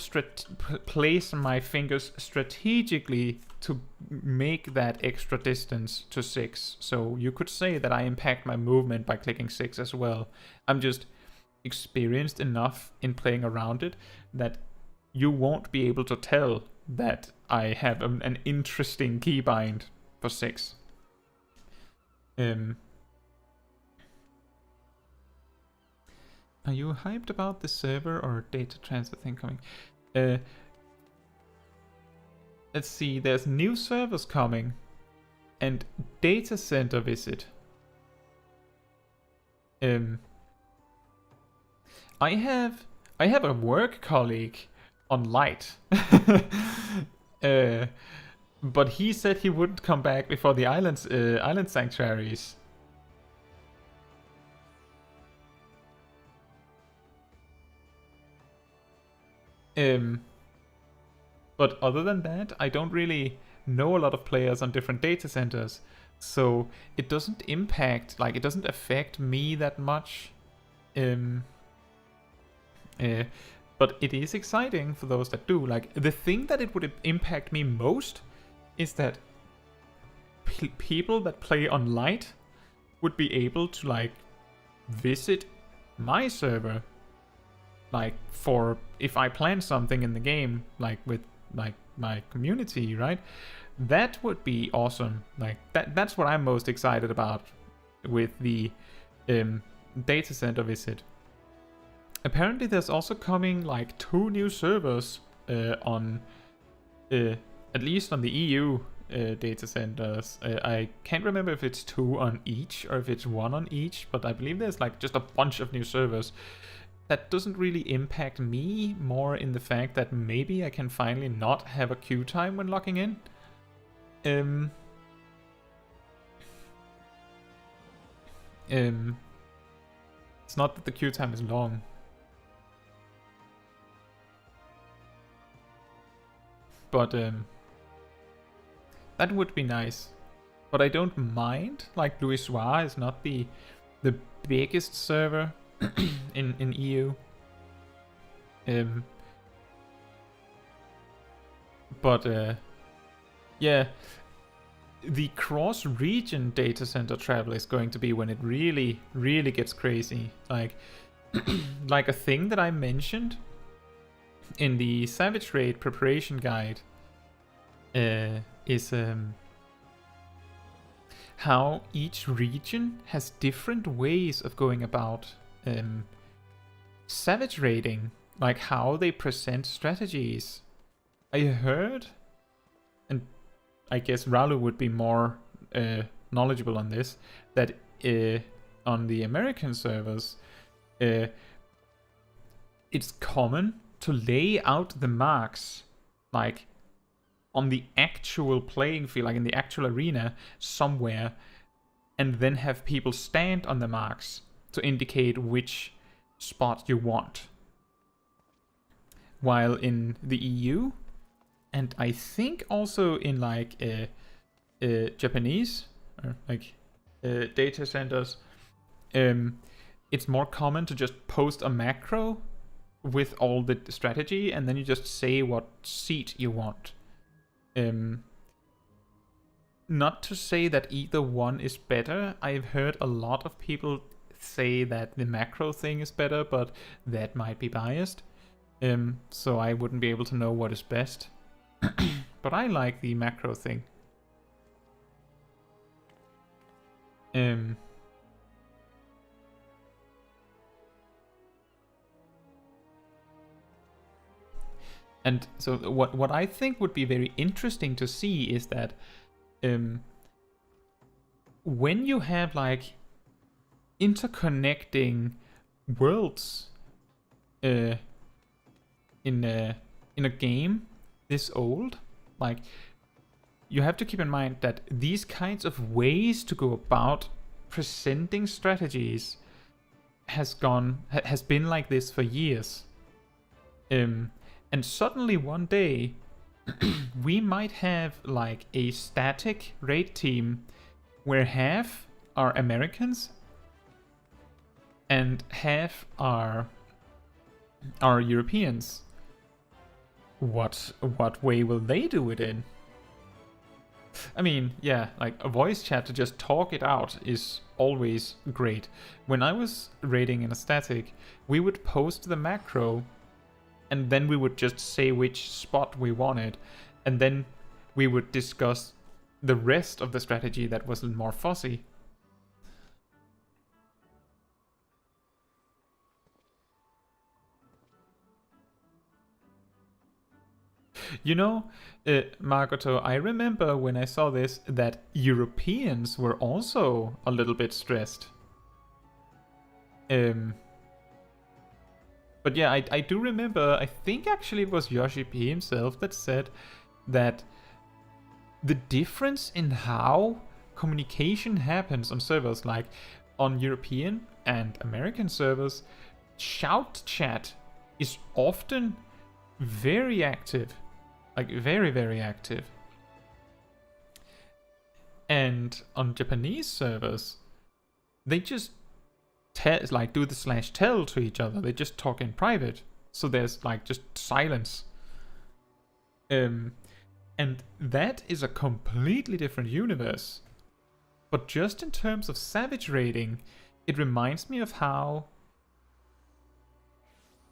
place my fingers strategically to make that extra distance to 6. So you could say that I impact my movement by clicking 6 as well. I'm just experienced enough in playing around it that you won't be able to tell that I have an interesting keybind for 6. Are you hyped about the server or data transfer thing coming? let's see, there's new servers coming and data center visit. I have a work colleague on Light, but he said he wouldn't come back before the island sanctuaries. But other than that, I don't really know a lot of players on different data centers, so it doesn't impact, like, it doesn't affect me that much. But it is exciting for those that do. Like, the thing that it would impact me most is that people that play on Light would be able to, like, visit my server, like, for if I plan something in the game, like with like my community, right? That would be awesome. Like, that's what I'm most excited about with the data center visit. Apparently there's also coming like 2 new servers on at least on the EU data centers. I can't remember if it's 2 on each or if it's 1 on each, but I believe there's like just a bunch of new servers. That doesn't really impact me, more in the fact that maybe I can finally not have a queue time when logging in. It's not that the queue time is long. But that would be nice. But I don't mind. Like, Louisoix is not the biggest server in EU. But yeah, the cross-region data center travel is going to be when it really, really gets crazy. Like, like a thing that I mentioned in the Savage Raid preparation guide is how each region has different ways of going about Savage Raiding, like how they present strategies. I heard, and I guess Ralu would be more knowledgeable on this, that on the American servers, it's common to lay out the marks, like, on the actual playing field, like in the actual arena somewhere, and then have people stand on the marks to indicate which spot you want. While in the EU, and I think also in like Japanese, or like data centers, it's more common to just post a macro with all the strategy, and then you just say what seat you want. Not to say that either one is better. I've heard a lot of people say that the macro thing is better, but that might be biased. So I wouldn't be able to know what is best. But I like the macro thing. And so what I think would be very interesting to see is that when you have like interconnecting worlds in a game this old, like, you have to keep in mind that these kinds of ways to go about presenting strategies has been like this for years. And suddenly one day we might have like a static raid team where half are Americans and half are Europeans. What way will they do it in? I mean, yeah, like a voice chat to just talk it out is always great. When I was raiding in a static, we would post the macro and then we would just say which spot we wanted, and then we would discuss the rest of the strategy that was more fuzzy. You know, Margoto, I remember when I saw this that Europeans were also a little bit stressed. But yeah, I do remember, I think actually it was Yoshi P himself that said that the difference in how communication happens on servers, like on European and American servers, shout chat is often very active, like very, very active. And on Japanese servers, they just do the /tell to each other. They just talk in private. So there's like just silence. And that is a completely different universe. But just in terms of savage raiding, it reminds me of how,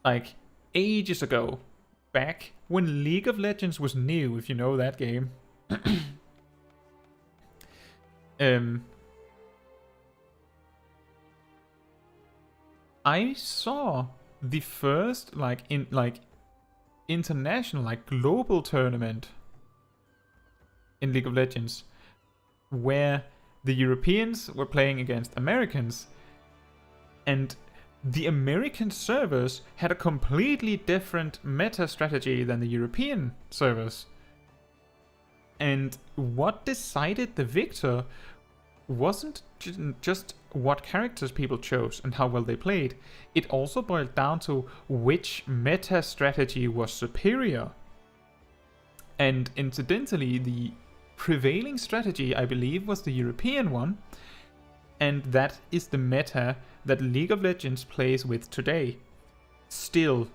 like, ages ago, back when League of Legends was new, if you know that game. I saw the first international, global tournament in League of Legends where the Europeans were playing against Americans, and the American servers had a completely different meta strategy than the European servers. And what decided the victor wasn't just what characters people chose and how well they played. It also boiled down to which meta strategy was superior. And incidentally, the prevailing strategy, I believe, was the European one, and that is the meta that League of Legends plays with today. Still,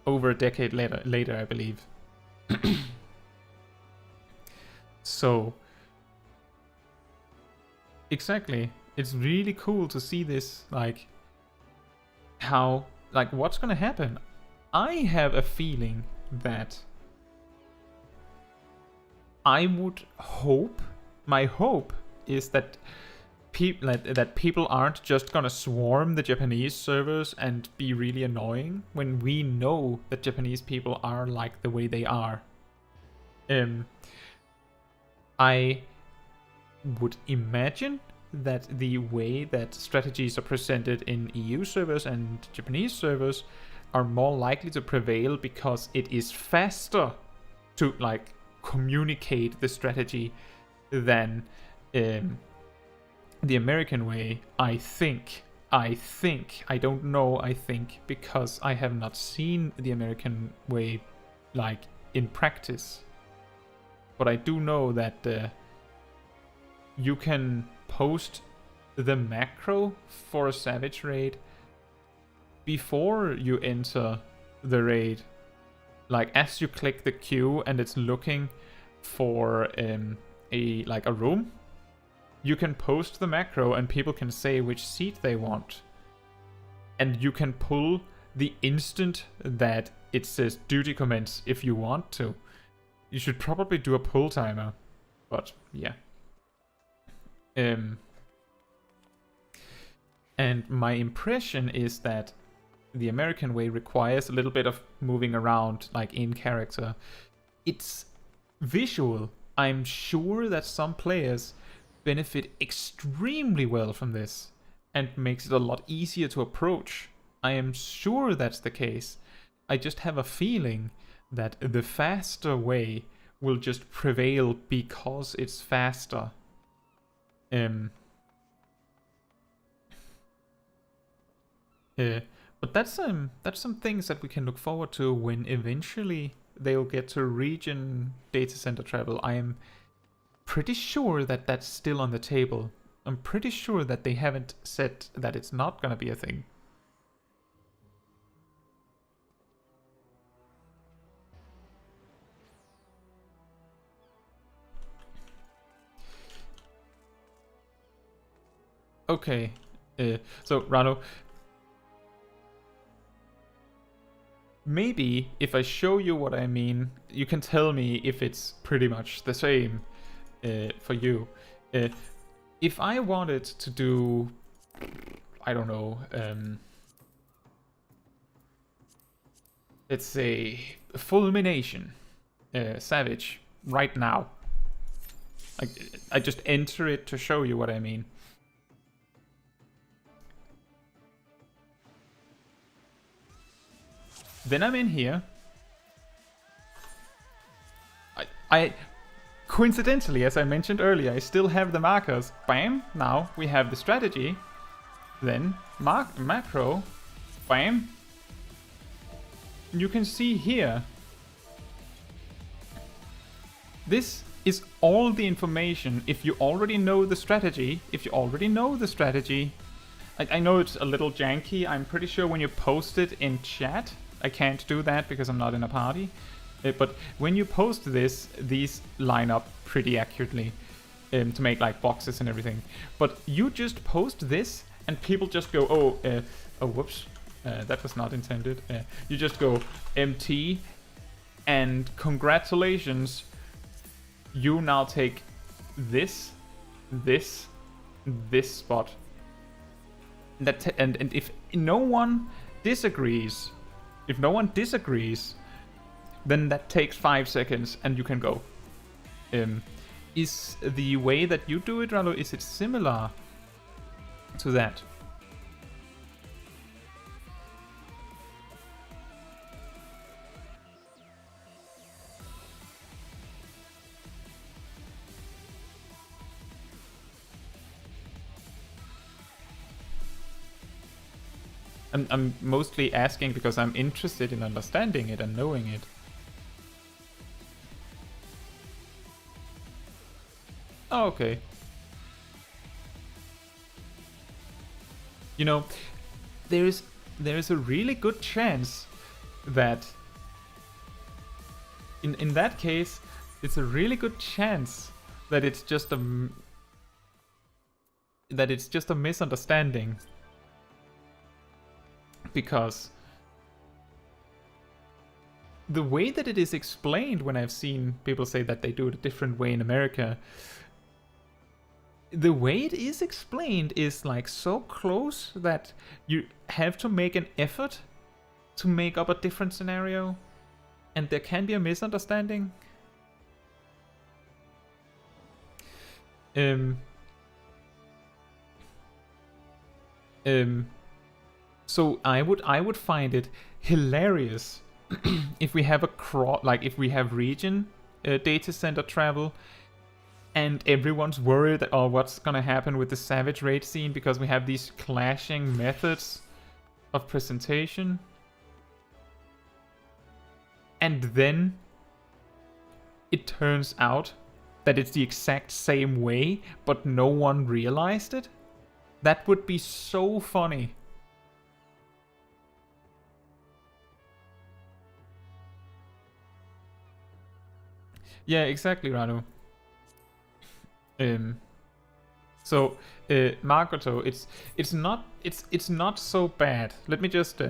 over a decade later, I believe. So, exactly. It's really cool to see this, what's gonna happen. I have a feeling that I would hope, my hope is that people aren't just gonna swarm the Japanese servers and be really annoying when we know that Japanese people are like the way they are. I would imagine that the way that strategies are presented in EU servers and Japanese servers are more likely to prevail because it is faster to communicate the strategy than the American way. I think, I don't know, because I have not seen the American way in practice. But I do know that you can post the macro for a savage raid before you enter the raid. As you click the queue and it's looking for a room, you can post the macro and people can say which seat they want. And you can pull the instant that it says duty commence if you want to. You should probably do a pull timer, but yeah. And my impression is that the American way requires a little bit of moving around, in character. It's visual. I'm sure that some players benefit extremely well from this and makes it a lot easier to approach. I am sure that's the case. I just have a feeling that the faster way will just prevail because it's faster. But that's some things that we can look forward to when eventually they'll get to region data center travel. I am pretty sure that that's still on the table. I'm pretty sure that they haven't said that it's not gonna be a thing. Okay, so Rano, maybe if I show you what I mean, you can tell me if it's pretty much the same for you. If I wanted to do, I don't know, let's say fulmination, Savage right now. I just enter it to show you what I mean. Then I'm in here. I coincidentally, as I mentioned earlier, I still have the markers. Bam! Now we have the strategy. Then macro. Bam! You can see here. This is all the information. If you already know the strategy, I know it's a little janky. I'm pretty sure when you post it in chat, I can't do that because I'm not in a party. But when you post this, these line up pretty accurately to make like boxes and everything. But you just post this and people just go, oh, whoops, that was not intended. You just go MT and congratulations, you now take this spot. And if no one disagrees, then that takes 5 seconds and you can go. Is the way that you do it, Rallo, is it similar to that? I'm mostly asking because I'm interested in understanding it and knowing it. Oh, okay. You know, there is a really good chance that in that case, it's a really good chance that it's just a misunderstanding. Because the way that it is explained, when I've seen people say that they do it a different way in America, the way it is explained is like so close that you have to make an effort to make up a different scenario, and there can be a misunderstanding. So I would find it hilarious if we have if we have region data center travel, and everyone's worried that, oh, what's gonna happen with the Savage raid scene because we have these clashing methods of presentation, and then it turns out that it's the exact same way, but no one realized it. That would be so funny. Yeah, exactly, Ranu. So Makoto, it's not so bad. Let me just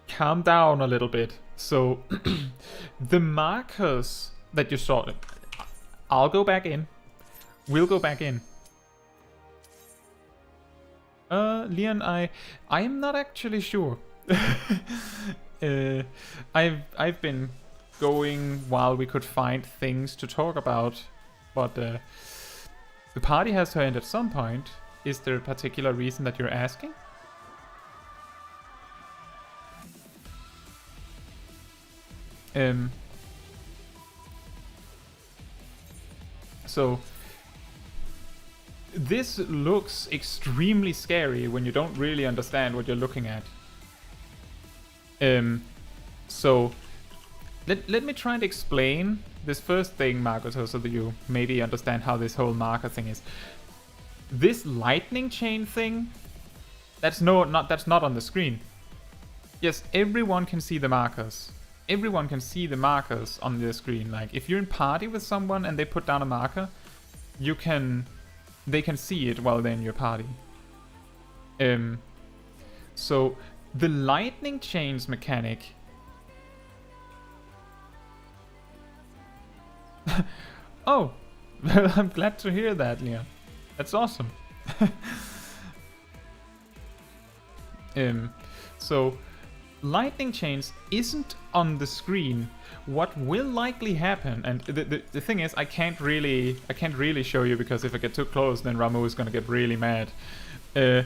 calm down a little bit. So the markers that you saw, I'll go back in. We'll go back in. Leon, I'm not actually sure. I've been going while we could find things to talk about, but the party has to end at some point. Is there a particular reason that you're asking? So this looks extremely scary when you don't really understand what you're looking at. So let me try and explain this first thing, Makoto, so that you maybe understand how this whole marker thing is. This lightning chain thing, that's not on the screen. Yes, everyone can see the markers. Everyone can see the markers on the screen. Like if you're in party with someone and they put down a marker, they can see it while they're in your party. So the lightning chains mechanic. Oh, well, I'm glad to hear that, Leon. That's awesome. So lightning chains isn't on the screen, what will likely happen, and the thing is, I can't really show you, because if I get too close, then Ramu is gonna get really mad. But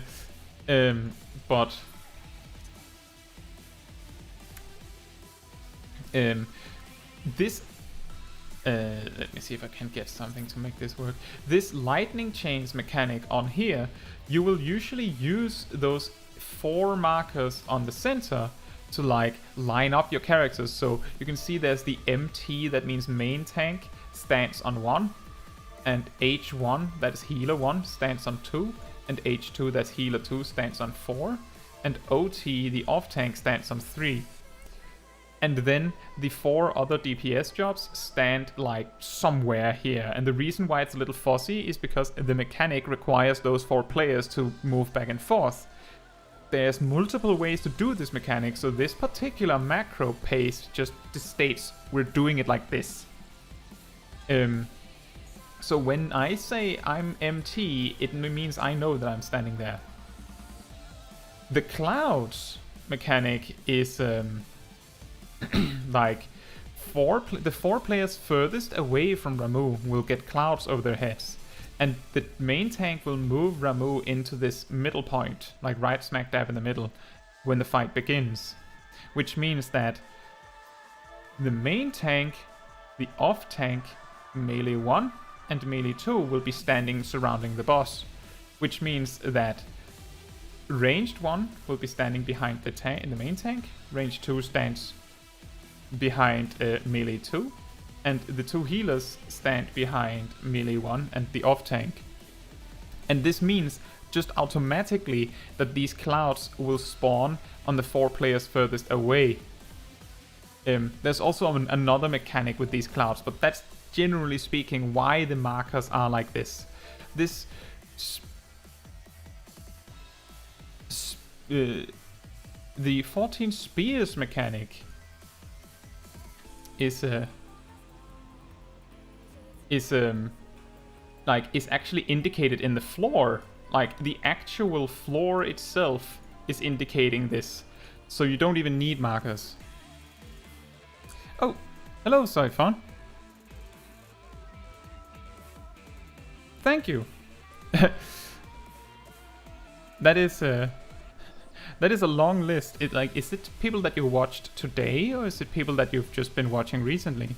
this, let me see if I can get something to make this work. This lightning chains mechanic on here, you will usually use those 4 markers on the center to like line up your characters. So you can see there's the MT, that means main tank, stands on 1, and H1, that is healer 1, stands on 2, and H2, that's healer 2, stands on 4, and OT, the off tank, stands on 3. And then the 4 other DPS jobs stand like somewhere here. And the reason why it's a little fuzzy is because the mechanic requires those 4 players to move back and forth. There's multiple ways to do this mechanic, so this particular macro paste just states we're doing it like this. So when I say I'm MT, it means I know that I'm standing there. The clouds mechanic is like the 4 players furthest away from Ramu will get clouds over their heads. And the main tank will move Ramu into this middle point, like right smack dab in the middle, when the fight begins. Which means that the main tank, the off tank, melee 1 and melee 2 will be standing surrounding the boss. Which means that ranged 1 will be standing behind the main tank, ranged 2 stands behind melee 2. And the 2 healers stand behind melee 1 and the off tank. And this means just automatically that these clouds will spawn on the 4 players furthest away. There's also another mechanic with these clouds, but that's generally speaking why the markers are like this. The 14 spears mechanic is actually indicated in the floor. Like the actual floor itself is indicating this, so you don't even need markers. Oh, hello Siphon. Thank you. That is a long list. Is it people that you watched today, or is it people that you've just been watching recently?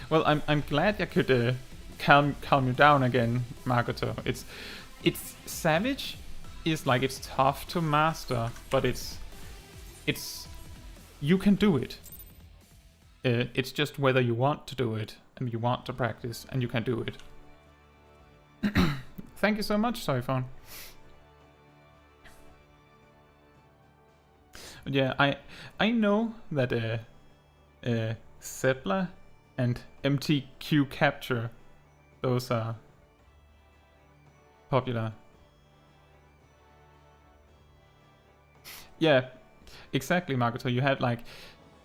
Well, I'm glad I could calm you down again, Makoto. It's Savage is like, it's tough to master, but it's you can do it. It's just whether you want to do it and you want to practice, and you can do it. Thank you so much, Soifon. Yeah, I know that Sepla and MTQ Capture, those are popular. Yeah, exactly, Makoto. You had like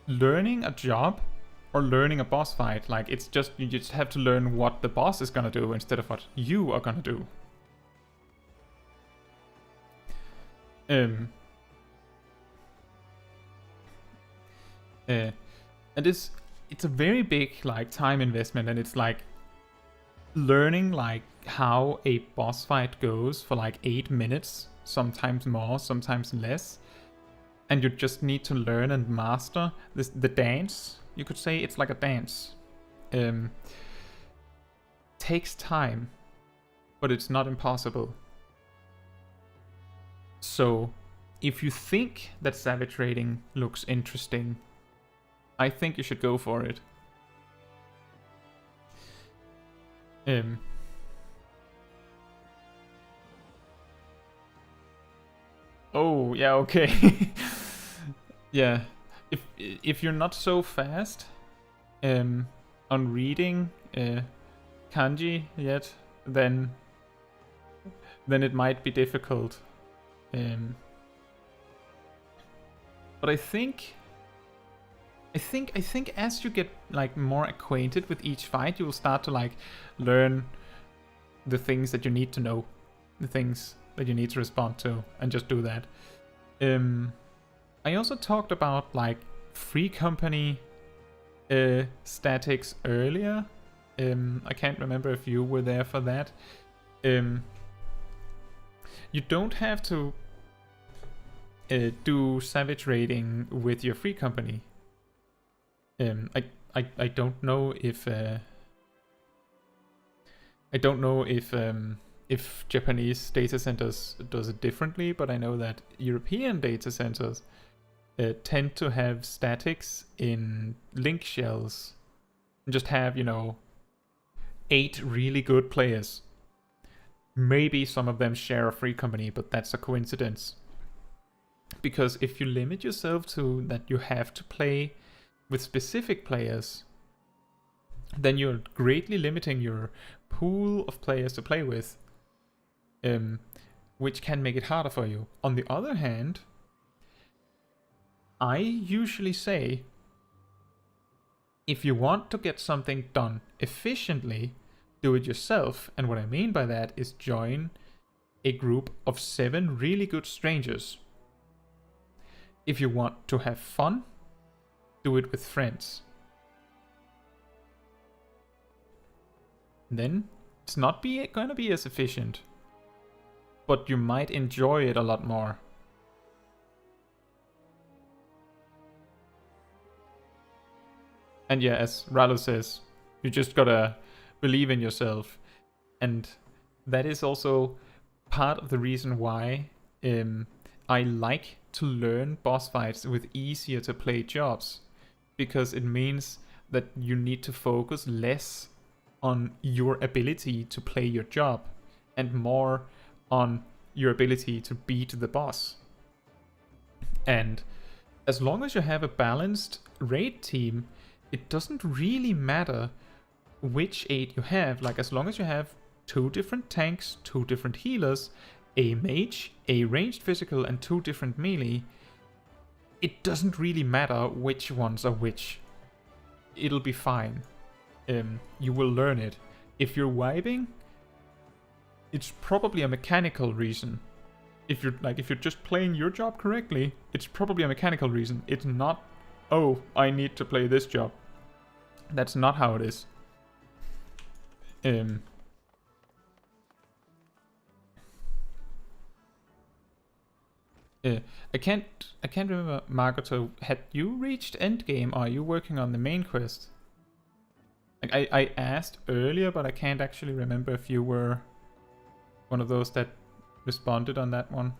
learning a job or learning a boss fight. Like it's just, you just have to learn what the boss is gonna do instead of what you are gonna do. And it's a very big like time investment, and it's like learning like how a boss fight goes for like 8 minutes, sometimes more, sometimes less, and you just need to learn and master the dance. You could say it's like a dance. Takes time, but it's not impossible. So if you think that Savage raiding looks interesting, I think you should go for it. Oh, yeah, okay. Yeah. If you're not so fast on reading kanji yet, then it might be difficult. But I think as you get like more acquainted with each fight, you will start to like learn the things that you need to know, the things that you need to respond to, and just do that. I also talked about like free company statics earlier. I can't remember if you were there for that. You don't have to do savage raiding with your free company. I don't know if if Japanese data centers does it differently, but I know that European data centers tend to have statics in link shells. And just have, 8 really good players. Maybe some of them share a free company, but that's a coincidence. Because if you limit yourself to that you have to play with specific players, then you're greatly limiting your pool of players to play with, which can make it harder for you. On the other hand, I usually say, if you want to get something done efficiently, do it yourself. And what I mean by that is join a group of 7 really good strangers. If you want to have fun, do it with friends. Then it's not going to be as efficient, but you might enjoy it a lot more. And yeah, as Ralo says, you just gotta believe in yourself. And that is also part of the reason why I like to learn boss fights with easier to play jobs. Because it means that you need to focus less on your ability to play your job and more on your ability to beat the boss. And as long as you have a balanced raid team, it doesn't really matter which aid you have. Like, as long as you have 2 different tanks, 2 different healers, a mage, a ranged physical, and 2 different melee, it doesn't really matter which ones are which. It'll be fine. You will learn it. If you're vibing, it's probably a mechanical reason. If you're just playing your job correctly, it's probably a mechanical reason. It's not, oh, I need to play this job. That's not how it is. I can't remember, Margoto, had you reached endgame, or are you working on the main quest? Like, I asked earlier, but I can't actually remember if you were one of those that responded on that one.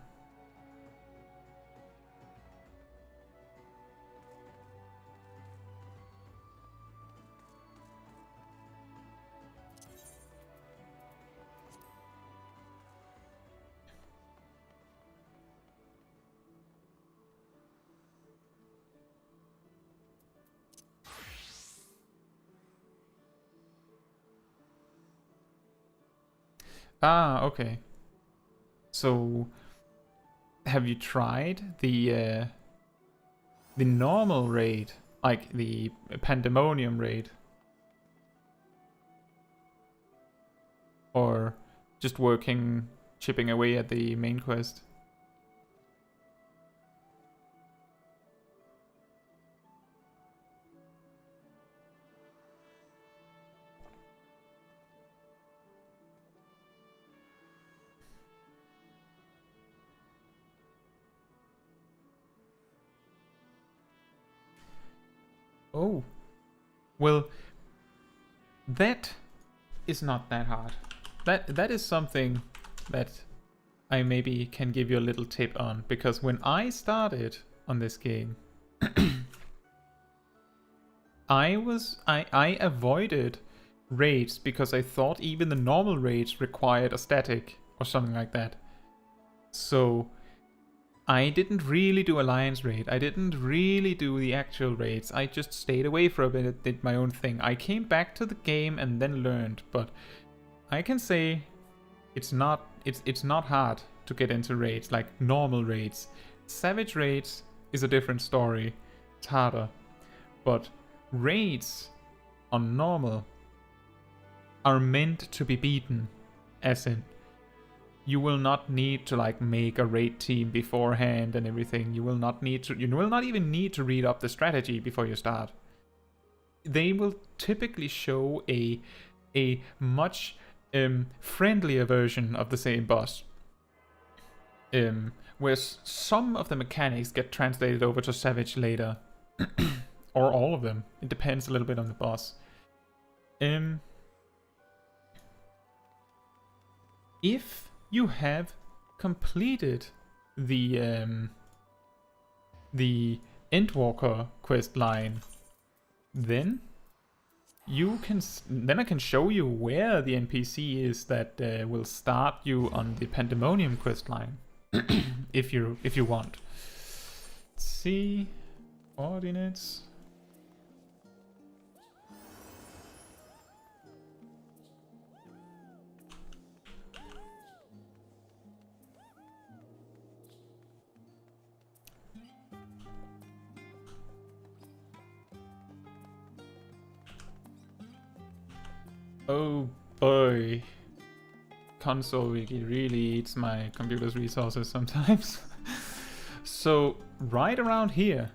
Ah, okay. So, have you tried the normal raid, like the Pandemonium raid, or just chipping away at the main quest? Oh, well, that is not that hard. That is something that I maybe can give you a little tip on, because when I started on this game, I avoided raids because I thought even the normal raids required a static or something like that. So I didn't really do Alliance raid. I didn't really do the actual raids. I just stayed away for a bit, did my own thing. I came back to the game and then learned, but I can say it's not hard to get into raids, like normal raids. Savage raids is a different story. It's harder. But raids on normal are meant to be beaten. As in, you will not need to like make a raid team beforehand and everything. You will not even need to read up the strategy before you start. They will typically show a much friendlier version of the same boss. Where some of the mechanics get translated over to Savage later. Or all of them. It depends a little bit on the boss. If you have completed the Endwalker quest line, then I can show you where the NPC is that will start you on the Pandemonium quest line, if you want. Let's see, coordinates. Oh boy, console wiki really eats my computer's resources sometimes. So right around here,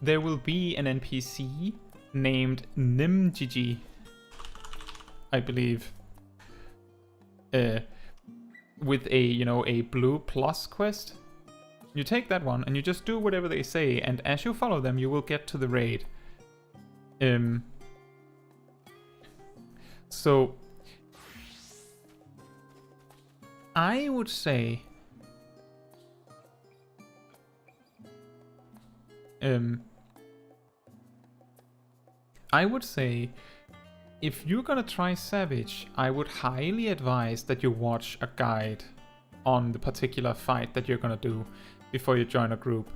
there will be an NPC named Nimjiji, I believe, with a blue plus quest. You take that one and you just do whatever they say, and as you follow them, you will get to the raid. So I would say if you're gonna try Savage, I would highly advise that you watch a guide on the particular fight that you're gonna do before you join a group.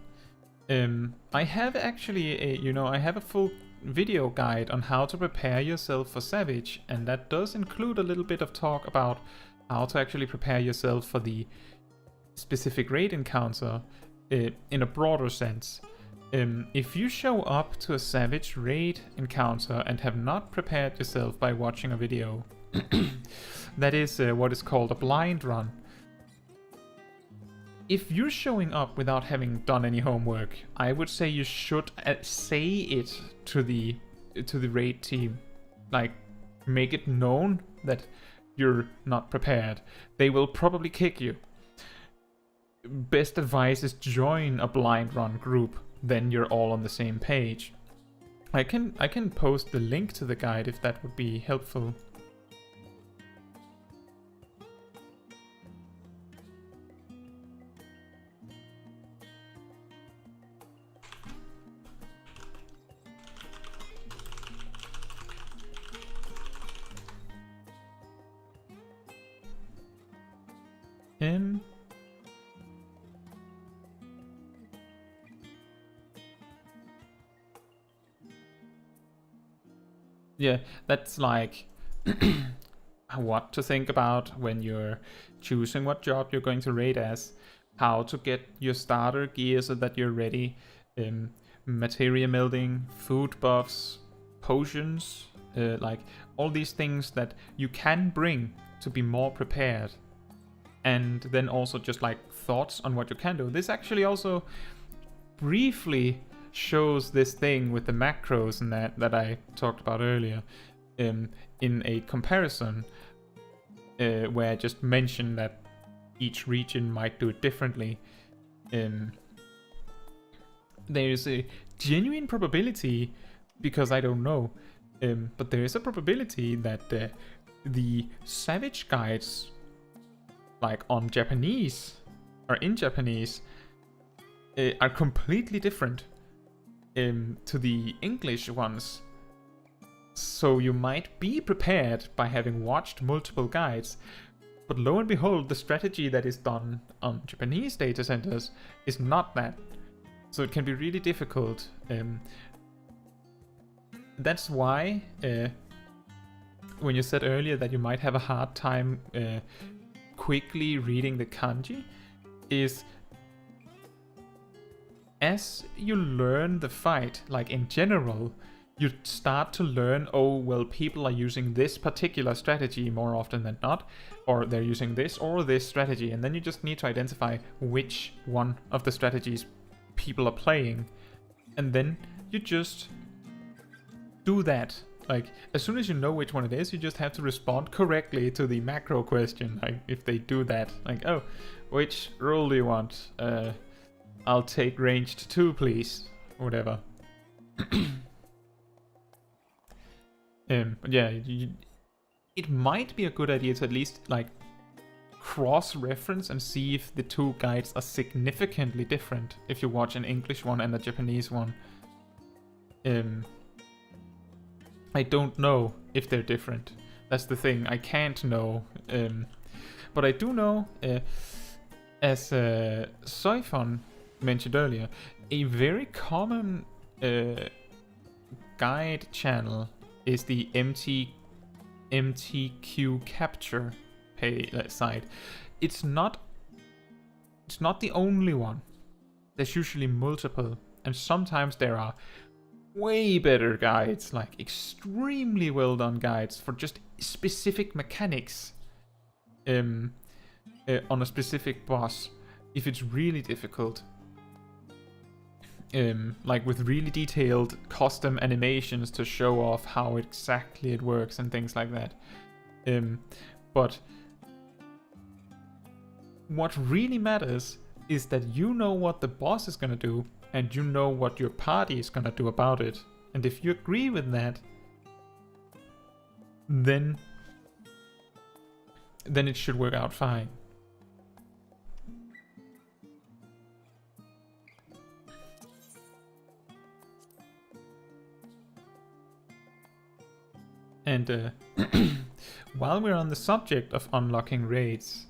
I have actually I have a full video guide on how to prepare yourself for Savage, and that does include a little bit of talk about how to actually prepare yourself for the specific raid encounter in a broader sense. If you show up to a Savage raid encounter and have not prepared yourself by watching a video, that is what is called a blind run. If you're showing up without having done any homework, I would say you should say it to the raid team. Like, make it known that you're not prepared. They will probably kick you. Best advice is join a blind run group, then you're all on the same page. I can post the link to the guide if that would be helpful. Yeah, that's like what to think about when you're choosing what job you're going to raid as, how to get your starter gear so that you're ready, materia melding, food buffs, potions, like all these things that you can bring to be more prepared. And then also just like thoughts on what you can do. This actually also briefly shows this thing with the macros and that I talked about earlier, in a comparison where I just mentioned that each region might do it differently. There's a genuine probability, because I don't know, but there is a probability that the Savage guides, like on Japanese or in Japanese, are completely different to the English ones. So you might be prepared by having watched multiple guides, but lo and behold, the strategy that is done on Japanese data centers is not that. So it can be really difficult. That's why when you said earlier that you might have a hard time quickly reading the kanji, is as you learn the fight, like in general, you start to learn, oh, well, people are using this particular strategy more often than not, or they're using this or this strategy, and then you just need to identify which one of the strategies people are playing, and then you just do that. Like, as soon as you know which one it is, you just have to respond correctly to the macro question, like, if they do that. Like, oh, which role do you want? I'll take ranged 2, please. Or whatever. But yeah, it might be a good idea to at least, like, cross-reference and see if the two guides are significantly different if you watch an English one and a Japanese one. I don't know if they're different. That's the thing. I can't know. But I do know, as Soifon mentioned earlier, a very common guide channel is the MTQ Capture site. It's not the only one. There's usually multiple, and sometimes there are way better guides, like extremely well done guides for just specific mechanics on a specific boss if it's really difficult. Like with really detailed custom animations to show off how exactly it works and things like that. But what really matters is that you know what the boss is gonna do, and you know what your party is gonna do about it. And if you agree with that, then it should work out fine. And while we're on the subject of unlocking raids,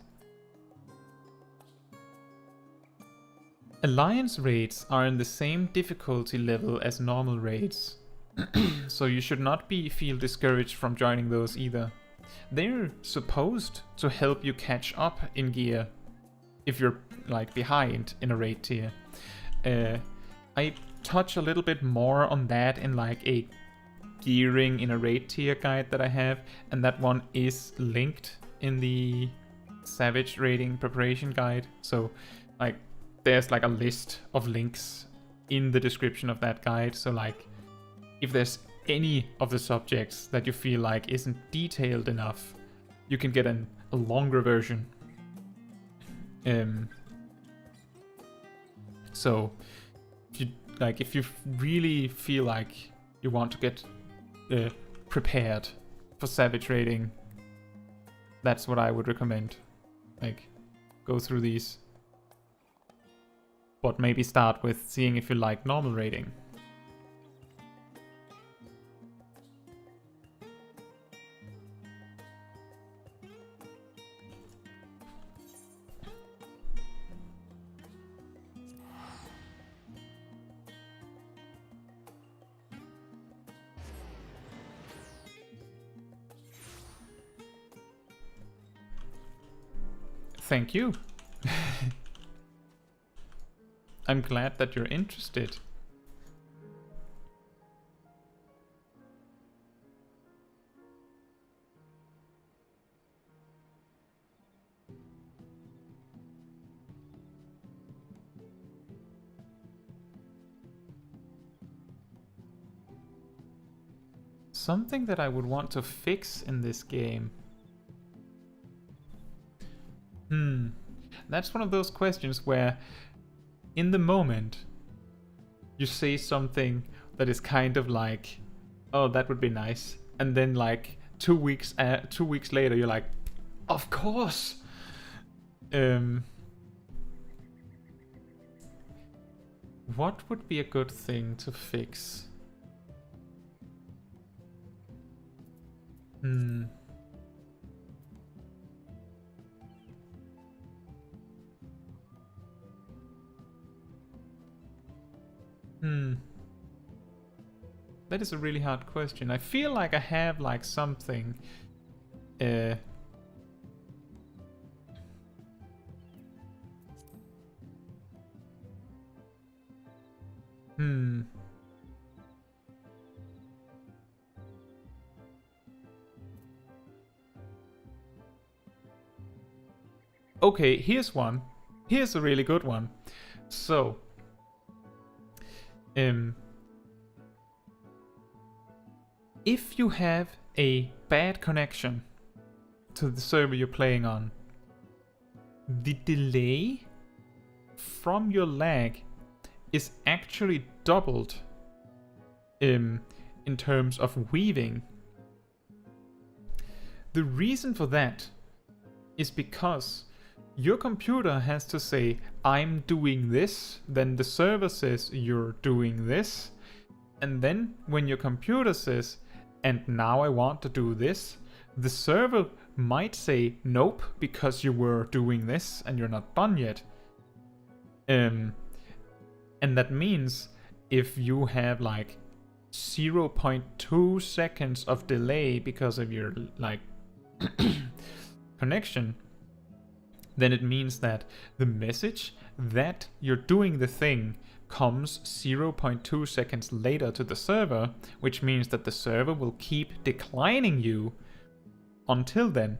Alliance raids are in the same difficulty level as normal raids, so you should not feel discouraged from joining those either. They're supposed to help you catch up in gear if you're like behind in a raid tier. I touch a little bit more on that in like a gearing in a raid tier guide that I have, and that one is linked in the Savage raiding preparation guide. So like there's like a list of links in the description of that guide. So like if there's any of the subjects that you feel like isn't detailed enough, you can get a longer version. So if you really feel like you want to get prepared for Savage raiding, that's what I would recommend. Like, go through these. But maybe start with seeing if you like normal raiding. Thank you. I'm glad that you're interested. Something that I would want to fix in this game. That's one of those questions where in the moment you say something that is kind of like, oh, that would be nice, and then like 2 weeks later you're like, of course. What would be a good thing to fix? That is a really hard question. I feel like I have like something. Okay, here's one. Here's a really good one. So, if you have a bad connection to the server you're playing on, the delay from your lag is actually doubled in terms of weaving. The reason for that is because your computer has to say, I'm doing this, then the server says you're doing this, and then when your computer says, and now I want to do this, the server might say nope, because you were doing this and you're not done yet. And that means if you have like 0.2 seconds of delay because of your like connection, then it means that the message that you're doing the thing comes 0.2 seconds later to the server, which means that the server will keep declining you until then.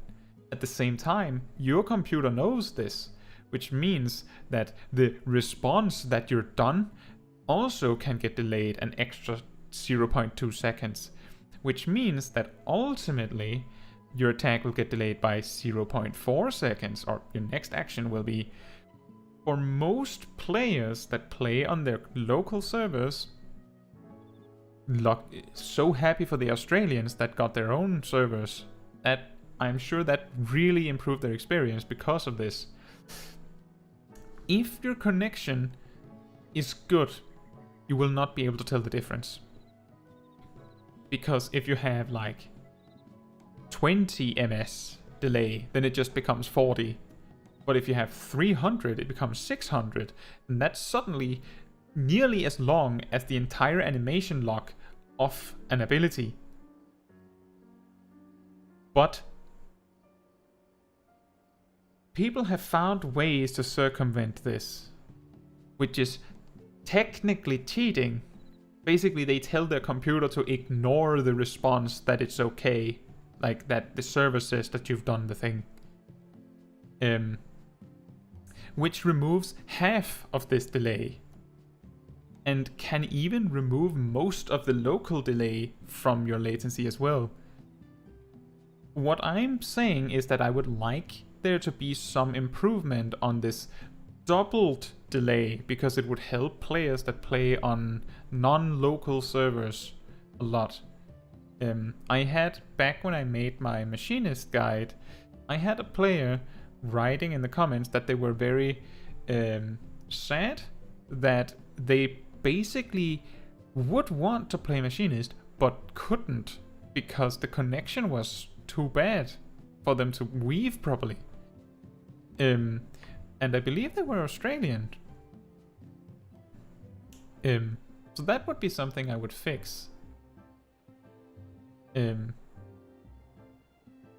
At the same time, your computer knows this, which means that the response that you're done also can get delayed an extra 0.2 seconds, which means that ultimately your attack will get delayed by 0.4 seconds, or your next action will be, for most players that play on their local servers, so happy for the Australians that got their own servers, that I'm sure that really improved their experience because of this. If your connection is good, you will not be able to tell the difference. Because if you have like 20 ms delay, then it just becomes 40. But if you have 300, it becomes 600. And that's suddenly nearly as long as the entire animation lock of an ability. But people have found ways to circumvent this, which is technically cheating. Basically, they tell their computer to ignore the response that it's okay, like that the server says that you've done the thing. Which removes half of this delay, and can even remove most of the local delay from your latency as well. What I'm saying is that I would like there to be some improvement on this doubled delay, because it would help players that play on non-local servers a lot. I had, back when I made my machinist guide, I had a player writing in the comments that they were very sad that they basically would want to play machinist but couldn't because the connection was too bad for them to weave properly. And I believe they were Australian. So that would be something I would fix.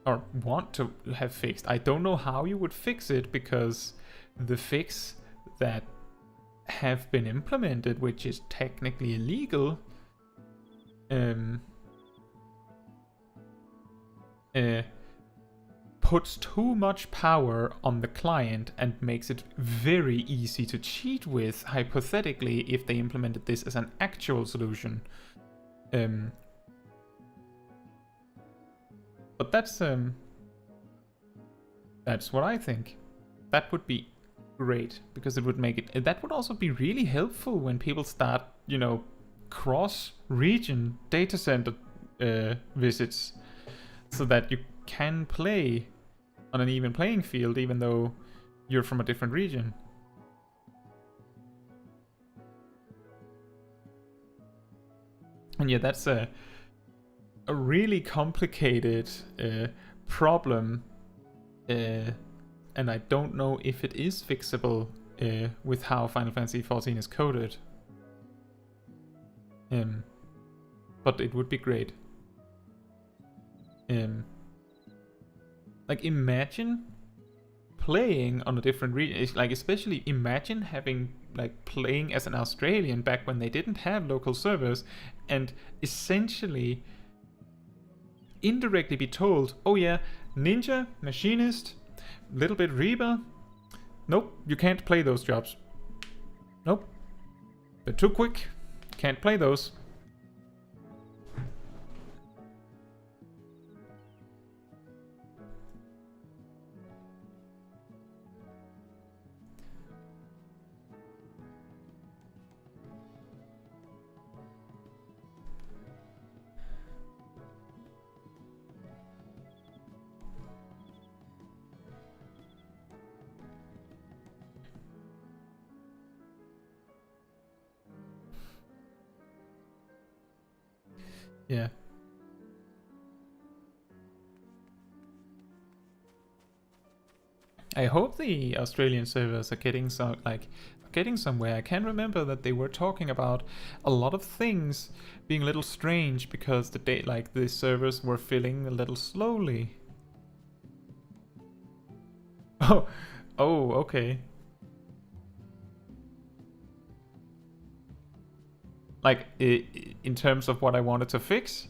Or want to have fixed. I don't know how you would fix it, because the fix that have been implemented, which is technically illegal, puts too much power on the client and makes it very easy to cheat with, hypothetically, if they implemented this as an actual solution. But that's what I think. That would be great, because it would make it... That would also be really helpful when people start, you know, cross-region data center visits, so that you can play on an even playing field, even though you're from a different region. And yeah, that's a really complicated problem, and I don't know if it is fixable with how Final Fantasy XIV is coded. But it would be great. Like, imagine playing on a different region. It's like, especially imagine having, like, playing as an Australian back when they didn't have local servers, and essentially indirectly be told, oh yeah, Ninja, Machinist, little bit Reba, Nope, you can't play those jobs. Nope. They're too quick. Can't play those. Yeah. I hope the Australian servers are getting somewhere. I can remember that they were talking about a lot of things being a little strange because the servers were filling a little slowly. Oh, okay. Like, in terms of what I wanted to fix?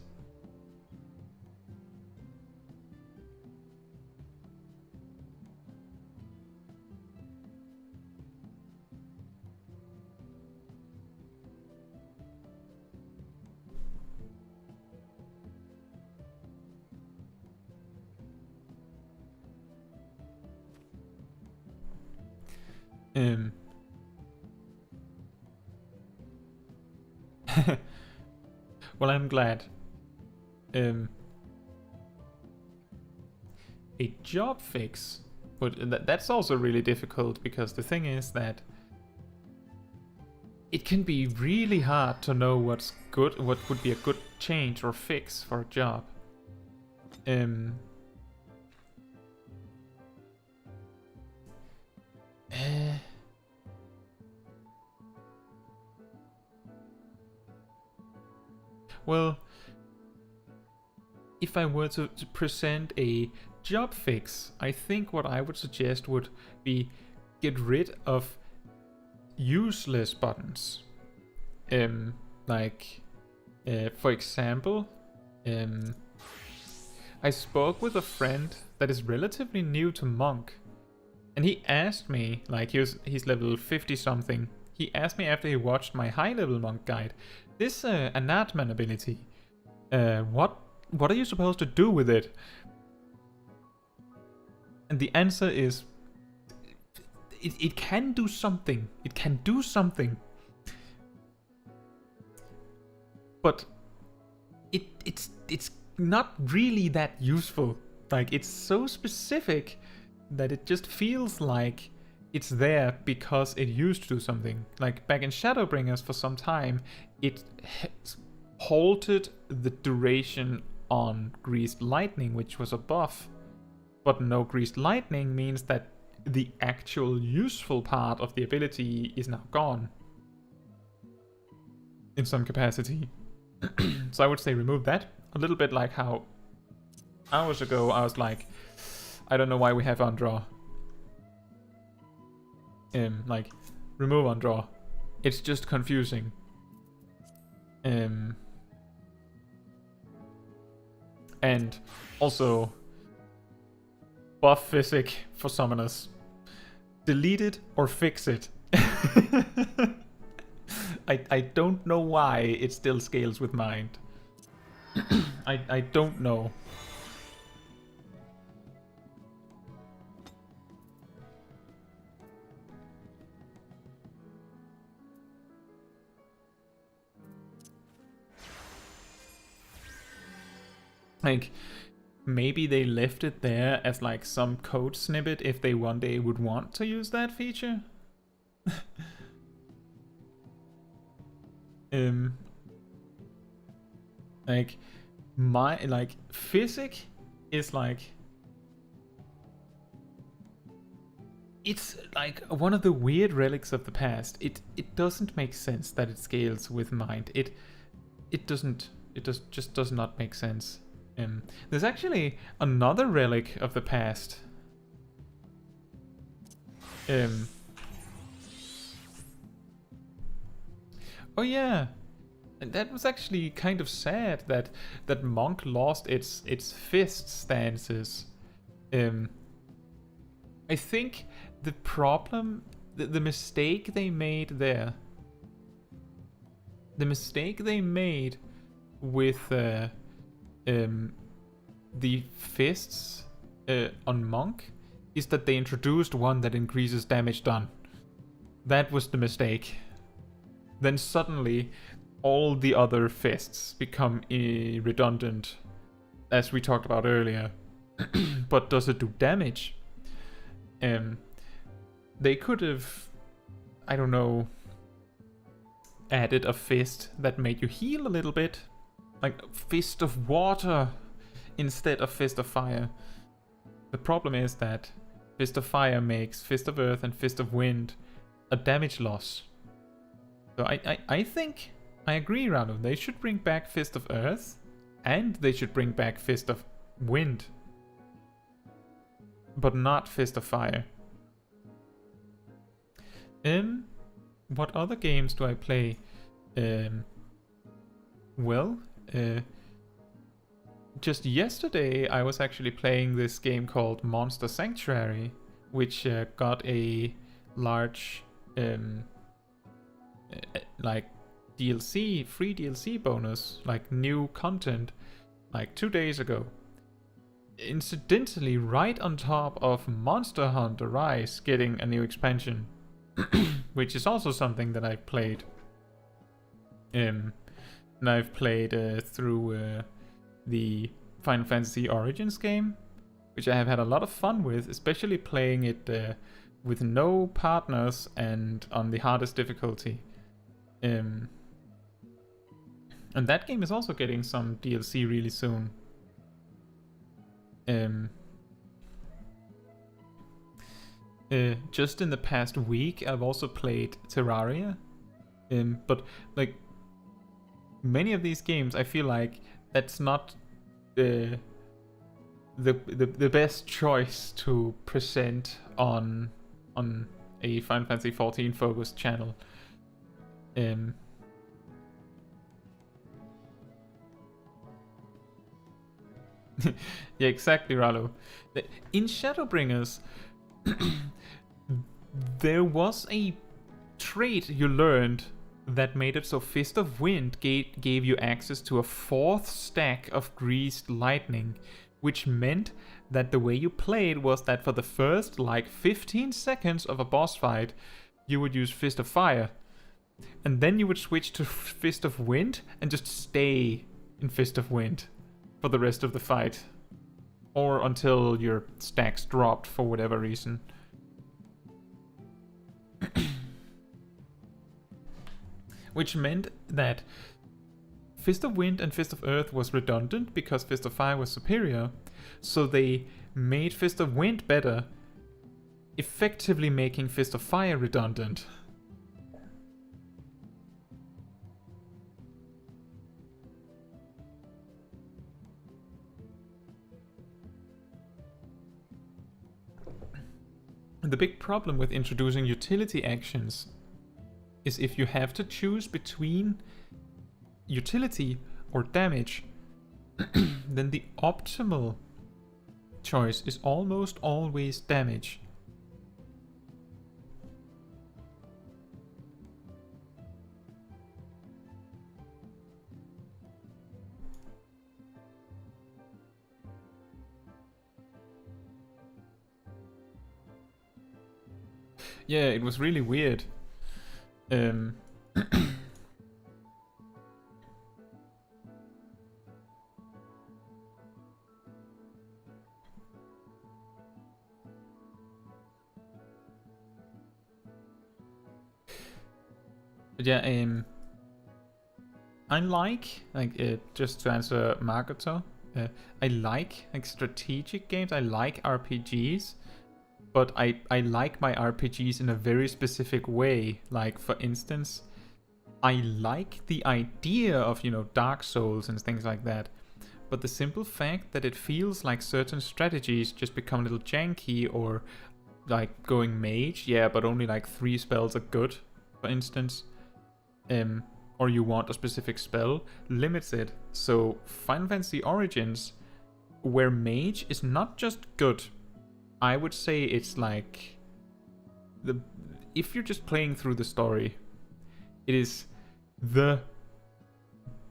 Well, I'm glad. A job fix, but that's also really difficult because the thing is that it can be really hard to know what's good, what would be a good change or fix for a job. Well, if I were to present a job fix, I think what I would suggest would be get rid of useless buttons. For example, I spoke with a friend that is relatively new to Monk, and he asked me, like he's level 50 something, he asked me after he watched my high level Monk guide, this Anatman ability, what are you supposed to do with it? And the answer is, it can do something. It can do something. But it's not really that useful. Like, it's so specific that it just feels like it's there because it used to do something. Like back in Shadowbringers for some time, it halted the duration on Greased Lightning, which was a buff. But no Greased Lightning means that the actual useful part of the ability is now gone. In some capacity. So I would say remove that. A little bit like how hours ago I was like, I don't know why we have Undraw. Like, remove Undraw. It's just confusing. And also buff physic for summoners. Delete it or fix it. I don't know why it still scales with mind. I don't know. Like, maybe they left it there as like some code snippet if they one day would want to use that feature. Like, physic is like, it's like one of the weird relics of the past. It doesn't make sense that it scales with mind. It just does not make sense. There's actually another relic of the past. Oh yeah, and that was actually kind of sad that Monk lost its fist stances. I think the problem, the mistake they made there, the mistake they made with the fists on Monk is that they introduced one that increases damage done. That was the mistake. Then suddenly all the other fists become redundant, as we talked about earlier. But does it do damage? They could have, I don't know, added a fist that made you heal a little bit, like Fist of Water instead of Fist of Fire. The problem is that Fist of Fire makes Fist of Earth and Fist of Wind a damage loss. So I think I agree, Ralo. They should bring back Fist of Earth and they should bring back Fist of Wind, but not Fist of Fire. What other games do I play? Just yesterday I was actually playing this game called Monster Sanctuary, which got a large like DLC, free DLC bonus, like new content, like 2 days ago. Incidentally, right on top of Monster Hunter Rise getting a new expansion, which is also something that I've played. And I've played through the Final Fantasy Origins game, which I have had a lot of fun with, especially playing it with no partners and on the hardest difficulty. And that game is also getting some DLC really soon. Just in the past week, I've also played Terraria. But like many of these games, I feel like that's not the best choice to present on a Final Fantasy XIV focused channel. Yeah, exactly, Ralo. In Shadowbringers, there was a trait you learned that made it so Fist of Wind gave you access to a 4th stack of Greased Lightning, which meant that the way you played was that for the first like 15 seconds of a boss fight, you would use Fist of Fire, and then you would switch to Fist of Wind and just stay in Fist of Wind for the rest of the fight, or until your stacks dropped for whatever reason. Which meant that Fist of Wind and Fist of Earth was redundant because Fist of Fire was superior, so they made Fist of Wind better, effectively making Fist of Fire redundant. The big problem with introducing utility actions is if you have to choose between utility or damage, then the optimal choice is almost always damage. Yeah, it was really weird. But yeah, I like just to answer Margato, I like strategic games. I like RPGs, but I like my RPGs in a very specific way. Like, for instance, I like the idea of, Dark Souls and things like that, but the simple fact that it feels like certain strategies just become a little janky, or like going Mage, yeah, but only like 3 spells are good, for instance, or you want a specific spell, limits it. So Final Fantasy Origins, where Mage is not just good, I would say it's like if you're just playing through the story, it is the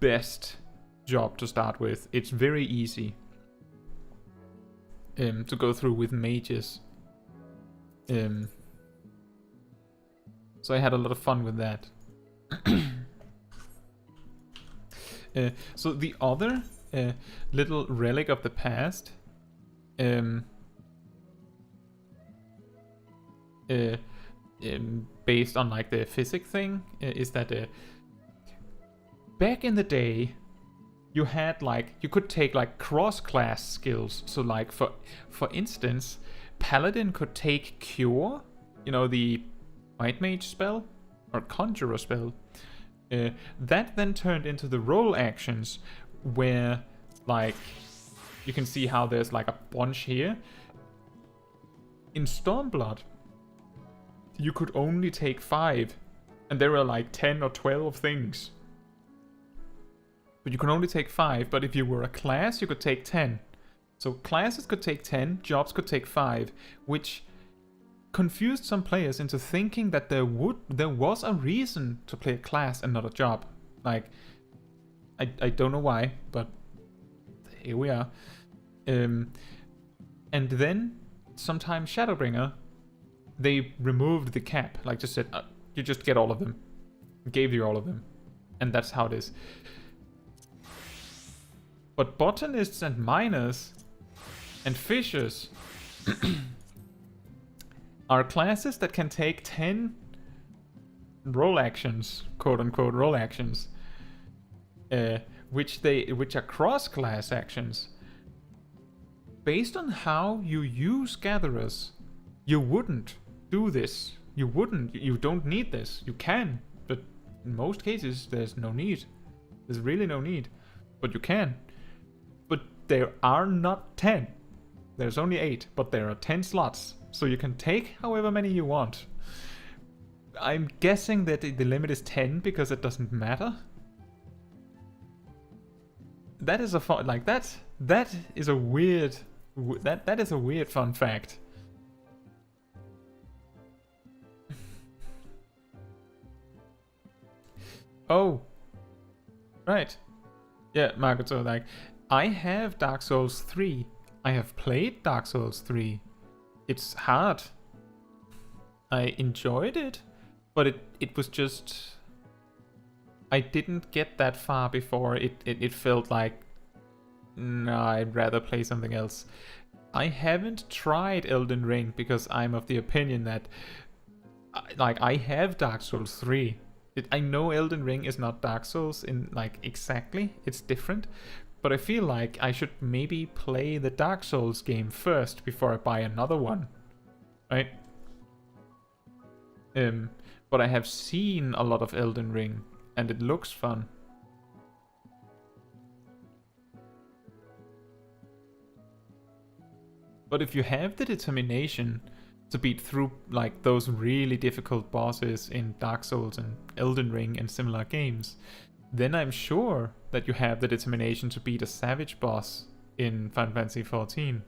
best job to start with. It's very easy to go through with mages. So I had a lot of fun with that. So the other little relic of the past, based on like the physics thing, is that back in the day, you had like, you could take like cross-class skills. So like for instance, Paladin could take Cure, you know, the White Mage spell or Conjurer spell. That then turned into the role actions, where like you can see how there's like a bunch here. In Stormblood, you could only take 5, and there were like 10 or 12 things. But you can only take 5, but if you were a class, you could take 10. So classes could take 10, jobs could take 5, which confused some players into thinking that there was a reason to play a class and not a job. Like, I don't know why, but here we are. And then sometimes Shadowbringer, they removed the cap, like just said, you just get all of them. Gave you all of them. And that's how it is. But botanists and miners and fishers are classes that can take 10 role actions, quote unquote role actions, which are cross-class actions. Based on how you use gatherers, you wouldn't do this. You don't need this. You can, but in most cases there's no need. There's really no need, but you can. But there are not 10. There's only 8, but there are 10 slots. So you can take however many you want. I'm guessing that the limit is 10 because it doesn't matter. That is a fun, like that is a weird, that is a weird fun fact. Oh, right. Yeah, Makoto, like, I have Dark Souls 3. I have played Dark Souls 3. It's hard. I enjoyed it, but it was just... I didn't get that far before it felt like, no, I'd rather play something else. I haven't tried Elden Ring because I'm of the opinion that, like, I have Dark Souls 3. I know Elden Ring is not Dark Souls in, like, exactly. It's different. But I feel like I should maybe play the Dark Souls game first before I buy another one. Right? But I have seen a lot of Elden Ring, and it looks fun. But if you have the determination to beat through like those really difficult bosses in Dark Souls and Elden Ring and similar games, then I'm sure that you have the determination to beat a savage boss in Final Fantasy XIV.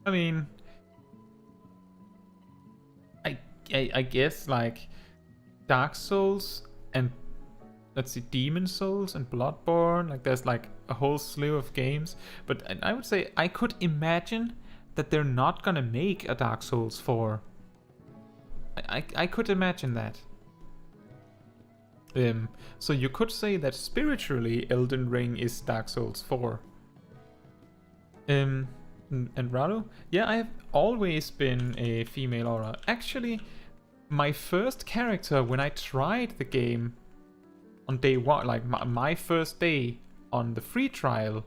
I mean, I guess like Dark Souls and, let's see, Demon Souls and Bloodborne, like there's like a whole slew of games, but I would say I could imagine that they're not gonna make a Dark Souls 4. I could imagine that. So you could say that spiritually Elden Ring is Dark Souls 4. And Rado? Yeah, I have always been a female aura. Actually, my first character when I tried the game on day 1, like my first day on the free trial,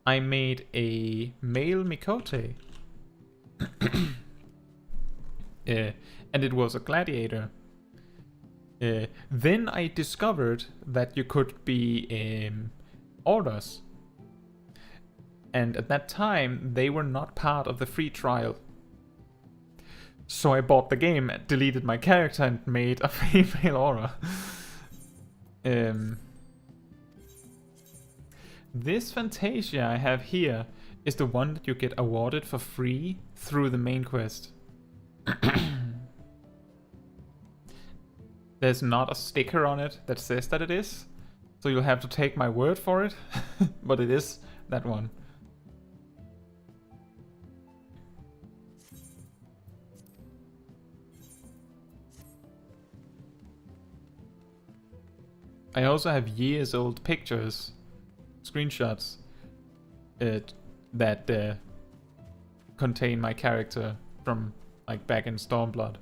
I made a male Mikote. And it was a gladiator. Then I discovered that you could be orders. And at that time, they were not part of the free trial. So I bought the game, deleted my character, and made a female aura. This Fantasia I have here is the one that you get awarded for free through the main quest. There's not a sticker on it that says that it is, so you'll have to take my word for it, but it is that one. I also have years old pictures, screenshots, that contain my character from like back in Stormblood.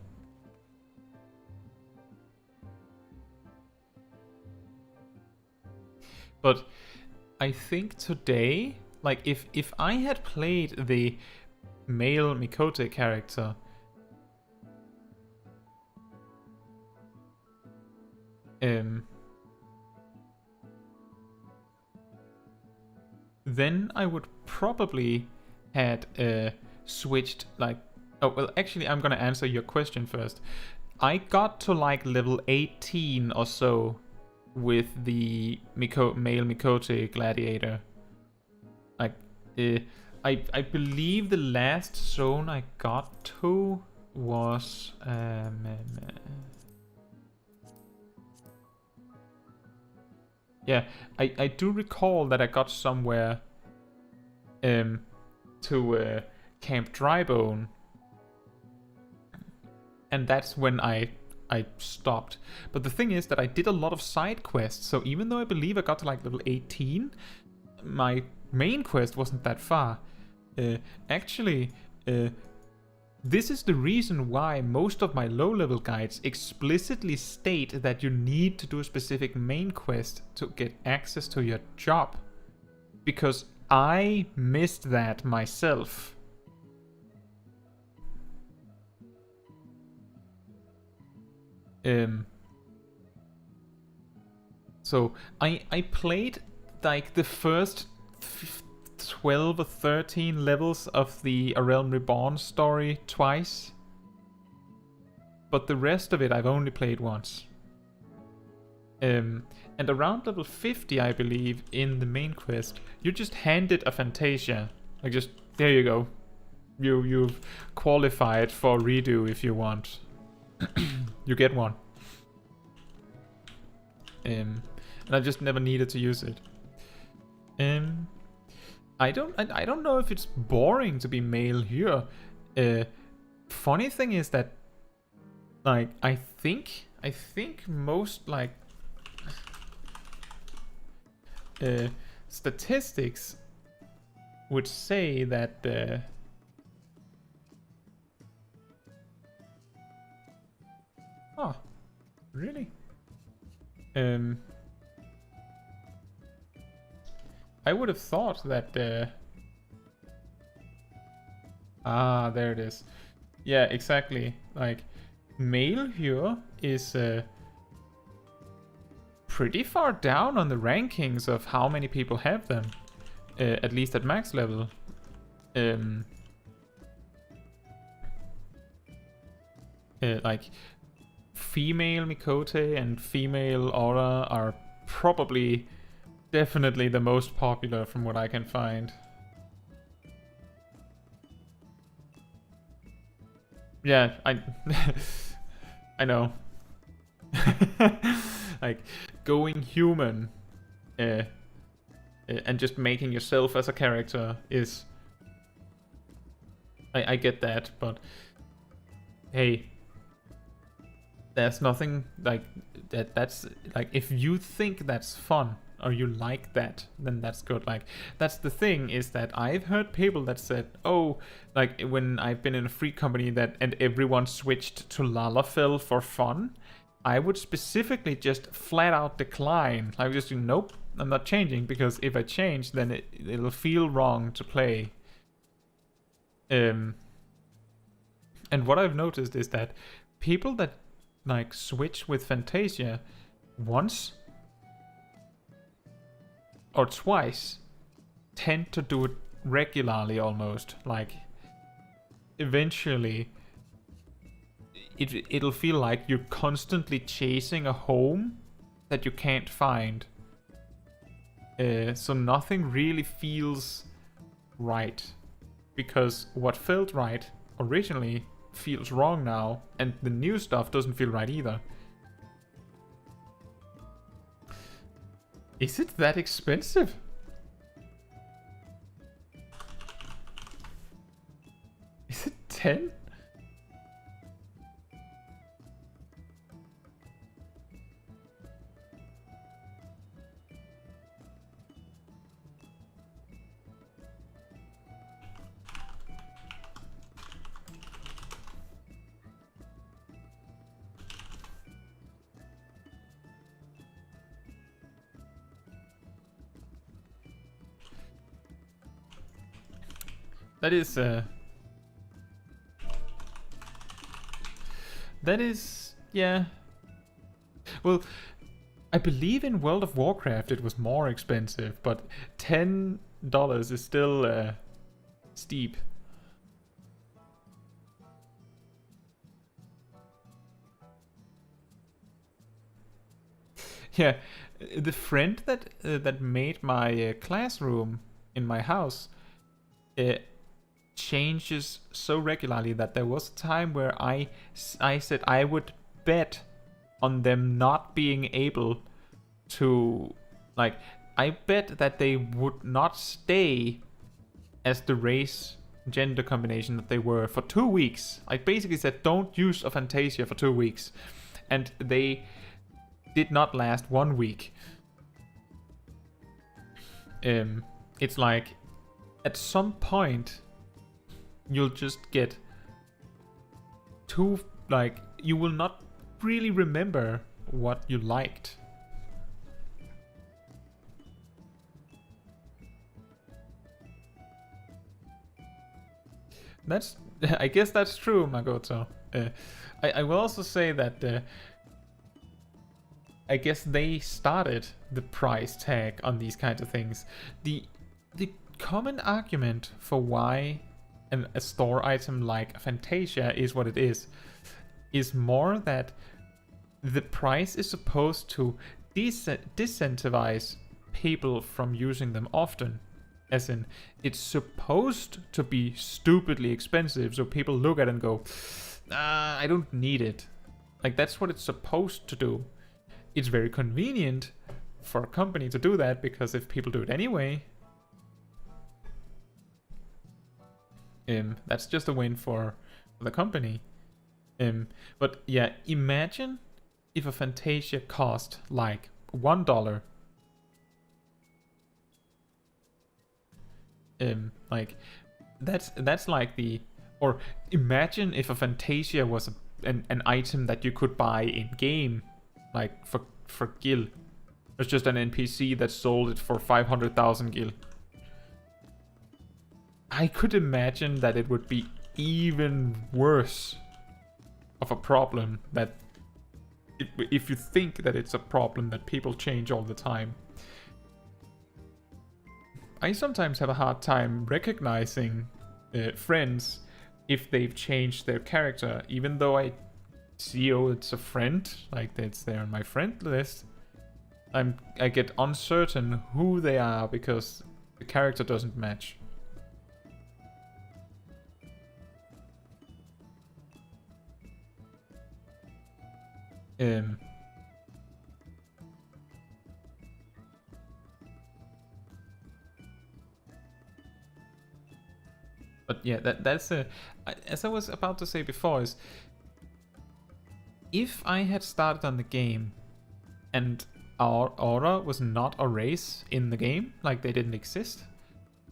But I think today, like if I had played the male Mikote character, then I would probably had switched like... Oh, well, actually, I'm gonna answer your question first. I got to like level 18 or so with the male Mikote gladiator. Like, I believe the last zone I got to was... yeah, I do recall that I got somewhere to Camp Drybone, and that's when I stopped. But the thing is that I did a lot of side quests, so even though I believe I got to like level 18, my main quest wasn't that far. Actually, this is the reason why most of my low-level guides explicitly state that you need to do a specific main quest to get access to your job. Because I missed that myself. So I played like the first 12 or 13 levels of the A Realm Reborn story twice, but the rest of it I've only played once. And around level 50, I believe, in the main quest, you're just handed a Fantasia. Like, just, there you go. You've qualified for redo if you want. You get one. And I just never needed to use it. I don't know if it's boring to be male here. Funny thing is that, like, I think most like statistics would say that oh, really? I would have thought that there it is. Yeah, exactly. Like, male here is pretty far down on the rankings of how many people have them, at least at max level. Like, female Mikote and female Aura are probably definitely the most popular from what I can find. Yeah, I know. Like, going human and just making yourself as a character is... I get that, but hey, there's nothing like that. That's like, if you think that's fun or you like that, then that's good. Like, that's the thing, is that I've heard people that said, oh, like when I've been in a free company that and everyone switched to Lalafell for fun, I would specifically just flat out decline. I would just do, nope, I'm not changing, because if I change, then it'll feel wrong to play. And what I've noticed is that people that like switch with Fantasia once or twice tend to do it regularly almost. Like eventually it'll feel like you're constantly chasing a home that you can't find. So nothing really feels right, because what felt right originally feels wrong now, and the new stuff doesn't feel right either. Is it that expensive? Is it 10? That is, yeah. Well, I believe in World of Warcraft it was more expensive, but $10 is still steep. Yeah, the friend that made my classroom in my house changes so regularly that there was a time where I said I would bet on them not being able to, like, I bet that they would not stay as the race gender combination that they were for 2 weeks. I basically said don't use a Fantasia for 2 weeks, and they did not last 1 week. It's like at some point you'll just get too, like, you will not really remember what you liked. That's, I guess that's true, Magoto. I will also say that I guess they started the price tag on these kinds of things. The common argument for why a store item like Fantasia is what it is more that the price is supposed to disincentivize people from using them often. As in, it's supposed to be stupidly expensive, so people look at it and go, I don't need it. Like, that's what it's supposed to do. It's very convenient for a company to do that, because if people do it anyway, that's just a win for the company. But yeah, imagine if a Fantasia cost like $1. Like that's like the, or imagine if a Fantasia was an item that you could buy in game, like for gil. It's just an NPC that sold it for 500,000 gil. I could imagine that it would be even worse of a problem, that if you think that it's a problem that people change all the time. I sometimes have a hard time recognizing friends if they've changed their character, even though I see, oh, it's a friend, like it's there on my friend list. I get uncertain who they are because the character doesn't match. But yeah, that's as I was about to say before, is if I had started on the game and our Aura was not a race in the game, like they didn't exist,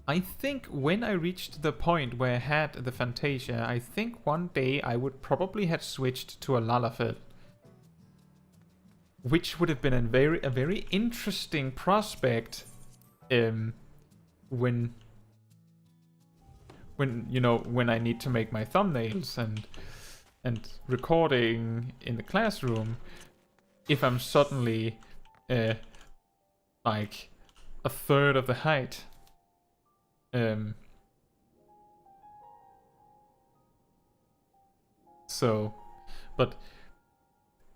I think when I reached the point where I had the Fantasia, I think one day I would probably have switched to a Lalafell, which would have been a very interesting prospect when you know, when I need to make my thumbnails, and and recording in the classroom if I'm suddenly like a third of the height. So, but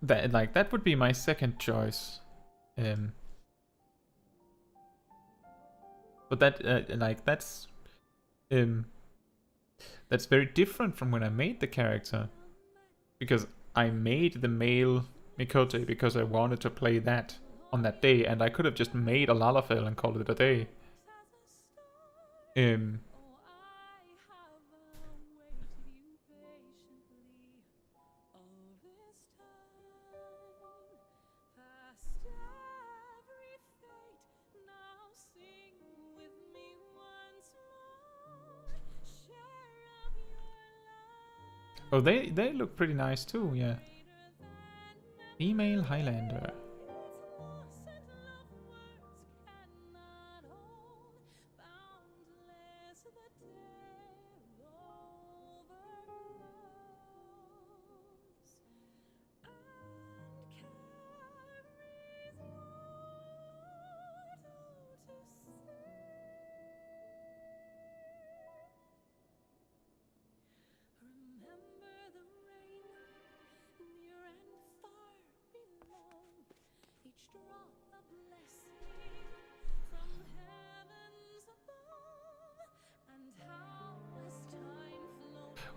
that would be my second choice. But that's very different from when I made the character, because I made the male Mikote because I wanted to play that on that day, and I could have just made a Lalafell and called it a day. Oh, they look pretty nice too, yeah. Female Highlander.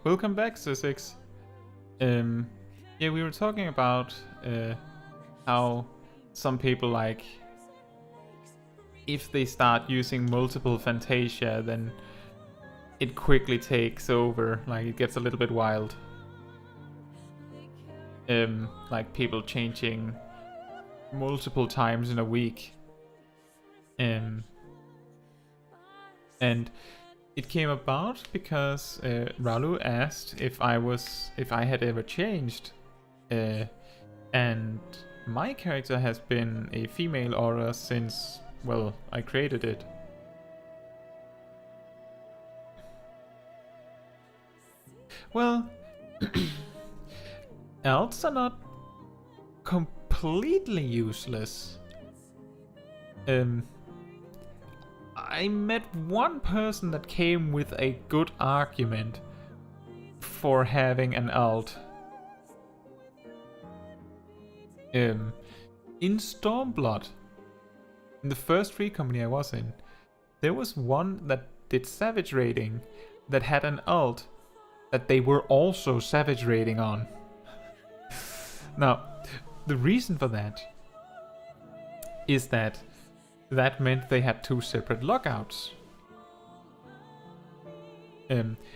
Welcome back, Sussex. Yeah, we were talking about how some people, like, if they start using multiple Fantasia, then it quickly takes over, like it gets a little bit wild. Like people changing multiple times in a week. And it came about because Ralu asked if I had ever changed, and my character has been a female aura since, well, I created it. Well, elves are not completely useless. I met one person that came with a good argument for having an alt. In Stormblood, in the first free company I was in, there was one that did savage raiding that had an alt that they were also savage raiding on. Now, the reason for that is that meant they had two separate lockouts.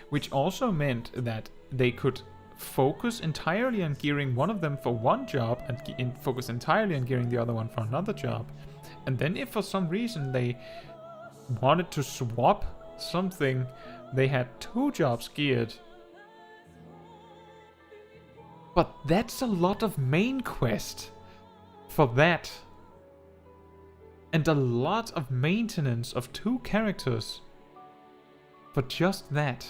Which also meant that they could focus entirely on gearing one of them for one job and focus entirely on gearing the other one for another job. And then if for some reason they wanted to swap something, they had two jobs geared. But that's a lot of main quest for that. And a lot of maintenance of two characters for just that.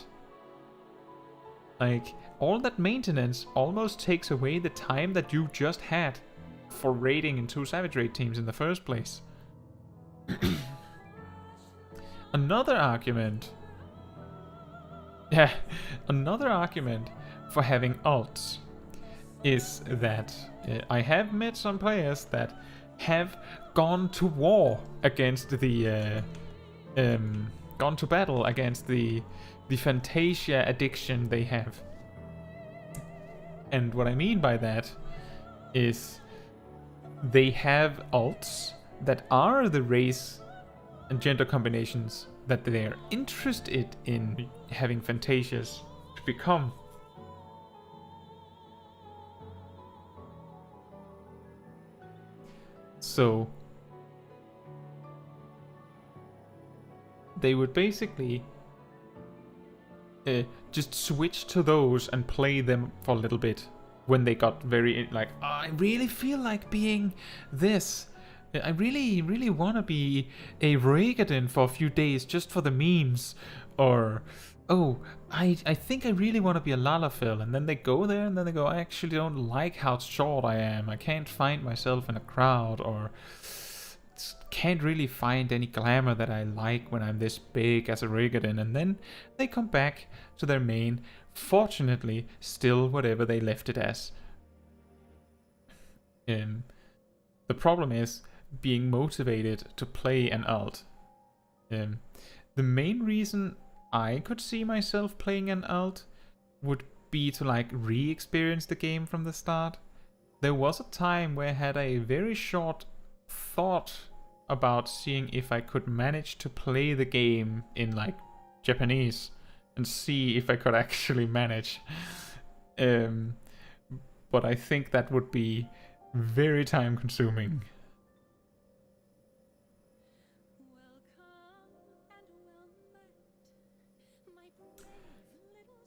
Like, all that maintenance almost takes away the time that you just had for raiding in two Savage Raid teams in the first place. Another argument for having alts is that I have met some players that have gone to war against the gone to battle against the Fantasia addiction they have. And what I mean by that is they have alts that are the race and gender combinations that they are interested in having Fantasias to become. So they would basically just switch to those and play them for a little bit when they got very like, oh, I really feel like being this, I really, really want to be a Regadin for a few days just for the memes. Or, oh, I think I really want to be a Lalafell. And then they go there and then they go, I actually don't like how short I am. I can't find myself in a crowd. Or can't really find any glamour that I like when I'm this big as a Regadin. And then they come back to their main. Fortunately, still whatever they left it as. The problem is being motivated to play an alt. The main reason I could see myself playing an alt would be to like re-experience the game from the start. There was a time where I had a very short thought about seeing if I could manage to play the game in like Japanese and see if I could actually manage. But I think that would be very time consuming.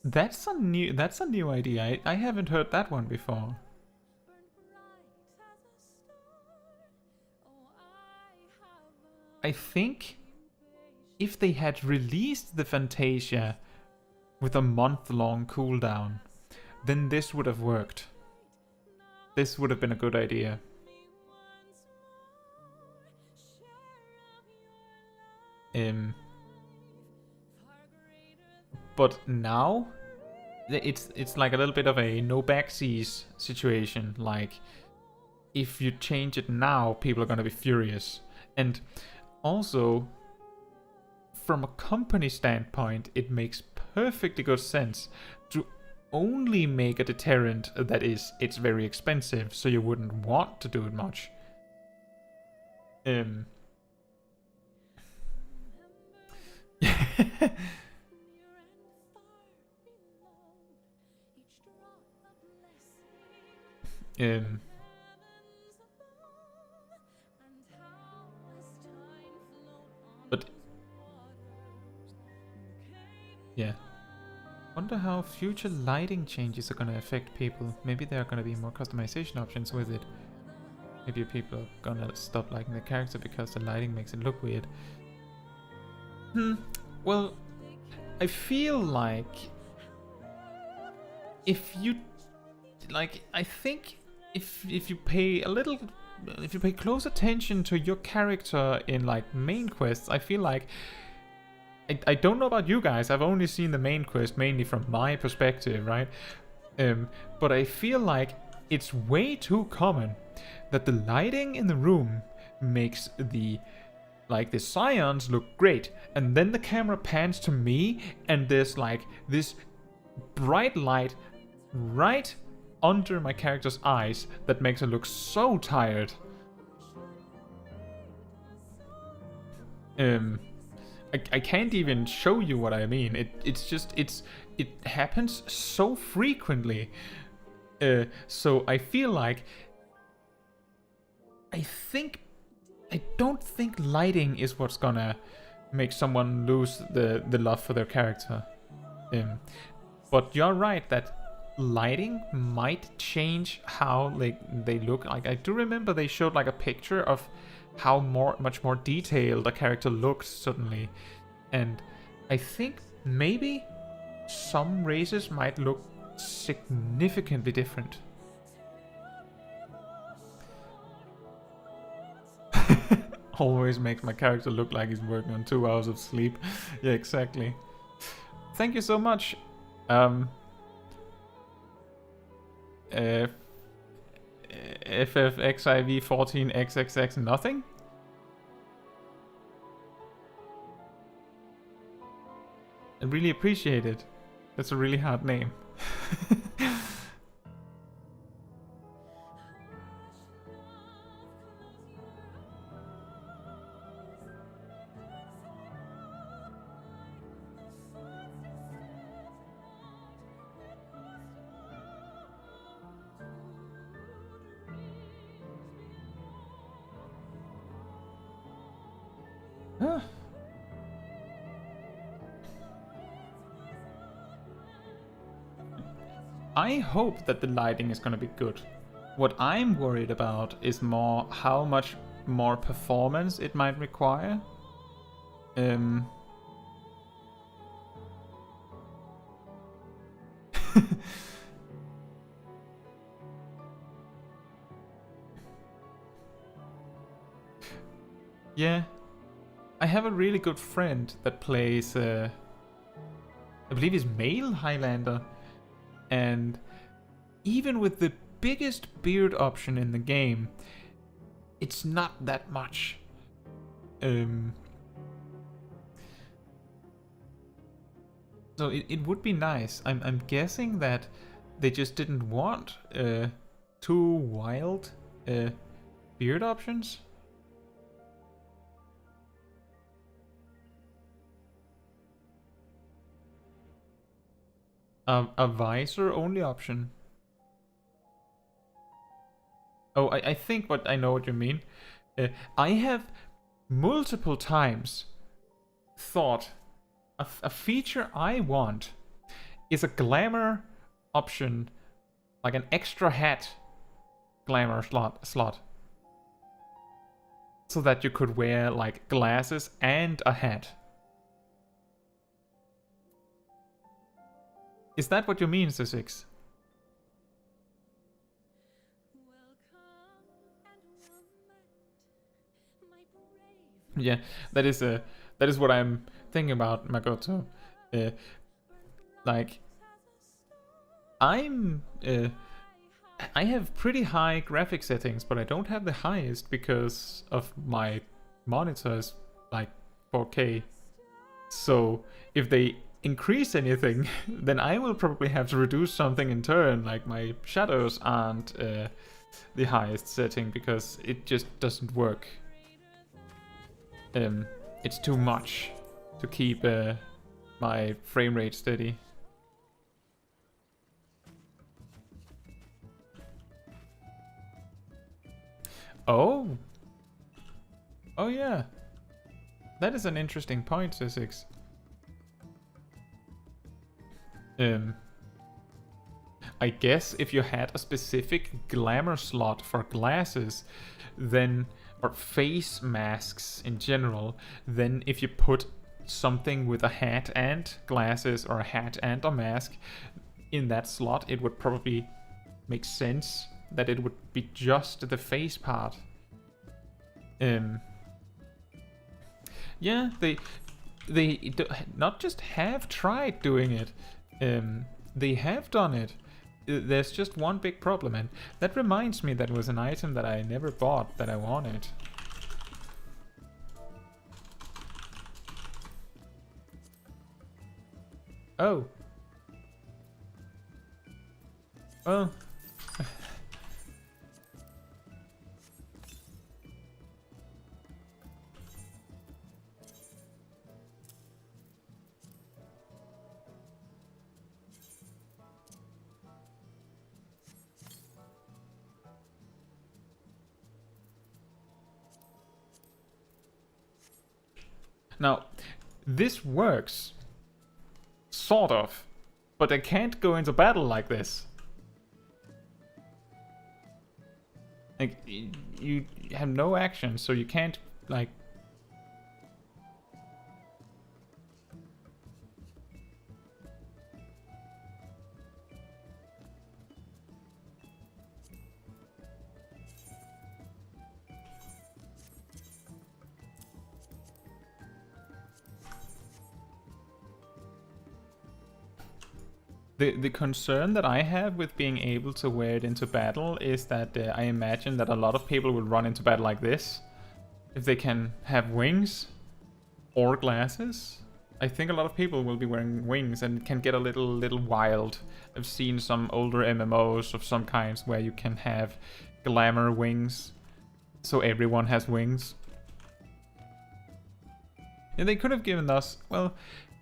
That's a new idea. I haven't heard that one before. I think if they had released the Fantasia with a month-long cooldown, then this would have worked. This would have been a good idea. But now it's like a little bit of a no backsies situation. Like, if you change it now, people are gonna be furious. And also, from a company standpoint, it makes perfectly good sense to only make a deterrent that is, it's very expensive, so you wouldn't want to do it much. But yeah, wonder how future lighting changes are gonna affect people. Maybe there are gonna be more customization options with it. Maybe people are gonna stop liking the character because the lighting makes it look weird. Well, I feel like if you like, I think if you pay close attention to your character in like main quests, I feel like I don't know about you guys. I've only seen the main quest mainly from my perspective, right? But I feel like it's way too common that the lighting in the room makes the scions look great, and then the camera pans to me and there's like this bright light right under my character's eyes that makes her look so tired. I can't even show you what I mean. It happens so frequently. So I feel like I don't think lighting is what's gonna make someone lose the love for their character. But you're right that lighting might change how they look. Like, I do remember they showed like a picture of how much more detailed a character looks suddenly, and I think maybe some races might look significantly different. Always makes my character look like he's working on 2 hours of sleep. Yeah, exactly. Thank you so much. FFXIV 14XXX nothing? I really appreciate it. That's a really hard name. I hope that the lighting is gonna be good. What I'm worried about is more how much more performance it might require. Yeah, I have a really good friend that plays, I believe he's male Highlander, and even with the biggest beard option in the game, it's not that much. So it would be nice. I'm guessing that they just didn't want too wild beard options. A visor only option. Oh, I think I know what you mean. I have multiple times thought a feature I want is a glamour option, like an extra hat glamour slot. So that you could wear like glasses and a hat. Is that what you mean, Sisix? Yeah, that is what I'm thinking about, Makoto. Like, I have pretty high graphic settings, but I don't have the highest because of my monitors, like 4K. So if they increase anything, then I will probably have to reduce something in turn, like my shadows aren't the highest setting because it just doesn't work. It's too much to keep my frame rate steady. Oh! Oh yeah! That is an interesting point, Sisix. I guess if you had a specific glamour slot for glasses, then, or face masks in general, then if you put something with a hat and glasses or a hat and a mask in that slot, it would probably make sense that it would be just the face part. Yeah, they not just have tried doing it, they have done it. There's just one big problem, and that reminds me that it was an item that I never bought that I wanted. Oh. Oh. Now, this works. Sort of. But I can't go into battle like this. Like, you have no action, so you can't, like... The concern that I have with being able to wear it into battle is that I imagine that a lot of people will run into battle like this. If they can have wings or glasses. I think a lot of people will be wearing wings and it can get a little wild. I've seen some older MMOs of some kinds where you can have glamour wings. So everyone has wings. And they could have given us, well,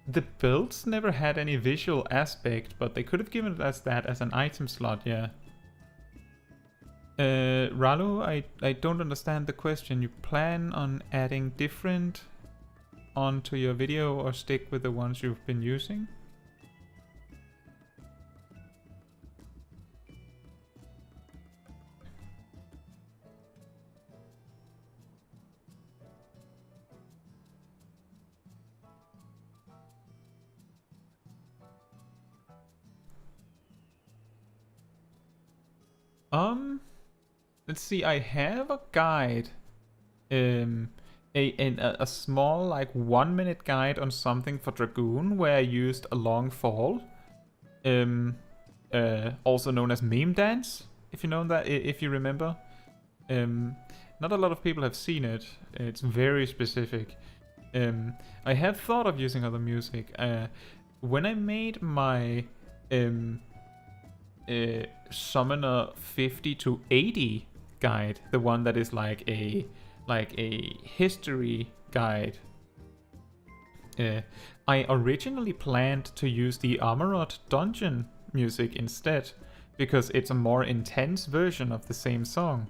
the builds never had any visual aspect, but they could have given us that as an item slot, yeah. Ralu, I don't understand the question. You plan on adding different onto your video or stick with the ones you've been using? Let's see. I have a guide. A small like 1 minute guide on something for Dragoon where I used a long fall. Also known as meme dance. If you know that, if you remember. Not a lot of people have seen it. It's very specific. I have thought of using other music. When I made my Summoner 50 to 80 guide, the one that is like a history guide, I originally planned to use the Amarot dungeon music instead, because it's a more intense version of the same song.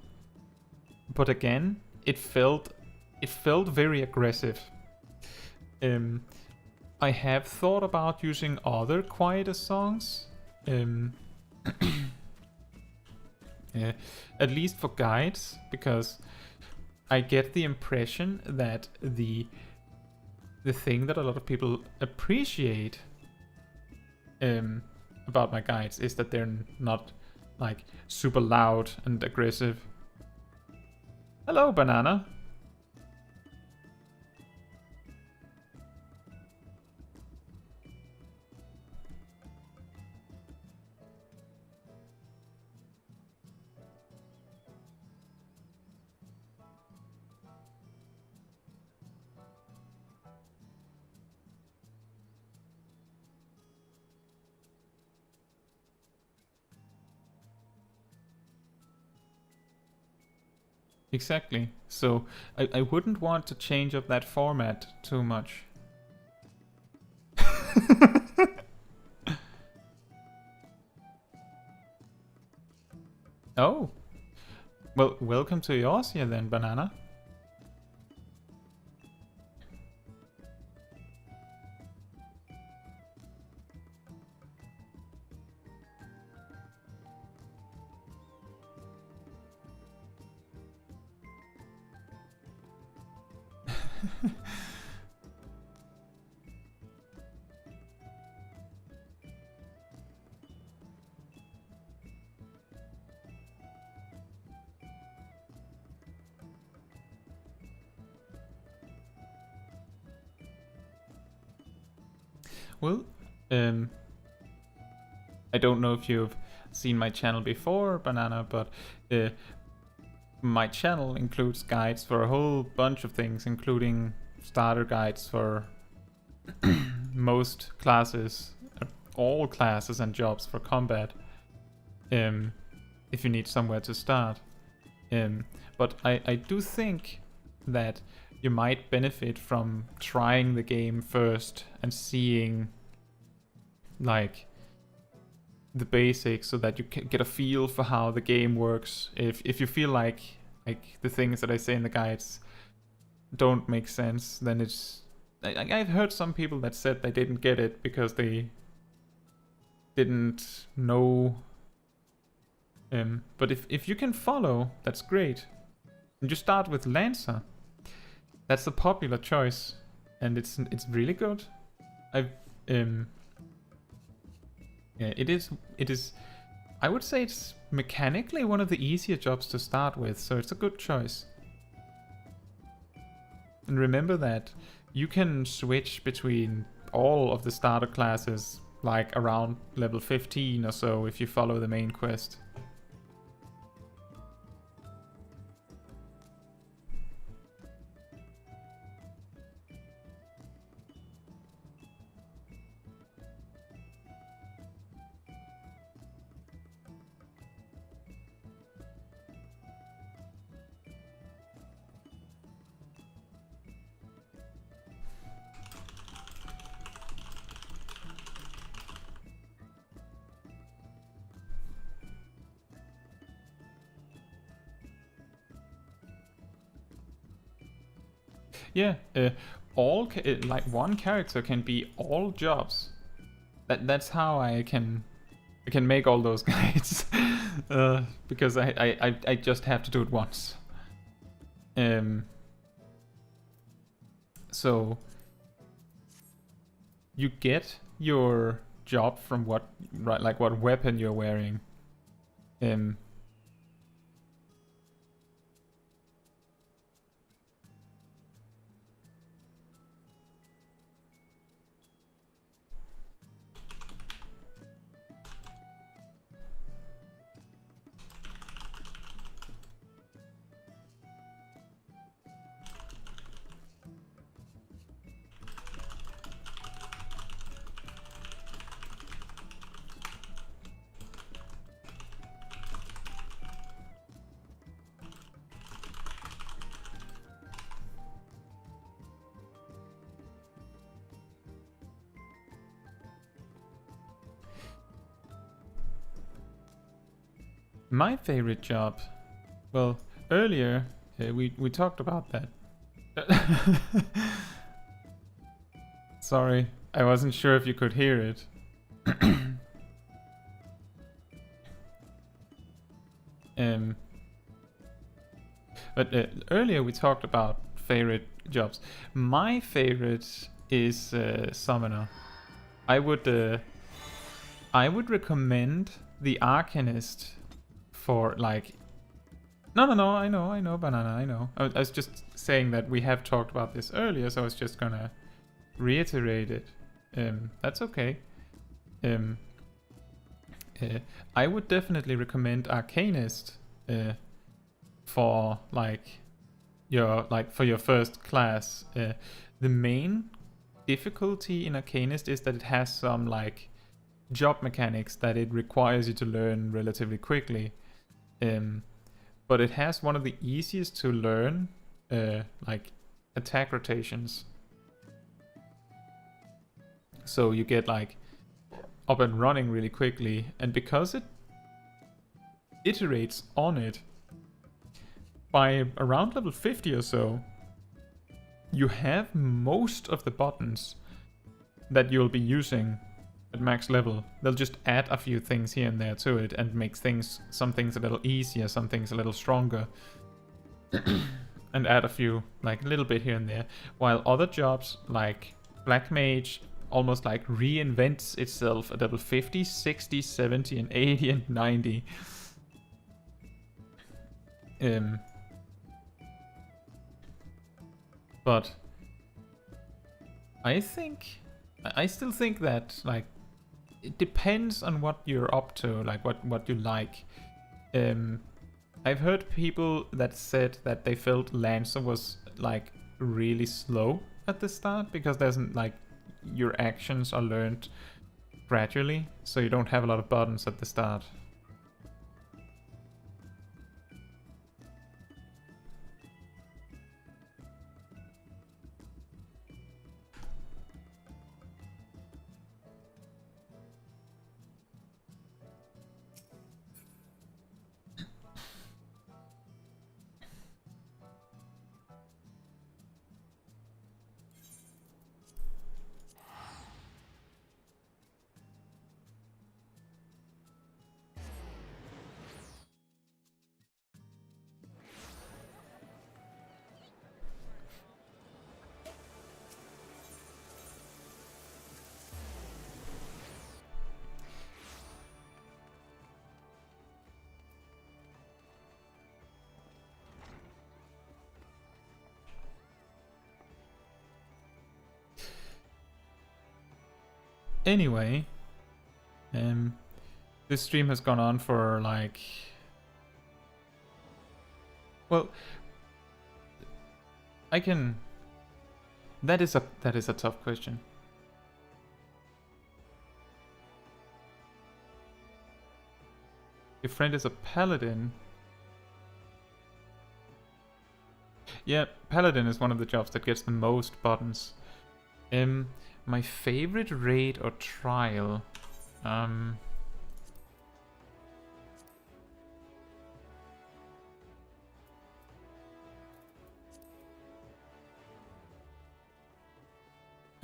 But again, it felt very aggressive. I have thought about using other quieter songs, at least for guides, because I get the impression that the thing that a lot of people appreciate about my guides is that they're not like super loud and aggressive. Hello, banana. Exactly. So I wouldn't want to change up that format too much. Oh. Well, welcome to Eorzea then, banana. Well, I don't know if you've seen my channel before, banana, but my channel includes guides for a whole bunch of things, including starter guides for most classes, all classes and jobs for combat, if you need somewhere to start. But I do think that you might benefit from trying the game first and seeing like the basics, so that you can get a feel for how the game works. If you feel like the things that I say in the guides don't make sense, then it's... I've heard some people that said they didn't get it because they didn't know. But if you can follow, that's great. And you start with Lancer. That's a popular choice, and it's really good. Yeah, it is. I would say it's mechanically one of the easier jobs to start with, so it's a good choice. And remember that you can switch between all of the starter classes like around level 15 or so if you follow the main quest. Yeah, like one character can be all jobs. That's how I can make all those guides, because I just have to do it once. So you get your job from what weapon you're wearing. My favorite job. Well, earlier we talked about that. Sorry, I wasn't sure if you could hear it. But earlier we talked about favorite jobs. My favorite is Summoner. I would recommend the Arcanist for like... No, I know, Banana, I know. I was just saying that we have talked about this earlier, so I was just gonna reiterate it. That's okay. I would definitely recommend Arcanist for like for your first class. The main difficulty in Arcanist is that it has some like job mechanics that it requires you to learn relatively quickly. But it has one of the easiest to learn like attack rotations. So you get like up and running really quickly, and because it iterates on it, by around level 50 or so, you have most of the buttons that you'll be using at max level. They'll just add a few things here and there to it and make some things a little easier, some things a little stronger, and add a few, like a little bit here and there. While other jobs like Black Mage almost like reinvents itself at level 50, 60, 70, and 80, and 90. But I still think that like it depends on what you're up to, like what you like. I've heard people that said that they felt Lancer was like really slow at the start because there's like your actions are learned gradually, so you don't have a lot of buttons at the start. Anyway, this stream has gone on for like... Well, I can... That is a tough question. Your friend is a paladin. Yeah, paladin is one of the jobs that gets the most buttons. My favorite raid or trial. I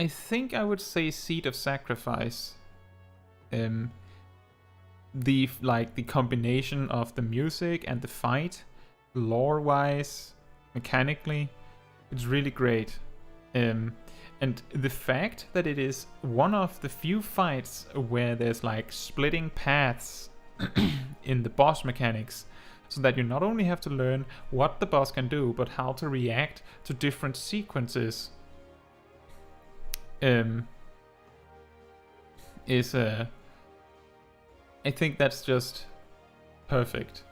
think I would say Seed of Sacrifice. The combination of the music and the fight, lore-wise, mechanically, it's really great. And the fact that it is one of the few fights where there's like splitting paths in the boss mechanics, so that you not only have to learn what the boss can do, but how to react to different sequences, is I think that's just perfect.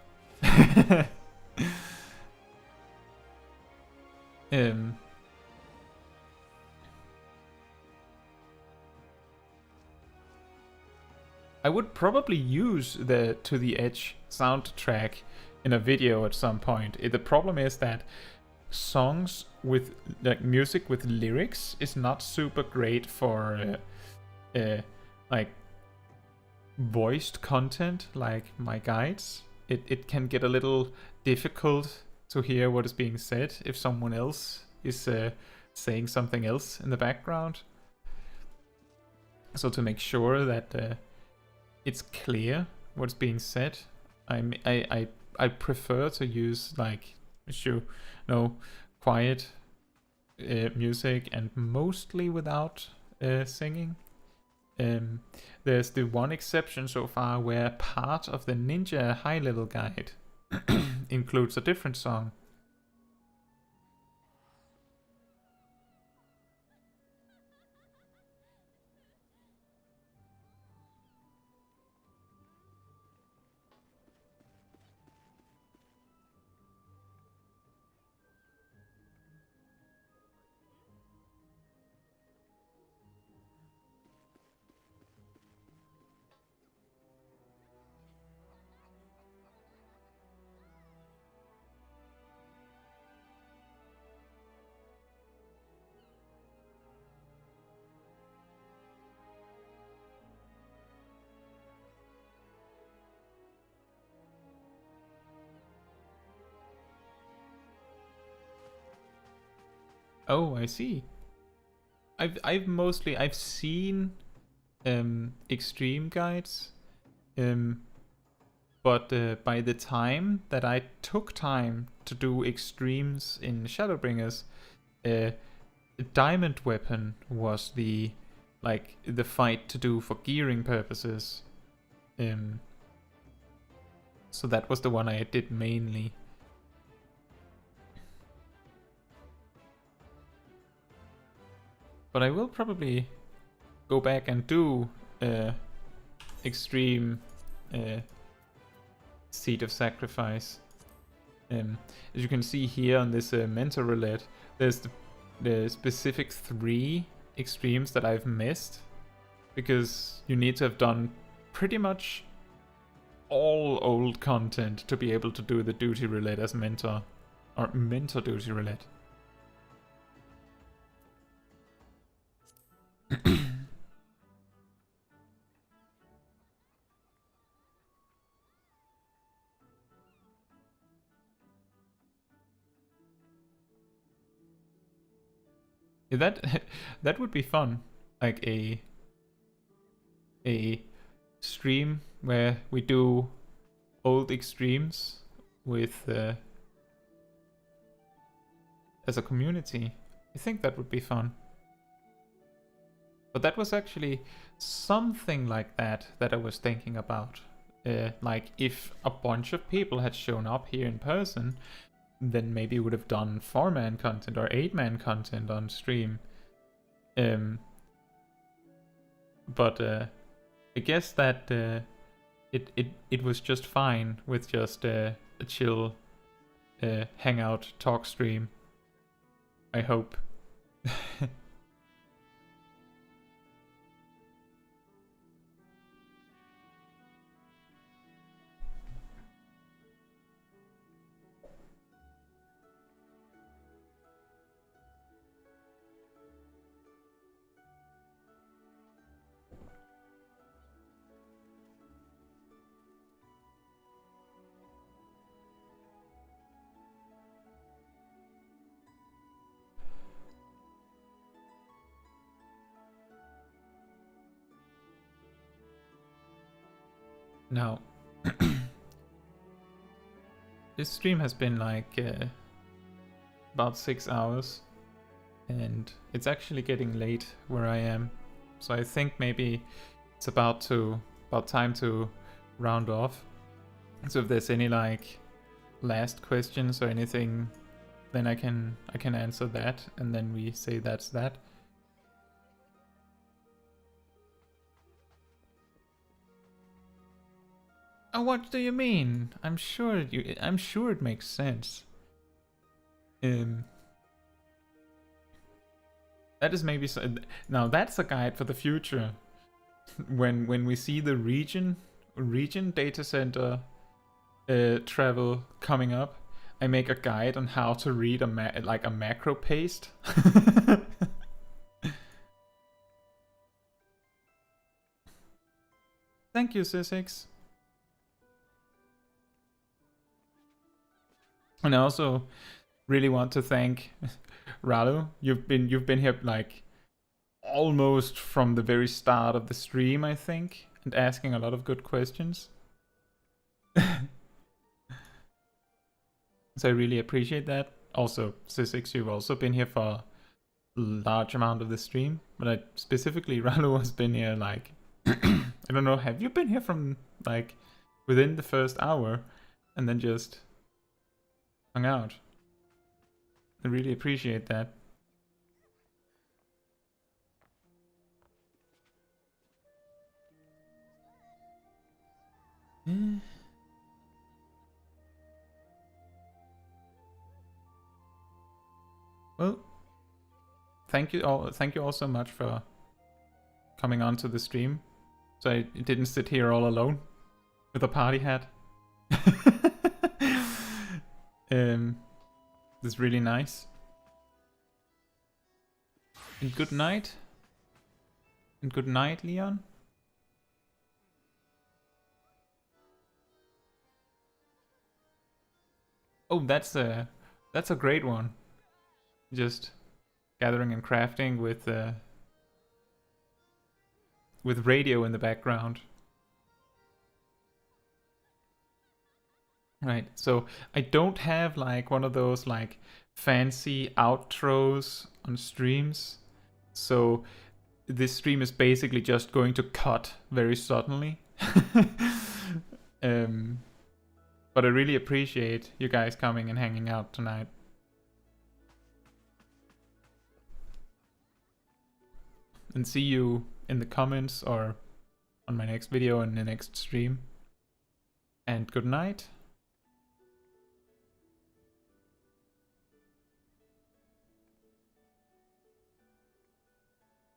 I would probably use the To the Edge soundtrack in a video at some point. The problem is that songs with like music with lyrics is not super great for like voiced content like my guides. it can get a little difficult to hear what is being said if someone else is saying something else in the background. So to make sure that it's clear what's being said, I prefer to use like quiet music and mostly without singing. There's the one exception so far where part of the Ninja High Level Guide includes a different song. Oh, I see. I've seen extreme guides, but by the time that I took time to do extremes in Shadowbringers, Diamond Weapon was the fight to do for gearing purposes. So that was the one I did mainly. But I will probably go back and do extreme Seed of Sacrifice. As you can see here on this mentor roulette, there's the specific 3 extremes that I've missed, because you need to have done pretty much all old content to be able to do the duty roulette as mentor, or mentor duty roulette. That would be fun, like a stream where we do old extremes with as a community. I think that would be fun. But that was actually something like that I was thinking about. Like if a bunch of people had shown up here in person, then maybe would have done 4-man content or 8-man content on stream. But I guess that it was just fine with just a chill hangout talk stream. I hope. Now, this stream has been like about 6 hours, and it's actually getting late where I am. So I think maybe it's about time to round off. So if there's any like last questions or anything, then I can answer that, and then we say that's that. Oh, what do you mean? I'm sure it makes sense. That is maybe now that's a guide for the future. when we see the region data center travel coming up, I make a guide on how to read a macro paste. Thank you, Sysix. And I also really want to thank Ralu. You've been here like almost from the very start of the stream, I think, and asking a lot of good questions. So I really appreciate that. Also, Sysix, you've also been here for a large amount of the stream, but I specifically, Ralu has been here like, I don't know, have you been here from like within the first hour and then just hung out? I really appreciate that. Well, thank you all so much for coming on to the stream. So I didn't sit here all alone with a party hat. This is really nice. And good night. And good night, Leon. Oh, that's a great one. Just gathering and crafting with radio in the background. Right. So I don't have like one of those like fancy outros on streams. So this stream is basically just going to cut very suddenly. But I really appreciate you guys coming and hanging out tonight. And see you in the comments or on my next video and the next stream. And good night.